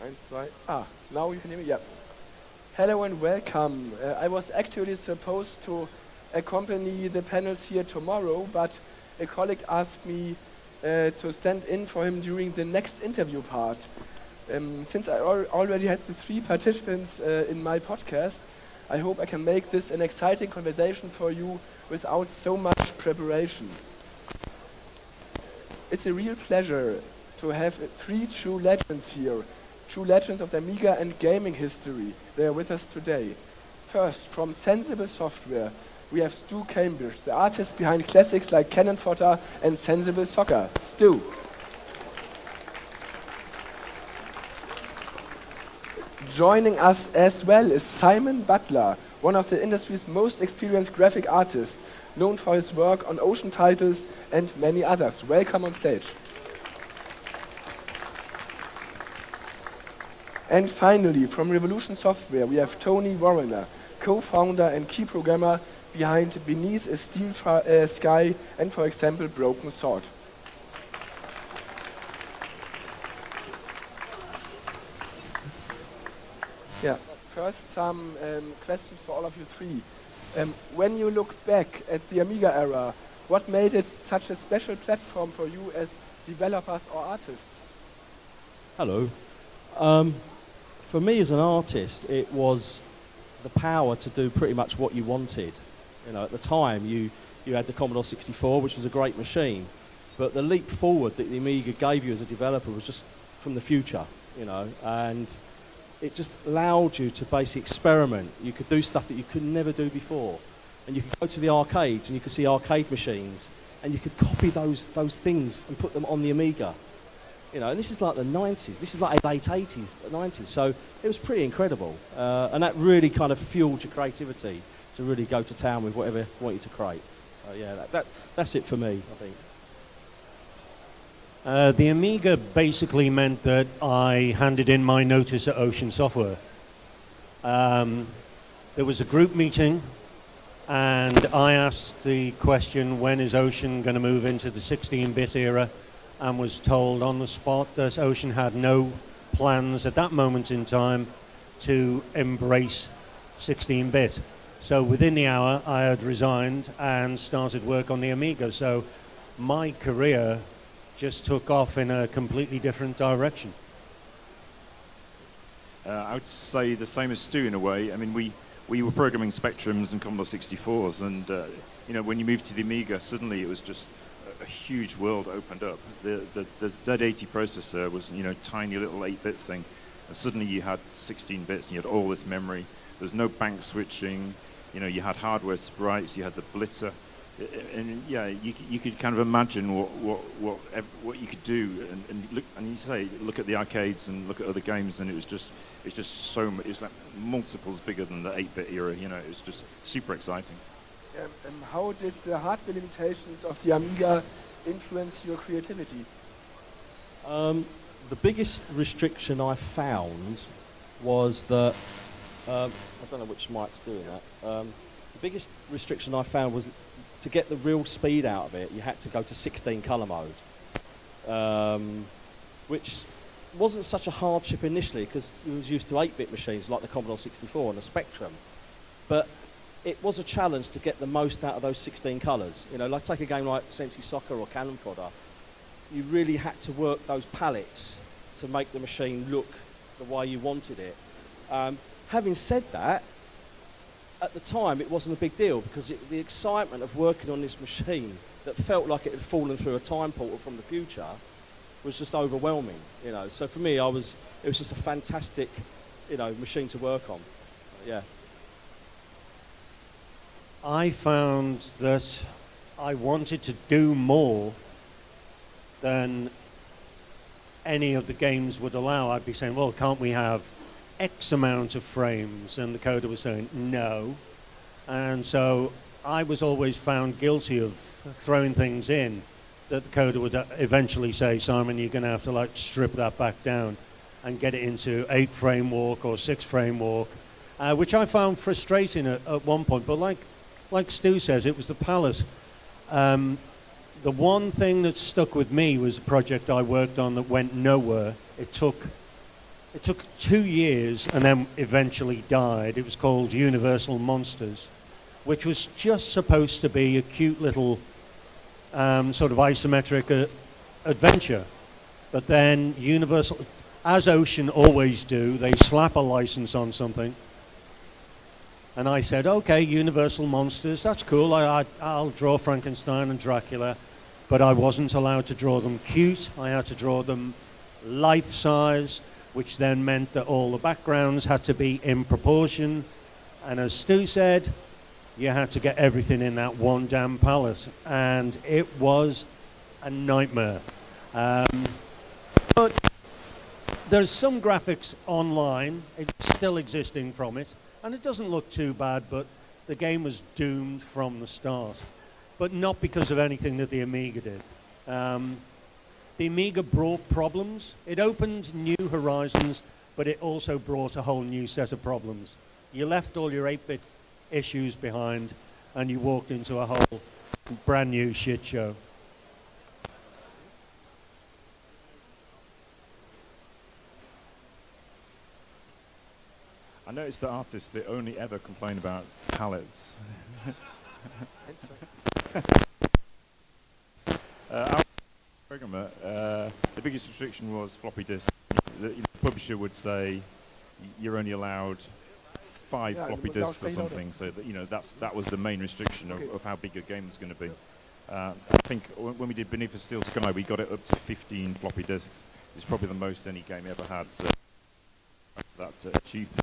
Eins, zwei. Now you can hear me? Yeah. Hello and welcome. I was actually supposed to accompany the panels here tomorrow, but a colleague asked me to stand in for him during the next interview part. Since I already had the 3 participants in my podcast, I hope I can make this an exciting conversation for you without so much preparation. It's a real pleasure to have 3 true legends here, true legends of the Amiga and gaming history. They are with us today. First, from Sensible Software, we have Stu Cambridge, the artist behind classics like Cannon Fodder and Sensible Soccer. Stu. Joining us as well is Simon Butler, one of the industry's most experienced graphic artists, known for his work on Ocean titles and many others. Welcome on stage. And finally, from Revolution Software, we have Tony Warrener, co-founder and key programmer behind Beneath a Steel Sky and, for example, Broken Sword. Yeah, first some questions for all of you 3. When you look back at the Amiga era, what made it such a special platform for you as developers or artists? Hello. For me as an artist, it was the power to do pretty much what you wanted. You know, at the time, you had the Commodore 64, which was a great machine, but the leap forward that the Amiga gave you as a developer was just from the future, you know, and it just allowed you to basically experiment. You could do stuff that you could never do before, and you could go to the arcades and you could see arcade machines, and you could copy those things and put them on the Amiga. You know, and this is like the 90s. This is like late 80s, 90s. So it was pretty incredible, and that really kind of fueled your creativity to really go to town with whatever you wanted to create. Yeah, that's it for me, I think. The Amiga basically meant that I handed in my notice at Ocean Software. There was a group meeting, and I asked the question, when is Ocean going to move into the 16-bit era, and was told on the spot that Ocean had no plans at that moment in time to embrace 16-bit. So within the hour, I had resigned and started work on the Amiga. So my career just took off in a completely different direction. I would say the same as Stu in a way. I mean, we were programming Spectrums and Commodore 64s, and you know, when you moved to the Amiga, suddenly it was just a huge world opened up. The Z80 processor was, you know, tiny little 8-bit thing, and suddenly you had 16 bits and you had all this memory. There was no bank switching. You know, you had hardware sprites, you had the blitter, and yeah, you could kind of imagine what you could do, and look, and you say look at the arcades and look at other games, and it's just so much. It's like multiples bigger than the 8-bit era. You know, it was just super exciting. How did the hardware limitations of the Amiga influence your creativity? The biggest restriction I found was that I don't know which mic's doing that. The biggest restriction I found was to get the real speed out of it, you had to go to 16 colour mode, which wasn't such a hardship initially because we was used to 8-bit machines like the Commodore 64 and the Spectrum, but it was a challenge to get the most out of those 16 colours. You know, like take a game like Sensi Soccer or Cannon Fodder, you really had to work those palettes to make the machine look the way you wanted it. Having said that, at the time it wasn't a big deal because the excitement of working on this machine that felt like it had fallen through a time portal from the future was just overwhelming. You know, so for me, it was just a fantastic, you know, machine to work on. Yeah. I found that I wanted to do more than any of the games would allow. I'd be saying, well, can't we have X amount of frames? And the coder was saying, no. And so I was always found guilty of throwing things in that the coder would eventually say, Simon, you're going to have to like strip that back down and get it into 8-frame walk or 6-frame walk, which I found frustrating at one point. But like Stu says, it was the palette. The one thing that stuck with me was a project I worked on that went nowhere. It took It took 2 years and then eventually died. It was called Universal Monsters, which was just supposed to be a cute little sort of isometric adventure. But then Universal, as Ocean always do, they slap a license on something. And I said, okay, Universal Monsters, that's cool. I'll draw Frankenstein and Dracula. But I wasn't allowed to draw them cute. I had to draw them life-size, which then meant that all the backgrounds had to be in proportion. And as Stu said, you had to get everything in that one damn palette. And it was a nightmare. But there's some graphics online. It's still existing from it. And it doesn't look too bad, but the game was doomed from the start. But not because of anything that the Amiga did. The Amiga brought problems. It opened new horizons, but it also brought a whole new set of problems. You left all your 8-bit issues behind, and you walked into a whole brand new shit show. I noticed that artists, they only ever complain about palettes. Our programmer, the biggest restriction was floppy disk. The publisher would say you're only allowed 5 floppy disks or something, so that that was the main restriction of how big a game was going to be. I think when we did Beneath a Steel Sky, we got it up to 15 floppy disks. It's probably the most any game ever had. So that's achievement.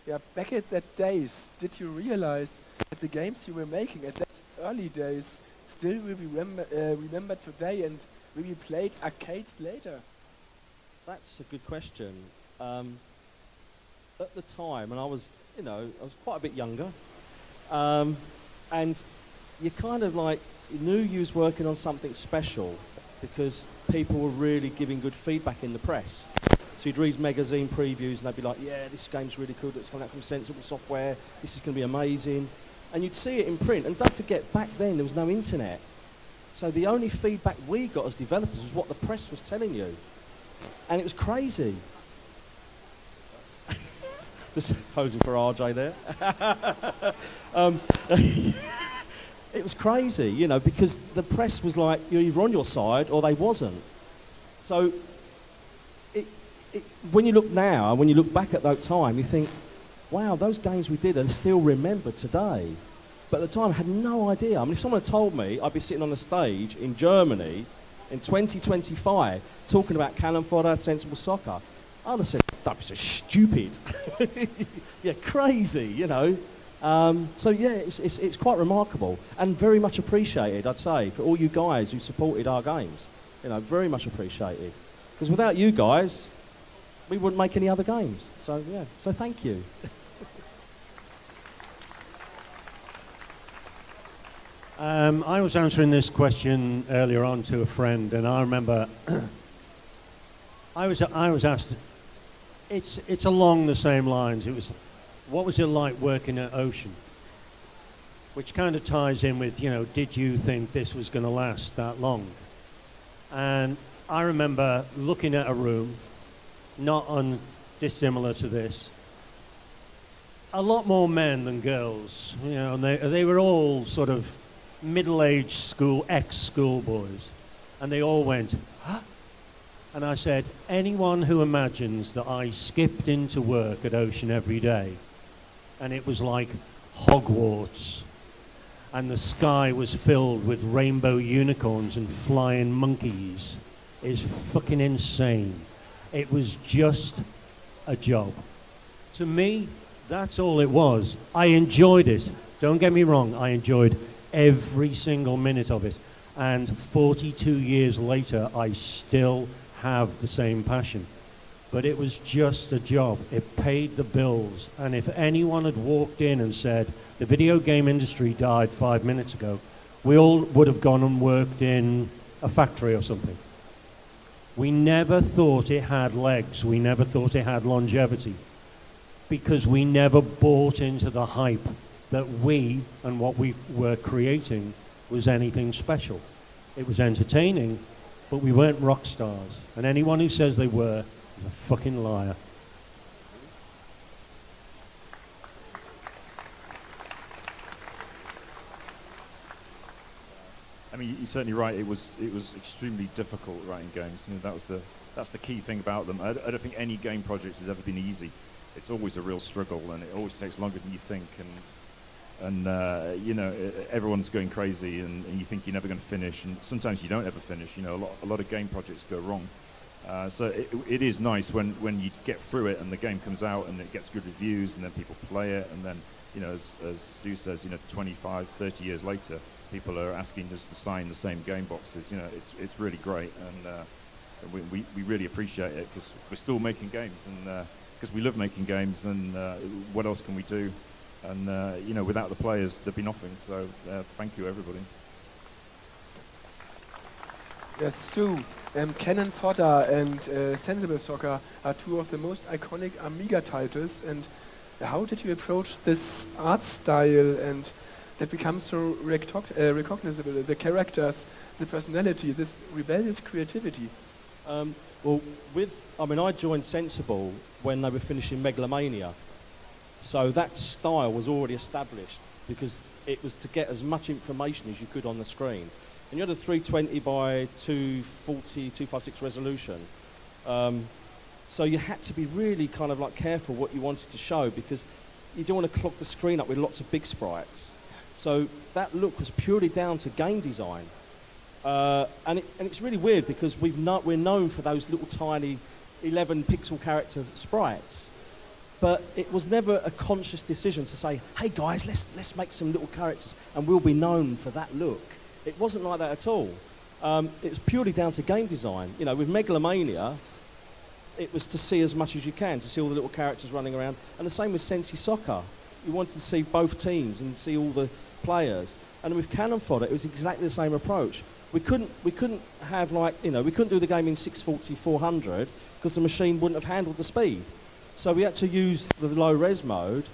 Yeah, back at that days, did you realize that the games you were making at that early days still will be remembered today and will be played arcades later? That's a good question. At the time, and I was quite a bit younger, and you kind of you knew you was working on something special because people were really giving good feedback in the press. So you'd read magazine previews and they'd be like, yeah, this game's really cool, it's coming out from Sensible Software, this is going to be amazing. And you'd see it in print, and don't forget, back then there was no internet. So the only feedback we got as developers was what the press was telling you. And it was crazy. Just posing for RJ there. It was crazy, because the press was like, you're either on your side or they wasn't. So when you look now, and when you look back at that time, you think, wow, those games we did are still remembered today. But at the time, I had no idea. I mean, if someone had told me I'd be sitting on a stage in Germany in 2025 talking about cannon fodder, sensible soccer, I'd have said, that'd be so stupid. Yeah, crazy, So yeah, it's quite remarkable and very much appreciated, I'd say, for all you guys who supported our games. Very much appreciated. Because without you guys, we wouldn't make any other games. So yeah, so thank you. I was answering this question earlier on to a friend, and I remember I was asked. It's along the same lines. It was, what was it like working at Ocean? Which kind of ties in with, did you think this was going to last that long? And I remember looking at a room, not dissimilar to this. A lot more men than girls, and they were all sort of middle-aged ex-schoolboys. And they all went, huh? And I said, anyone who imagines that I skipped into work at Ocean every day, and it was like Hogwarts, and the sky was filled with rainbow unicorns and flying monkeys, is fucking insane. It was just a job. To me, that's all it was. I enjoyed it. Don't get me wrong, I enjoyed every single minute of it. And 42 years later, I still have the same passion. But it was just a job. It paid the bills. And if anyone had walked in and said, the video game industry died 5 minutes ago, we all would have gone and worked in a factory or something. We never thought it had legs. We never thought it had longevity. Because we never bought into the hype that we and what we were creating was anything special. It was entertaining, but we weren't rock stars. And anyone who says they were, a fucking liar. I mean, you're certainly right. It was extremely difficult writing games. You know, that's the key thing about them. I don't think any game project has ever been easy. It's always a real struggle, and it always takes longer than you think. And you know, everyone's going crazy, and you think you're never going to finish, and sometimes you don't ever finish. You know, a lot of game projects go wrong. So it is nice when you get through it and the game comes out and it gets good reviews, and then people play it, and then, you know, as Stu says, you know, 25, 30 years later, people are asking us to sign the same game boxes. You know, it's really great, and we really appreciate it, because we're still making games, and because we love making games, and what else can we do? And you know, without the players, there'd be nothing. So thank you, everybody. Yes, Stu, Cannon Fodder and Sensible Soccer are two of the most iconic Amiga titles. And how did you approach this art style and that becomes so recognizable? The characters, the personality, this rebellious creativity. Well, I joined Sensible when they were finishing Megalomania. So that style was already established, because it was to get as much information as you could on the screen. And you had a 320 by 240, 256 resolution. So you had to be really kind of like careful what you wanted to show, because you don't want to clog the screen up with lots of big sprites. So that look was purely down to game design. And it's really weird, because we're known for those little tiny 11 pixel character sprites. But it was never a conscious decision to say, hey guys, let's make some little characters and we'll be known for that look. It wasn't like that at all. It was purely down to game design. You know, with Megalomania, it was to see as much as you can, to see all the little characters running around. And the same with Sensi Soccer. You wanted to see both teams and see all the players. And with Cannon Fodder, it was exactly the same approach. We couldn't have, like, you know, we couldn't do the game in 640, 400, because the machine wouldn't have handled the speed. So we had to use the low res mode,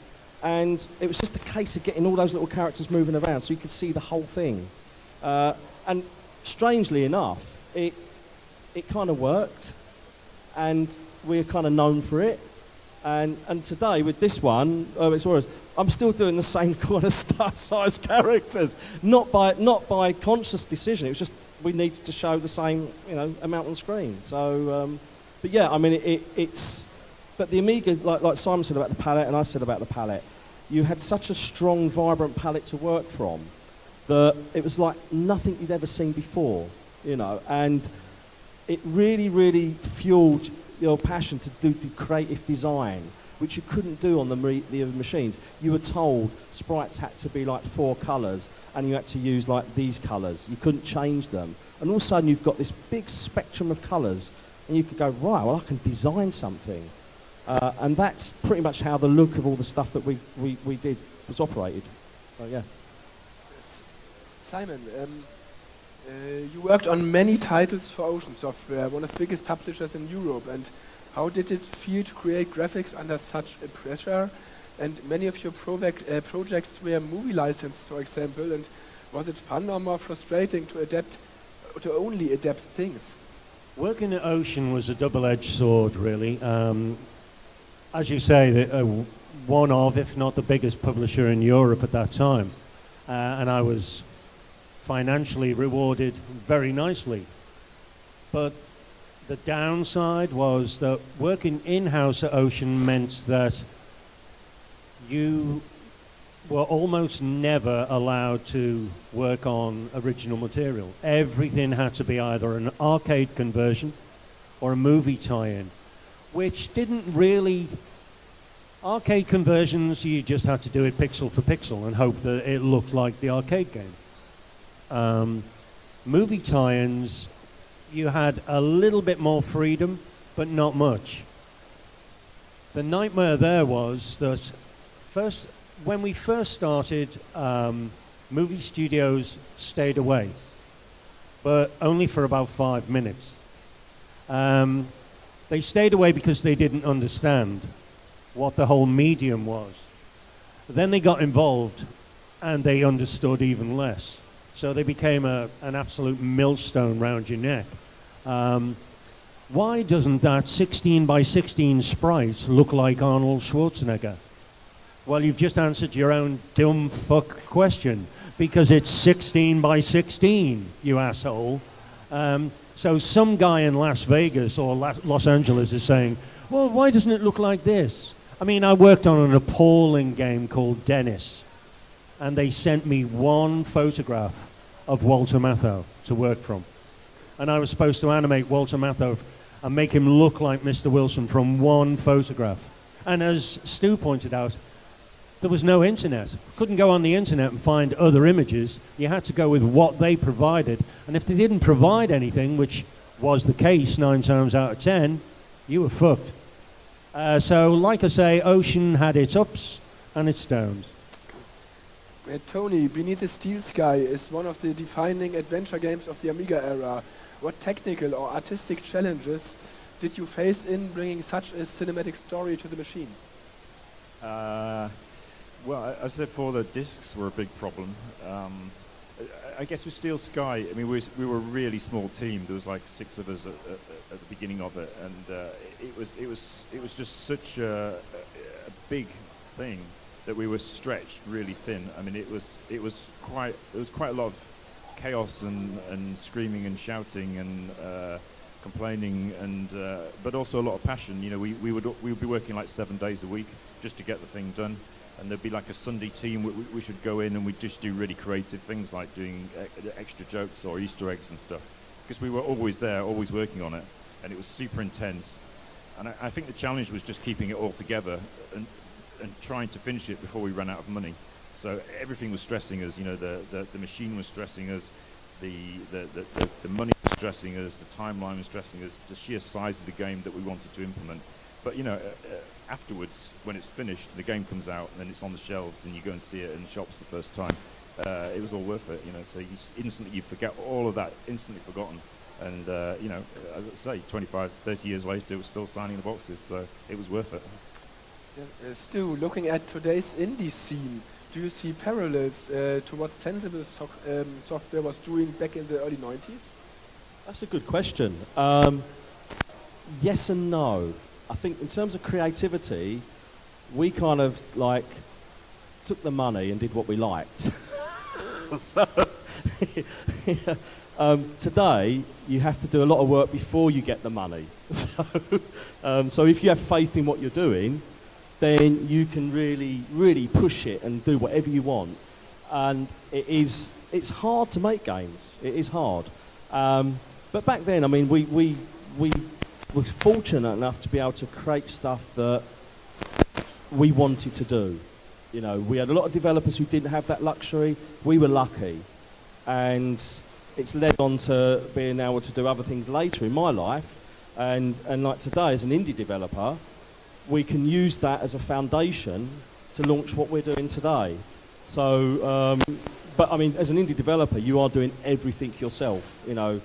and it was just a case of getting all those little characters moving around so you could see the whole thing. And strangely enough, it kind of worked, and we're kind of known for it. And today with this one, I'm still doing the same kind of size characters, not by conscious decision. It was just we needed to show the same, you know, amount on screen. So, but yeah, I mean, it's. But the Amiga, like Simon said about the palette, and I said about the palette, you had such a strong, vibrant palette to work from that it was like nothing you'd ever seen before, you know, and it really, really fueled your passion to do the creative design, which you couldn't do on the machines. You were told sprites had to be like 4 colours, and you had to use like these colours. You couldn't change them. And all of a sudden you've got this big spectrum of colours, and you could go, right, well, I can design something. And that's pretty much how the look of all the stuff that we did was operated. So, yeah. Simon, you worked on many titles for Ocean Software, one of the biggest publishers in Europe. And how did it feel to create graphics under such a pressure? And many of your projects were movie licensed, for example. And was it fun or more frustrating to only adapt things? Working at Ocean was a double-edged sword, really. As you say, one of, if not the biggest publisher in Europe at that time. And I was financially rewarded very nicely. But the downside was that working in-house at Ocean meant that you were almost never allowed to work on original material. Everything had to be either an arcade conversion or a movie tie-in, which didn't really... Arcade conversions, you just had to do it pixel for pixel and hope that it looked like the arcade game. Movie tie-ins, you had a little bit more freedom, but not much. The nightmare there was that when we first started, movie studios stayed away, but only for about 5 minutes. They stayed away because they didn't understand what the whole medium was. Then they got involved and they understood even less. So they became an absolute millstone round your neck. why doesn't that 16 by 16 sprite look like Arnold Schwarzenegger? Well, you've just answered your own dumb fuck question, because it's 16 by 16, you asshole. So some guy in Las Vegas or Los Angeles is saying, well, why doesn't it look like this? I mean, I worked on an appalling game called Dennis, and they sent me one photograph of Walter Matthau to work from. And I was supposed to animate Walter Matthau and make him look like Mr. Wilson from one photograph. And as Stu pointed out, there was no internet. Couldn't go on the internet and find other images. You had to go with what they provided. And if they didn't provide anything, which was the case 9 times out of 10, you were fucked. So, like I say, Ocean had its ups and its downs. Tony, Beneath the Steel Sky is one of the defining adventure games of the Amiga era. What technical or artistic challenges did you face in bringing such a cinematic story to the machine? Well, as I said before, the discs were a big problem. I guess with Steel Sky, I mean, we were a really small team. There was like 6 of us at the beginning of it, and it was just such a big thing that we were stretched really thin. I mean, it was quite a lot of chaos and screaming and shouting and complaining, and but also a lot of passion. You know, we would be working like 7 days a week just to get the thing done. And there'd be like a Sunday team we should go in and we'd just do really creative things like doing extra jokes or Easter eggs and stuff. Because we were always there, always working on it. And it was super intense. And I think the challenge was just keeping it all together and trying to finish it before we ran out of money. So everything was stressing us. You know, the machine was stressing us. The money was stressing us. The timeline was stressing us. The sheer size of the game that we wanted to implement. But, you know, afterwards, when it's finished, the game comes out and then it's on the shelves and you go and see it in the shops the first time. It was all worth it, you know. So you forget all of that, instantly forgotten. And, you know, as I say, 25, 30 years later, we're still signing the boxes. So it was worth it. Yeah, Stu, looking at today's indie scene, do you see parallels to what Sensible Software was doing back in the early 90s? That's a good question. Yes and no. I think in terms of creativity, we kind of like took the money and did what we liked. So, today, you have to do a lot of work before you get the money. So if you have faith in what you're doing, then you can really, really push it and do whatever you want. And it's hard to make games. It is hard. But back then, I mean, we were fortunate enough to be able to create stuff that we wanted to do. You know, we had a lot of developers who didn't have that luxury. We were lucky. And it's led on to being able to do other things later in my life. And like today, as an indie developer, we can use that as a foundation to launch what we're doing today. So, but I mean, as an indie developer, you are doing everything yourself, you know,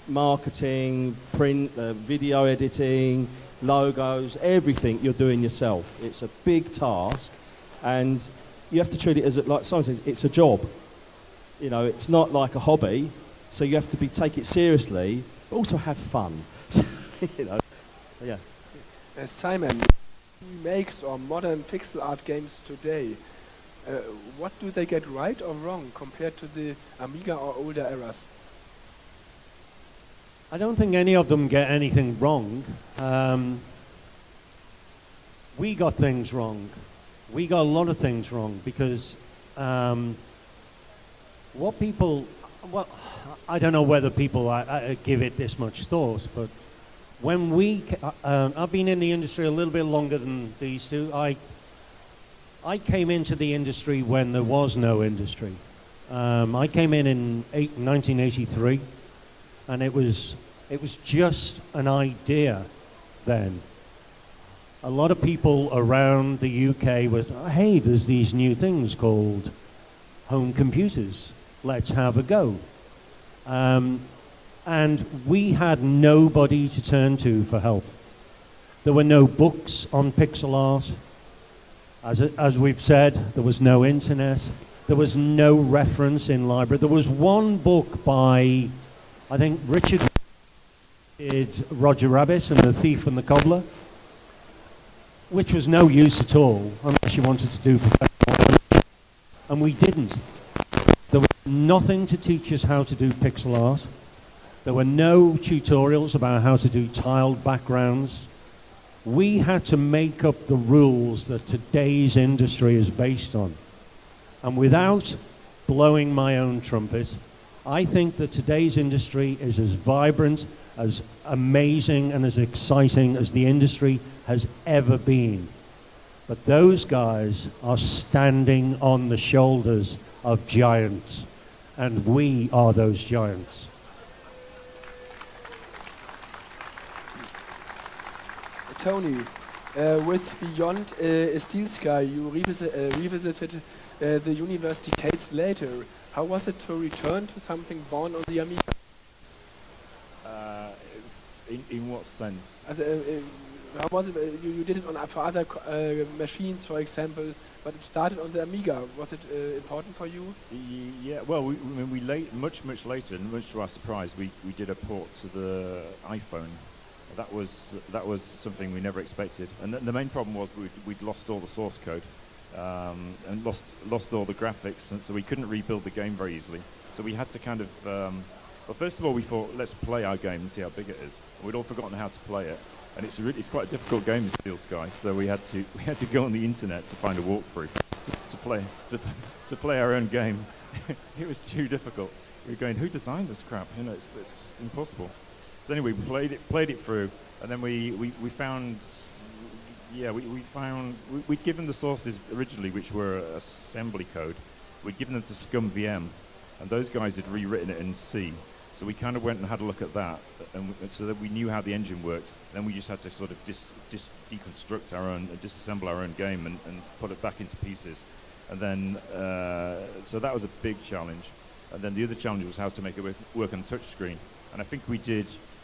marketing, print, video editing, logos, everything you're doing yourself. It's a big task, and you have to treat it as, like someone says, it's a job. You know, it's not like a hobby, so you have to take it seriously, but also have fun. You know, yeah. Simon, remakes or modern pixel art games today, what do they get right or wrong compared to the Amiga or older eras? I don't think any of them get anything wrong. We got things wrong. We got a lot of things wrong because what people, well, I don't know whether people give it this much thought, but when I've been in the industry a little bit longer than these two. I came into the industry when there was no industry. I came in 1983, and it was just an idea then. A lot of people around the UK was, hey, there's these new things called home computers. Let's have a go. And we had nobody to turn to for help. There were no books on pixel art. As we've said, there was no internet. There was no reference in library. There was one book by, I think, Richard, did Roger Rabbit and the Thief and the Cobbler, which was no use at all unless you wanted to do professional. And we didn't. There was nothing to teach us how to do pixel art. There were no tutorials about how to do tiled backgrounds. We had to make up the rules that today's industry is based on. And without blowing my own trumpet, I think that today's industry is as vibrant, as amazing, and as exciting as the industry has ever been. But those guys are standing on the shoulders of giants, and we are those giants. Tony, with Beyond Steel Sky, you revisited the universe decades later. How was it to return to something born on the Amiga? In what sense? How was it? You did it for other machines, for example, but it started on the Amiga. Was it important for you? Yeah. Well, much later, and much to our surprise, we did a port to the iPhone. That was something we never expected, and the main problem was we'd lost all the source code and lost all the graphics, and so we couldn't rebuild the game very easily. So we had to kind of well, first of all, we thought, let's play our game and see how big it is. We'd all forgotten how to play it, and it's quite a difficult game, Steel Sky. So we had to go on the internet to find a walkthrough to play our own game. It was too difficult. We were going, who designed this crap? You know, it's just impossible. So anyway, we played it through, and then we found, we'd given the sources originally, which were assembly code. We'd given them to Scum VM, and those guys had rewritten it in C. So we kind of went and had a look at that, and so that we knew how the engine worked. Then we just had to sort of deconstruct our own, disassemble our own game, and put it back into pieces. And then, so that was a big challenge. And then the other challenge was how to make it work on touch screen. And I think we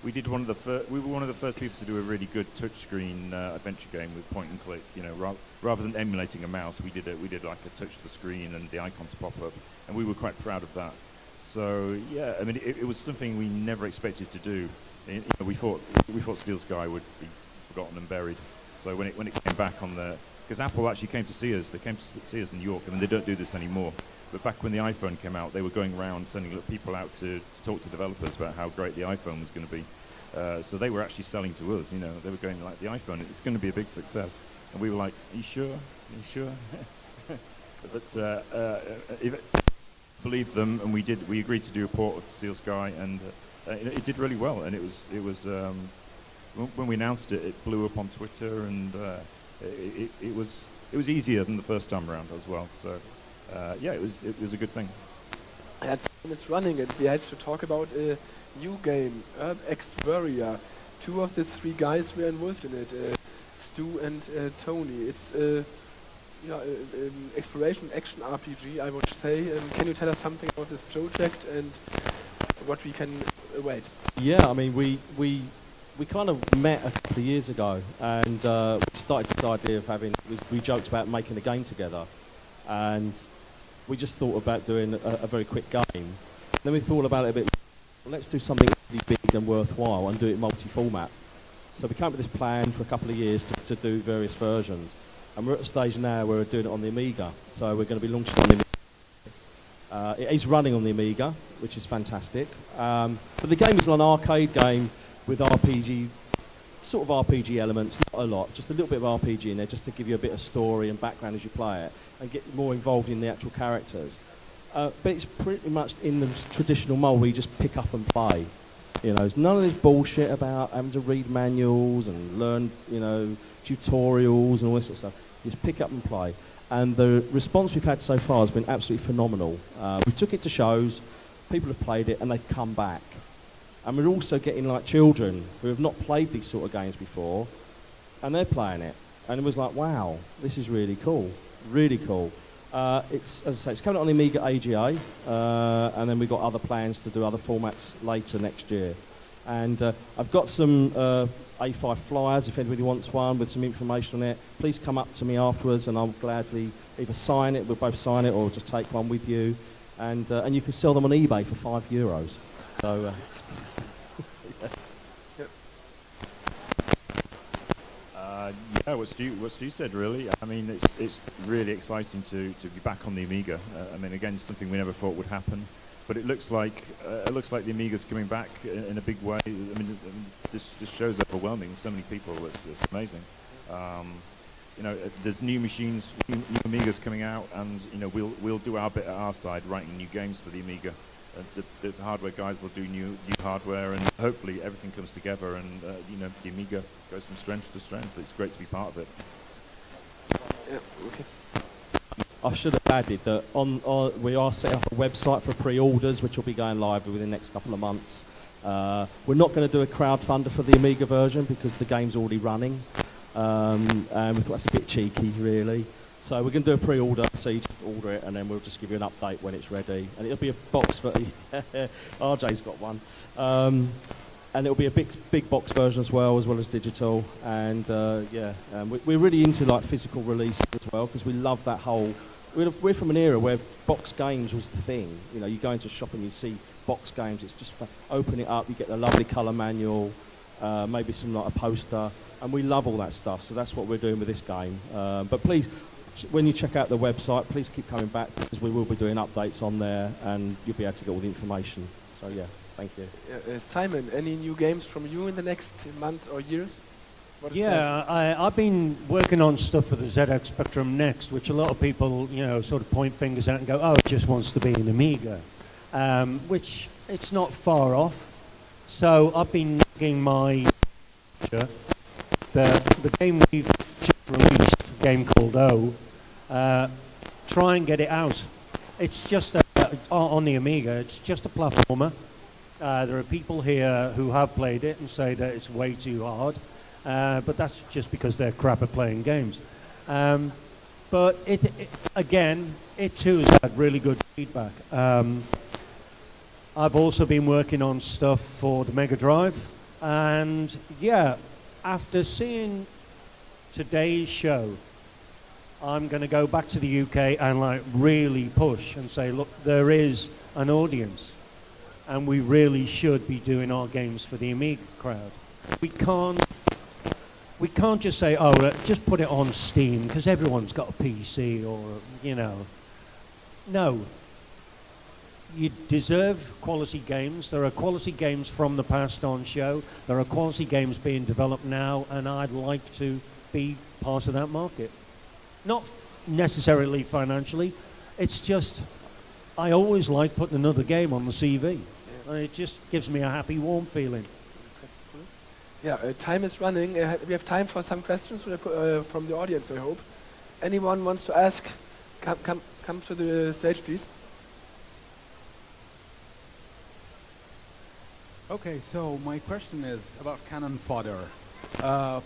were one of the first people to do a really good touchscreen adventure game with point and click. You know, rather than emulating a mouse, we did like a touch the screen and the icons pop up, and we were quite proud of that. So yeah, I mean, it was something we never expected to do. You know, we thought Steel Sky would be forgotten and buried. So when it came back on because Apple actually came to see us. They came to see us in New York. I mean, they don't do this anymore. But back when the iPhone came out, they were going around sending people out to talk to developers about how great the iPhone was going to be. So they were actually selling to us. You know, they were going like, the iPhone, it's going to be a big success. And we were like, are you sure? Are you sure? But believed them, and we agreed to do a port of Steel Sky, and it did really well. And it was when we announced it, it blew up on Twitter, and it was easier than the first time around as well. So. Yeah, it was a good thing. And it's running it. We had to talk about a new game, Xperia. Two of the three guys were involved in it, Stu and Tony. It's exploration action RPG, I would say. Can you tell us something about this project and what we can await? Yeah, I mean, we kind of met a couple of years ago, and we started this idea of we joked about making a game together, and we just thought about doing a very quick game. Then we thought about it a bit. Well, let's do something really big and worthwhile and do it multi-format. So we came up with this plan for a couple of years to do various versions. And we're at a stage now where we're doing it on the Amiga. So we're going to be launching on the Amiga. It is running on the Amiga, which is fantastic. But the game is an arcade game with sort of RPG elements, not a lot, just a little bit of RPG in there, just to give you a bit of story and background as you play it, and get more involved in the actual characters. But it's pretty much in the traditional mold where you just pick up and play. You know, there's none of this bullshit about having to read manuals and learn, tutorials and all this sort of stuff. You just pick up and play. And the response we've had so far has been absolutely phenomenal. We took it to shows, people have played it, and they've come back. And we're also getting like children who have not played these sort of games before, and they're playing it. And it was like, wow, this is really cool, really cool. It's, as I say, it's coming out on the Amiga AGA, and then we've got other plans to do other formats later next year. And I've got some A5 flyers if anybody wants one with some information on it. Please come up to me afterwards, and I'll gladly either sign it, we'll both sign it, or just take one with you. And you can sell them on eBay for €5. So. Yeah, what Stu said, really. I mean, it's really exciting to be back on the Amiga. I mean, again, something we never thought would happen, but it looks like the Amiga's coming back in a big way. I mean, this show's overwhelming. So many people, it's amazing. You know, there's new machines, new Amigas coming out, and you know, we'll do our bit at our side, writing new games for the Amiga. The hardware guys will do new hardware, and hopefully everything comes together, and you know, the Amiga goes from strength to strength. It's great to be part of it. Yeah, okay. I should have added that we are setting up a website for pre-orders, which will be going live within the next couple of months. We're not going to do a crowdfunder for the Amiga version because the game's already running, and we thought that's a bit cheeky, really. So we're going to do a pre-order, so you just order it, and then we'll just give you an update when it's ready. And it'll be a box for RJ's got one, and it'll be a big box version as well as digital. And we're really into like physical releases as well because we love that whole. We're from an era where box games was the thing. You know, you go into a shop and you see box games. It's just open it up, you get the lovely colour manual, maybe some like a poster, and we love all that stuff. So that's what we're doing with this game. But please, when you check out the website, please keep coming back because we will be doing updates on there, and you'll be able to get all the information. So yeah, thank you. Simon, any new games from you in the next month or years? Yeah, I've been working on stuff for the ZX Spectrum Next, which a lot of people, you know, sort of point fingers at and go, oh, it just wants to be an Amiga, which it's not far off. So I've been nagging my the game we've just released, a game called O, try and get it out. It's just on the Amiga, it's just a platformer. There are people here who have played it and say that it's way too hard. But that's just because they're crap at playing games. But it too has had really good feedback. I've also been working on stuff for the Mega Drive, and yeah, after seeing today's show, I'm going to go back to the UK and like really push and say, look, there is an audience, and we really should be doing our games for the Amiga crowd. We can't just say, oh, just put it on Steam because everyone's got a PC or, you know. No. You deserve quality games. There are quality games from the past on show. There are quality games being developed now, and I'd like to be part of that market. Not necessarily financially. It's just, I always like putting another game on the CV. Yeah. It just gives me a happy, warm feeling. Yeah, time is running. We have time for some questions from the audience, I hope. Anyone wants to ask? Come to the stage, please. Okay, so my question is about Cannon Fodder.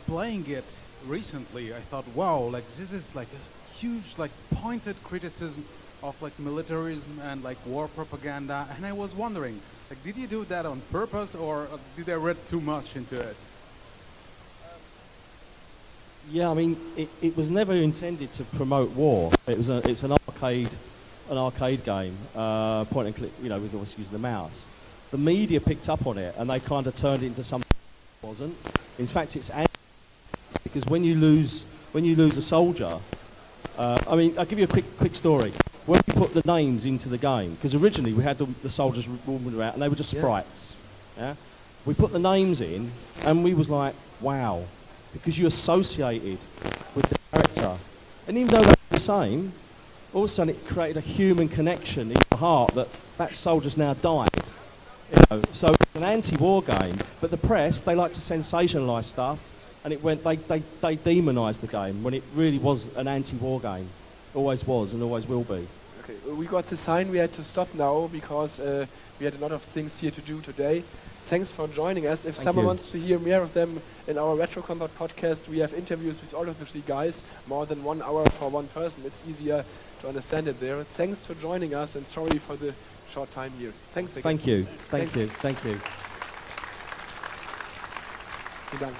Playing it recently, I thought, wow, like this is like a huge, like pointed criticism of like militarism and like war propaganda, and I was wondering, like, did you do that on purpose, or did I read too much into it? Yeah, I mean, it was never intended to promote war. It's an arcade game, point and click. You know, with obviously using the mouse. The media picked up on it, and they kind of turned it into something it wasn't. In fact, it's because when you lose a soldier, I mean, I'll give you a quick story. When we put the names into the game, because originally we had the soldiers walking around, and they were just sprites. Yeah, we put the names in, and we was like, wow, because you associated with the character, and even though they were the same, all of a sudden it created a human connection in your heart that soldier's now died. You know, so it's an anti-war game, but the press, they like to sensationalise stuff, and they demonised the game when it really was an anti-war game. Always was and always will be. Okay, we got the sign we had to stop now because we had a lot of things here to do today. Thanks for joining us. If someone wants to hear more of them in our Retro Combat podcast, we have interviews with all of the three guys, more than 1 hour for one person. It's easier to understand it there. Thanks for joining us, and sorry for the short time here. Thanks again. Thank you. Thank you. Thank you. Vielen Dank.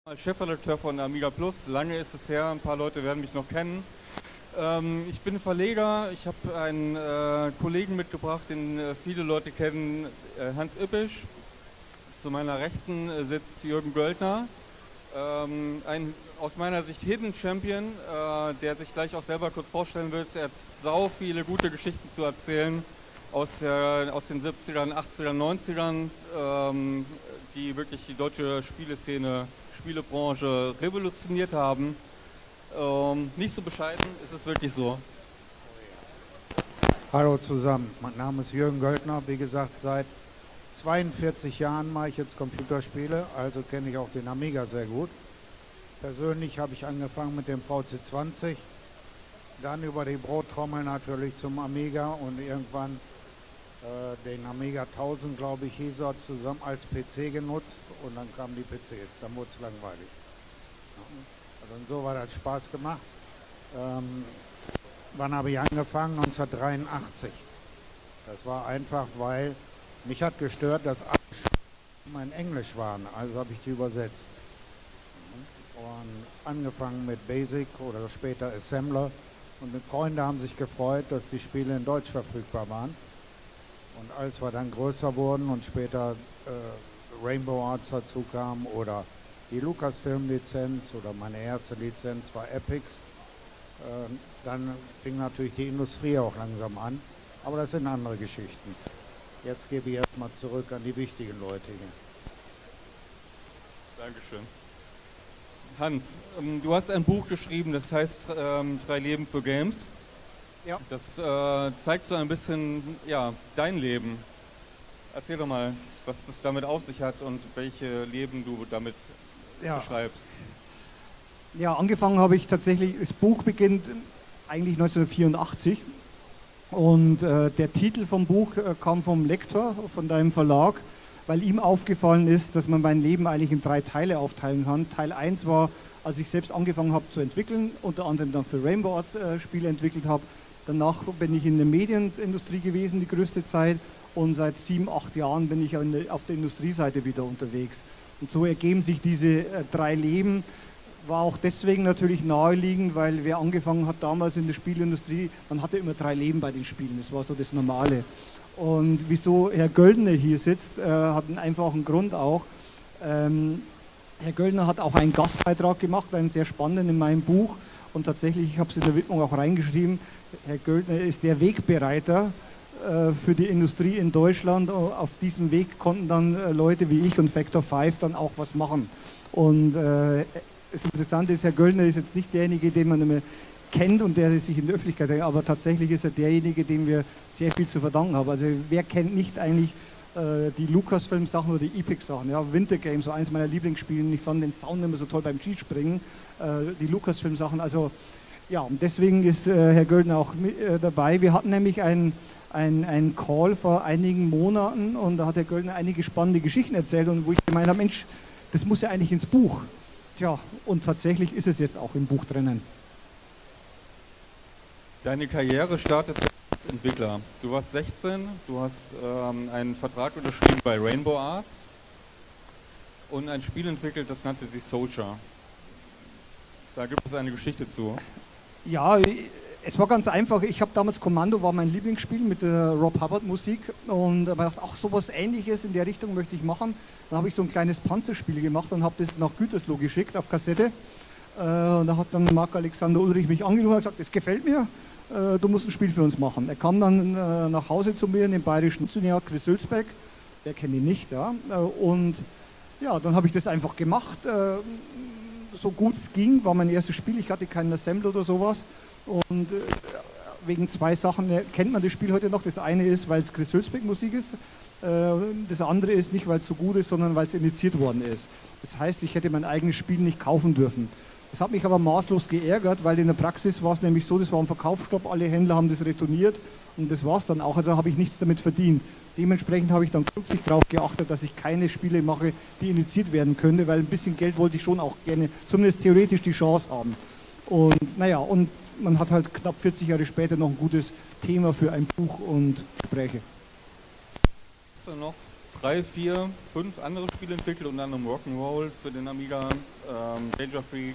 Als Chefredakteur von Amiga Plus, lange ist es her, ein paar Leute werden mich noch kennen. Ich bin Verleger, ich habe einen Kollegen mitgebracht, den viele Leute kennen, Hans Ippisch. Zu meiner Rechten sitzt Jürgen Göldner, ein aus meiner Sicht Hidden Champion, der sich gleich auch selber kurz vorstellen wird. Er hat sau viele gute Geschichten zu erzählen aus den 70ern, 80ern, 90ern, die wirklich die deutsche Spielebranche revolutioniert haben. Nicht so bescheiden, ist es wirklich so. Hallo zusammen, mein Name ist Jürgen Göldner. Wie gesagt, seit 42 Jahren mache ich jetzt Computerspiele, also kenne ich auch den Amiga sehr gut. Persönlich habe ich angefangen mit dem VC20, dann über die Brottrommel natürlich zum Amiga und irgendwann den Amiga 1000, glaube ich, hieß er, zusammen als PC genutzt und dann kamen die PCs, dann wurde es langweilig. Also insoweit hat es Spaß gemacht. Wann habe ich angefangen? 1983. Das war einfach, weil mich hat gestört, dass alle Spiele in Englisch waren, also habe ich die übersetzt. Und angefangen mit Basic oder später Assembler. Und die Freunde haben sich gefreut, dass die Spiele in Deutsch verfügbar waren. Und als wir dann größer wurden und später Rainbow Arts dazu kam oder die Lucasfilm-Lizenz oder meine erste Lizenz war Epics, dann fing natürlich die Industrie auch langsam an. Aber das sind andere Geschichten. Jetzt gebe ich erstmal zurück an die wichtigen Leute hier. Dankeschön. Hans, du hast ein Buch geschrieben, das heißt 3 Leben für Games. Ja. Das zeigt so ein bisschen dein Leben. Erzähl doch mal, was es damit auf sich hat und welche Leben du damit beschreibst. Ja, angefangen habe ich tatsächlich, das Buch beginnt eigentlich 1984 und der Titel vom Buch kam vom Lektor, von deinem Verlag, weil ihm aufgefallen ist, dass man mein Leben eigentlich in 3 Teile aufteilen kann. Teil 1 war, als ich selbst angefangen habe zu entwickeln, unter anderem dann für Rainbow Arts Spiele entwickelt habe. Danach bin ich in der Medienindustrie gewesen, die größte Zeit, und seit 7, 8 Jahren bin ich auf der Industrieseite wieder unterwegs. Und so ergeben sich diese 3 Leben. War auch deswegen natürlich naheliegend, weil wer angefangen hat damals in der Spielindustrie, man hatte immer 3 Leben bei den Spielen, das war so das Normale. Und wieso Herr Göldner hier sitzt, hat einen einfachen Grund auch. Herr Göldner hat auch einen Gastbeitrag gemacht, einen sehr spannenden in meinem Buch. Und tatsächlich, ich habe es in der Widmung auch reingeschrieben, Herr Göldner ist der Wegbereiter für die Industrie in Deutschland. Auf diesem Weg konnten dann Leute wie ich und Factor 5 dann auch was machen. Und das Interessante ist, Herr Göldner ist jetzt nicht derjenige, den man immer kennt und der sich in der Öffentlichkeit kennt, aber tatsächlich ist er derjenige, dem wir sehr viel zu verdanken haben. Also wer kennt nicht eigentlich die Lucasfilm-Sachen oder die Epic-Sachen, ja, Winter Games, so eins meiner Lieblingsspiele, ich fand den Sound immer so toll beim Skispringen, die Lucasfilm-Sachen, also ja, und deswegen ist Herr Göldner auch dabei. Wir hatten nämlich einen Call vor einigen Monaten und da hat Herr Göldner einige spannende Geschichten erzählt und wo ich gemeint habe, Mensch, das muss ja eigentlich ins Buch. Tja, und tatsächlich ist es jetzt auch im Buch drinnen. Deine Karriere startet als Entwickler. Du warst 16, du hast einen Vertrag unterschrieben bei Rainbow Arts und ein Spiel entwickelt, das nannte sich Soldier. Da gibt es eine Geschichte zu. Ja, es war ganz einfach. Ich habe damals Commando, war mein Lieblingsspiel mit der Rob Hubbard Musik und habe gedacht, ach, sowas Ähnliches in der Richtung möchte ich machen. Dann habe ich so ein kleines Panzerspiel gemacht und habe das nach Gütersloh geschickt auf Kassette. Und da hat dann Marc-Alexander Ulrich mich angerufen und gesagt, das gefällt mir, du musst ein Spiel für uns machen. Er kam dann nach Hause zu mir in den bayerischen Studio, Chris Hülsbeck, der kennt ihn nicht, ja. Und ja, dann habe ich das einfach gemacht, so gut es ging, war mein erstes Spiel, ich hatte keinen Assembler oder sowas. Und wegen 2 Sachen kennt man das Spiel heute noch. Das eine ist, weil es Chris Hülsbeck Musik ist. Das andere ist nicht, weil es so gut ist, sondern weil es initiiert worden ist. Das heißt, ich hätte mein eigenes Spiel nicht kaufen dürfen. Das hat mich aber maßlos geärgert, weil in der Praxis war es nämlich so, das war ein Verkaufsstopp, alle Händler haben das retourniert und das war es dann auch. Also habe ich nichts damit verdient. Dementsprechend habe ich dann künftig darauf geachtet, dass ich keine Spiele mache, die initiiert werden könnte, weil ein bisschen Geld wollte ich schon auch gerne, zumindest theoretisch die Chance haben. Und naja, und man hat halt knapp 40 Jahre später noch ein gutes Thema für ein Buch und Gespräche. Hast du noch 3, 4, 5 andere Spiele entwickelt, unter anderem Rock'n'Roll für den Amiga, Danger Freak.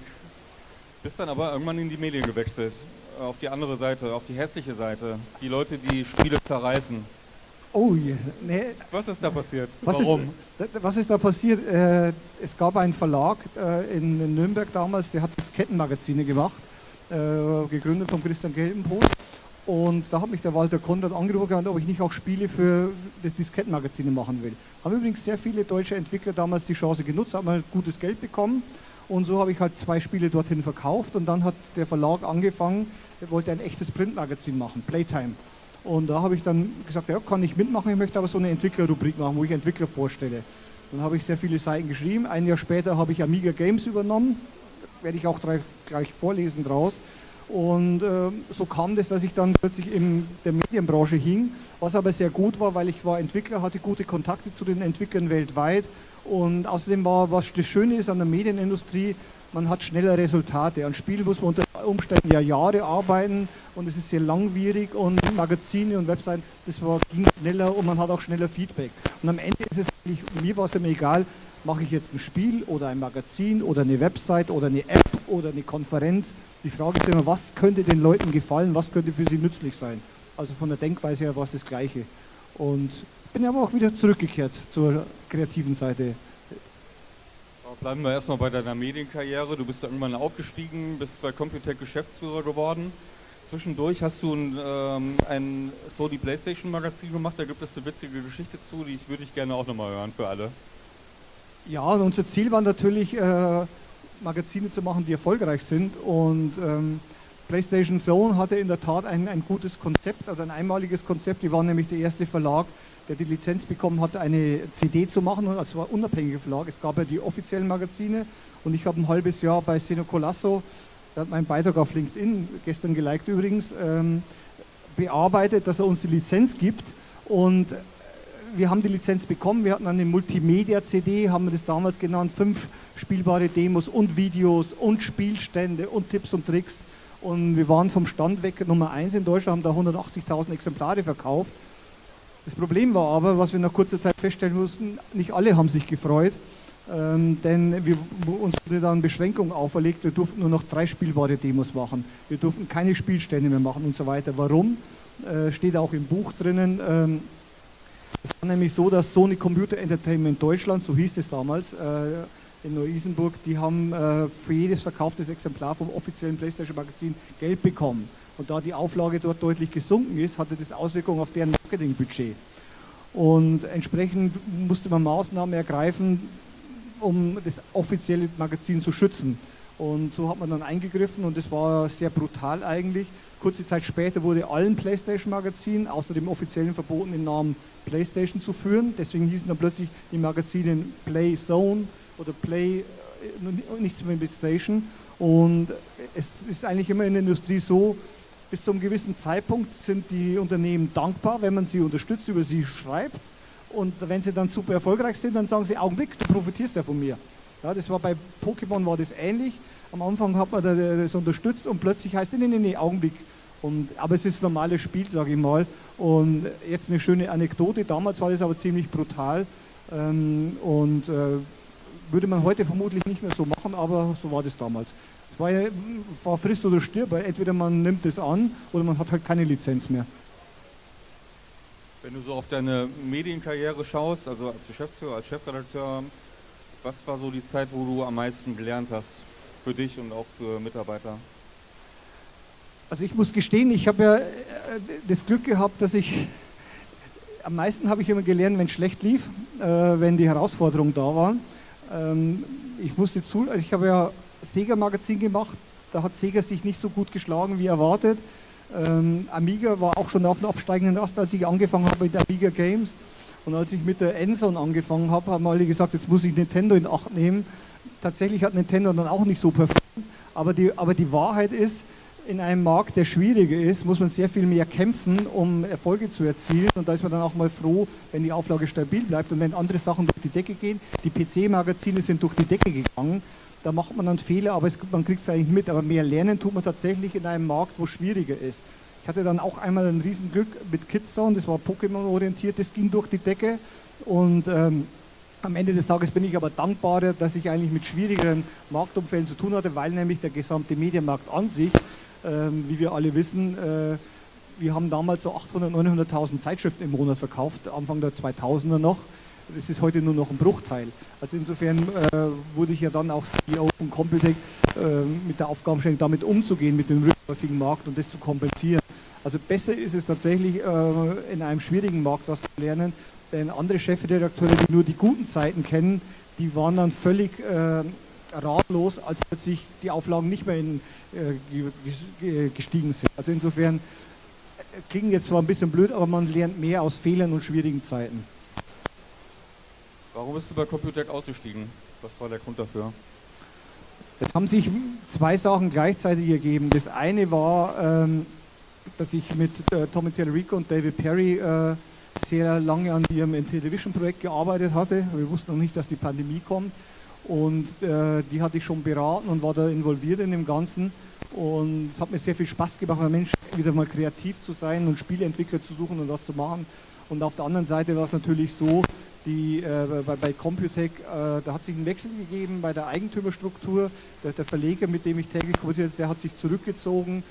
Bist dann aber irgendwann in die Medien gewechselt, auf die andere Seite, auf die hässliche Seite. Die Leute, die Spiele zerreißen. Oh je, nee. Was ist da passiert? Warum? Was ist da passiert? Es gab einen Verlag in Nürnberg damals, der hat Diskettenmagazine gemacht, gegründet von Christian Gelbenbrot. Und da hat mich der Walter Konrad angerufen, ob ich nicht auch Spiele für das Diskettenmagazine machen will. Haben übrigens sehr viele deutsche Entwickler damals die Chance genutzt, haben mal gutes Geld bekommen. Und so habe ich halt 2 Spiele dorthin verkauft. Und dann hat der Verlag angefangen, er wollte ein echtes Printmagazin machen, Playtime. Und da habe ich dann gesagt, ja, kann ich mitmachen, ich möchte aber so eine Entwicklerrubrik machen, wo ich Entwickler vorstelle. Dann habe ich sehr viele Seiten geschrieben. Ein Jahr später habe ich Amiga Games übernommen, werde ich auch gleich vorlesen draus. Und so kam das, dass ich dann plötzlich in der Medienbranche hing, was aber sehr gut war, weil ich war Entwickler, hatte gute Kontakte zu den Entwicklern weltweit. Und außerdem war, was das Schöne ist an der Medienindustrie, man hat schneller Resultate. An Spielen muss man unter Umständen ja Jahre arbeiten und es ist sehr langwierig und Magazine und Webseiten, ging schneller und man hat auch schneller Feedback. Und am Ende ist es eigentlich, mir war es immer egal, mache ich jetzt ein Spiel oder ein Magazin oder eine Website oder eine App oder eine Konferenz. Die Frage ist immer, was könnte den Leuten gefallen, was könnte für sie nützlich sein. Also von der Denkweise her war es das Gleiche. Und bin aber auch wieder zurückgekehrt zur kreativen Seite. Bleiben wir erstmal bei deiner Medienkarriere. Du bist irgendwann aufgestiegen, bist bei Computec Geschäftsführer geworden. Zwischendurch hast du ein Sony PlayStation Magazin gemacht, da gibt es eine witzige Geschichte zu, die würde ich gerne auch nochmal hören für alle. Ja, und unser Ziel war natürlich, Magazine zu machen, die erfolgreich sind. Und PlayStation Zone hatte in der Tat ein gutes Konzept, also ein einmaliges Konzept. Die waren nämlich der erste Verlag, der die Lizenz bekommen hatte, eine CD zu machen, und es war ein unabhängiger Verlag. Es gab ja die offiziellen Magazine und ich habe ein halbes Jahr bei Seno Colasso, der hat meinen Beitrag auf LinkedIn, gestern geliked übrigens, bearbeitet, dass er uns die Lizenz gibt. Und wir haben die Lizenz bekommen, wir hatten eine Multimedia-CD, haben wir das damals genannt, 5 spielbare Demos und Videos und Spielstände und Tipps und Tricks. Und wir waren vom Stand weg Nummer 1 in Deutschland, haben da 180.000 Exemplare verkauft. Das Problem war aber, was wir nach kurzer Zeit feststellen mussten, nicht alle haben sich gefreut, denn uns wurde dann Beschränkungen auferlegt, wir durften nur noch 3 spielbare Demos machen, wir durften keine Spielstände mehr machen und so weiter. Warum? Steht auch im Buch drinnen. Es war nämlich so, dass Sony Computer Entertainment Deutschland, so hieß es damals, in Neu-Isenburg, die haben für jedes verkauftes Exemplar vom offiziellen PlayStation Magazin Geld bekommen. Und da die Auflage dort deutlich gesunken ist, hatte das Auswirkungen auf deren Marketingbudget. Und entsprechend musste man Maßnahmen ergreifen, um das offizielle Magazin zu schützen. Und so hat man dann eingegriffen und das war sehr brutal eigentlich. Kurze Zeit später wurde allen PlayStation-Magazinen, außer dem offiziellen, verboten, den Namen PlayStation zu führen. Deswegen hießen dann plötzlich die Magazine Play Zone oder Play, nichts mehr mit Station. Und es ist eigentlich immer in der Industrie so, bis zu einem gewissen Zeitpunkt sind die Unternehmen dankbar, wenn man sie unterstützt, über sie schreibt. Und wenn sie dann super erfolgreich sind, dann sagen sie, Augenblick, du profitierst ja von mir. Ja, das war bei Pokémon war das ähnlich. Am Anfang hat man das unterstützt und plötzlich heißt es, nee, Augenblick. Aber es ist ein normales Spiel, sage ich mal. Und jetzt eine schöne Anekdote. Damals war das aber ziemlich brutal. Würde man heute vermutlich nicht mehr so machen, aber so war das damals. Es war friss oder stirb, weil entweder man nimmt es an oder man hat halt keine Lizenz mehr. Wenn du so auf deine Medienkarriere schaust, also als Geschäftsführer, als Chefredakteur, was war so die Zeit, wo du am meisten gelernt hast? Für dich und auch für Mitarbeiter? Also ich muss gestehen, ich habe ja das Glück gehabt, dass am meisten habe ich immer gelernt, wenn es schlecht lief, wenn die Herausforderungen da waren. Ich habe ja Sega-Magazin gemacht, da hat Sega sich nicht so gut geschlagen wie erwartet. Amiga war auch schon auf dem absteigenden Ast, als ich angefangen habe mit Amiga Games. Und als ich mit der Enson angefangen habe, haben alle gesagt, jetzt muss ich Nintendo in Acht nehmen. Tatsächlich hat Nintendo dann auch nicht so performt. Aber die Wahrheit ist, in einem Markt, der schwieriger ist, muss man sehr viel mehr kämpfen, um Erfolge zu erzielen. Und da ist man dann auch mal froh, wenn die Auflage stabil bleibt und wenn andere Sachen durch die Decke gehen. Die PC-Magazine sind durch die Decke gegangen. Da macht man dann Fehler, aber man kriegt es eigentlich mit. Aber mehr lernen tut man tatsächlich in einem Markt, wo es schwieriger ist. Ich hatte dann auch einmal ein Riesenglück mit Kidsound, das war Pokémon orientiert, das ging durch die Decke und am Ende des Tages bin ich aber dankbarer, dass ich eigentlich mit schwierigeren Marktumfällen zu tun hatte, weil nämlich der gesamte Medienmarkt an sich, wie wir alle wissen, wir haben damals so 800.000, 900.000 Zeitschriften im Monat verkauft, Anfang der 2000er noch. Das ist heute nur noch ein Bruchteil. Also insofern wurde ich ja dann auch CEO von Computec mit der Aufgabenstellung, damit umzugehen, mit dem rückläufigen Markt und das zu kompensieren. Also besser ist es tatsächlich, in einem schwierigen Markt was zu lernen, denn andere Chefredakteure, die nur die guten Zeiten kennen, die waren dann völlig ratlos, als plötzlich die Auflagen nicht mehr gestiegen sind. Also insofern klingt jetzt zwar ein bisschen blöd, aber man lernt mehr aus Fehlern und schwierigen Zeiten. Warum bist du bei Computec ausgestiegen? Was war der Grund dafür? Es haben sich zwei Sachen gleichzeitig ergeben. Das eine war, dass ich mit Tommy Tallarico und David Perry sehr lange an ihrem Television-Projekt gearbeitet hatte. Wir wussten noch nicht, dass die Pandemie kommt. Und die hatte ich schon beraten und war da involviert in dem Ganzen. Und es hat mir sehr viel Spaß gemacht, als Mensch wieder mal kreativ zu sein und Spieleentwickler zu suchen und was zu machen. Und auf der anderen Seite war es natürlich so, bei Computec, da hat sich ein Wechsel gegeben bei der Eigentümerstruktur. Der Verleger, mit dem ich täglich kommuniziert, der hat sich zurückgezogen.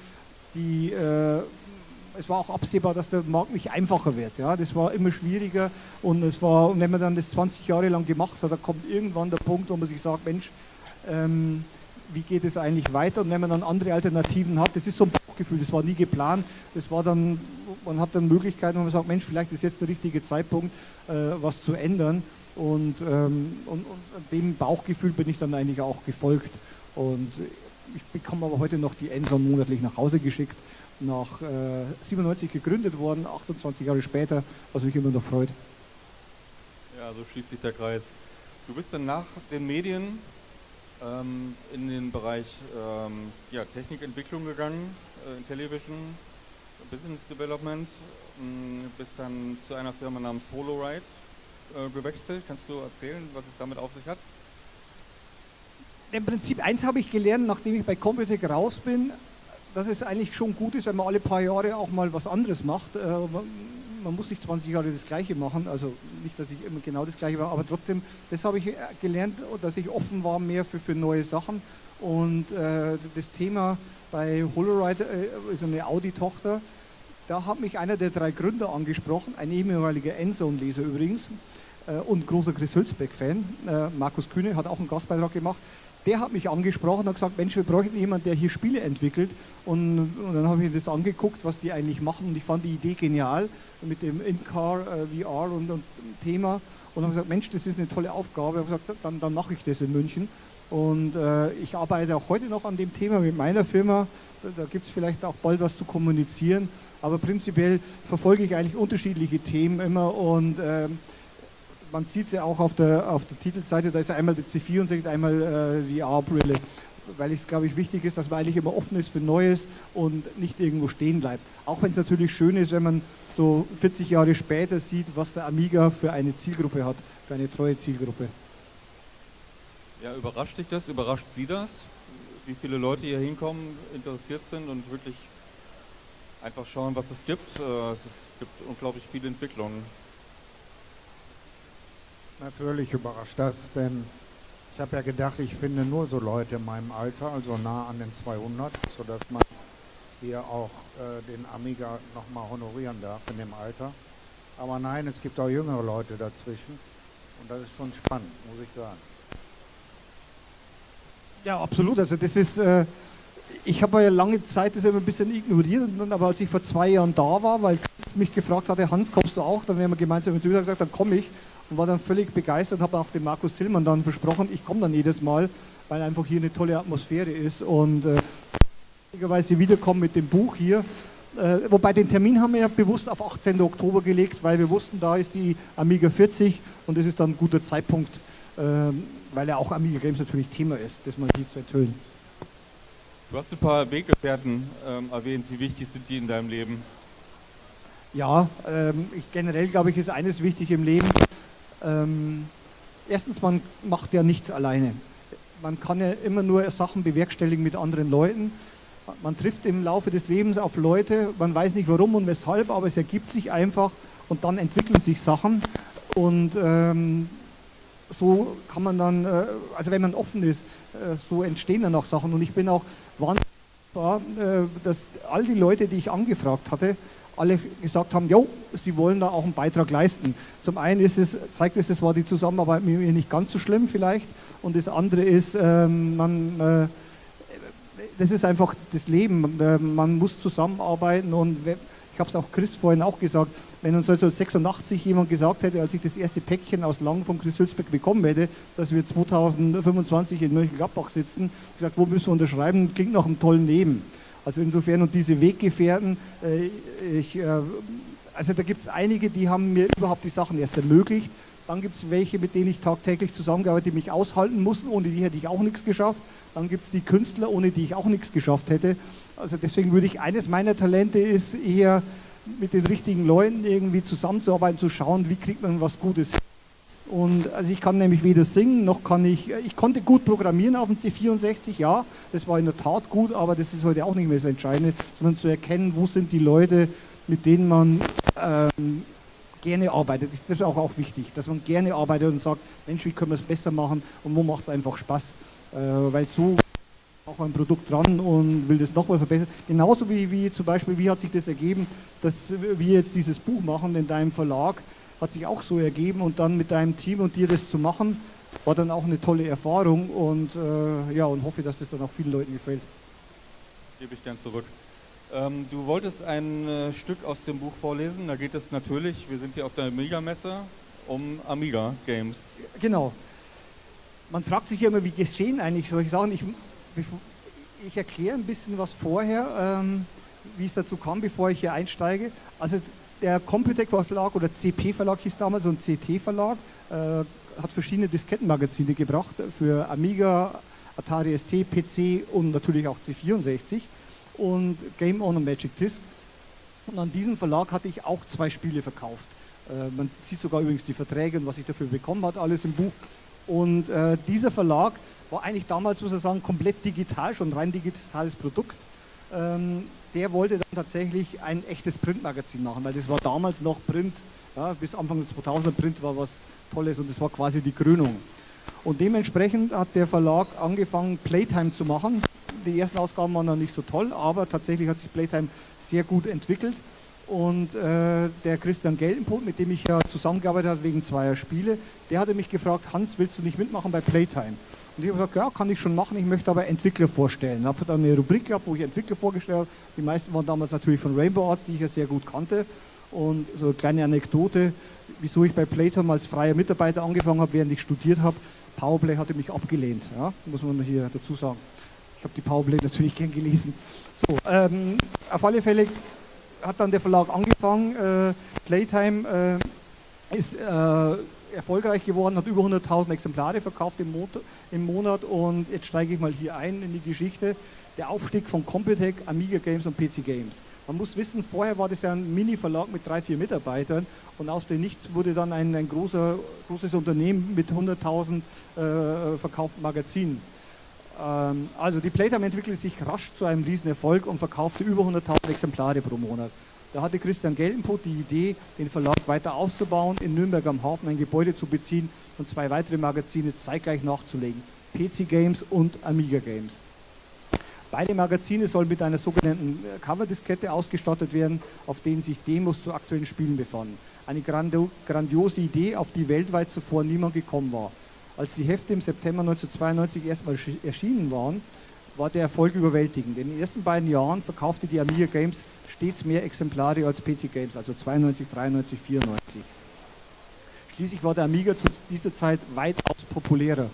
Es war auch absehbar, dass der Markt nicht einfacher wird. Ja? Das war immer schwieriger und wenn man dann das 20 Jahre lang gemacht hat, da kommt irgendwann der Punkt, wo man sich sagt, Mensch, wie geht es eigentlich weiter? Und wenn man dann andere Alternativen hat, das ist so ein Bauchgefühl, das war nie geplant, das war dann, man hat dann Möglichkeiten, wo man sagt, Mensch, vielleicht ist jetzt der richtige Zeitpunkt, was zu ändern. Und dem Bauchgefühl bin ich dann eigentlich auch gefolgt. Und ich bekomme aber heute noch die Enson monatlich nach Hause geschickt, nach 97 gegründet worden, 28 Jahre später, was mich immer noch freut. Ja, so schließt sich der Kreis. Du bist dann nach den Medien in den Bereich Technikentwicklung gegangen, in Television, Business Development, bist dann zu einer Firma namens HoloRide gewechselt. Kannst du erzählen, was es damit auf sich hat? Im Prinzip eins habe ich gelernt, nachdem ich bei Computec raus bin, dass es eigentlich schon gut ist, wenn man alle paar Jahre auch mal was anderes macht. Man muss nicht 20 Jahre das Gleiche machen, also nicht, dass ich immer genau das Gleiche war, aber trotzdem, das habe ich gelernt, dass ich offen war mehr für neue Sachen. Und das Thema bei HoloRide ist eine Audi-Tochter. Da hat mich einer der 3 Gründer angesprochen, ein ehemaliger Endzone-Leser übrigens und großer Chris Hülsbeck-Fan, Markus Kühne, hat auch einen Gastbeitrag gemacht. Der hat mich angesprochen und hat gesagt, Mensch, wir bräuchten jemanden, der hier Spiele entwickelt. Und dann habe ich mir das angeguckt, was die eigentlich machen. Und ich fand die Idee genial mit dem In-Car, VR und Thema. Und habe gesagt, Mensch, das ist eine tolle Aufgabe. Ich habe gesagt, dann mache ich das in München. Und ich arbeite auch heute noch an dem Thema mit meiner Firma. Da gibt es vielleicht auch bald was zu kommunizieren. Aber prinzipiell verfolge ich eigentlich unterschiedliche Themen immer. Und man sieht es ja auch auf der Titelseite, da ist ja einmal die C64, einmal VR-Brille, weil es, glaube ich, wichtig ist, dass man eigentlich immer offen ist für Neues und nicht irgendwo stehen bleibt. Auch wenn es natürlich schön ist, wenn man so 40 Jahre später sieht, was der Amiga für eine Zielgruppe hat, für eine treue Zielgruppe. Ja, überrascht dich das? Überrascht Sie das? Wie viele Leute hier hinkommen, interessiert sind und wirklich einfach schauen, was es gibt? Es gibt unglaublich viele Entwicklungen. Natürlich überrascht das, denn ich habe ja gedacht, ich finde nur so Leute in meinem Alter, also nah an den 200, sodass man hier auch den Amiga nochmal honorieren darf in dem Alter. Aber nein, es gibt auch jüngere Leute dazwischen und das ist schon spannend, muss ich sagen. Ja, absolut. Also das ist, ich habe ja lange Zeit das immer ein bisschen ignoriert, aber als ich vor 2 Jahren da war, weil Chris mich gefragt hatte, Hans, kommst du auch? Dann haben wir gemeinsam mit Tüder gesagt, dann komme ich. Und war dann völlig begeistert und habe auch dem Markus Tillmann dann versprochen, ich komme dann jedes Mal, weil einfach hier eine tolle Atmosphäre ist und wiederkommen mit dem Buch hier. Wobei den Termin haben wir ja bewusst auf 18. Oktober gelegt, weil wir wussten, da ist die Amiga 40 und das ist dann ein guter Zeitpunkt, weil ja auch Amiga Games natürlich Thema ist, das mal hier zu enthüllen. Du hast ein paar Weggefährten erwähnt, wie wichtig sind die in deinem Leben? Ja, generell glaube ich, ist eines wichtig im Leben. Erstens, man macht ja nichts alleine. Man kann ja immer nur Sachen bewerkstelligen mit anderen Leuten. Man trifft im Laufe des Lebens auf Leute, man weiß nicht warum und weshalb, aber es ergibt sich einfach und dann entwickeln sich Sachen. Und so kann man dann, also wenn man offen ist, so entstehen dann auch Sachen. Und ich bin auch wahnsinnig dankbar, dass all die Leute, die ich angefragt hatte, alle gesagt haben, jo, sie wollen da auch einen Beitrag leisten. Zum einen zeigt es, war die Zusammenarbeit mit mir nicht ganz so schlimm vielleicht. Und das andere ist, das ist einfach das Leben. Man muss zusammenarbeiten und ich habe es auch Chris vorhin auch gesagt, wenn uns also 86 jemand gesagt hätte, als ich das erste Päckchen aus Lang von Chris Hülsbeck bekommen hätte, dass wir 2025 in Mönchengladbach sitzen, gesagt, wo müssen wir unterschreiben, klingt nach einem tollen Leben. Also insofern und diese Weggefährten, also da gibt es einige, die haben mir überhaupt die Sachen erst ermöglicht. Dann gibt es welche, mit denen ich tagtäglich zusammengearbeitet, die mich aushalten mussten, ohne die hätte ich auch nichts geschafft. Dann gibt es die Künstler, ohne die ich auch nichts geschafft hätte. Also deswegen würde ich, eines meiner Talente ist eher mit den richtigen Leuten irgendwie zusammenzuarbeiten, zu schauen, wie kriegt man was Gutes hin. Und also ich kann nämlich weder singen, noch kann ich konnte gut programmieren auf dem C64, ja, das war in der Tat gut, aber das ist heute auch nicht mehr das Entscheidende, sondern zu erkennen, wo sind die Leute, mit denen man gerne arbeitet. Das ist auch wichtig, dass man gerne arbeitet und sagt, Mensch, wie können wir es besser machen und wo macht es einfach Spaß, weil so auch ein Produkt dran und will das nochmal verbessern. Genauso wie zum Beispiel, wie hat sich das ergeben, dass wir jetzt dieses Buch machen in deinem Verlag, hat sich auch so ergeben und dann mit deinem Team und dir das zu machen, war dann auch eine tolle Erfahrung und ja, und hoffe, dass das dann auch vielen Leuten gefällt. Gebe ich gern zurück. Du wolltest ein Stück aus dem Buch vorlesen, da geht es natürlich, wir sind hier auf der Amiga-Messe, um Amiga-Games. Genau. Man fragt sich ja immer, wie geschehen eigentlich solche Sachen. Ich erkläre ein bisschen was vorher, wie es dazu kam, bevor ich hier einsteige. Also der Computec Verlag oder CP Verlag hieß damals und CT Verlag hat verschiedene Diskettenmagazine gebracht für Amiga, Atari ST, PC und natürlich auch C64 und Game On und Magic Disc. Und an diesen Verlag hatte ich auch 2 Spiele verkauft. Man sieht sogar übrigens die Verträge und was ich dafür bekommen habe, alles im Buch. Und dieser Verlag war eigentlich damals, muss ich sagen, komplett digital, schon rein digitales Produkt. Der wollte dann tatsächlich ein echtes Printmagazin machen, weil das war damals noch Print, ja, bis Anfang der 2000er Print war was Tolles und das war quasi die Krönung. Und dementsprechend hat der Verlag angefangen, Playtime zu machen. Die ersten Ausgaben waren noch nicht so toll, aber tatsächlich hat sich Playtime sehr gut entwickelt. Und der Christian Geltenpot, mit dem ich ja zusammengearbeitet habe wegen 2 Spiele, der hatte mich gefragt, Hans, willst du nicht mitmachen bei Playtime? Und ich habe gesagt, ja, kann ich schon machen, ich möchte aber Entwickler vorstellen. Ich habe dann eine Rubrik gehabt, wo ich Entwickler vorgestellt habe. Die meisten waren damals natürlich von Rainbow Arts, die ich ja sehr gut kannte. Und so eine kleine Anekdote, wieso ich bei Playtime als freier Mitarbeiter angefangen habe, während ich studiert habe. Powerplay hatte mich abgelehnt, ja, muss man hier dazu sagen. Ich habe die Powerplay natürlich gern gelesen. So, auf alle Fälle hat dann der Verlag angefangen. Playtime ist erfolgreich geworden, hat über 100.000 Exemplare verkauft im Monat und jetzt steige ich mal hier ein in die Geschichte. Der Aufstieg von Computec, Amiga Games und PC Games. Man muss wissen, vorher war das ja ein Mini-Verlag mit 3, 4 Mitarbeitern und aus dem Nichts wurde dann ein großes Unternehmen mit 100.000 verkauften Magazinen. Also die Playtime entwickelte sich rasch zu einem Riesenerfolg und verkaufte über 100.000 Exemplare pro Monat. Da hatte Christian Geltenpot die Idee, den Verlag weiter auszubauen, in Nürnberg am Hafen ein Gebäude zu beziehen und 2 weitere Magazine zeitgleich nachzulegen. PC Games und Amiga Games. Beide Magazine sollen mit einer sogenannten Coverdiskette ausgestattet werden, auf denen sich Demos zu aktuellen Spielen befanden. Eine grandiose Idee, auf die weltweit zuvor niemand gekommen war. Als die Hefte im September 1992 erstmal erschienen waren, war der Erfolg überwältigend. In den ersten beiden Jahren verkaufte die Amiga Games stets mehr Exemplare als PC Games, also 92, 93, 94. Schließlich war der Amiga zu dieser Zeit weitaus populärer.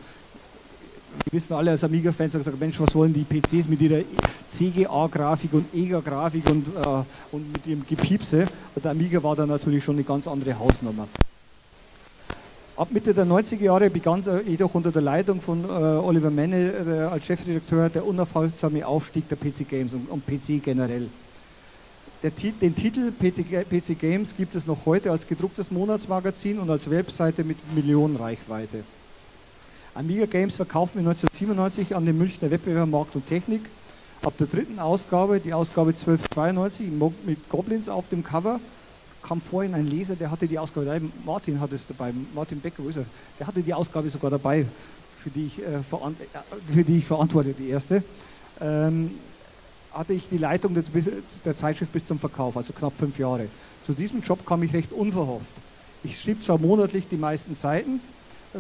Wir wissen alle als Amiga-Fans, haben gesagt, Mensch, was wollen die PCs mit ihrer CGA-Grafik und EGA-Grafik und mit ihrem Gepiepse. Und der Amiga war dann natürlich schon eine ganz andere Hausnummer. Ab Mitte der 90er Jahre begann jedoch unter der Leitung von Oliver Menne als Chefredakteur der unaufhaltsame Aufstieg der PC Games und PC generell. Den Titel PC Games gibt es noch heute als gedrucktes Monatsmagazin und als Webseite mit Millionenreichweite. Amiga Games verkaufen wir 1997 an den Münchner Wettbewerb Markt und Technik Ab der dritten Ausgabe, die Ausgabe 1292 mit Goblins auf dem Cover, kam vorhin ein Leser, der hatte die Ausgabe dabei, Martin hat es dabei, Martin Becker, wo ist er? Der hatte die Ausgabe sogar dabei, für die ich verantworte, die erste. Hatte ich die Leitung der Zeitschrift bis zum Verkauf, also knapp 5 Jahre. Zu diesem Job kam ich recht unverhofft. Ich schrieb zwar monatlich die meisten Seiten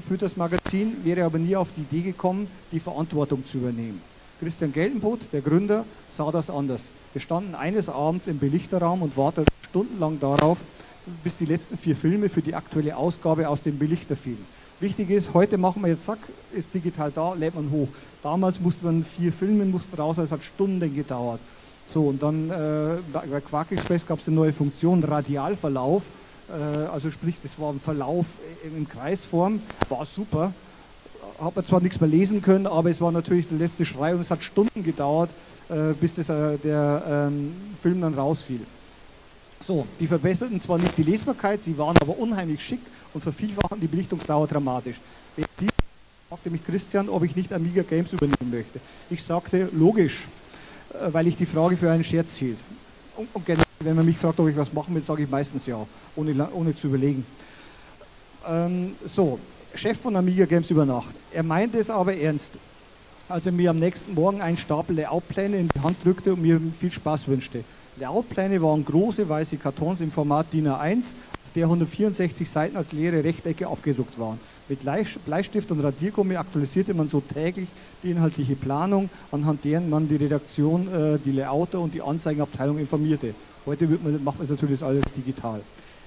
für das Magazin, wäre aber nie auf die Idee gekommen, die Verantwortung zu übernehmen. Christian Geltenboth, der Gründer, sah das anders. Wir standen eines Abends im Belichterraum und warteten stundenlang darauf, bis die letzten 4 Filme für die aktuelle Ausgabe aus dem Belichter fielen. Wichtig ist, heute machen wir jetzt, zack, ist digital da, lädt man hoch. Damals musste man 4 Filme mussten raus, es hat Stunden gedauert. So, und dann bei Quark Express gab es eine neue Funktion, Radialverlauf. Also sprich, das war ein Verlauf in Kreisform, war super. Hat man zwar nichts mehr lesen können, aber es war natürlich der letzte Schrei und es hat Stunden gedauert, bis der Film dann rausfiel. So, die verbesserten zwar nicht die Lesbarkeit, sie waren aber unheimlich schick und vervielfachten die Belichtungsdauer dramatisch. Die fragte mich Christian, ob ich nicht Amiga Games übernehmen möchte. Ich sagte, logisch, weil ich die Frage für einen Scherz hielt. Und generell, wenn man mich fragt, ob ich was machen will, sage ich meistens ja, ohne zu überlegen. So, Chef von Amiga Games über Nacht. Er meinte es aber ernst, als er mir am nächsten Morgen einen Stapel Layoutpläne in die Hand drückte und mir viel Spaß wünschte. Layoutpläne waren große weiße Kartons im Format DIN A1, auf der 164 Seiten als leere Rechtecke abgedruckt waren. Mit Bleistift und Radiergummi aktualisierte man so täglich die inhaltliche Planung, anhand deren man die Redaktion, die Layouter und die Anzeigenabteilung informierte. Heute macht man es natürlich alles digital.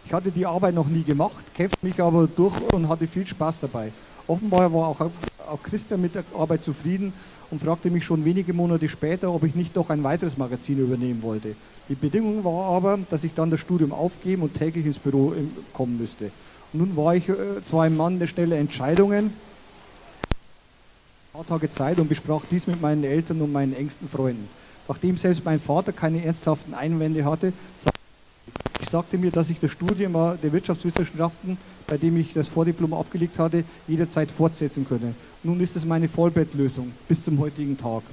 Ich hatte die Arbeit noch nie gemacht, kämpfte mich aber durch und hatte viel Spaß dabei. Offenbar war auch Christian mit der Arbeit zufrieden und fragte mich schon wenige Monate später, ob ich nicht doch ein weiteres Magazin übernehmen wollte. Die Bedingung war aber, dass ich dann das Studium aufgeben und täglich ins Büro kommen müsste. Und nun war ich zwar ein Mann der schnellen Entscheidungen, ein paar Tage Zeit und besprach dies mit meinen Eltern und meinen engsten Freunden. Nachdem selbst mein Vater keine ernsthaften Einwände hatte, sagte mir, dass ich das Studium der Wirtschaftswissenschaften, bei dem ich das Vordiplom abgelegt hatte, jederzeit fortsetzen könne. Nun ist es meine Vollbettlösung bis zum heutigen Tag.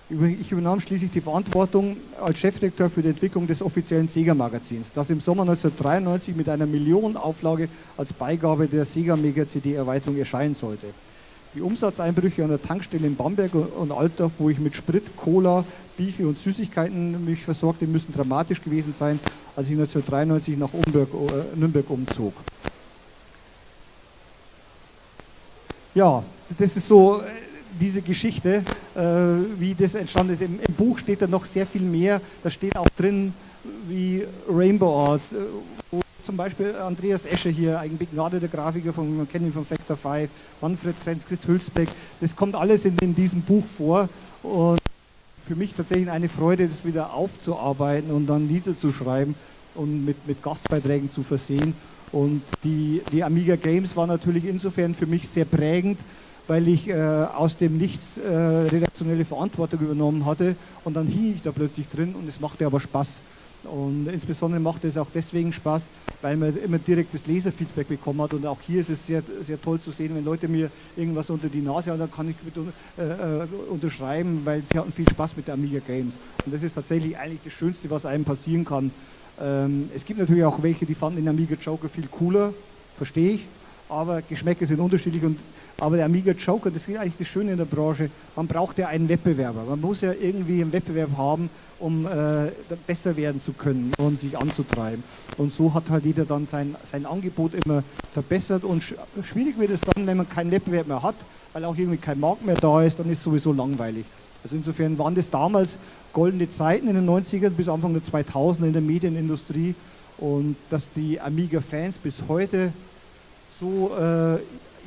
Ich übernahm schließlich die Verantwortung als Chefredakteur für die Entwicklung des offiziellen Sega-Magazins, das im Sommer 1993 mit einer Millionenauflage als Beigabe der Sega Mega CD-Erweiterung erscheinen sollte. Die Umsatzeinbrüche an der Tankstelle in Bamberg und Altdorf, wo ich mit Sprit, Cola, Beefy und Süßigkeiten mich versorgte, müssen dramatisch gewesen sein, als ich 1993 nach Nürnberg umzog. Ja, das ist so diese Geschichte, wie das entstanden ist. Im Buch steht da noch sehr viel mehr. Da steht auch drin, wie Rainbow Arts, wo zum Beispiel Andreas Escher hier, ein begnadeter Grafiker, man kennt ihn von Factor 5, Manfred Trenz, Chris Hülsbeck, das kommt alles in diesem Buch vor und für mich tatsächlich eine Freude, das wieder aufzuarbeiten und dann Lieder zu schreiben und mit Gastbeiträgen zu versehen. Und die Amiga Games war natürlich insofern für mich sehr prägend, weil ich aus dem Nichts redaktionelle Verantwortung übernommen hatte und dann hing ich da plötzlich drin und es machte aber Spaß. Und insbesondere macht es auch deswegen Spaß, weil man immer direktes Leserfeedback bekommen hat. Und auch hier ist es sehr, sehr toll zu sehen, wenn Leute mir irgendwas unter die Nase haben, dann kann ich mit unterschreiben, weil sie hatten viel Spaß mit der Amiga Games. Und das ist tatsächlich eigentlich das Schönste, was einem passieren kann. Es gibt natürlich auch welche, die fanden den Amiga Joker viel cooler, verstehe ich, aber Geschmäcker sind unterschiedlich. Aber der Amiga Joker, das ist eigentlich das Schöne in der Branche, man braucht ja einen Wettbewerber. Man muss ja irgendwie einen Wettbewerb haben, um besser werden zu können und sich anzutreiben. Und so hat halt jeder dann sein Angebot immer verbessert. Und schwierig wird es dann, wenn man keinen Wettbewerb mehr hat, weil auch irgendwie kein Markt mehr da ist, dann ist es sowieso langweilig. Also insofern waren das damals goldene Zeiten in den 90ern bis Anfang der 2000er in der Medienindustrie. Und dass die Amiga-Fans bis heute so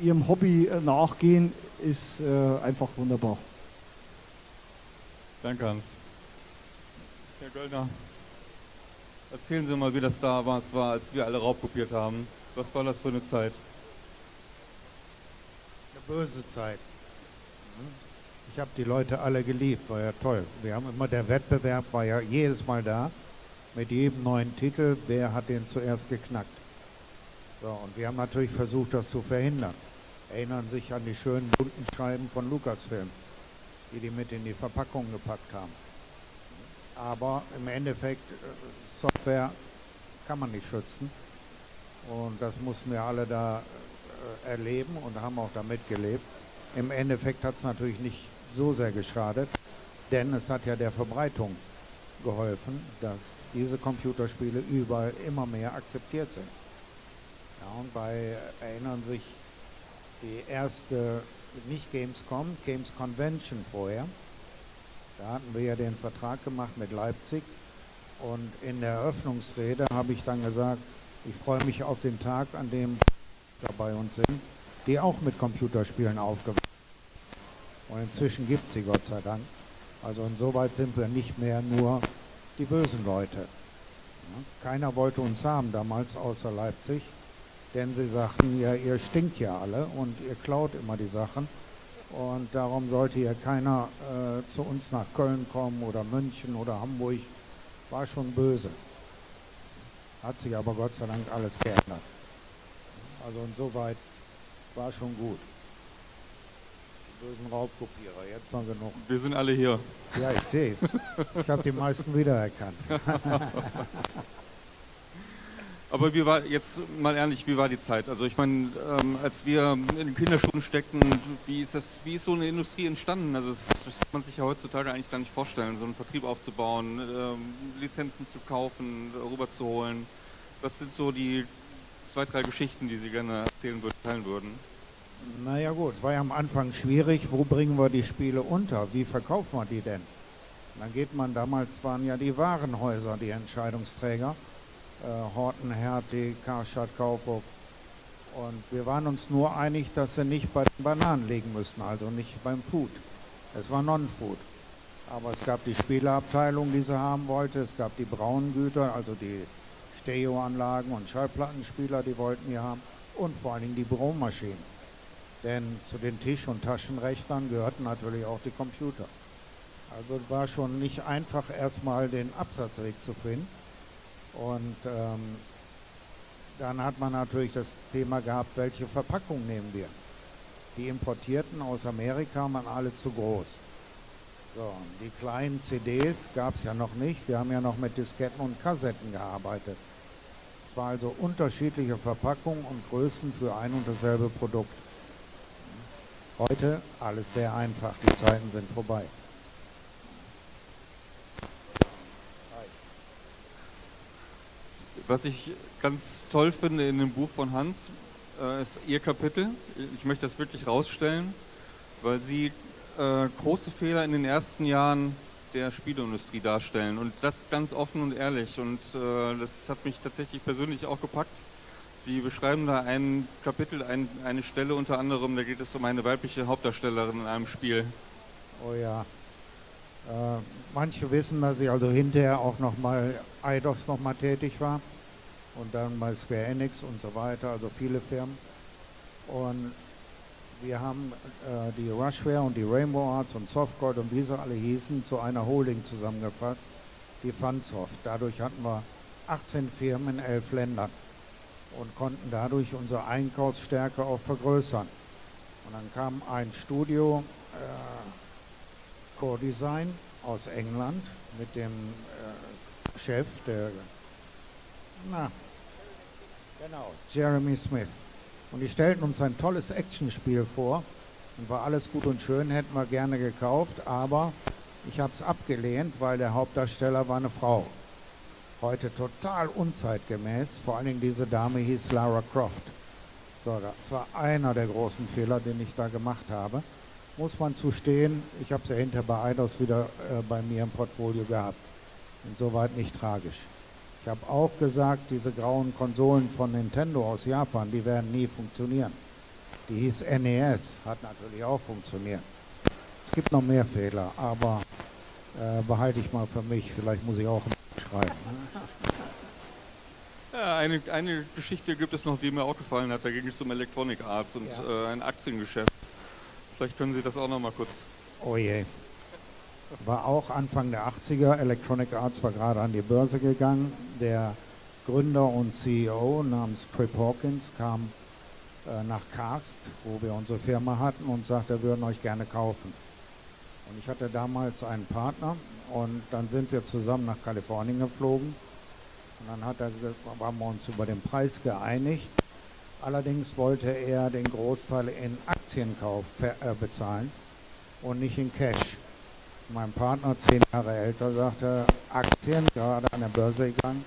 ihrem Hobby nachgehen, ist einfach wunderbar. Danke, Hans. Herr Göllner, erzählen Sie mal, wie das damals war, als wir alle raubkopiert haben. Was war das für eine Zeit? Eine böse Zeit. Ich habe die Leute alle geliebt, war ja toll. Wir haben immer, der Wettbewerb war ja jedes Mal da, mit jedem neuen Titel, wer hat den zuerst geknackt. So, und wir haben natürlich versucht, das zu verhindern. Erinnern sich an die schönen bunten Scheiben von Lucasfilm. die mit in die Verpackung gepackt haben. Aber im Endeffekt, Software kann man nicht schützen. Und das mussten wir alle da erleben und haben auch damit gelebt. Im Endeffekt hat es natürlich nicht so sehr geschadet, denn es hat ja der Verbreitung geholfen, dass diese Computerspiele überall immer mehr akzeptiert sind. Ja, und erinnern sich die erste, nicht Gamescom, Games Convention vorher. Da hatten wir ja den Vertrag gemacht mit Leipzig und in der Eröffnungsrede habe ich dann gesagt, ich freue mich auf den Tag, an dem dabei uns sind, die auch mit Computerspielen aufgewachsen sind. Und inzwischen gibt es sie, Gott sei Dank. Also insoweit sind wir nicht mehr nur die bösen Leute. Ja, keiner wollte uns haben damals außer Leipzig, denn sie sagten, ja, ihr stinkt ja alle und ihr klaut immer die Sachen. Und darum sollte hier keiner zu uns nach Köln kommen oder München oder Hamburg. War schon böse. Hat sich aber Gott sei Dank alles geändert. Also insoweit war schon gut. Die bösen Raubkopierer, jetzt noch genug. Wir sind alle hier. Ja, ich sehe es. Ich habe die meisten wiedererkannt. Aber wie war, jetzt mal ehrlich, wie war die Zeit? Also ich meine, als wir in den Kinderschuhen steckten, wie ist so eine Industrie entstanden? Also das kann man sich ja heutzutage eigentlich gar nicht vorstellen, so einen Vertrieb aufzubauen, Lizenzen zu kaufen, rüberzuholen. Was sind so die 2, 3 Geschichten, die Sie gerne erzählen würden, teilen würden? Naja gut, es war ja am Anfang schwierig, wo bringen wir die Spiele unter? Wie verkaufen wir die denn? Dann geht man, damals waren ja die Warenhäuser die Entscheidungsträger. Horten, Hertie, Karstadt, Kaufhof. Und wir waren uns nur einig, dass sie nicht bei den Bananen liegen müssen, also nicht beim Food. Es war Non-Food. Aber es gab die Spieleabteilung, die sie haben wollte. Es gab die Braungüter, also die Stereoanlagen und Schallplattenspieler, die wollten wir haben. Und vor allen Dingen die Büromaschinen. Denn zu den Tisch- und Taschenrechnern gehörten natürlich auch die Computer. Also war schon nicht einfach, erstmal den Absatzweg zu finden. Und dann hat man natürlich das Thema gehabt, welche Verpackung nehmen wir. Die importierten aus Amerika waren alle zu groß. So, die kleinen CDs gab es ja noch nicht. Wir haben ja noch mit Disketten und Kassetten gearbeitet. Es war also unterschiedliche Verpackungen und Größen für ein und dasselbe Produkt. Heute alles sehr einfach, die Zeiten sind vorbei. Was ich ganz toll finde in dem Buch von Hans, ist Ihr Kapitel. Ich möchte das wirklich rausstellen, weil Sie große Fehler in den ersten Jahren der Spieleindustrie darstellen und das ganz offen und ehrlich. Und das hat mich tatsächlich persönlich auch gepackt. Sie beschreiben da ein Kapitel, eine Stelle unter anderem, da geht es um eine weibliche Hauptdarstellerin in einem Spiel. Oh ja. Manche wissen, dass ich also hinterher auch nochmal Eidos nochmal tätig war und dann bei Square Enix und so weiter, also viele Firmen. Und wir haben die Rushware und die Rainbow Arts und Softgold und wie sie alle hießen, zu einer Holding zusammengefasst, die Funsoft. Dadurch hatten wir 18 Firmen in 11 Ländern und konnten dadurch unsere Einkaufsstärke auch vergrößern. Und dann kam ein Studio, Core Design aus England mit dem Chef, Jeremy Smith. Und die stellten uns ein tolles Actionspiel vor und war alles gut und schön, hätten wir gerne gekauft, aber ich habe es abgelehnt, weil der Hauptdarsteller war eine Frau. Heute total unzeitgemäß, vor allen Dingen diese Dame hieß Lara Croft. So, das war einer der großen Fehler, den ich da gemacht habe. Muss man zustehen, ich habe sie hinterher bei Eidos wieder bei mir im Portfolio gehabt. Insoweit nicht tragisch. Ich habe auch gesagt, diese grauen Konsolen von Nintendo aus Japan, die werden nie funktionieren. Die hieß NES, hat natürlich auch funktioniert. Es gibt noch mehr Fehler, aber behalte ich mal für mich, vielleicht muss ich auch ein Buch schreiben. Ja, eine Geschichte gibt es noch, die mir auch gefallen hat, da ging es um Electronic Arts und ein Aktiengeschäft. Vielleicht können Sie das auch noch mal kurz. Oh je. War auch Anfang der 80er, Electronic Arts war gerade an die Börse gegangen. Der Gründer und CEO namens Trip Hawkins kam nach Cast, wo wir unsere Firma hatten und sagte, wir würden euch gerne kaufen. Und ich hatte damals einen Partner und dann sind wir zusammen nach Kalifornien geflogen. Und dann haben wir uns über den Preis geeinigt. Allerdings wollte er den Großteil in Aktienkauf bezahlen und nicht in Cash. Mein Partner, 10 Jahre älter, sagte, Aktien, gerade an der Börse gegangen,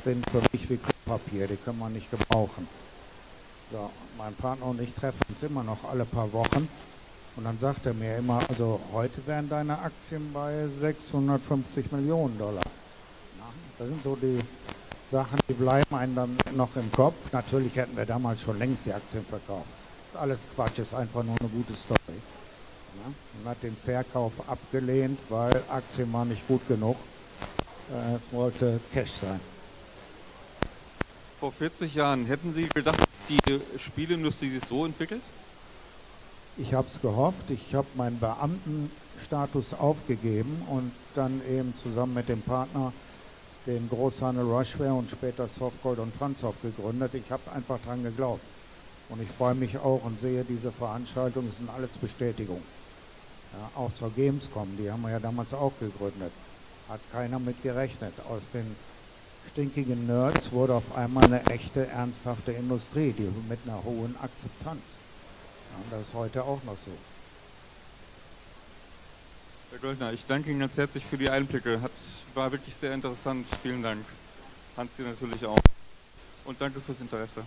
sind für mich wie Klopapier, die können wir nicht gebrauchen. So, mein Partner und ich treffen uns immer noch alle paar Wochen. Und dann sagt er mir immer, also heute wären deine Aktien bei 650 Millionen Dollar. Das sind so die Sachen, die bleiben einem dann noch im Kopf. Natürlich hätten wir damals schon längst die Aktien verkauft. Das ist alles Quatsch, ist einfach nur eine gute Story. Ja? Man hat den Verkauf abgelehnt, weil Aktien waren nicht gut genug. Es wollte Cash sein. Vor 40 Jahren, hätten Sie gedacht, dass die Spieleindustrie sich so entwickelt? Ich habe es gehofft. Ich habe meinen Beamtenstatus aufgegeben und dann eben zusammen mit dem Partner den Großhandel Rushware und später Softgold und Franzhoff gegründet. Ich habe einfach dran geglaubt. Und ich freue mich auch und sehe diese Veranstaltungen, das sind alles Bestätigungen. Ja, auch zur Gamescom, die haben wir ja damals auch gegründet. Hat keiner mit gerechnet. Aus den stinkigen Nerds wurde auf einmal eine echte, ernsthafte Industrie, die mit einer hohen Akzeptanz. Ja, und das ist heute auch noch so. Herr Goldner, ich danke Ihnen ganz herzlich für die Einblicke. War wirklich sehr interessant. Vielen Dank. Hans, dir natürlich auch. Und danke fürs Interesse.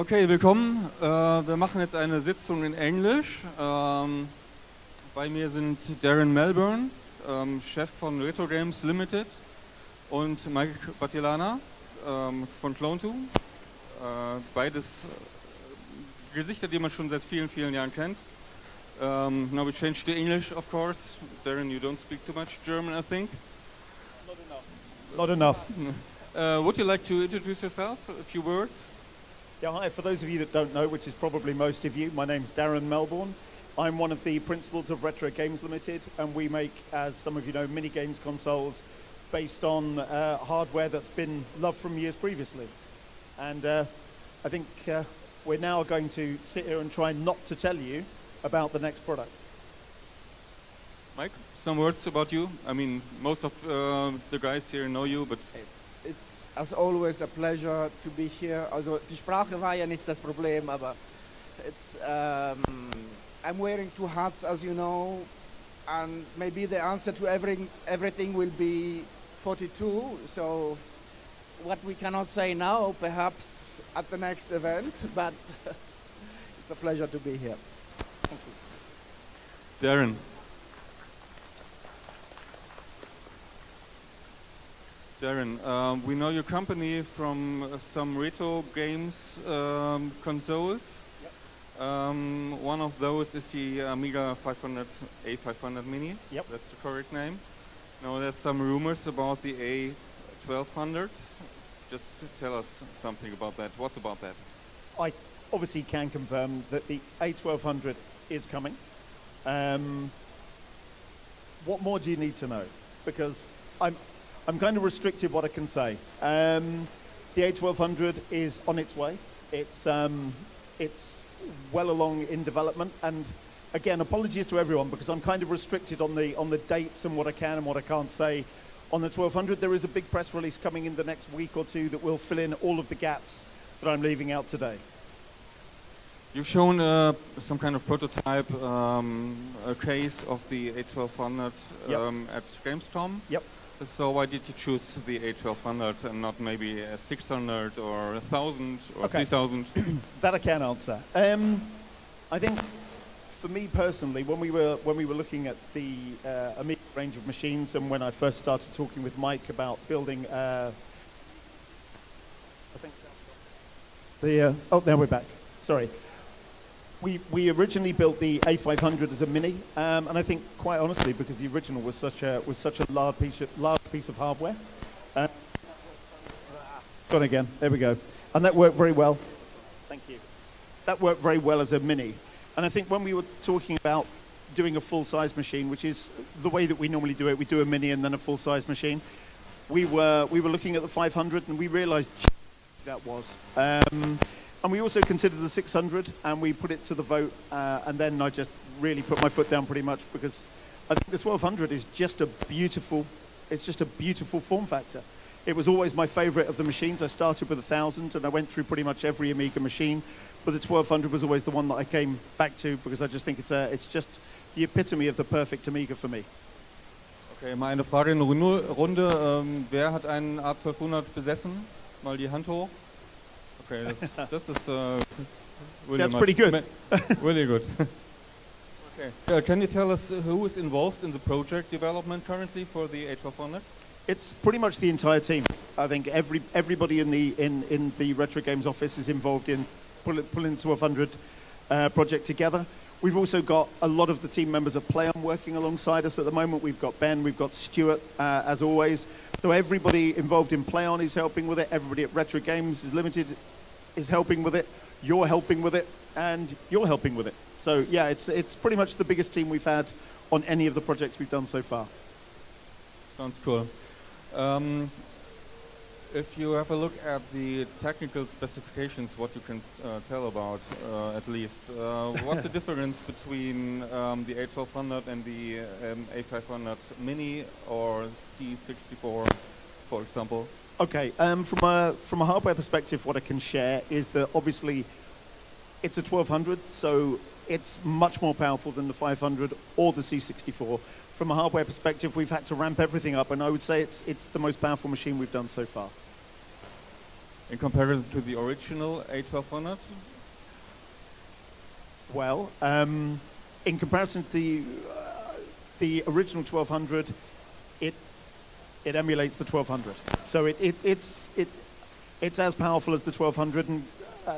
Okay, willkommen. Wir machen jetzt eine Sitzung in Englisch. Bei mir sind Darren Melbourne, Chef von Retro Games Limited, und Mike Batilana von Clone2. Beides Gesichter, die man schon seit vielen, vielen Jahren kennt. Now we change to English, of course. Darren, you don't speak too much German, I think. Not enough. Would you like to introduce yourself? A few words? Yeah, hi. For those of you that don't know, which is probably most of you, my name's Darren Melbourne. I'm one of the principals of Retro Games Limited, and we make, as some of you know, mini games consoles based on hardware that's been loved from years previously. And I think we're now going to sit here and try not to tell you about the next product. Mike, some words about you. I mean, most of the guys here know you, but It's as always a pleasure to be here. Also die Sprache war ja nicht das Problem, aber it's I'm wearing two hats, as you know, and maybe the answer to everything will be 42. So what we cannot say now, perhaps at the next event, but it's a pleasure to be here. Thank you. Darren. Darren, we know your company from some retro games consoles. Yep. One of those is the Amiga 500 A500 Mini. Yep. That's the correct name. Now there's some rumors about the A1200. Just tell us something about that. What's about that? I obviously can confirm that the A1200 is coming. What more do you need to know? Because I'm kind of restricted what I can say. The A1200 is on its way. It's well along in development, and again, apologies to everyone because I'm kind of restricted on the dates and what I can and what I can't say. On the 1200, there is a big press release coming in the next week or two that will fill in all of the gaps that I'm leaving out today. You've shown some kind of prototype, a case of the A1200 at Gamescom. Yep. So why did you choose the A1200 and not maybe a 600 or 1000 or 3000? That I can answer. I think, for me personally, when we were looking at the Amiga range of machines, and when I first started talking with Mike about building, I think there we're back. Sorry. We originally built the A500 as a mini, and I think, quite honestly, because the original was such a large piece of hardware. Gone again. There we go. And that worked very well. Thank you. That worked very well as a mini. And I think when we were talking about doing a full-size machine, which is the way that we normally do it, we do a mini and then a full-size machine. We were looking at the 500, and we realised that was. And we also considered the 600, and we put it to the vote, and then I just really put my foot down pretty much, because I think the 1200 is just a beautiful form factor. It was always my favorite of the machines. I started with 1000, and I went through pretty much every Amiga machine, but the 1200 was always the one that I came back to, because I just think it's just the epitome of the perfect Amiga for me. Okay, mal eine Frage in der Runde. Wer hat einen A1200 besessen? Mal die Hand hoch. Okay, this is really sounds pretty good. Really good. Okay, can you tell us who is involved in the project development currently for the A1200? It's pretty much the entire team. I think everybody in the Retro Games office is involved in pulling the 1200 project together. We've also got a lot of the team members of PlayOn working alongside us at the moment. We've got Ben, we've got Stuart, as always. So everybody involved in PlayOn is helping with it. Everybody at Retro Games is Limited is helping with it. You're helping with it, and you're helping with it. So yeah, it's pretty much the biggest team we've had on any of the projects we've done so far. Sounds cool. If you have a look at the technical specifications, what you can tell about, at least, what's the difference between the A1200 and the A500 Mini or C64, for example? Okay, from a hardware perspective, what I can share is that obviously it's a 1200, so it's much more powerful than the 500 or the C64. From a hardware perspective, we've had to ramp everything up, and I would say it's the most powerful machine we've done so far. in comparison to the original A1200? Well, in comparison to the original 1200, it emulates the 1200. So it's as powerful as the 1200, and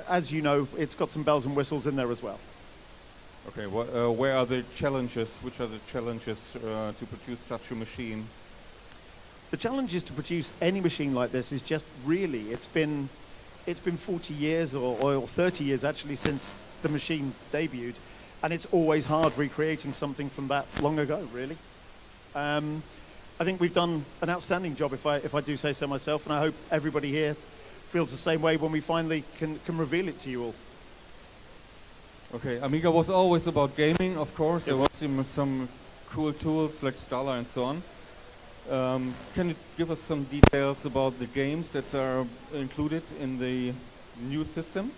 as you know, it's got some bells and whistles in there as well. Okay, where are the challenges? Which are the challenges to produce such a machine? The challenges to produce any machine like this is just really, it's been 40 years or 30 years actually since the machine debuted, and it's always hard recreating something from that long ago, really. I think we've done an outstanding job, if I do say so myself, and I hope everybody here feels the same way when we finally can reveal it to you all. Okay, Amiga was always about gaming, of course. There was some cool tools like Scala and so on. Can you give us some details about the games that are included in the new system?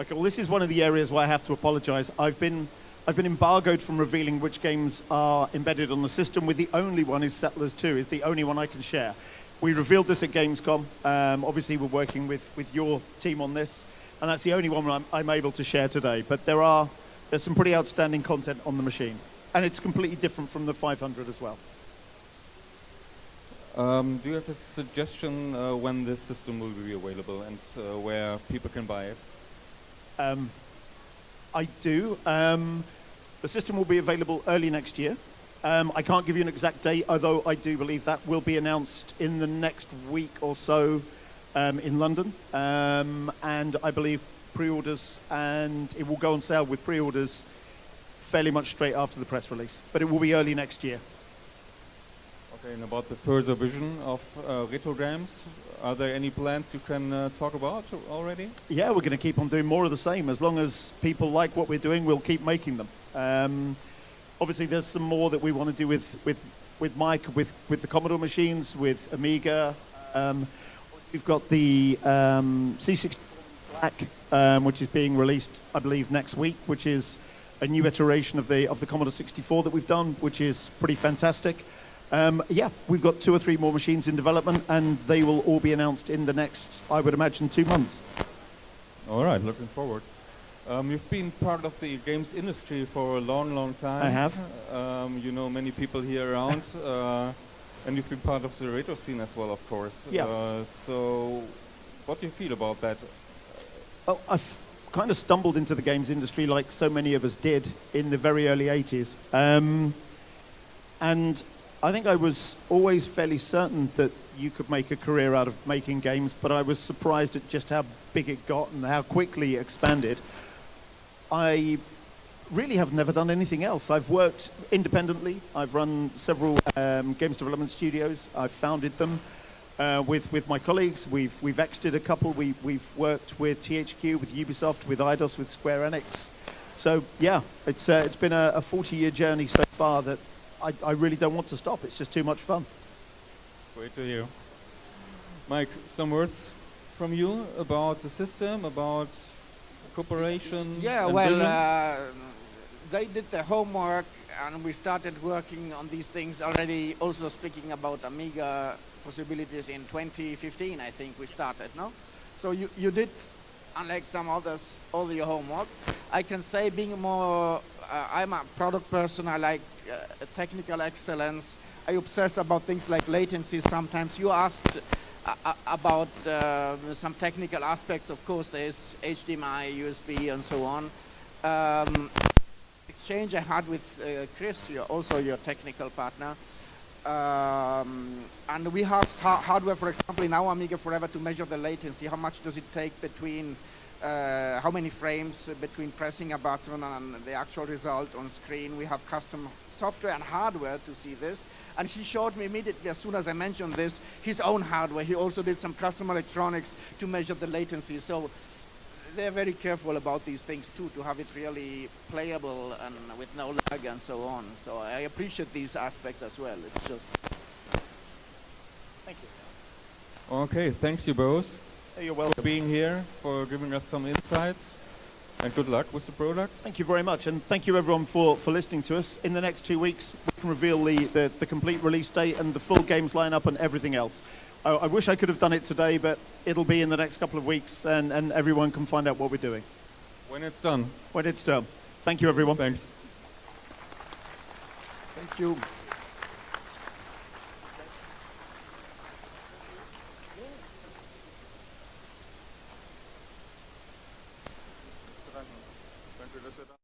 Okay, well, this is one of the areas where I have to apologize. I've been embargoed from revealing which games are embedded on the system, with the only one is Settlers 2, is the only one I can share. We revealed this at Gamescom. Obviously, we're working with your team on this, and that's the only one I'm able to share today. But there's some pretty outstanding content on the machine, and it's completely different from the 500 as well. Do you have a suggestion when this system will be available and where people can buy it? I do. The system will be available early next year. I can't give you an exact date, although I do believe that will be announced in the next week or so in London. And I believe pre-orders, and it will go on sale with pre-orders fairly much straight after the press release. But it will be early next year. Okay, and about the further vision of retro games, are there any plans you can talk about already? Yeah, we're going to keep on doing more of the same. As long as people like what we're doing, we'll keep making them. Obviously, there's some more that we want to do with Mike, with the Commodore machines, with Amiga. We've got the C64 Black, which is being released, I believe, next week, which is a new iteration of the Commodore 64 that we've done, which is pretty fantastic. Yeah, we've got 2 or 3 more machines in development, and they will all be announced in the next, I would imagine, 2 months. All right, looking forward. You've been part of the games industry for a long, long time. I have. You know many people here around, and you've been part of the retro scene as well, of course. Yeah. So, what do you feel about that? Well, I've kind of stumbled into the games industry like so many of us did in the very early 80s. And I think I was always fairly certain that you could make a career out of making games, but I was surprised at just how big it got and how quickly it expanded. I really have never done anything else. I've worked independently. I've run several games development studios. I've founded them with my colleagues. We've exited a couple. We've worked with THQ, with Ubisoft, with Eidos, with Square Enix. So yeah, it's been a 40-year journey so far that I really don't want to stop. It's just too much fun. Great to hear. Mike, some words from you about the system, about cooperation? Yeah, and well, they did their homework, and we started working on these things already, also speaking about Amiga possibilities in 2015, I think we started, no? So you did, unlike some others, all your homework. I can say, being more, I'm a product person, I like technical excellence. I obsess about things like latency sometimes. You asked about some technical aspects. Of course, there's HDMI, USB, and so on. Exchange I had with Chris, also your technical partner. And we have hardware, for example, in our Amiga Forever to measure the latency. How much does it take between, how many frames between pressing a button and the actual result on screen. We have custom software and hardware to see this. And he showed me immediately, as soon as I mentioned this, his own hardware. He also did some custom electronics to measure the latency. So they're very careful about these things too, to have it really playable and with no lag and so on. So I appreciate these aspects as well. It's just... Thank you. Okay, thanks you both. You're welcome. For being here, for giving us some insights. And good luck with the product. Thank you very much, and thank you everyone for listening to us. In the next 2 weeks, we can reveal the complete release date and the full games lineup and everything else. I wish I could have done it today, but it'll be in the next couple of weeks, and everyone can find out what we're doing. When it's done. When it's done. Thank you, everyone. Thanks. Thank you. Danke, dass ihr da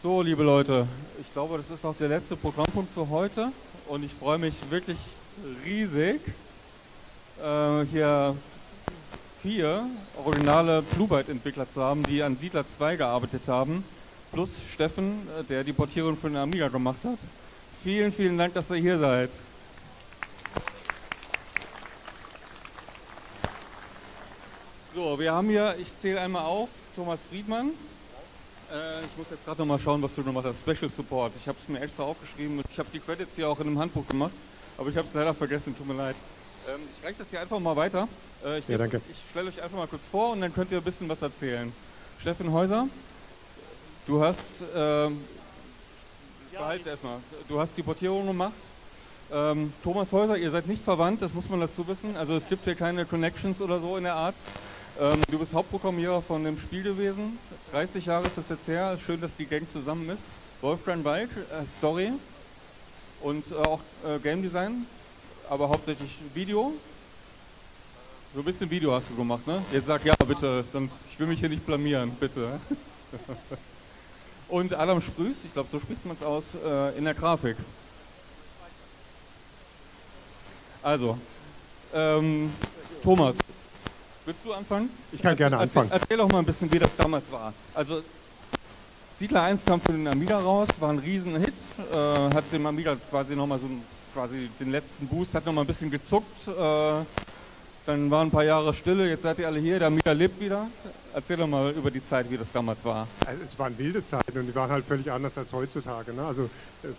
So, liebe Leute, ich glaube, das ist auch der letzte Programmpunkt für heute und ich freue mich wirklich riesig, hier 4 originale Blue-Byte-Entwickler zu haben, die an Siedler 2 gearbeitet haben, plus Steffen, der die Portierung für den Amiga gemacht hat. Vielen, vielen Dank, dass ihr hier seid. So, wir haben hier, ich zähle einmal auf, Thomas Friedmann. Ich muss jetzt gerade nochmal schauen, was du gemacht hast. Special Support. Ich habe es mir extra aufgeschrieben und ich habe die Credits hier auch in einem Handbuch gemacht, aber ich habe es leider vergessen, tut mir leid. Ich reiche das hier einfach mal weiter. Danke. Ich stelle euch einfach mal kurz vor und dann könnt ihr ein bisschen was erzählen. Steffen Häuser, du hast, erstmal, du hast die Portierung gemacht. Thomas Häuser, ihr seid nicht verwandt, das muss man dazu wissen. Also es gibt hier keine Connections oder so in der Art. Du bist Hauptprogrammierer von dem Spiel gewesen. 30 Jahre ist das jetzt her. Schön, dass die Gang zusammen ist. Wolfgang Balk, Story und auch Game Design, aber hauptsächlich Video. So ein bisschen Video hast du gemacht, ne? Jetzt sag ja bitte, sonst ich will mich hier nicht blamieren, bitte. Und Adam Sprüß, ich glaube, so spricht man es aus, in der Grafik. Also, Thomas, willst du anfangen? Ich kann gerne anfangen. Erzähl doch mal ein bisschen, wie das damals war. Also, Siedler 1 kam für den Amiga raus, war ein Riesenhit, hat dem Amiga quasi nochmal so quasi den letzten Boost, hat nochmal ein bisschen gezuckt, dann waren ein paar Jahre Stille, jetzt seid ihr alle hier, der Amiga lebt wieder. Erzähl doch mal über die Zeit, wie das damals war. Also es waren wilde Zeiten und die waren halt völlig anders als heutzutage. Ne? Also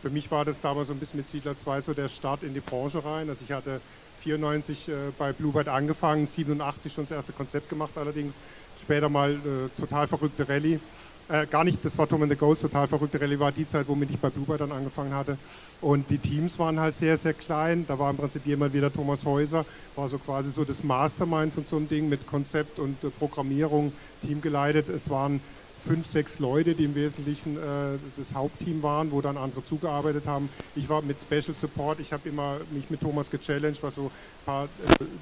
für mich war das damals so ein bisschen mit Siedler 2 so der Start in die Branche rein. Also ich hatte 94 bei Blue Byte angefangen, 87 schon das erste Konzept gemacht allerdings, später mal total verrückte Rallye. Gar nicht, das war Tom and the Ghost, total verrückte Rallye war die Zeit, womit ich bei Blue Byte dann angefangen hatte. Und die Teams waren halt sehr, sehr klein. Da war im Prinzip jemand wie der Thomas Häuser, war so quasi so das Mastermind von so einem Ding mit Konzept und Programmierung, Team geleitet. Es waren 5, 6 Leute, die im Wesentlichen das Hauptteam waren, wo dann andere zugearbeitet haben. Ich war mit Special Support, ich habe immer mich mit Thomas gechallenged, was so ein paar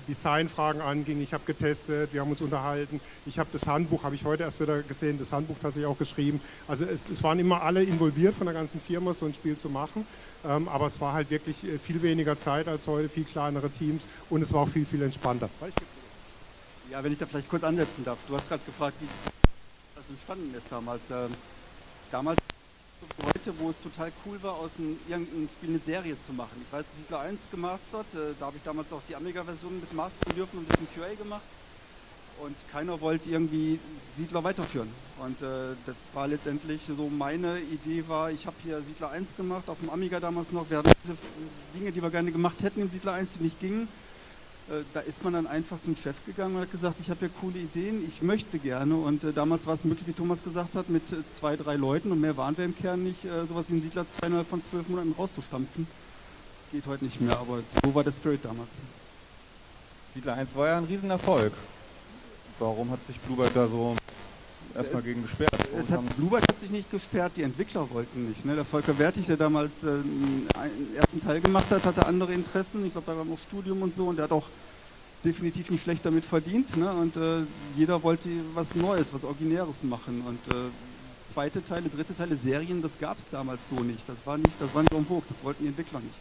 Designfragen anging. Ich habe getestet, wir haben uns unterhalten. Ich habe das Handbuch, habe ich heute erst wieder gesehen, das Handbuch tatsächlich auch geschrieben. Also es waren immer alle involviert von der ganzen Firma, so ein Spiel zu machen. Aber es war halt wirklich viel weniger Zeit als heute, viel kleinere Teams und es war auch viel, viel entspannter. Ja, wenn ich da vielleicht kurz ansetzen darf. Du hast gerade gefragt, wie das entstanden ist damals. Damals, so heute, wo es total cool war, aus irgendeinem Spiel eine Serie zu machen. Ich weiß, Siedler 1 gemastert, da habe ich damals auch die Amiga-Version mit mastern dürfen und ein bisschen QA gemacht. Und keiner wollte irgendwie Siedler weiterführen. Und das war letztendlich so meine Idee war, ich habe hier Siedler 1 gemacht, auf dem Amiga damals noch, während diese Dinge, die wir gerne gemacht hätten im Siedler 1, die nicht gingen, da ist man dann einfach zum Chef gegangen und hat gesagt, ich habe hier coole Ideen, ich möchte gerne. Und damals war es möglich, wie Thomas gesagt hat, mit 2, 3 Leuten und mehr waren wir im Kern nicht, sowas wie ein Siedler 2 innerhalb von 12 Monaten rauszustampfen. Geht heute nicht mehr, aber so war der Spirit damals. Siedler 1 war ja ein Riesenerfolg. Warum hat sich Blue Byte da so erstmal gegen gesperrt? Blue Byte hat sich nicht gesperrt, die Entwickler wollten nicht. Ne? Der Volker Wertig, der damals einen ersten Teil gemacht hat, hatte andere Interessen. Ich glaube, da war noch Studium und so und der hat auch definitiv nicht schlecht damit verdient. Ne? Und jeder wollte was Neues, was Originäres machen. Und zweite Teile, dritte Teile, Serien, das gab es damals so nicht. Das war nicht en vogue, das wollten die Entwickler nicht.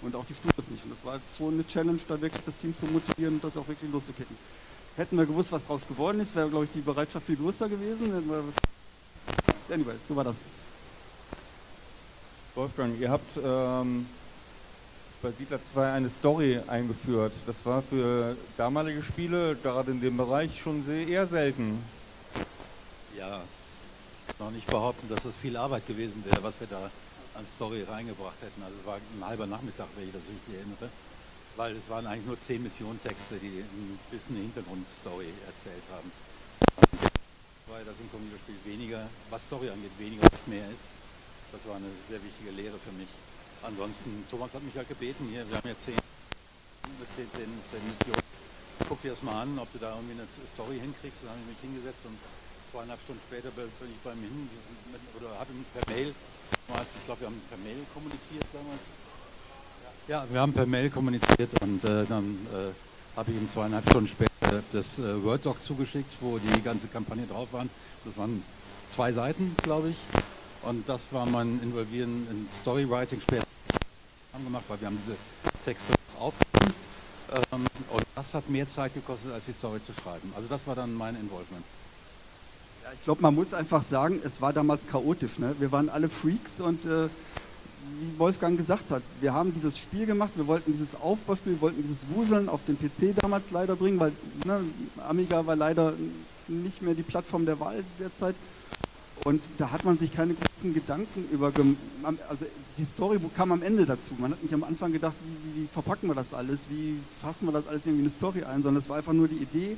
Und auch die Studios nicht. Und das war schon eine Challenge, da wirklich das Team zu motivieren und das auch wirklich loszukriegen. Hätten wir gewusst, was daraus geworden ist, wäre, glaube ich, die Bereitschaft viel größer gewesen. Anyway, so war das. Wolfgang, ihr habt bei Siedler 2 eine Story eingeführt. Das war für damalige Spiele, gerade in dem Bereich, schon eher selten. Ja, ich kann auch nicht behaupten, dass es viel Arbeit gewesen wäre, was wir da an Story reingebracht hätten. Also es war ein halber Nachmittag, wenn ich das richtig erinnere. Weil es waren eigentlich nur 10 Missionentexte, die ein bisschen eine Hintergrundstory erzählt haben. Weil das im Computerspiel weniger, was Story angeht, weniger oft mehr ist. Das war eine sehr wichtige Lehre für mich. Ansonsten, Thomas hat mich halt gebeten, hier, wir haben ja 10 Missionen. Guck dir das mal an, ob du da irgendwie eine Story hinkriegst. Dann habe ich mich hingesetzt und 2,5 Stunden später bin ich beim oder habe ihm per Mail, ich glaube, wir haben per Mail kommuniziert damals. Ja, wir haben per Mail kommuniziert und dann habe ich ihm 2,5 Stunden später das Word-Doc zugeschickt, wo die ganze Kampagne drauf waren. Das waren 2 Seiten, glaube ich. Und das war mein Involvieren in Storywriting später gemacht, weil wir haben diese Texte aufgenommen. Und das hat mehr Zeit gekostet, als die Story zu schreiben. Also das war dann mein Involvement. Ja, ich glaube, man muss einfach sagen, es war damals chaotisch. Ne? Wir waren alle Freaks und wie Wolfgang gesagt hat, wir haben dieses Spiel gemacht, wir wollten dieses Aufbauspiel, wir wollten dieses Wuseln auf den PC damals leider bringen, weil Amiga war leider nicht mehr die Plattform der Wahl derzeit. Und da hat man sich keine großen Gedanken über, also die Story kam am Ende dazu. Man hat nicht am Anfang gedacht, wie verpacken wir das alles, wie fassen wir das alles irgendwie in eine Story ein, sondern es war einfach nur die Idee,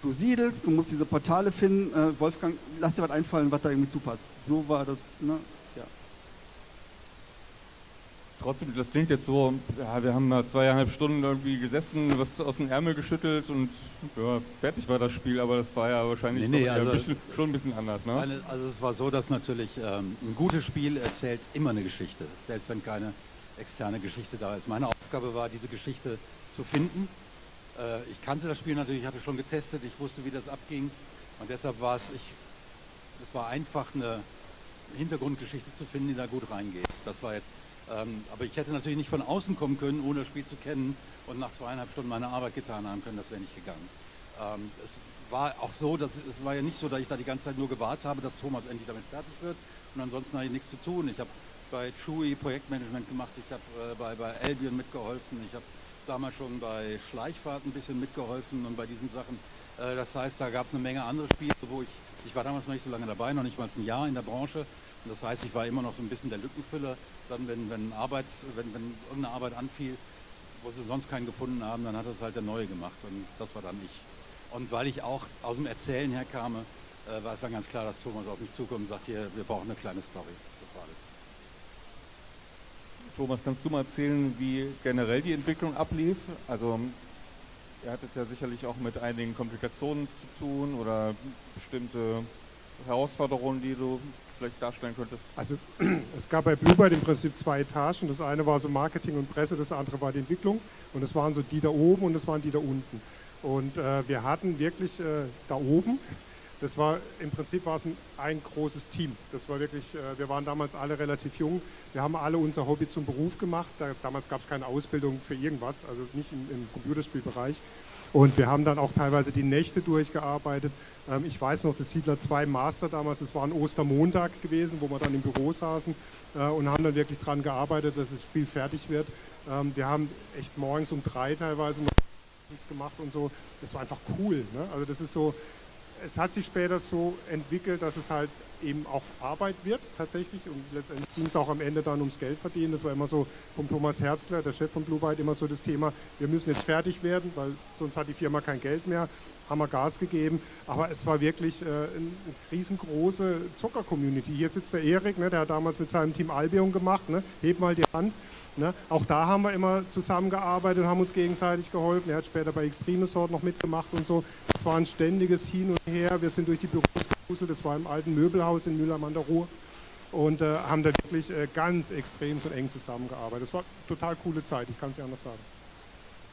du siedelst, du musst diese Portale finden, Wolfgang, lass dir was einfallen, was da irgendwie zupasst. So war das, ne? Ja. Trotzdem, das klingt jetzt so, ja, wir haben mal 2,5 Stunden irgendwie gesessen, was aus dem Ärmel geschüttelt und ja, fertig war das Spiel, aber das war ja wahrscheinlich also schon ein bisschen anders. Ne? Also es war so, dass natürlich ein gutes Spiel erzählt immer eine Geschichte, selbst wenn keine externe Geschichte da ist. Meine Aufgabe war, diese Geschichte zu finden. Ich kannte das Spiel natürlich, ich hatte schon getestet, ich wusste, wie das abging und deshalb war es war einfach eine Hintergrundgeschichte zu finden, die da gut reingeht. Das war jetzt aber ich hätte natürlich nicht von außen kommen können, ohne das Spiel zu kennen und nach 2,5 Stunden meine Arbeit getan haben können, das wäre nicht gegangen. Es war auch so, es war ja nicht so, dass ich da die ganze Zeit nur gewartet habe, dass Thomas endlich damit fertig wird und ansonsten habe ich nichts zu tun. Ich habe bei Chewy Projektmanagement gemacht, ich habe bei Albion mitgeholfen, ich habe damals schon bei Schleichfahrt ein bisschen mitgeholfen und bei diesen Sachen. Das heißt, da gab es eine Menge andere Spiele, wo ich war damals noch nicht so lange dabei, noch nicht mal ein Jahr in der Branche. Und das heißt, ich war immer noch so ein bisschen der Lückenfüller. Dann, wenn irgendeine Arbeit anfiel, wo sie sonst keinen gefunden haben, dann hat das halt der Neue gemacht. Und das war dann ich. Und weil ich auch aus dem Erzählen herkam, war es dann ganz klar, dass Thomas auf mich zukommt und sagt, hier, wir brauchen eine kleine Story. Das war das. Thomas, kannst du mal erzählen, wie generell die Entwicklung ablief? Also ihr hattet ja sicherlich auch mit einigen Komplikationen zu tun oder bestimmte Herausforderungen, die du vielleicht darstellen könntest? Also es gab bei Bluebird im Prinzip 2 Etagen. Das eine war so Marketing und Presse, das andere war die Entwicklung. Und das waren so die da oben und das waren die da unten. Und wir hatten wirklich da oben, das war im Prinzip war es ein großes Team. Das war wirklich, wir waren damals alle relativ jung. Wir haben alle unser Hobby zum Beruf gemacht. Damals gab es keine Ausbildung für irgendwas, also nicht im Computerspielbereich. Und wir haben dann auch teilweise die Nächte durchgearbeitet. Ich weiß noch, das Siedler 2 Master damals, das war ein Ostermontag gewesen, wo wir dann im Büro saßen und haben dann wirklich dran gearbeitet, dass das Spiel fertig wird. Wir haben echt morgens um 3 teilweise noch gemacht und so. Das war einfach cool. Ne? Also das ist so, es hat sich später so entwickelt, dass es halt eben auch Arbeit wird tatsächlich und letztendlich ging es auch am Ende dann ums Geld verdienen. Das war immer so vom Thomas Herzler, der Chef von Bluebird, immer so das Thema, wir müssen jetzt fertig werden, weil sonst hat die Firma kein Geld mehr, haben wir Gas gegeben, aber es war wirklich eine riesengroße Zocker-Community. Hier sitzt der Erik, ne, der hat damals mit seinem Team Albion gemacht, ne, heb mal die Hand. Ne? Auch da haben wir immer zusammengearbeitet und haben uns gegenseitig geholfen. Er hat später bei Extreme Sort noch mitgemacht und so. Es war ein ständiges Hin und Her. Wir sind durch die Büros gewuselt. Das war im alten Möbelhaus in Mülheim an der Ruhr und haben da wirklich ganz extrem und eng zusammengearbeitet. Das war eine total coole Zeit, ich kann es nicht anders sagen.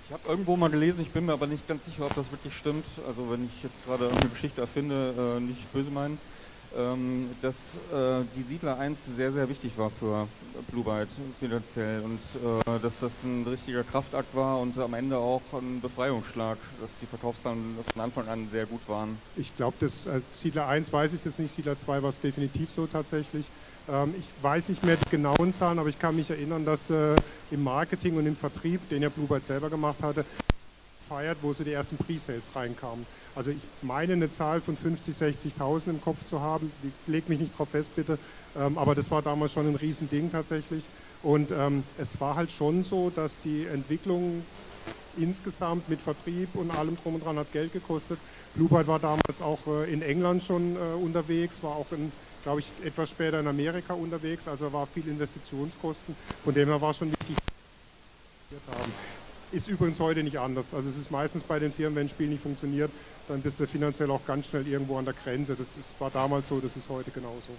Ich habe irgendwo mal gelesen, ich bin mir aber nicht ganz sicher, ob das wirklich stimmt. Also wenn ich jetzt gerade irgendeine Geschichte erfinde, nicht böse meinen. Dass die Siedler 1 sehr, sehr wichtig war für Bluebird finanziell und dass das ein richtiger Kraftakt war und am Ende auch ein Befreiungsschlag, dass die Verkaufszahlen von Anfang an sehr gut waren. Ich glaube, das Siedler 1 weiß ich jetzt nicht, Siedler 2 war es definitiv so tatsächlich. Ich weiß nicht mehr die genauen Zahlen, aber ich kann mich erinnern, dass im Marketing und im Vertrieb, den ja Bluebird selber gemacht hatte, feiert, wo so die ersten Pre-Sales reinkamen. Also ich meine eine Zahl von 50.000, 60.000 im Kopf zu haben, leg mich nicht drauf fest bitte, aber das war damals schon ein Riesending tatsächlich und es war halt schon so, dass die Entwicklung insgesamt mit Vertrieb und allem drum und dran hat Geld gekostet. Bluebird war damals auch in England schon unterwegs, war auch glaube ich, etwas später in Amerika unterwegs, also war viel Investitionskosten, von dem her war schon wichtig, haben. Ist übrigens heute nicht anders. Also es ist meistens bei den Firmen, wenn ein Spiel nicht funktioniert, dann bist du finanziell auch ganz schnell irgendwo an der Grenze. Das war damals so, das ist heute genauso.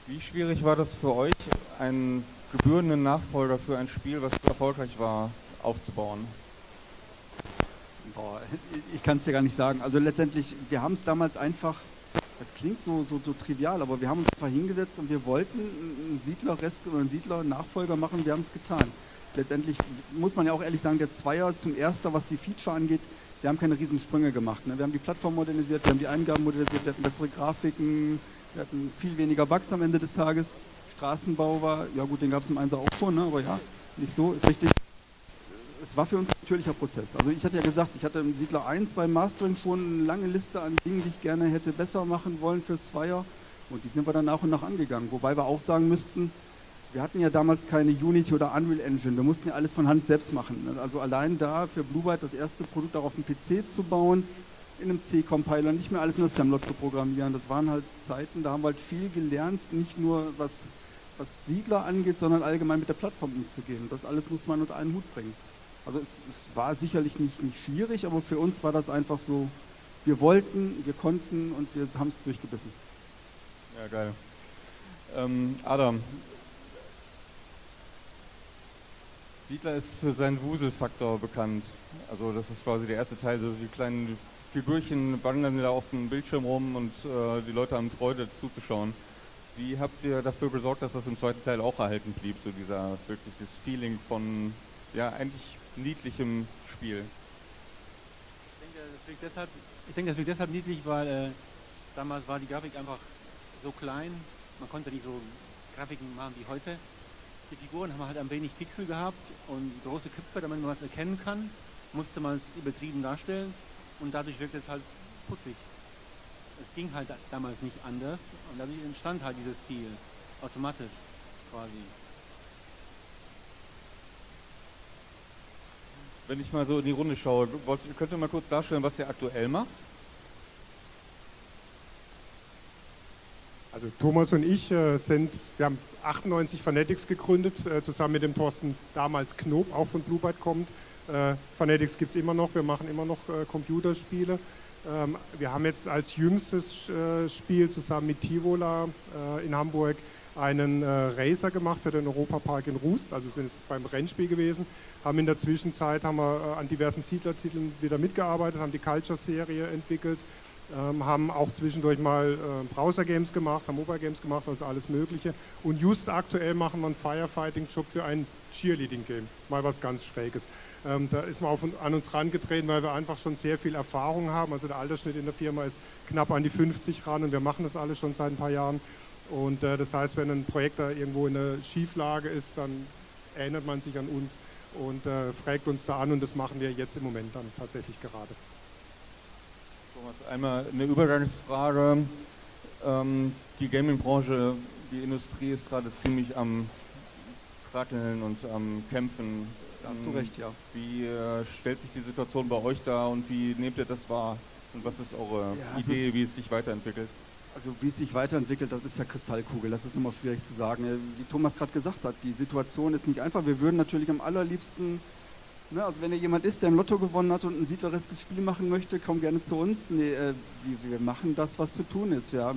Wie schwierig war das für euch, einen gebührenden Nachfolger für ein Spiel, was erfolgreich war, aufzubauen? Boah, ich kann es dir gar nicht sagen. Also letztendlich, wir haben es damals einfach Das klingt so trivial, aber wir haben uns einfach hingesetzt und wir wollten einen Siedler-Nachfolger machen, wir haben es getan. Letztendlich muss man ja auch ehrlich sagen, der Zweier zum Erster, was die Feature angeht, wir haben keine Riesensprünge gemacht. Ne? Wir haben die Plattform modernisiert, wir haben die Eingaben modernisiert, wir hatten bessere Grafiken, wir hatten viel weniger Bugs am Ende des Tages. Straßenbau war, ja gut, den gab es im Einser auch schon, ne? Aber ja, nicht so, ist richtig. Es war für uns ein natürlicher Prozess. Also ich hatte ja gesagt, ich hatte im Siedler 1 beim Mastering schon eine lange Liste an Dingen, die ich gerne hätte besser machen wollen fürs Zweier. Und die sind wir dann nach und nach angegangen. Wobei wir auch sagen müssten, wir hatten ja damals keine Unity oder Unreal Engine. Wir mussten ja alles von Hand selbst machen. Also allein da für Blue Byte das erste Produkt auch auf dem PC zu bauen, in einem C-Compiler, nicht mehr alles in Assembler zu programmieren. Das waren halt Zeiten, da haben wir halt viel gelernt, nicht nur was Siedler angeht, sondern allgemein mit der Plattform umzugehen. Und das alles musste man unter einen Hut bringen. Also es war sicherlich nicht schwierig, aber für uns war das einfach so, wir wollten, wir konnten und wir haben es durchgebissen. Ja, geil. Adam, Siedler ist für seinen Wuselfaktor bekannt. Also das ist quasi der erste Teil, so die kleinen Figürchen wandern da auf dem Bildschirm rum und die Leute haben Freude zuzuschauen. Wie habt ihr dafür gesorgt, dass das im zweiten Teil auch erhalten blieb, so wirklich das Feeling von, ja, eigentlich niedlichem Spiel? Ich denke, das wirkt deshalb niedlich, weil damals war die Grafik einfach so klein, man konnte nicht so Grafiken machen wie heute. Die Figuren haben halt ein wenig Pixel gehabt und große Köpfe, damit man was erkennen kann, musste man es übertrieben darstellen und dadurch wirkt es halt putzig. Es ging halt damals nicht anders und dadurch entstand halt dieser Stil, automatisch quasi. Wenn ich mal so in die Runde schaue, könnt ihr mal kurz darstellen, was ihr aktuell macht? Also Thomas und ich wir haben 98 Fanatics gegründet, zusammen mit dem Thorsten, damals Knob, auch von Blue Byte kommt. Fanatics gibt es immer noch, wir machen immer noch Computerspiele. Wir haben jetzt als jüngstes Spiel zusammen mit Tivola in Hamburg einen Racer gemacht für den Europapark in Rust, also sind jetzt beim Rennspiel gewesen. Haben in der Zwischenzeit an diversen Siedlertiteln wieder mitgearbeitet, haben die Culture-Serie entwickelt, haben auch zwischendurch mal Browser-Games gemacht, haben Mobile-Games gemacht, also alles Mögliche. Und just aktuell machen wir einen Firefighting-Job für ein Cheerleading-Game, mal was ganz Schräges. Da ist man an uns herangetreten, weil wir einfach schon sehr viel Erfahrung haben. Also der Altersschnitt in der Firma ist knapp an die 50 ran und wir machen das alles schon seit ein paar Jahren. Und das heißt, wenn ein Projekt da irgendwo in einer Schieflage ist, dann erinnert man sich an uns und fragt uns da an und das machen wir jetzt im Moment dann tatsächlich gerade. Thomas, einmal eine Übergangsfrage. Die Gaming-Branche, die Industrie ist gerade ziemlich am Krackeln und am Kämpfen. Da hast du recht, ja. Wie stellt sich die Situation bei euch dar und wie nehmt ihr das wahr? Und was ist eure Idee, wie es sich weiterentwickelt? Also wie es sich weiterentwickelt, das ist ja Kristallkugel, das ist immer schwierig zu sagen. Wie Thomas gerade gesagt hat, die Situation ist nicht einfach. Wir würden natürlich am allerliebsten, ne, also wenn jemand ist, der im Lotto gewonnen hat und ein siedlerisches Spiel machen möchte, komm gerne zu uns. Nee, wir machen das, was zu tun ist. Wir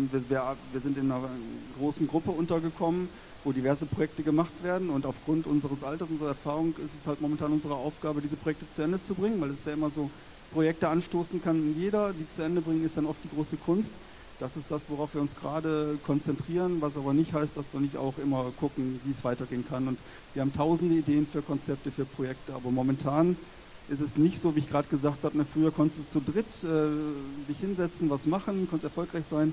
sind in einer großen Gruppe untergekommen, wo diverse Projekte gemacht werden und aufgrund unseres Alters, unserer Erfahrung ist es halt momentan unsere Aufgabe, diese Projekte zu Ende zu bringen, weil es ja immer so, Projekte anstoßen kann jeder, die zu Ende bringen ist dann oft die große Kunst. Das ist das, worauf wir uns gerade konzentrieren, was aber nicht heißt, dass wir nicht auch immer gucken, wie es weitergehen kann. Und wir haben tausende Ideen für Konzepte, für Projekte, aber momentan ist es nicht so, wie ich gerade gesagt habe, früher konntest du zu dritt dich hinsetzen, was machen, konntest erfolgreich sein.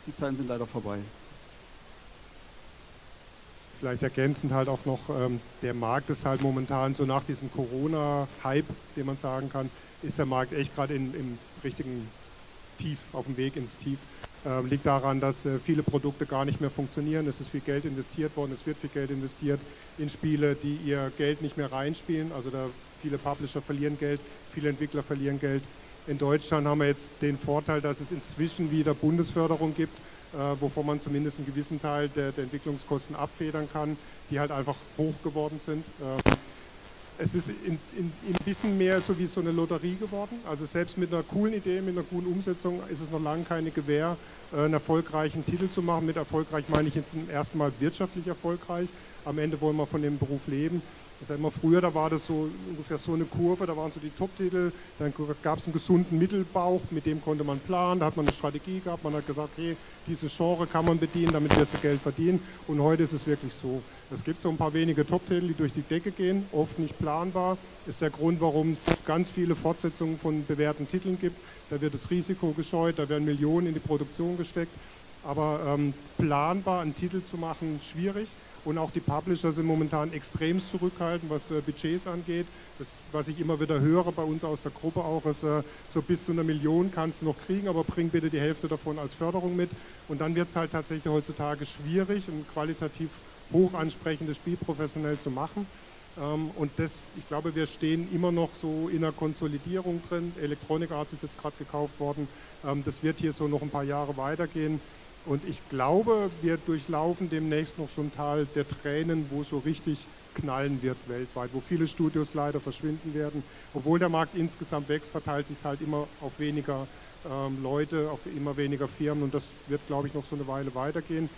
Die Zeiten sind leider vorbei. Vielleicht ergänzend halt auch noch, der Markt ist halt momentan so nach diesem Corona-Hype, den man sagen kann, ist der Markt echt gerade im richtigen Tief, auf dem Weg ins Tief. Liegt daran, dass viele Produkte gar nicht mehr funktionieren. Es ist viel Geld investiert worden, es wird viel Geld investiert in Spiele, die ihr Geld nicht mehr reinspielen. Also da viele Publisher verlieren Geld, viele Entwickler verlieren Geld. In Deutschland haben wir jetzt den Vorteil, dass es inzwischen wieder Bundesförderung gibt, wovon man zumindest einen gewissen Teil der Entwicklungskosten abfedern kann, die halt einfach hoch geworden sind. Es ist ein bisschen mehr so wie so eine Lotterie geworden. Also selbst mit einer coolen Idee, mit einer coolen Umsetzung ist es noch lange keine Gewähr, einen erfolgreichen Titel zu machen. Mit erfolgreich meine ich jetzt zum ersten Mal wirtschaftlich erfolgreich. Am Ende wollen wir von dem Beruf leben. Ich sag mal, früher, da war das so ungefähr so eine Kurve, da waren so die Top-Titel, dann gab es einen gesunden Mittelbauch, mit dem konnte man planen, da hat man eine Strategie gehabt, man hat gesagt, hey, dieses Genre kann man bedienen, damit wirst du Geld verdienen, und heute ist es wirklich so. Es gibt so ein paar wenige Top-Titel, die durch die Decke gehen, oft nicht planbar, ist der Grund, warum es ganz viele Fortsetzungen von bewährten Titeln gibt, da wird das Risiko gescheut, da werden Millionen in die Produktion gesteckt, aber planbar einen Titel zu machen, schwierig. Und auch die Publisher sind momentan extrem zurückhaltend, was Budgets angeht. Das, was ich immer wieder höre bei uns aus der Gruppe auch, ist, so bis zu 1 Million kannst du noch kriegen, aber bring bitte die Hälfte davon als Förderung mit. Und dann wird es halt tatsächlich heutzutage schwierig, ein qualitativ hoch ansprechendes Spiel professionell zu machen. Und das, ich glaube, wir stehen immer noch so in einer Konsolidierung drin. Electronic Arts ist jetzt gerade gekauft worden. Das wird hier so noch ein paar Jahre weitergehen. Und ich glaube, wir durchlaufen demnächst noch so ein Tal der Tränen, wo es so richtig knallen wird weltweit, wo viele Studios leider verschwinden werden. Obwohl der Markt insgesamt wächst, verteilt sich es halt immer auf weniger Leute, auf immer weniger Firmen, und das wird, glaube ich, noch so eine Weile weitergehen.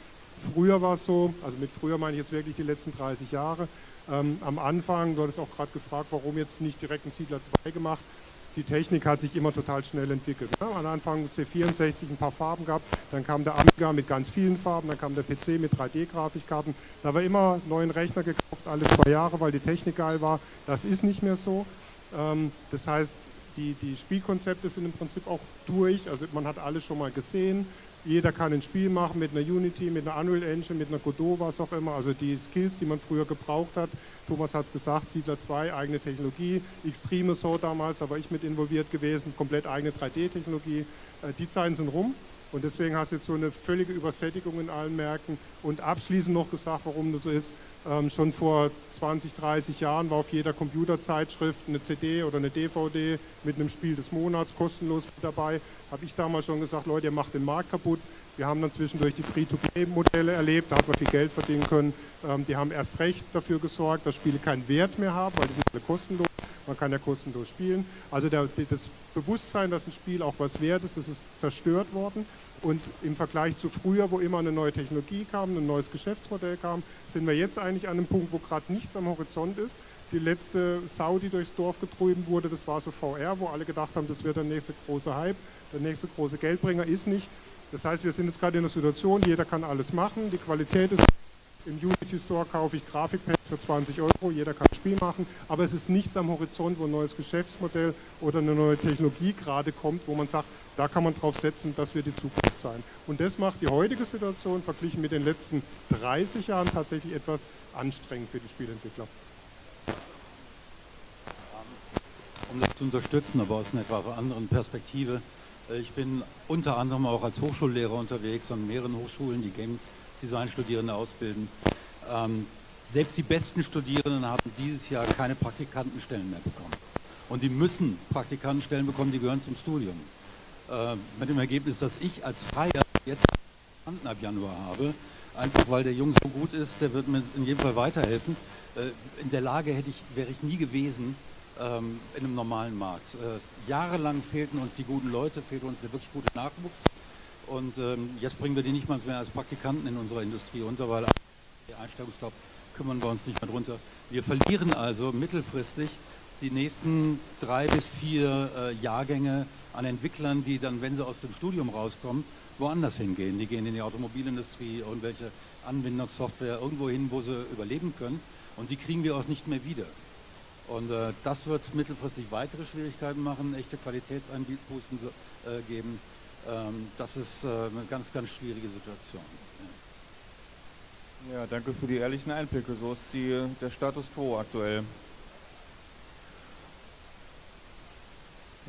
Früher war es so, also mit früher meine ich jetzt wirklich die letzten 30 Jahre, am Anfang, du hattest auch gerade gefragt, warum jetzt nicht direkt ein Siedler 2 gemacht. Die Technik hat sich immer total schnell entwickelt. Ja, am Anfang C64 ein paar Farben gehabt, dann kam der Amiga mit ganz vielen Farben, dann kam der PC mit 3D-Grafikkarten. Da war immer neuen Rechner gekauft, alle 2 Jahre, weil die Technik geil war. Das ist nicht mehr so. Das heißt, die Spielkonzepte sind im Prinzip auch durch. Also man hat alles schon mal gesehen. Jeder kann ein Spiel machen mit einer Unity, mit einer Unreal Engine, mit einer Godot, was auch immer. Also die Skills, die man früher gebraucht hat. Thomas hat es gesagt, Siedler 2, eigene Technologie. Extreme so damals, da war ich mit involviert gewesen, komplett eigene 3D-Technologie. Die Zeiten sind rum. Und deswegen hast du jetzt so eine völlige Übersättigung in allen Märkten. Und abschließend noch gesagt, warum das so ist. Schon vor 20, 30 Jahren war auf jeder Computerzeitschrift eine CD oder eine DVD mit einem Spiel des Monats kostenlos mit dabei. Habe ich damals schon gesagt, Leute, ihr macht den Markt kaputt. Wir haben dann zwischendurch die Free-to-Play-Modelle erlebt, da hat man viel Geld verdienen können. Die haben erst recht dafür gesorgt, dass Spiele keinen Wert mehr haben, weil die sind alle kostenlos. Man kann ja kostenlos spielen. Also das Bewusstsein, dass ein Spiel auch was wert ist, das ist zerstört worden. Und im Vergleich zu früher, wo immer eine neue Technologie kam, ein neues Geschäftsmodell kam, sind wir jetzt eigentlich an einem Punkt, wo gerade nichts am Horizont ist. Die letzte Sau, die durchs Dorf getrieben wurde, das war so VR, wo alle gedacht haben, das wird der nächste große Hype, der nächste große Geldbringer, ist nicht. Das heißt, wir sind jetzt gerade in einer Situation, jeder kann alles machen, die Qualität ist, im Unity Store kaufe ich Grafikpack für 20 €, jeder kann ein Spiel machen, aber es ist nichts am Horizont, wo ein neues Geschäftsmodell oder eine neue Technologie gerade kommt, wo man sagt, da kann man drauf setzen, das wird die Zukunft sein. Und das macht die heutige Situation verglichen mit den letzten 30 Jahren tatsächlich etwas anstrengend für die Spieleentwickler. Um das zu unterstützen, aber aus einer etwas anderen Perspektive. Ich bin unter anderem auch als Hochschullehrer unterwegs an mehreren Hochschulen, die Game Design Studierende ausbilden. Selbst die besten Studierenden haben dieses Jahr keine Praktikantenstellen mehr bekommen. Und die müssen Praktikantenstellen bekommen, die gehören zum Studium. Mit dem Ergebnis, dass ich als Freier jetzt Praktikanten ab Januar habe, einfach weil der Junge so gut ist, der wird mir in jedem Fall weiterhelfen. In der Lage wäre ich nie gewesen in einem normalen Markt. Jahrelang fehlten uns die guten Leute, fehlte uns der wirklich gute Nachwuchs. Und jetzt bringen wir die nicht mal mehr als Praktikanten in unserer Industrie unter, weil der Einstellungsstopp kümmern wir uns nicht mehr drunter. Wir verlieren also mittelfristig die nächsten 3 bis 4 Jahrgänge an Entwicklern, die dann, wenn sie aus dem Studium rauskommen, woanders hingehen. Die gehen in die Automobilindustrie, irgendwelche Anwendungssoftware, irgendwo hin, wo sie überleben können. Und die kriegen wir auch nicht mehr wieder. Und das wird mittelfristig weitere Schwierigkeiten machen, echte Qualitätseinbußen geben. Das ist eine ganz, ganz schwierige Situation. Ja, danke für die ehrlichen Einblicke. So ist der Status quo aktuell.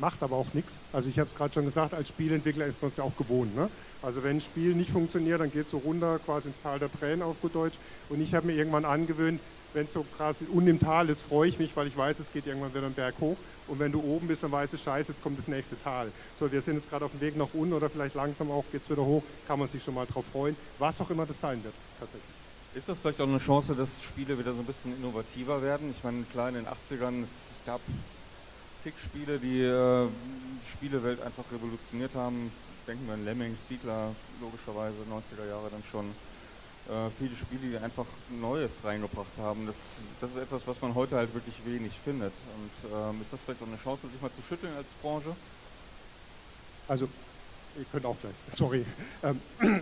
Macht aber auch nichts. Also ich habe es gerade schon gesagt, als Spielentwickler ist man es ja auch gewohnt. Ne? Also wenn ein Spiel nicht funktioniert, dann geht es so runter, quasi ins Tal der Tränen auf gut Deutsch. Und ich habe mir irgendwann angewöhnt, wenn es so quasi unten im Tal ist, freue ich mich, weil ich weiß, es geht irgendwann wieder einen Berg hoch. Und wenn du oben bist, dann weißt du, scheiße, jetzt kommt das nächste Tal. So, wir sind jetzt gerade auf dem Weg nach unten oder vielleicht langsam auch geht es wieder hoch, kann man sich schon mal drauf freuen, was auch immer das sein wird, tatsächlich. Ist das vielleicht auch eine Chance, dass Spiele wieder so ein bisschen innovativer werden? Ich meine, klar, in den 80ern, es gab zig Spiele, die die Spielewelt einfach revolutioniert haben. Denken wir an Lemmings, Siedler, logischerweise, 90er Jahre dann schon. viele Spiele, die einfach Neues reingebracht haben. Das ist etwas, was man heute halt wirklich wenig findet. Und ist das vielleicht auch eine Chance, sich mal zu schütteln als Branche? Also, ihr könnt auch gleich, sorry.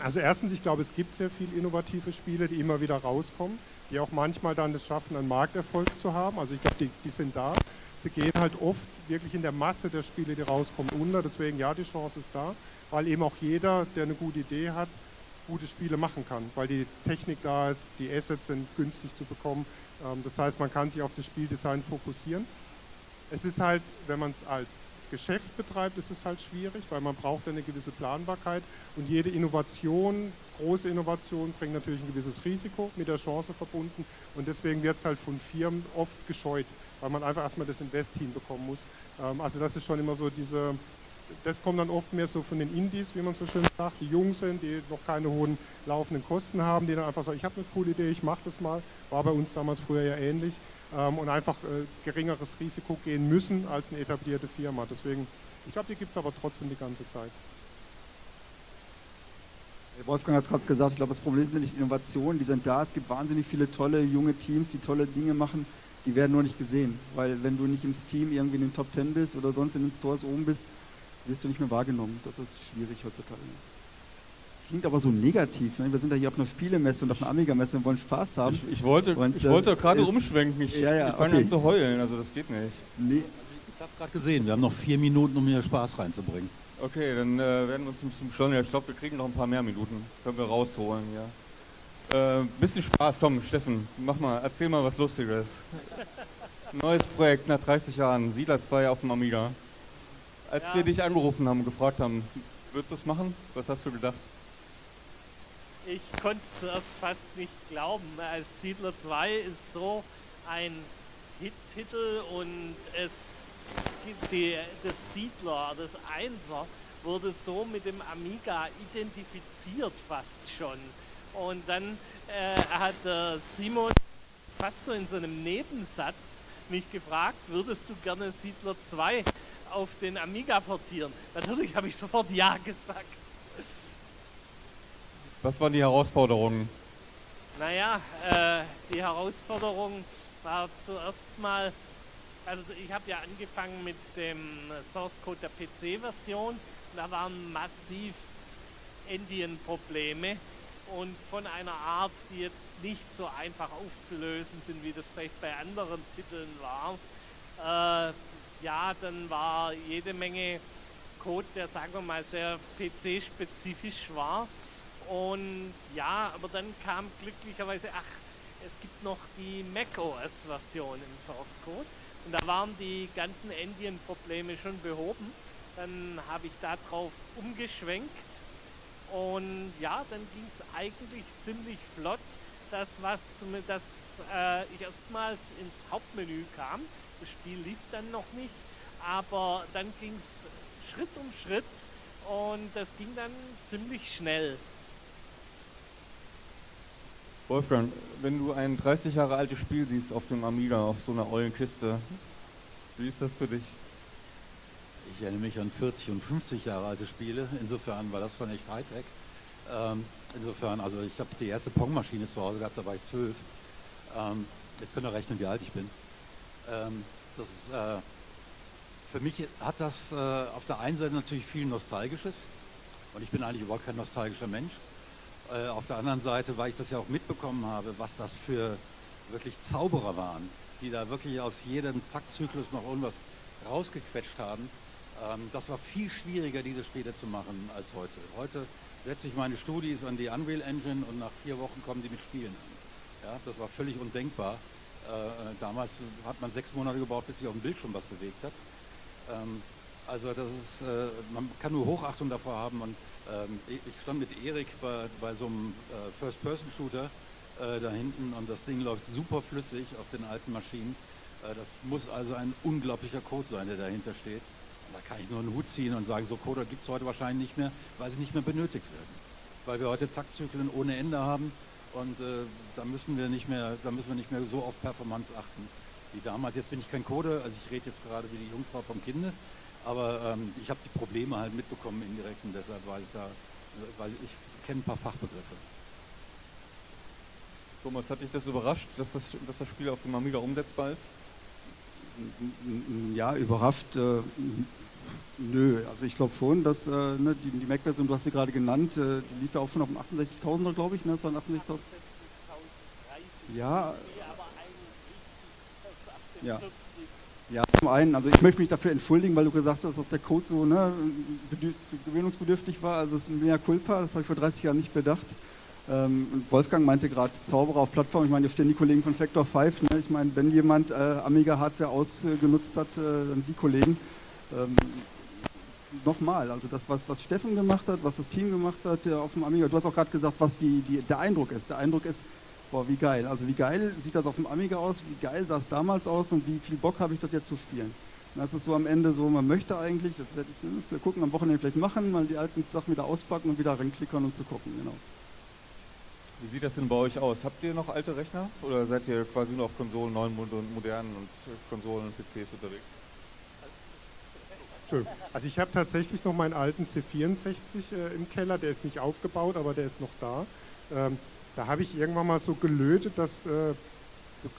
Also erstens, ich glaube, es gibt sehr viele innovative Spiele, die immer wieder rauskommen, die auch manchmal dann es schaffen, einen Markterfolg zu haben. Also ich glaube, die sind da. Sie gehen halt oft wirklich in der Masse der Spiele, die rauskommen, unter. Deswegen, ja, die Chance ist da, weil eben auch jeder, der eine gute Idee hat, gute Spiele machen kann, weil die Technik da ist, die Assets sind günstig zu bekommen. Das heißt, man kann sich auf das Spieldesign fokussieren. Es ist halt, wenn man es als Geschäft betreibt, ist es halt schwierig, weil man braucht eine gewisse Planbarkeit und jede Innovation, große Innovation, bringt natürlich ein gewisses Risiko mit der Chance verbunden und deswegen wird es halt von Firmen oft gescheut, weil man einfach erstmal das Invest hinbekommen muss. Also das ist schon immer so das kommt dann oft mehr so von den Indies, wie man so schön sagt, die jung sind, die noch keine hohen laufenden Kosten haben, die dann einfach sagen, ich habe eine coole Idee, ich mache das mal, war bei uns damals früher ja ähnlich. Und einfach geringeres Risiko gehen müssen als eine etablierte Firma. Deswegen, ich glaube, die gibt es aber trotzdem die ganze Zeit. Wolfgang hat es gerade gesagt, ich glaube, das Problem sind nicht Innovationen, die sind da. Es gibt wahnsinnig viele tolle junge Teams, die tolle Dinge machen, die werden nur nicht gesehen. Weil wenn du nicht im Steam irgendwie in den Top 10 bist oder sonst in den Stores oben bist, wirst du nicht mehr wahrgenommen. Das ist schwierig heutzutage. Klingt aber so negativ. Ne? Wir sind ja hier auf einer Spielemesse und auf einer Amiga-Messe und wollen Spaß haben. Ich wollte gerade umschwenken. Ich fange an zu heulen, also das geht nicht. Nee. Ich habe es gerade gesehen. Wir haben noch 4 Minuten, um hier Spaß reinzubringen. Okay, dann werden wir uns zum Schluss. Ich glaube, wir kriegen noch ein paar mehr Minuten. Können wir rausholen, ja. Bisschen Spaß, komm, Steffen, mach mal, erzähl mal was Lustiges. Neues Projekt nach 30 Jahren, Siedler 2 auf dem Amiga. Als wir dich angerufen haben und gefragt haben, würdest du es machen? Was hast du gedacht? Ich konnte es zuerst fast nicht glauben. Als Siedler 2 ist so ein Hit-Titel und das Siedler, das Einser, wurde so mit dem Amiga identifiziert fast schon. Und dann hat Simon fast so in so einem Nebensatz mich gefragt, würdest du gerne Siedler 2 auf den Amiga portieren? Natürlich habe ich sofort Ja gesagt. Was waren die Herausforderungen? Naja, die Herausforderung war zuerst mal, also ich habe ja angefangen mit dem Source Code der PC-Version, da waren massivst Endian-Probleme und von einer Art, die jetzt nicht so einfach aufzulösen sind, wie das vielleicht bei anderen Titeln war. Ja, dann war jede Menge Code, der, sagen wir mal, sehr PC-spezifisch war. Und ja, aber dann kam glücklicherweise, es gibt noch die macOS-Version im Source Code und da waren die ganzen Endian-Probleme schon behoben. Dann habe ich darauf umgeschwenkt und ja, dann ging es eigentlich ziemlich flott, dass ich erstmals ins Hauptmenü kam. Das Spiel lief dann noch nicht, aber dann ging es Schritt um Schritt und das ging dann ziemlich schnell. Wolfgang, wenn du ein 30 Jahre altes Spiel siehst auf dem Amiga, auf so einer ollen Kiste, wie ist das für dich? Ich erinnere mich an 40 und 50 Jahre alte Spiele. Insofern war das schon echt Hightech. Insofern, also ich habe die erste Pong-Maschine zu Hause gehabt, da war ich 12. Jetzt könnt ihr rechnen, wie alt ich bin. Für mich hat das auf der einen Seite natürlich viel Nostalgisches. Und ich bin eigentlich überhaupt kein nostalgischer Mensch. Auf der anderen Seite, weil ich das ja auch mitbekommen habe, was das für wirklich Zauberer waren, die da wirklich aus jedem Taktzyklus noch irgendwas rausgequetscht haben. Das war viel schwieriger, diese Spiele zu machen als heute. Heute setze ich meine Studis an die Unreal Engine und nach 4 Wochen kommen die mit Spielen an. Ja, das war völlig undenkbar. Damals hat man 6 Monate gebraucht, bis sich auf dem Bildschirm was bewegt hat. Also das ist, man kann nur Hochachtung davor haben und ich stand mit Erik bei so einem First-Person-Shooter da hinten und das Ding läuft super flüssig auf den alten Maschinen. Das muss also ein unglaublicher Code sein, der dahinter steht. Und da kann ich nur einen Hut ziehen und sagen, so Coder gibt es heute wahrscheinlich nicht mehr, weil sie nicht mehr benötigt werden. Weil wir heute Taktzyklen ohne Ende haben und da müssen wir nicht mehr so auf Performance achten wie damals. Jetzt bin ich kein Coder, also ich rede jetzt gerade wie die Jungfrau vom Kinde. Aber ich habe die Probleme halt mitbekommen indirekt und deshalb weil ich kenne ein paar Fachbegriffe. Thomas, hat dich das überrascht, dass das Spiel auf dem Amiga umsetzbar ist? Ja, überrascht. Nö, also ich glaube schon, dass die Mac-Version, du hast sie gerade genannt, die lief ja auch schon auf dem 68.000er, glaube ich, ne? Das waren 68.000. Ja. Ja. Ja, zum einen, also ich möchte mich dafür entschuldigen, weil du gesagt hast, dass der Code so gewöhnungsbedürftig war. Also es ist mea culpa, das habe ich vor 30 Jahren nicht bedacht. Wolfgang meinte gerade Zauberer auf Plattform. Ich meine, hier stehen die Kollegen von Factor 5. Ne? Ich meine, wenn jemand Amiga-Hardware ausgenutzt hat, dann die Kollegen. Nochmal, also das, was Steffen gemacht hat, was das Team gemacht hat auf dem Amiga. Du hast auch gerade gesagt, was der Eindruck ist. Der Eindruck ist, boah, wie geil. Also wie geil sieht das auf dem Amiga aus, wie geil sah es damals aus und wie viel Bock habe ich das jetzt zu spielen. Und das ist so am Ende so, man möchte eigentlich, das werde ich vielleicht gucken, am Wochenende vielleicht machen, mal die alten Sachen wieder auspacken und wieder reinklickern und zu gucken, genau. Wie sieht das denn bei euch aus? Habt ihr noch alte Rechner oder seid ihr quasi nur auf Konsolen, neuen und modernen und Konsolen und PCs unterwegs? Also ich habe tatsächlich noch meinen alten C64 im Keller, der ist nicht aufgebaut, aber der ist noch da. Da habe ich irgendwann mal so gelötet, dass du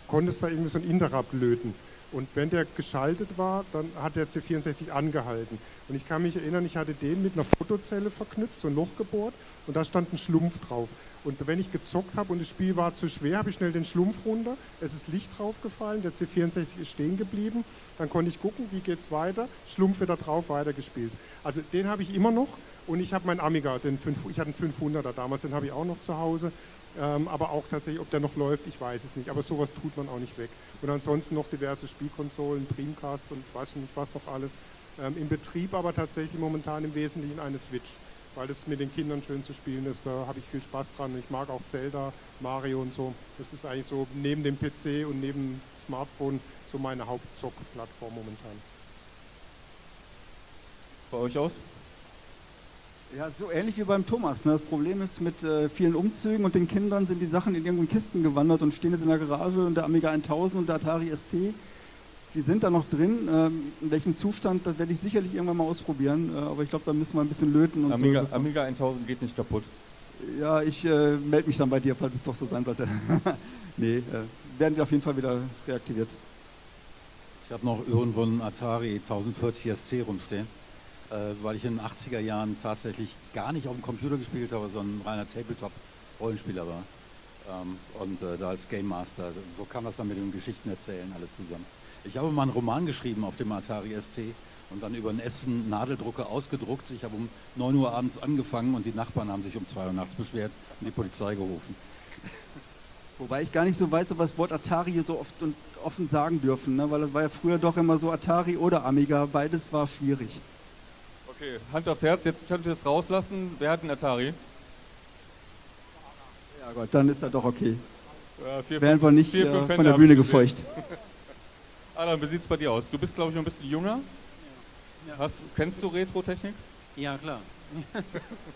konntest da irgendwie so ein Interrupt löten. Und wenn der geschaltet war, dann hat der C64 angehalten. Und ich kann mich erinnern, ich hatte den mit einer Fotozelle verknüpft, so ein Loch gebohrt und da stand ein Schlumpf drauf. Und wenn ich gezockt habe und das Spiel war zu schwer, habe ich schnell den Schlumpf runter, es ist Licht draufgefallen, der C64 ist stehen geblieben, dann konnte ich gucken, wie geht es weiter, Schlumpf wieder drauf, weitergespielt. Also den habe ich immer noch und ich habe meinen Amiga, ich hatte einen 500er damals, den habe ich auch noch zu Hause. Aber auch tatsächlich, ob der noch läuft, ich weiß es nicht. Aber sowas tut man auch nicht weg. Und ansonsten noch diverse Spielkonsolen, Dreamcast und weiß nicht was noch alles. Im Betrieb aber tatsächlich momentan im Wesentlichen eine Switch, weil das mit den Kindern schön zu spielen ist. Da habe ich viel Spaß dran. Ich mag auch Zelda, Mario und so. Das ist eigentlich so neben dem PC und neben dem Smartphone so meine Hauptzock-Plattform momentan. Bei euch aus? Ja, so ähnlich wie beim Thomas. Ne? Das Problem ist, mit vielen Umzügen und den Kindern sind die Sachen in irgendwelchen Kisten gewandert und stehen jetzt in der Garage und der Amiga 1000 und der Atari ST, die sind da noch drin. In welchem Zustand, das werde ich sicherlich irgendwann mal ausprobieren, aber ich glaube, da müssen wir ein bisschen löten und Amiga, so. Amiga 1000 geht nicht kaputt. Ja, ich melde mich dann bei dir, falls es doch so sein sollte. Nee, werden wir auf jeden Fall wieder reaktiviert. Ich habe noch irgendwo einen Atari 1040 ST rumstehen. Weil ich in den 80er Jahren tatsächlich gar nicht auf dem Computer gespielt habe, sondern ein reiner Tabletop-Rollenspieler war. Und da als Game Master, so kam das dann mit dem Geschichten erzählen, alles zusammen. Ich habe mal einen Roman geschrieben auf dem Atari ST und dann über einen Essen-Nadeldrucker ausgedruckt. Ich habe um 9 Uhr abends angefangen und die Nachbarn haben sich um 2 Uhr nachts beschwert und die Polizei gerufen. Wobei ich gar nicht so weiß, ob wir das Wort Atari hier so oft und offen sagen dürfen, ne? Weil das war ja früher doch immer so Atari oder Amiga, beides war schwierig. Okay, Hand aufs Herz, jetzt könnt ihr es rauslassen. Wer hat einen Atari? Ja Gott, dann ist er doch okay. Ja, werden wir nicht von der Bühne gefeucht. Alan, wie sieht es bei dir aus? Du bist, glaube ich, noch ein bisschen jünger. Ja. Kennst du Retro-Technik? Ja, klar.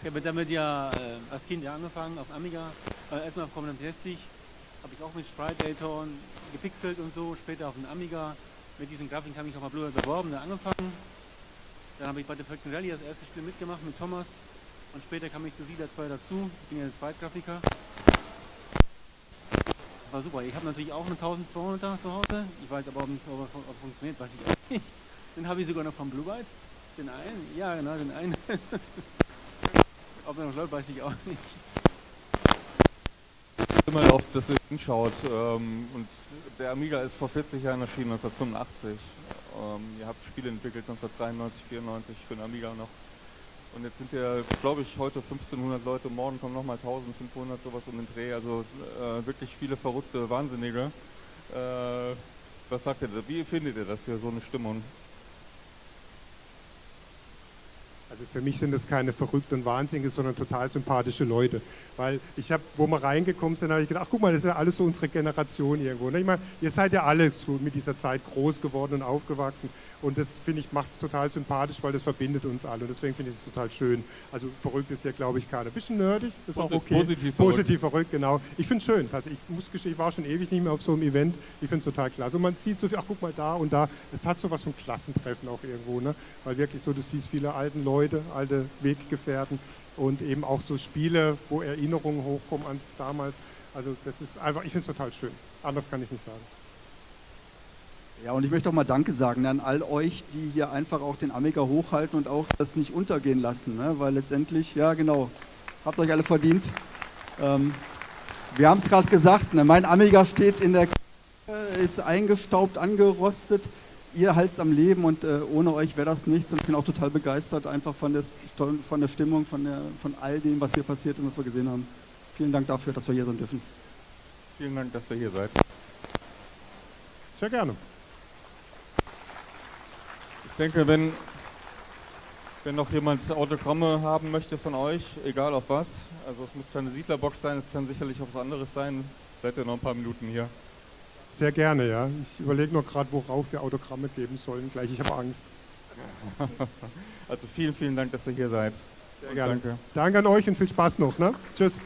Ich habe damit ja als Kind ja angefangen, auf Amiga. Erstmal auf Commodore 60 habe ich auch mit Sprite-Editoren gepixelt und so. Später auf dem Amiga. Mit diesen Grafiken habe ich auch mal Blu-ray beworben, dann angefangen. Dann habe ich bei der Perfect Rally das erste Spiel mitgemacht mit Thomas und später kam ich zu Siedler 2 dazu. Ich bin ja der Zweitgrafiker. War super. Ich habe natürlich auch eine 1200er zu Hause. Ich weiß aber auch nicht, ob er funktioniert, weiß ich auch nicht. Den habe ich sogar noch vom Blue Byte. Den einen? Ja, genau, den einen. Ob er noch läuft, weiß ich auch nicht. Immer auf das ihr hinschaut. Und der Amiga ist vor 40 Jahren erschienen, 1985. Ihr habt Spiele entwickelt, 1993, 94 für den Amiga noch. Und jetzt sind ja, glaube ich, heute 1500 Leute, morgen kommen nochmal 1500, sowas um den Dreh. Also wirklich viele verrückte Wahnsinnige. Was sagt ihr da? Wie findet ihr das hier, so eine Stimmung? Also für mich sind das keine verrückten Wahnsinnige, sondern total sympathische Leute. Weil ich habe, wo wir reingekommen sind, habe ich gedacht, ach guck mal, das ist ja alles so unsere Generation irgendwo. Ich meine, ihr seid ja alle so mit dieser Zeit groß geworden und aufgewachsen. Und das, finde ich, macht es total sympathisch, weil das verbindet uns alle. Und deswegen finde ich es total schön. Also verrückt ist ja, glaube ich, keiner. Ein bisschen nerdig, ist auch okay. Positiv verrückt, genau. Ich finde es schön. Also ich war schon ewig nicht mehr auf so einem Event. Ich finde es total klasse. Und man sieht so viel, ach guck mal da und da. Es hat so was von Klassentreffen auch irgendwo, ne? Weil wirklich so, du siehst viele alten Leute Leute, alte Weggefährten und eben auch so Spiele, wo Erinnerungen hochkommen an das damals. Also das ist einfach, ich finde es total schön. Anders kann ich nicht sagen. Ja, und ich möchte auch mal Danke sagen an all euch, die hier einfach auch den Amiga hochhalten und auch das nicht untergehen lassen, ne? Weil letztendlich, ja genau, habt euch alle verdient. Wir haben es gerade gesagt, ne? Mein Amiga steht in der ist eingestaubt, angerostet. Ihr halt's am Leben und ohne euch wäre das nichts. Und ich bin auch total begeistert einfach von der Stimmung, von all dem, was hier passiert ist und was wir gesehen haben. Vielen Dank dafür, dass wir hier sein dürfen. Vielen Dank, dass ihr hier seid. Sehr gerne. Ich denke, wenn noch jemand Autogramme haben möchte von euch, egal auf was, also es muss keine Siedlerbox sein, es kann sicherlich auch was anderes sein, seid ihr noch ein paar Minuten hier. Sehr gerne, ja. Ich überlege nur gerade, worauf wir Autogramme geben sollen. Gleich, ich habe Angst. Also vielen, vielen Dank, dass ihr hier seid. Sehr gerne. Danke. Danke an euch und viel Spaß noch. Ne? Tschüss.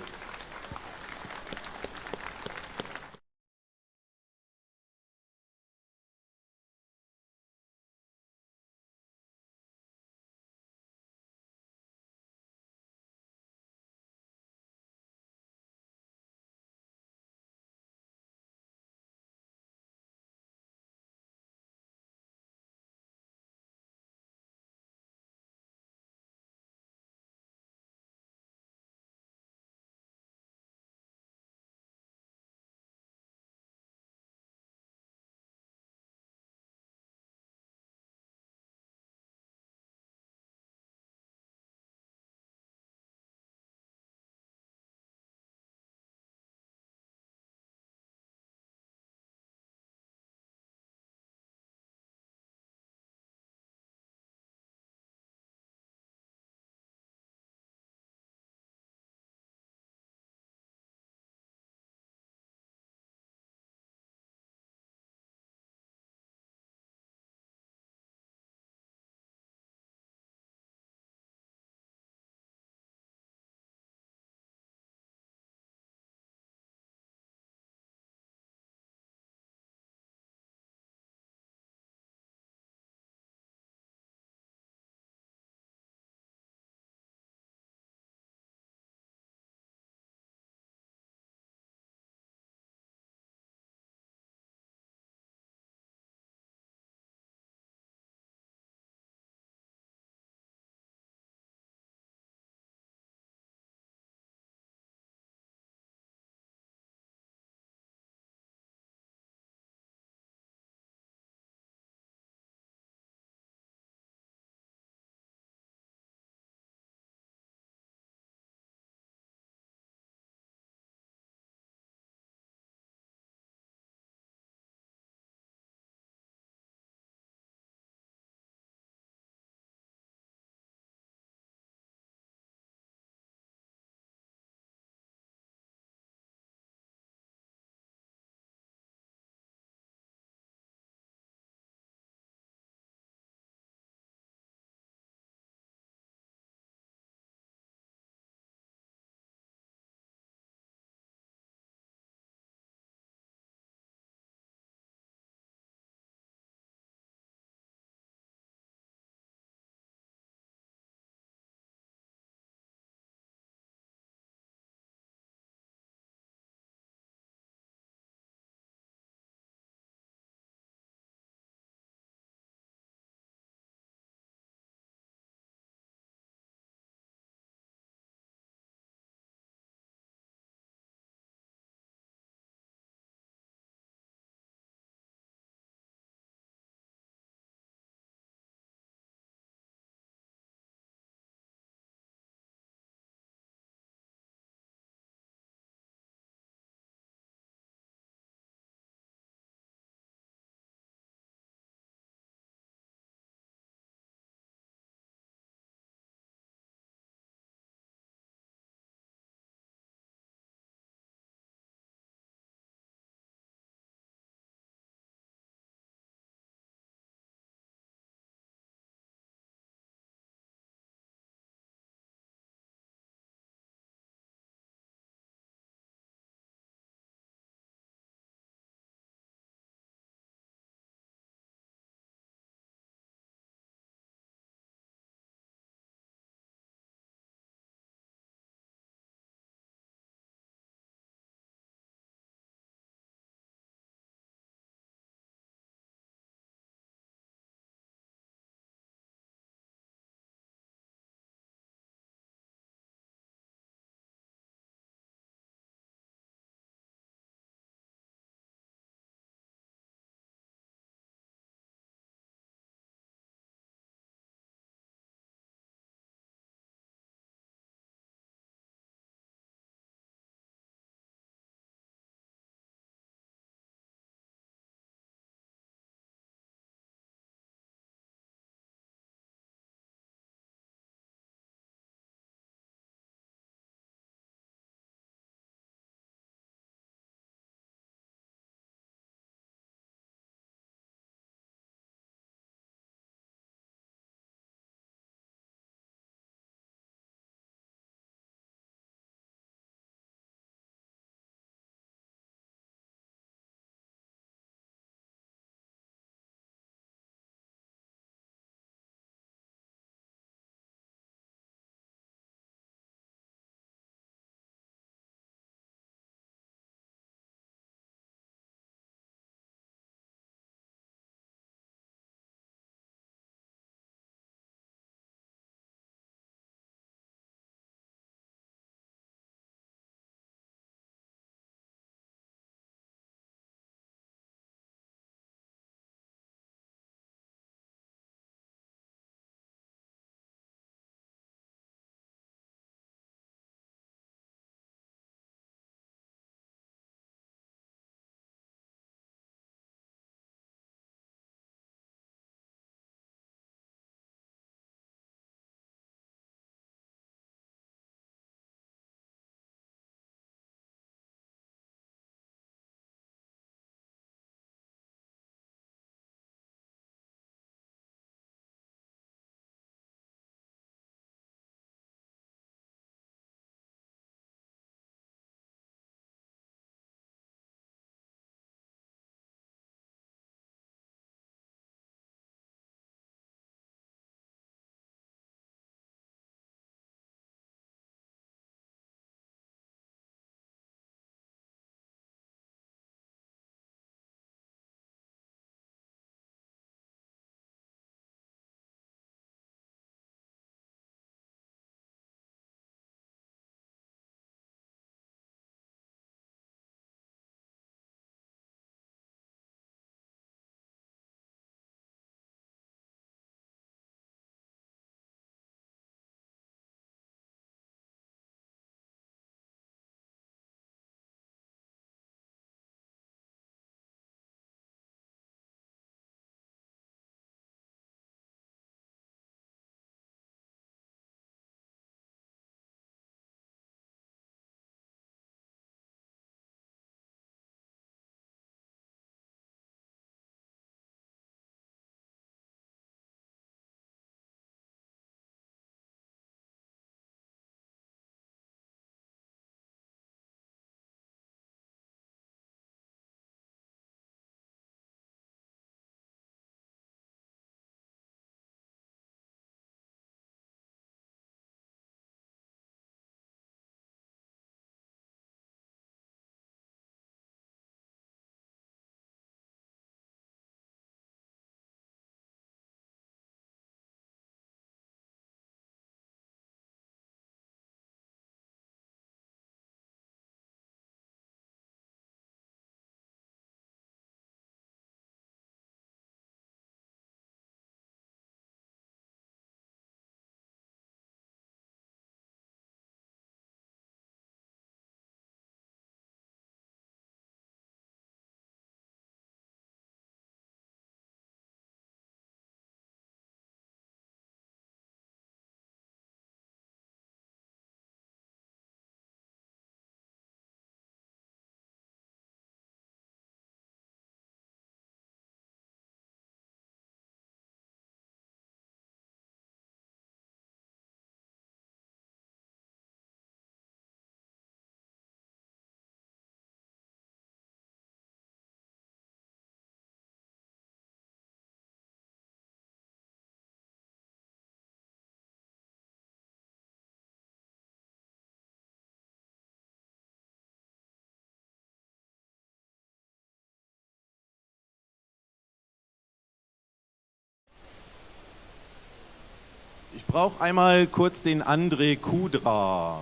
brauche einmal kurz den André Kudra.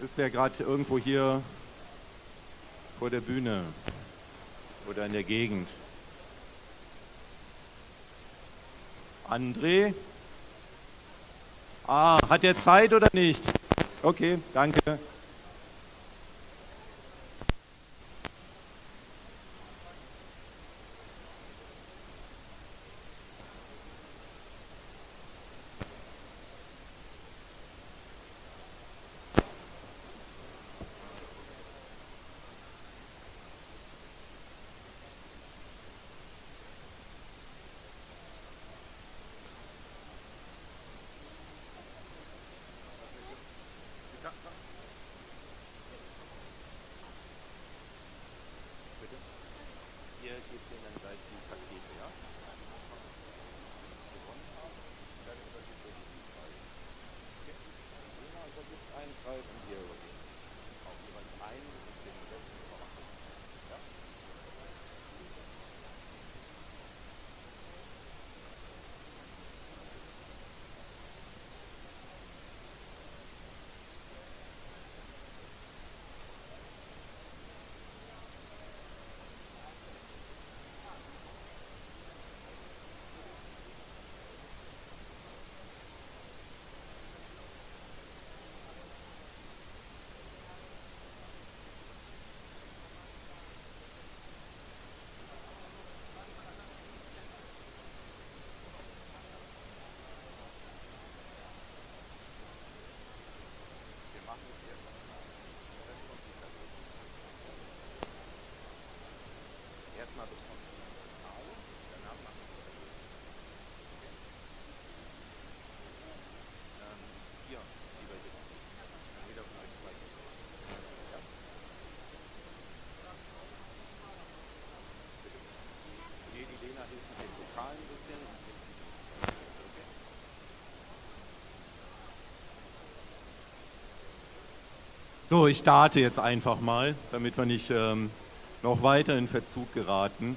Ist der gerade irgendwo hier vor der Bühne oder in der Gegend? André? Ah, hat er Zeit oder nicht? Okay, danke. So, ich starte jetzt einfach mal, damit wir nicht noch weiter in Verzug geraten.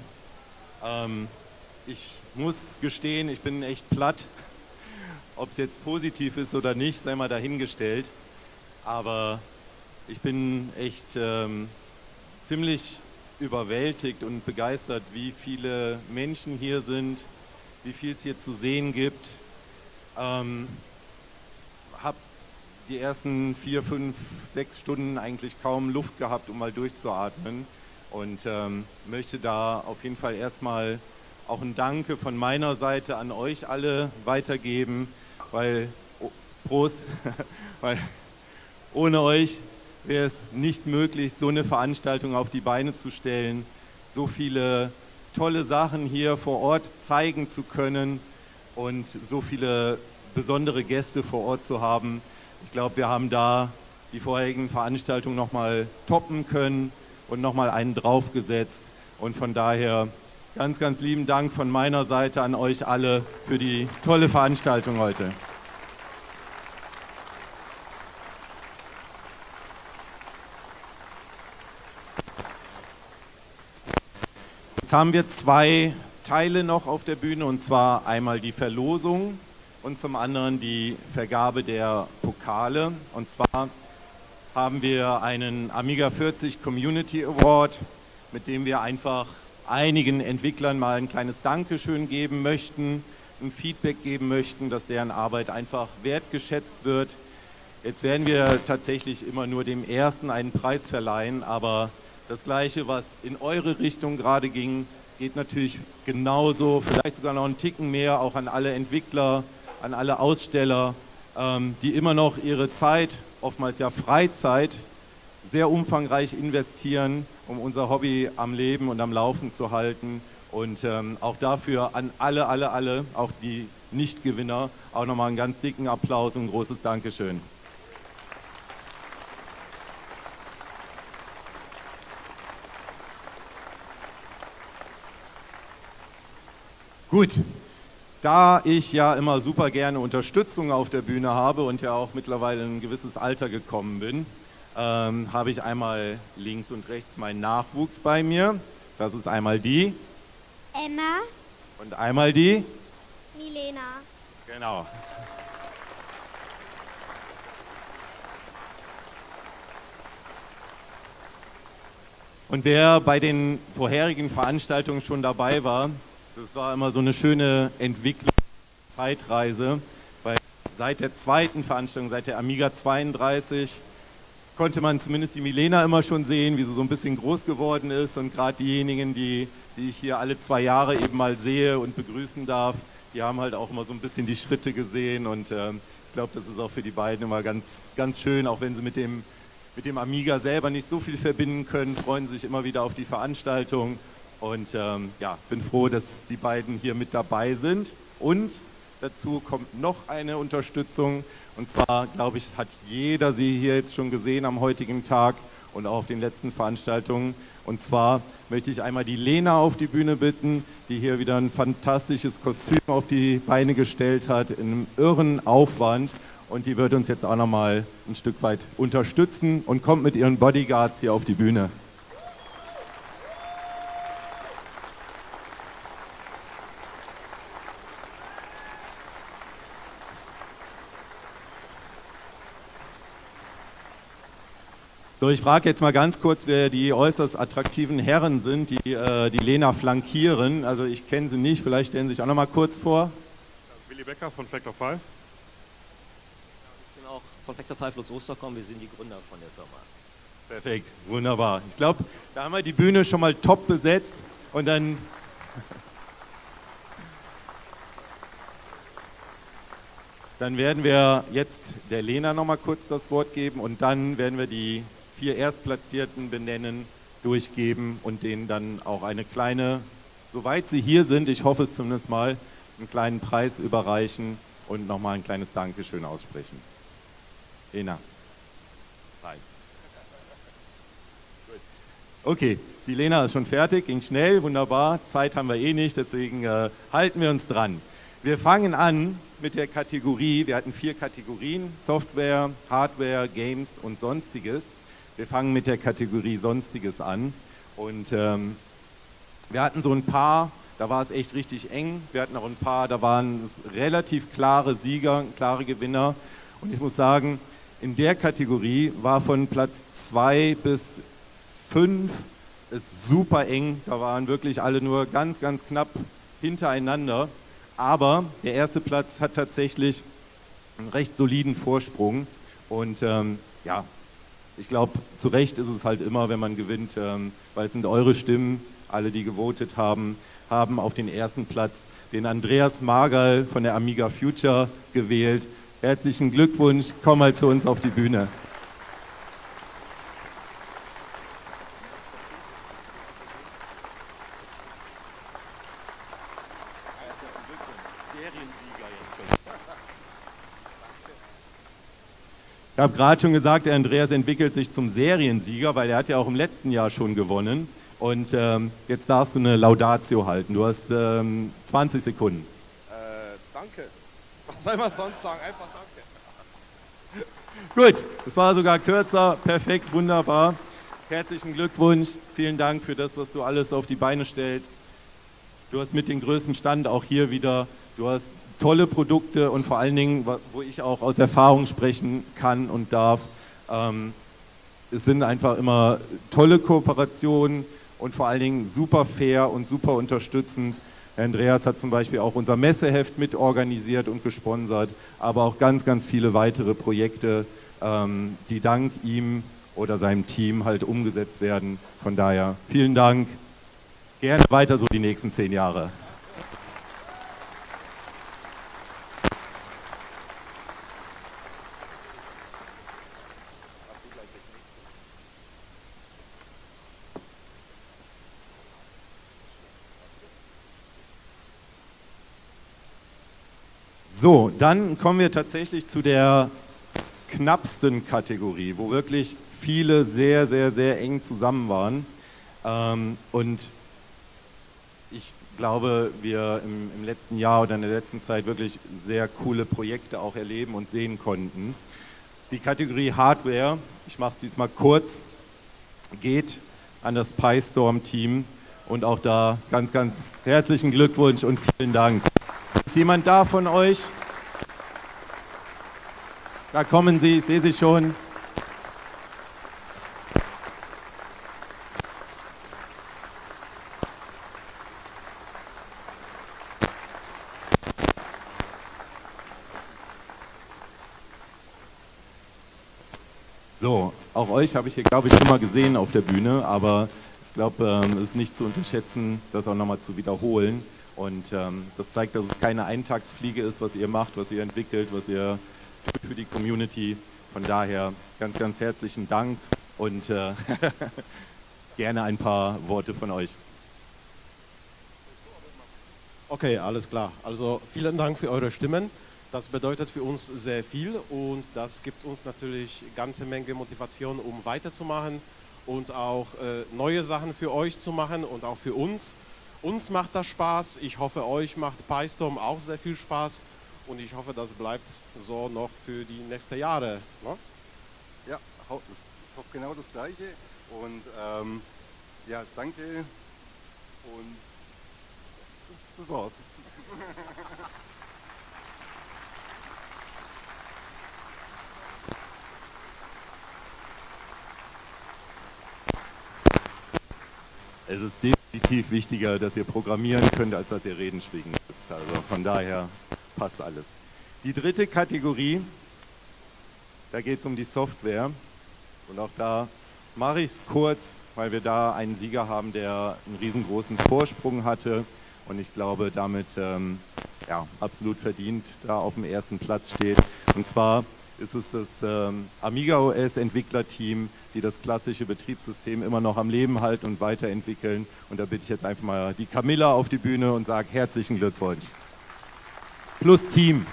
Ich muss gestehen, ich bin echt platt. Ob es jetzt positiv ist oder nicht, sei mal dahingestellt. Aber ich bin echt ziemlich überwältigt und begeistert, wie viele Menschen hier sind, wie viel es hier zu sehen gibt. Habe die ersten 4, 5, 6 Stunden eigentlich kaum Luft gehabt, um mal durchzuatmen. Und möchte da auf jeden Fall erstmal auch ein Danke von meiner Seite an euch alle weitergeben, weil, Prost, weil ohne euch wäre es nicht möglich, so eine Veranstaltung auf die Beine zu stellen, so viele tolle Sachen hier vor Ort zeigen zu können und so viele besondere Gäste vor Ort zu haben. Ich glaube, wir haben da die vorherigen Veranstaltungen nochmal toppen können und nochmal einen draufgesetzt. Und von daher ganz, ganz lieben Dank von meiner Seite an euch alle für die tolle Veranstaltung heute. Jetzt haben wir 2 Teile noch auf der Bühne, und zwar einmal die Verlosung und zum anderen die Vergabe der Pokale. Und zwar haben wir einen Amiga 40 Community Award, mit dem wir einfach einigen Entwicklern mal ein kleines Dankeschön geben möchten, ein Feedback geben möchten, dass deren Arbeit einfach wertgeschätzt wird. Jetzt werden wir tatsächlich immer nur dem Ersten einen Preis verleihen, aber das Gleiche, was in eure Richtung gerade ging, geht natürlich genauso, vielleicht sogar noch einen Ticken mehr, auch an alle Entwickler, an alle Aussteller, die immer noch ihre Zeit, oftmals ja Freizeit, sehr umfangreich investieren, um unser Hobby am Leben und am Laufen zu halten. Und auch dafür an alle, auch die Nichtgewinner, auch nochmal einen ganz dicken Applaus und ein großes Dankeschön. Gut, da ich ja immer super gerne Unterstützung auf der Bühne habe und ja auch mittlerweile in ein gewisses Alter gekommen bin, habe ich einmal links und rechts meinen Nachwuchs bei mir. Das ist einmal die Emma und einmal die Milena. Genau. Und wer bei den vorherigen Veranstaltungen schon dabei war, das war immer so eine schöne Entwicklung, Zeitreise, weil seit der zweiten Veranstaltung, seit der Amiga 32, konnte man zumindest die Milena immer schon sehen, wie sie so ein bisschen groß geworden ist, und gerade diejenigen, die ich hier alle 2 Jahre eben mal sehe und begrüßen darf, die haben halt auch immer so ein bisschen die Schritte gesehen, und ich glaube, das ist auch für die beiden immer ganz, ganz schön, auch wenn sie mit dem Amiga selber nicht so viel verbinden können, freuen sie sich immer wieder auf die Veranstaltung, und ja, bin froh, dass die beiden hier mit dabei sind. Und dazu kommt noch eine Unterstützung, und zwar, glaube ich, hat jeder sie hier jetzt schon gesehen am heutigen Tag und auch auf den letzten Veranstaltungen. Und zwar möchte ich einmal die Lena auf die Bühne bitten, die hier wieder ein fantastisches Kostüm auf die Beine gestellt hat, in einem irren Aufwand. Und die wird uns jetzt auch nochmal ein Stück weit unterstützen und kommt mit ihren Bodyguards hier auf die Bühne. So, ich frage jetzt mal ganz kurz, wer die äußerst attraktiven Herren sind, die die Lena flankieren. Also ich kenne sie nicht, vielleicht stellen Sie sich auch noch mal kurz vor. Willi Becker von Factor 5. Ich bin auch von Factor 5 Los Osterkommen, wir sind die Gründer von der Firma. Perfekt, wunderbar. Ich glaube, da haben wir die Bühne schon mal top besetzt, und dann werden wir jetzt der Lena noch mal kurz das Wort geben, und dann werden wir die 4 Erstplatzierten benennen, durchgeben und denen dann auch eine kleine, soweit sie hier sind, ich hoffe es zumindest mal, einen kleinen Preis überreichen und nochmal ein kleines Dankeschön aussprechen. Lena. Nein. Okay, die Lena ist schon fertig, ging schnell, wunderbar. Zeit haben wir eh nicht, deswegen halten wir uns dran. Wir fangen an mit der Kategorie, wir hatten 4 Kategorien, Software, Hardware, Games und Sonstiges. Wir fangen mit der Kategorie Sonstiges an, und wir hatten so ein paar, da war es echt richtig eng. Wir hatten auch ein paar, da waren es relativ klare Sieger, klare Gewinner, und ich muss sagen, in der Kategorie war von Platz 2 bis 5 ist super eng, da waren wirklich alle nur ganz, ganz knapp hintereinander. Aber der erste Platz hat tatsächlich einen recht soliden Vorsprung, und ja, ich glaube, zu Recht ist es halt immer, wenn man gewinnt, weil es sind eure Stimmen, alle, die gewotet haben auf den ersten Platz den Andreas Margal von der Amiga Future gewählt. Herzlichen Glückwunsch, komm mal zu uns auf die Bühne. Ich habe gerade schon gesagt, der Andreas entwickelt sich zum Seriensieger, weil er hat ja auch im letzten Jahr schon gewonnen. Und jetzt darfst du eine Laudatio halten. Du hast 20 Sekunden. Danke. Was soll man sonst sagen? Einfach danke. Gut, das war sogar kürzer. Perfekt, wunderbar. Herzlichen Glückwunsch. Vielen Dank für das, was du alles auf die Beine stellst. Du hast mit dem größten Stand auch hier wieder. Du hast tolle Produkte, und vor allen Dingen, wo ich auch aus Erfahrung sprechen kann und darf, es sind einfach immer tolle Kooperationen und vor allen Dingen super fair und super unterstützend. Herr Andreas hat zum Beispiel auch unser Messeheft mitorganisiert und gesponsert, aber auch ganz, ganz viele weitere Projekte, die dank ihm oder seinem Team halt umgesetzt werden. Von daher vielen Dank, gerne weiter so die nächsten 10 Jahre. So, dann kommen wir tatsächlich zu der knappsten Kategorie, wo wirklich viele sehr, sehr, sehr eng zusammen waren. Und ich glaube, wir im letzten Jahr oder in der letzten Zeit wirklich sehr coole Projekte auch erleben und sehen konnten. Die Kategorie Hardware, ich mache es diesmal kurz, geht an das PyStorm-Team, und auch da ganz, ganz herzlichen Glückwunsch und vielen Dank. Ist jemand da von euch? Da kommen Sie, ich sehe Sie schon. So, auch euch habe ich hier, glaube ich, schon mal gesehen auf der Bühne, aber ich glaube, es ist nicht zu unterschätzen, das auch nochmal zu wiederholen. Und das zeigt, dass es keine Eintagsfliege ist, was ihr macht, was ihr entwickelt, was ihr tut für die Community. Von daher ganz, ganz herzlichen Dank und gerne ein paar Worte von euch. Okay, alles klar. Also vielen Dank für eure Stimmen. Das bedeutet für uns sehr viel und das gibt uns natürlich eine ganze Menge Motivation, um weiterzumachen und auch neue Sachen für euch zu machen und auch für uns. Uns macht das Spaß. Ich hoffe, euch macht PyStorm auch sehr viel Spaß und ich hoffe, das bleibt so noch für die nächsten Jahre. Ne? Ja, ich hoffe genau das Gleiche und ja, danke und das war's. Es ist definitiv wichtiger, dass ihr programmieren könnt, als dass ihr reden schwingen müsst. Also von daher passt alles. Die dritte Kategorie, da geht es um die Software. Und auch da mache ich es kurz, weil wir da einen Sieger haben, der einen riesengroßen Vorsprung hatte. Und ich glaube, damit ja, absolut verdient da auf dem ersten Platz steht. Und zwar ist es das Amiga OS Entwicklerteam, die das klassische Betriebssystem immer noch am Leben halten und weiterentwickeln. Und da bitte ich jetzt einfach mal die Camilla auf die Bühne und sage herzlichen Glückwunsch. Plus Team.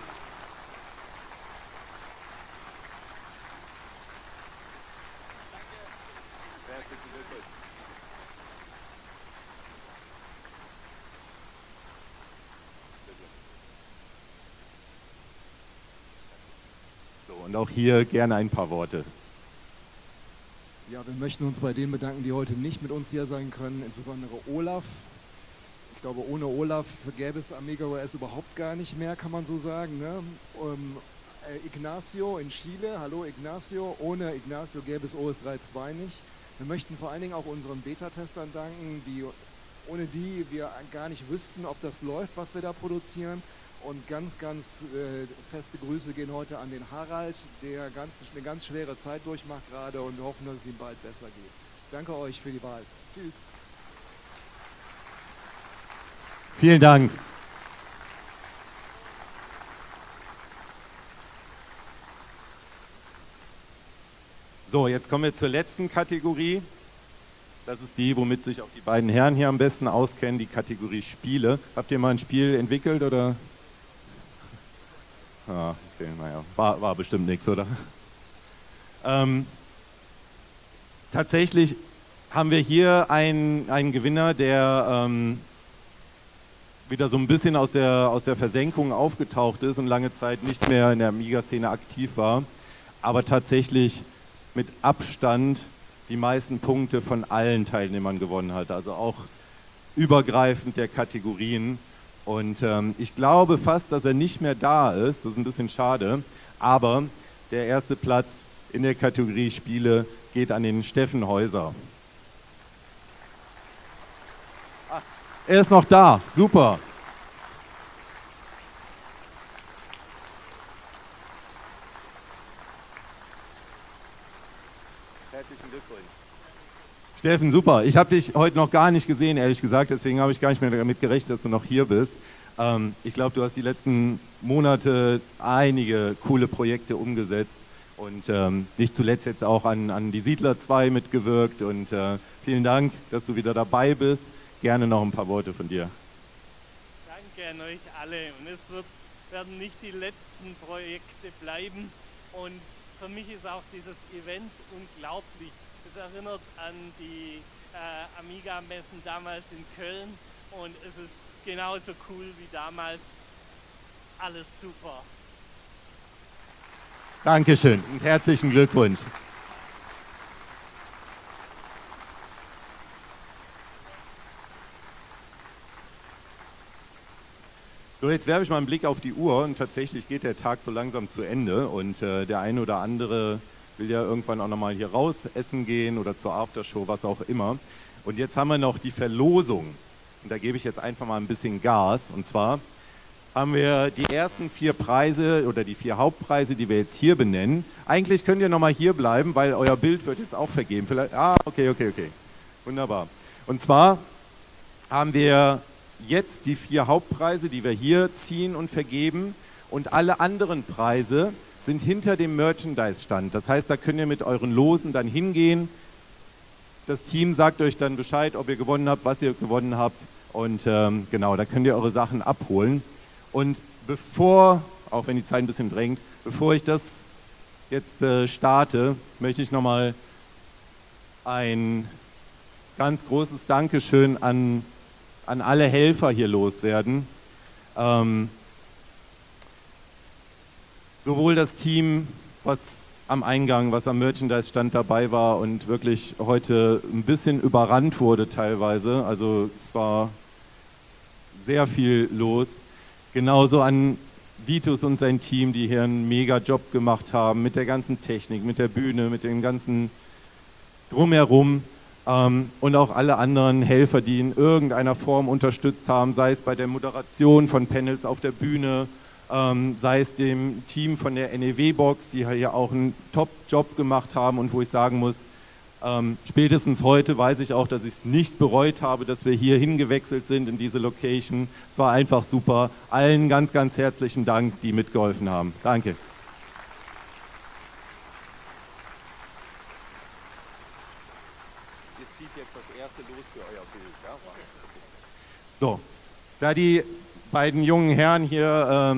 Und auch hier gerne ein paar Worte. Ja, wir möchten uns bei denen bedanken, die heute nicht mit uns hier sein können, insbesondere Olaf. Ich glaube, ohne Olaf gäbe es Amiga OS überhaupt gar nicht mehr, kann man so sagen. Ne? Ignacio in Chile, hallo Ignacio, ohne Ignacio gäbe es OS 3.2 nicht. Wir möchten vor allen Dingen auch unseren Beta-Testern danken, ohne die wir gar nicht wüssten, ob das läuft, was wir da produzieren. Und ganz, ganz feste Grüße gehen heute an den Harald, der eine ganz schwere Zeit durchmacht gerade und wir hoffen, dass es ihm bald besser geht. Danke euch für die Wahl. Tschüss. Vielen Dank. So, jetzt kommen wir zur letzten Kategorie. Das ist die, womit sich auch die beiden Herren hier am besten auskennen, die Kategorie Spiele. Habt ihr mal ein Spiel entwickelt oder? Ah, okay, naja, war bestimmt nichts, oder? Tatsächlich haben wir hier einen Gewinner, der wieder so ein bisschen aus der Versenkung aufgetaucht ist und lange Zeit nicht mehr in der Amiga-Szene aktiv war, aber tatsächlich mit Abstand die meisten Punkte von allen Teilnehmern gewonnen hat, also auch übergreifend der Kategorien. Und ich glaube fast, dass er nicht mehr da ist, das ist ein bisschen schade, aber der erste Platz in der Kategorie Spiele geht an den Steffen Häuser. Er ist noch da, super. Herzlichen Glückwunsch. Steffen, super. Ich habe dich heute noch gar nicht gesehen, ehrlich gesagt, deswegen habe ich gar nicht mehr damit gerechnet, dass du noch hier bist. Ich glaube, du hast die letzten Monate einige coole Projekte umgesetzt und nicht zuletzt jetzt auch an die Siedler 2 mitgewirkt und vielen Dank, dass du wieder dabei bist. Gerne noch ein paar Worte von dir. Danke an euch alle und es werden nicht die letzten Projekte bleiben und für mich ist auch dieses Event unglaublich. Es erinnert an die Amiga-Messen damals in Köln und es ist genauso cool wie damals. Alles super. Dankeschön und herzlichen Glückwunsch. So, jetzt werfe ich mal einen Blick auf die Uhr und tatsächlich geht der Tag so langsam zu Ende und der eine oder andere will ja irgendwann auch nochmal hier raus essen gehen oder zur Aftershow, was auch immer. Und jetzt haben wir noch die Verlosung und da gebe ich jetzt einfach mal ein bisschen Gas und zwar haben wir die ersten 4 Preise oder die 4 Hauptpreise, die wir jetzt hier benennen. Eigentlich könnt ihr nochmal hier bleiben, weil euer Bild wird jetzt auch vergeben. Vielleicht, okay. Wunderbar. Und zwar haben wir jetzt die 4 Hauptpreise, die wir hier ziehen und vergeben. Und alle anderen Preise sind hinter dem Merchandise-Stand. Das heißt, da könnt ihr mit euren Losen dann hingehen. Das Team sagt euch dann Bescheid, ob ihr gewonnen habt, was ihr gewonnen habt. Und genau, da könnt ihr eure Sachen abholen. Und bevor, auch wenn die Zeit ein bisschen drängt, bevor ich das jetzt starte, möchte ich nochmal ein ganz großes Dankeschön an alle Helfer hier loswerden. Sowohl das Team, was am Eingang, was am Merchandise-Stand dabei war und wirklich heute ein bisschen überrannt wurde teilweise. Also es war sehr viel los. Genauso an Vitus und sein Team, die hier einen mega Job gemacht haben mit der ganzen Technik, mit der Bühne, mit dem ganzen Drumherum. Und auch alle anderen Helfer, die in irgendeiner Form unterstützt haben, sei es bei der Moderation von Panels auf der Bühne, sei es dem Team von der NEW-Box, die hier auch einen Top-Job gemacht haben und wo ich sagen muss, spätestens heute weiß ich auch, dass ich es nicht bereut habe, dass wir hier hingewechselt sind in diese Location. Es war einfach super. Allen ganz, ganz herzlichen Dank, die mitgeholfen haben. Danke. Ihr zieht jetzt das erste los für euer Bild. Ja? So, da die beiden jungen Herren hier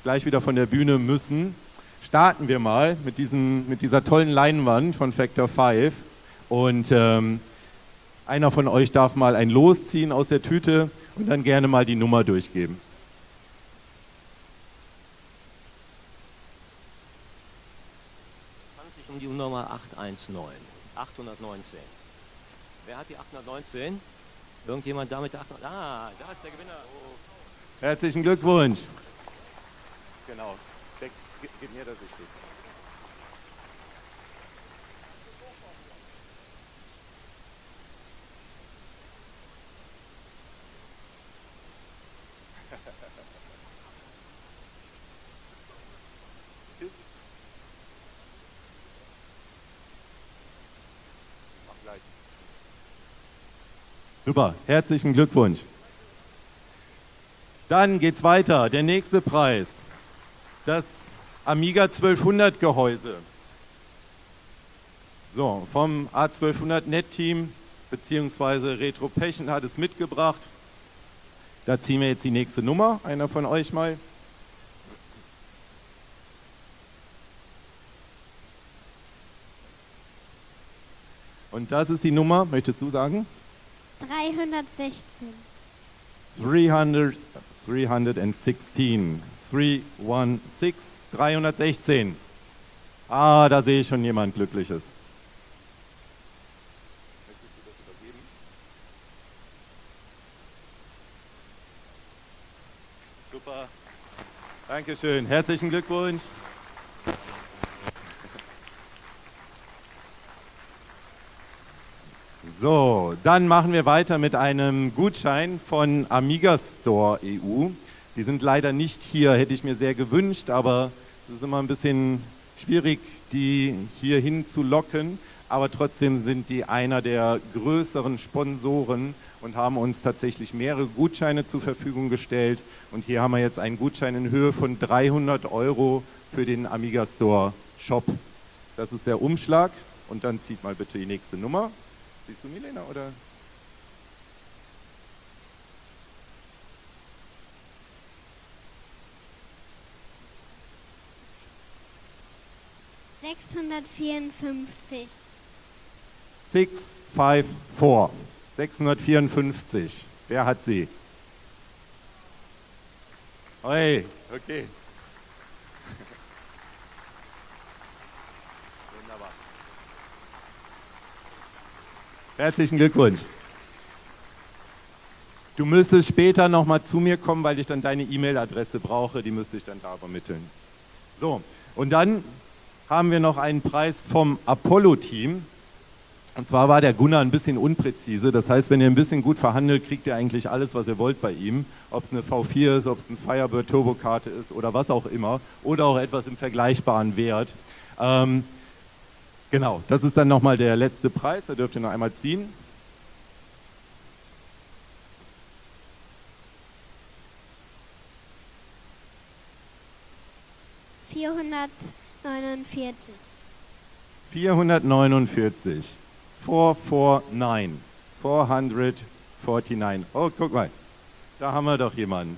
gleich wieder von der Bühne müssen, starten wir mal mit dieser tollen Leinwand von Factor 5. Und einer von euch darf mal ein Los ziehen aus der Tüte und dann gerne mal die Nummer durchgeben. Um die Nummer 819. 819. Wer hat die 819? Irgendjemand damit der 819? Ah, da ist der Gewinner. Herzlichen Glückwunsch. Genau. Gib mir das richtig. Super, herzlichen Glückwunsch. Dann geht's weiter. Der nächste Preis. Das Amiga 1200 Gehäuse. So, vom A1200 Net-Team beziehungsweise Retro Passion hat es mitgebracht. Da ziehen wir jetzt die nächste Nummer. Einer von euch mal. Und das ist die Nummer, möchtest du sagen? 316. 316. 316. Ah, da sehe ich schon jemand Glückliches. Möchtest du das übergeben? Super. Dankeschön. Herzlichen Glückwunsch. So, dann machen wir weiter mit einem Gutschein von Amiga Store EU. Die sind leider nicht hier, hätte ich mir sehr gewünscht, aber es ist immer ein bisschen schwierig, die hier hin zu locken. Aber trotzdem sind die einer der größeren Sponsoren und haben uns tatsächlich mehrere Gutscheine zur Verfügung gestellt. Und hier haben wir jetzt einen Gutschein in Höhe von 300 € für den Amiga Store Shop. Das ist der Umschlag. Und dann zieht mal bitte die nächste Nummer. Siehst du, Milena, oder? ...654. 654. 654. Wer hat sie? Hey, okay. Wunderbar. Herzlichen Glückwunsch. Du müsstest später nochmal zu mir kommen, weil ich dann deine E-Mail-Adresse brauche. Die müsste ich dann da übermitteln. So, und dann haben wir noch einen Preis vom Apollo-Team. Und zwar war der Gunnar ein bisschen unpräzise. Das heißt, wenn ihr ein bisschen gut verhandelt, kriegt ihr eigentlich alles, was ihr wollt bei ihm. Ob es eine V4 ist, ob es eine Firebird Turbokarte ist oder was auch immer. Oder auch etwas im vergleichbaren Wert. Genau, das ist dann nochmal der letzte Preis. Da dürft ihr noch einmal ziehen. $449. 449. 449. 449. Oh, guck mal. Da haben wir doch jemanden.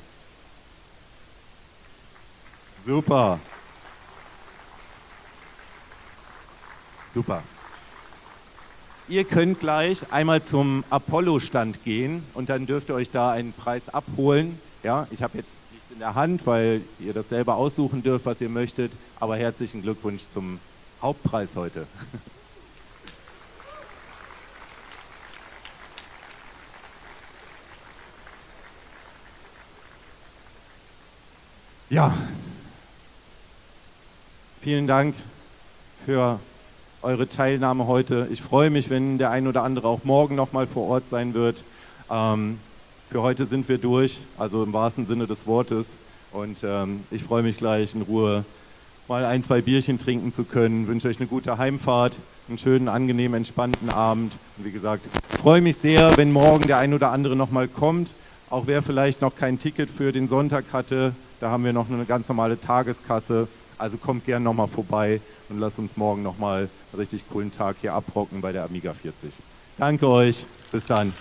Super. Super. Ihr könnt gleich einmal zum Apollo-Stand gehen und dann dürft ihr euch da einen Preis abholen. Ja, ich habe jetzt nichts in der Hand, weil ihr das selber aussuchen dürft, was ihr möchtet. Aber herzlichen Glückwunsch zum Hauptpreis heute. Ja, vielen Dank für eure Teilnahme heute. Ich freue mich, wenn der ein oder andere auch morgen nochmal vor Ort sein wird. Für heute sind wir durch, also im wahrsten Sinne des Wortes. Und ich freue mich gleich in Ruhe mal 1, 2 Bierchen trinken zu können. Ich wünsche euch eine gute Heimfahrt, einen schönen, angenehmen, entspannten Abend. Und wie gesagt, ich freue mich sehr, wenn morgen der ein oder andere nochmal kommt. Auch wer vielleicht noch kein Ticket für den Sonntag hatte, da haben wir noch eine ganz normale Tageskasse. Also kommt gern nochmal vorbei und lasst uns morgen nochmal einen richtig coolen Tag hier abrocken bei der Amiga 40. Danke euch, bis dann.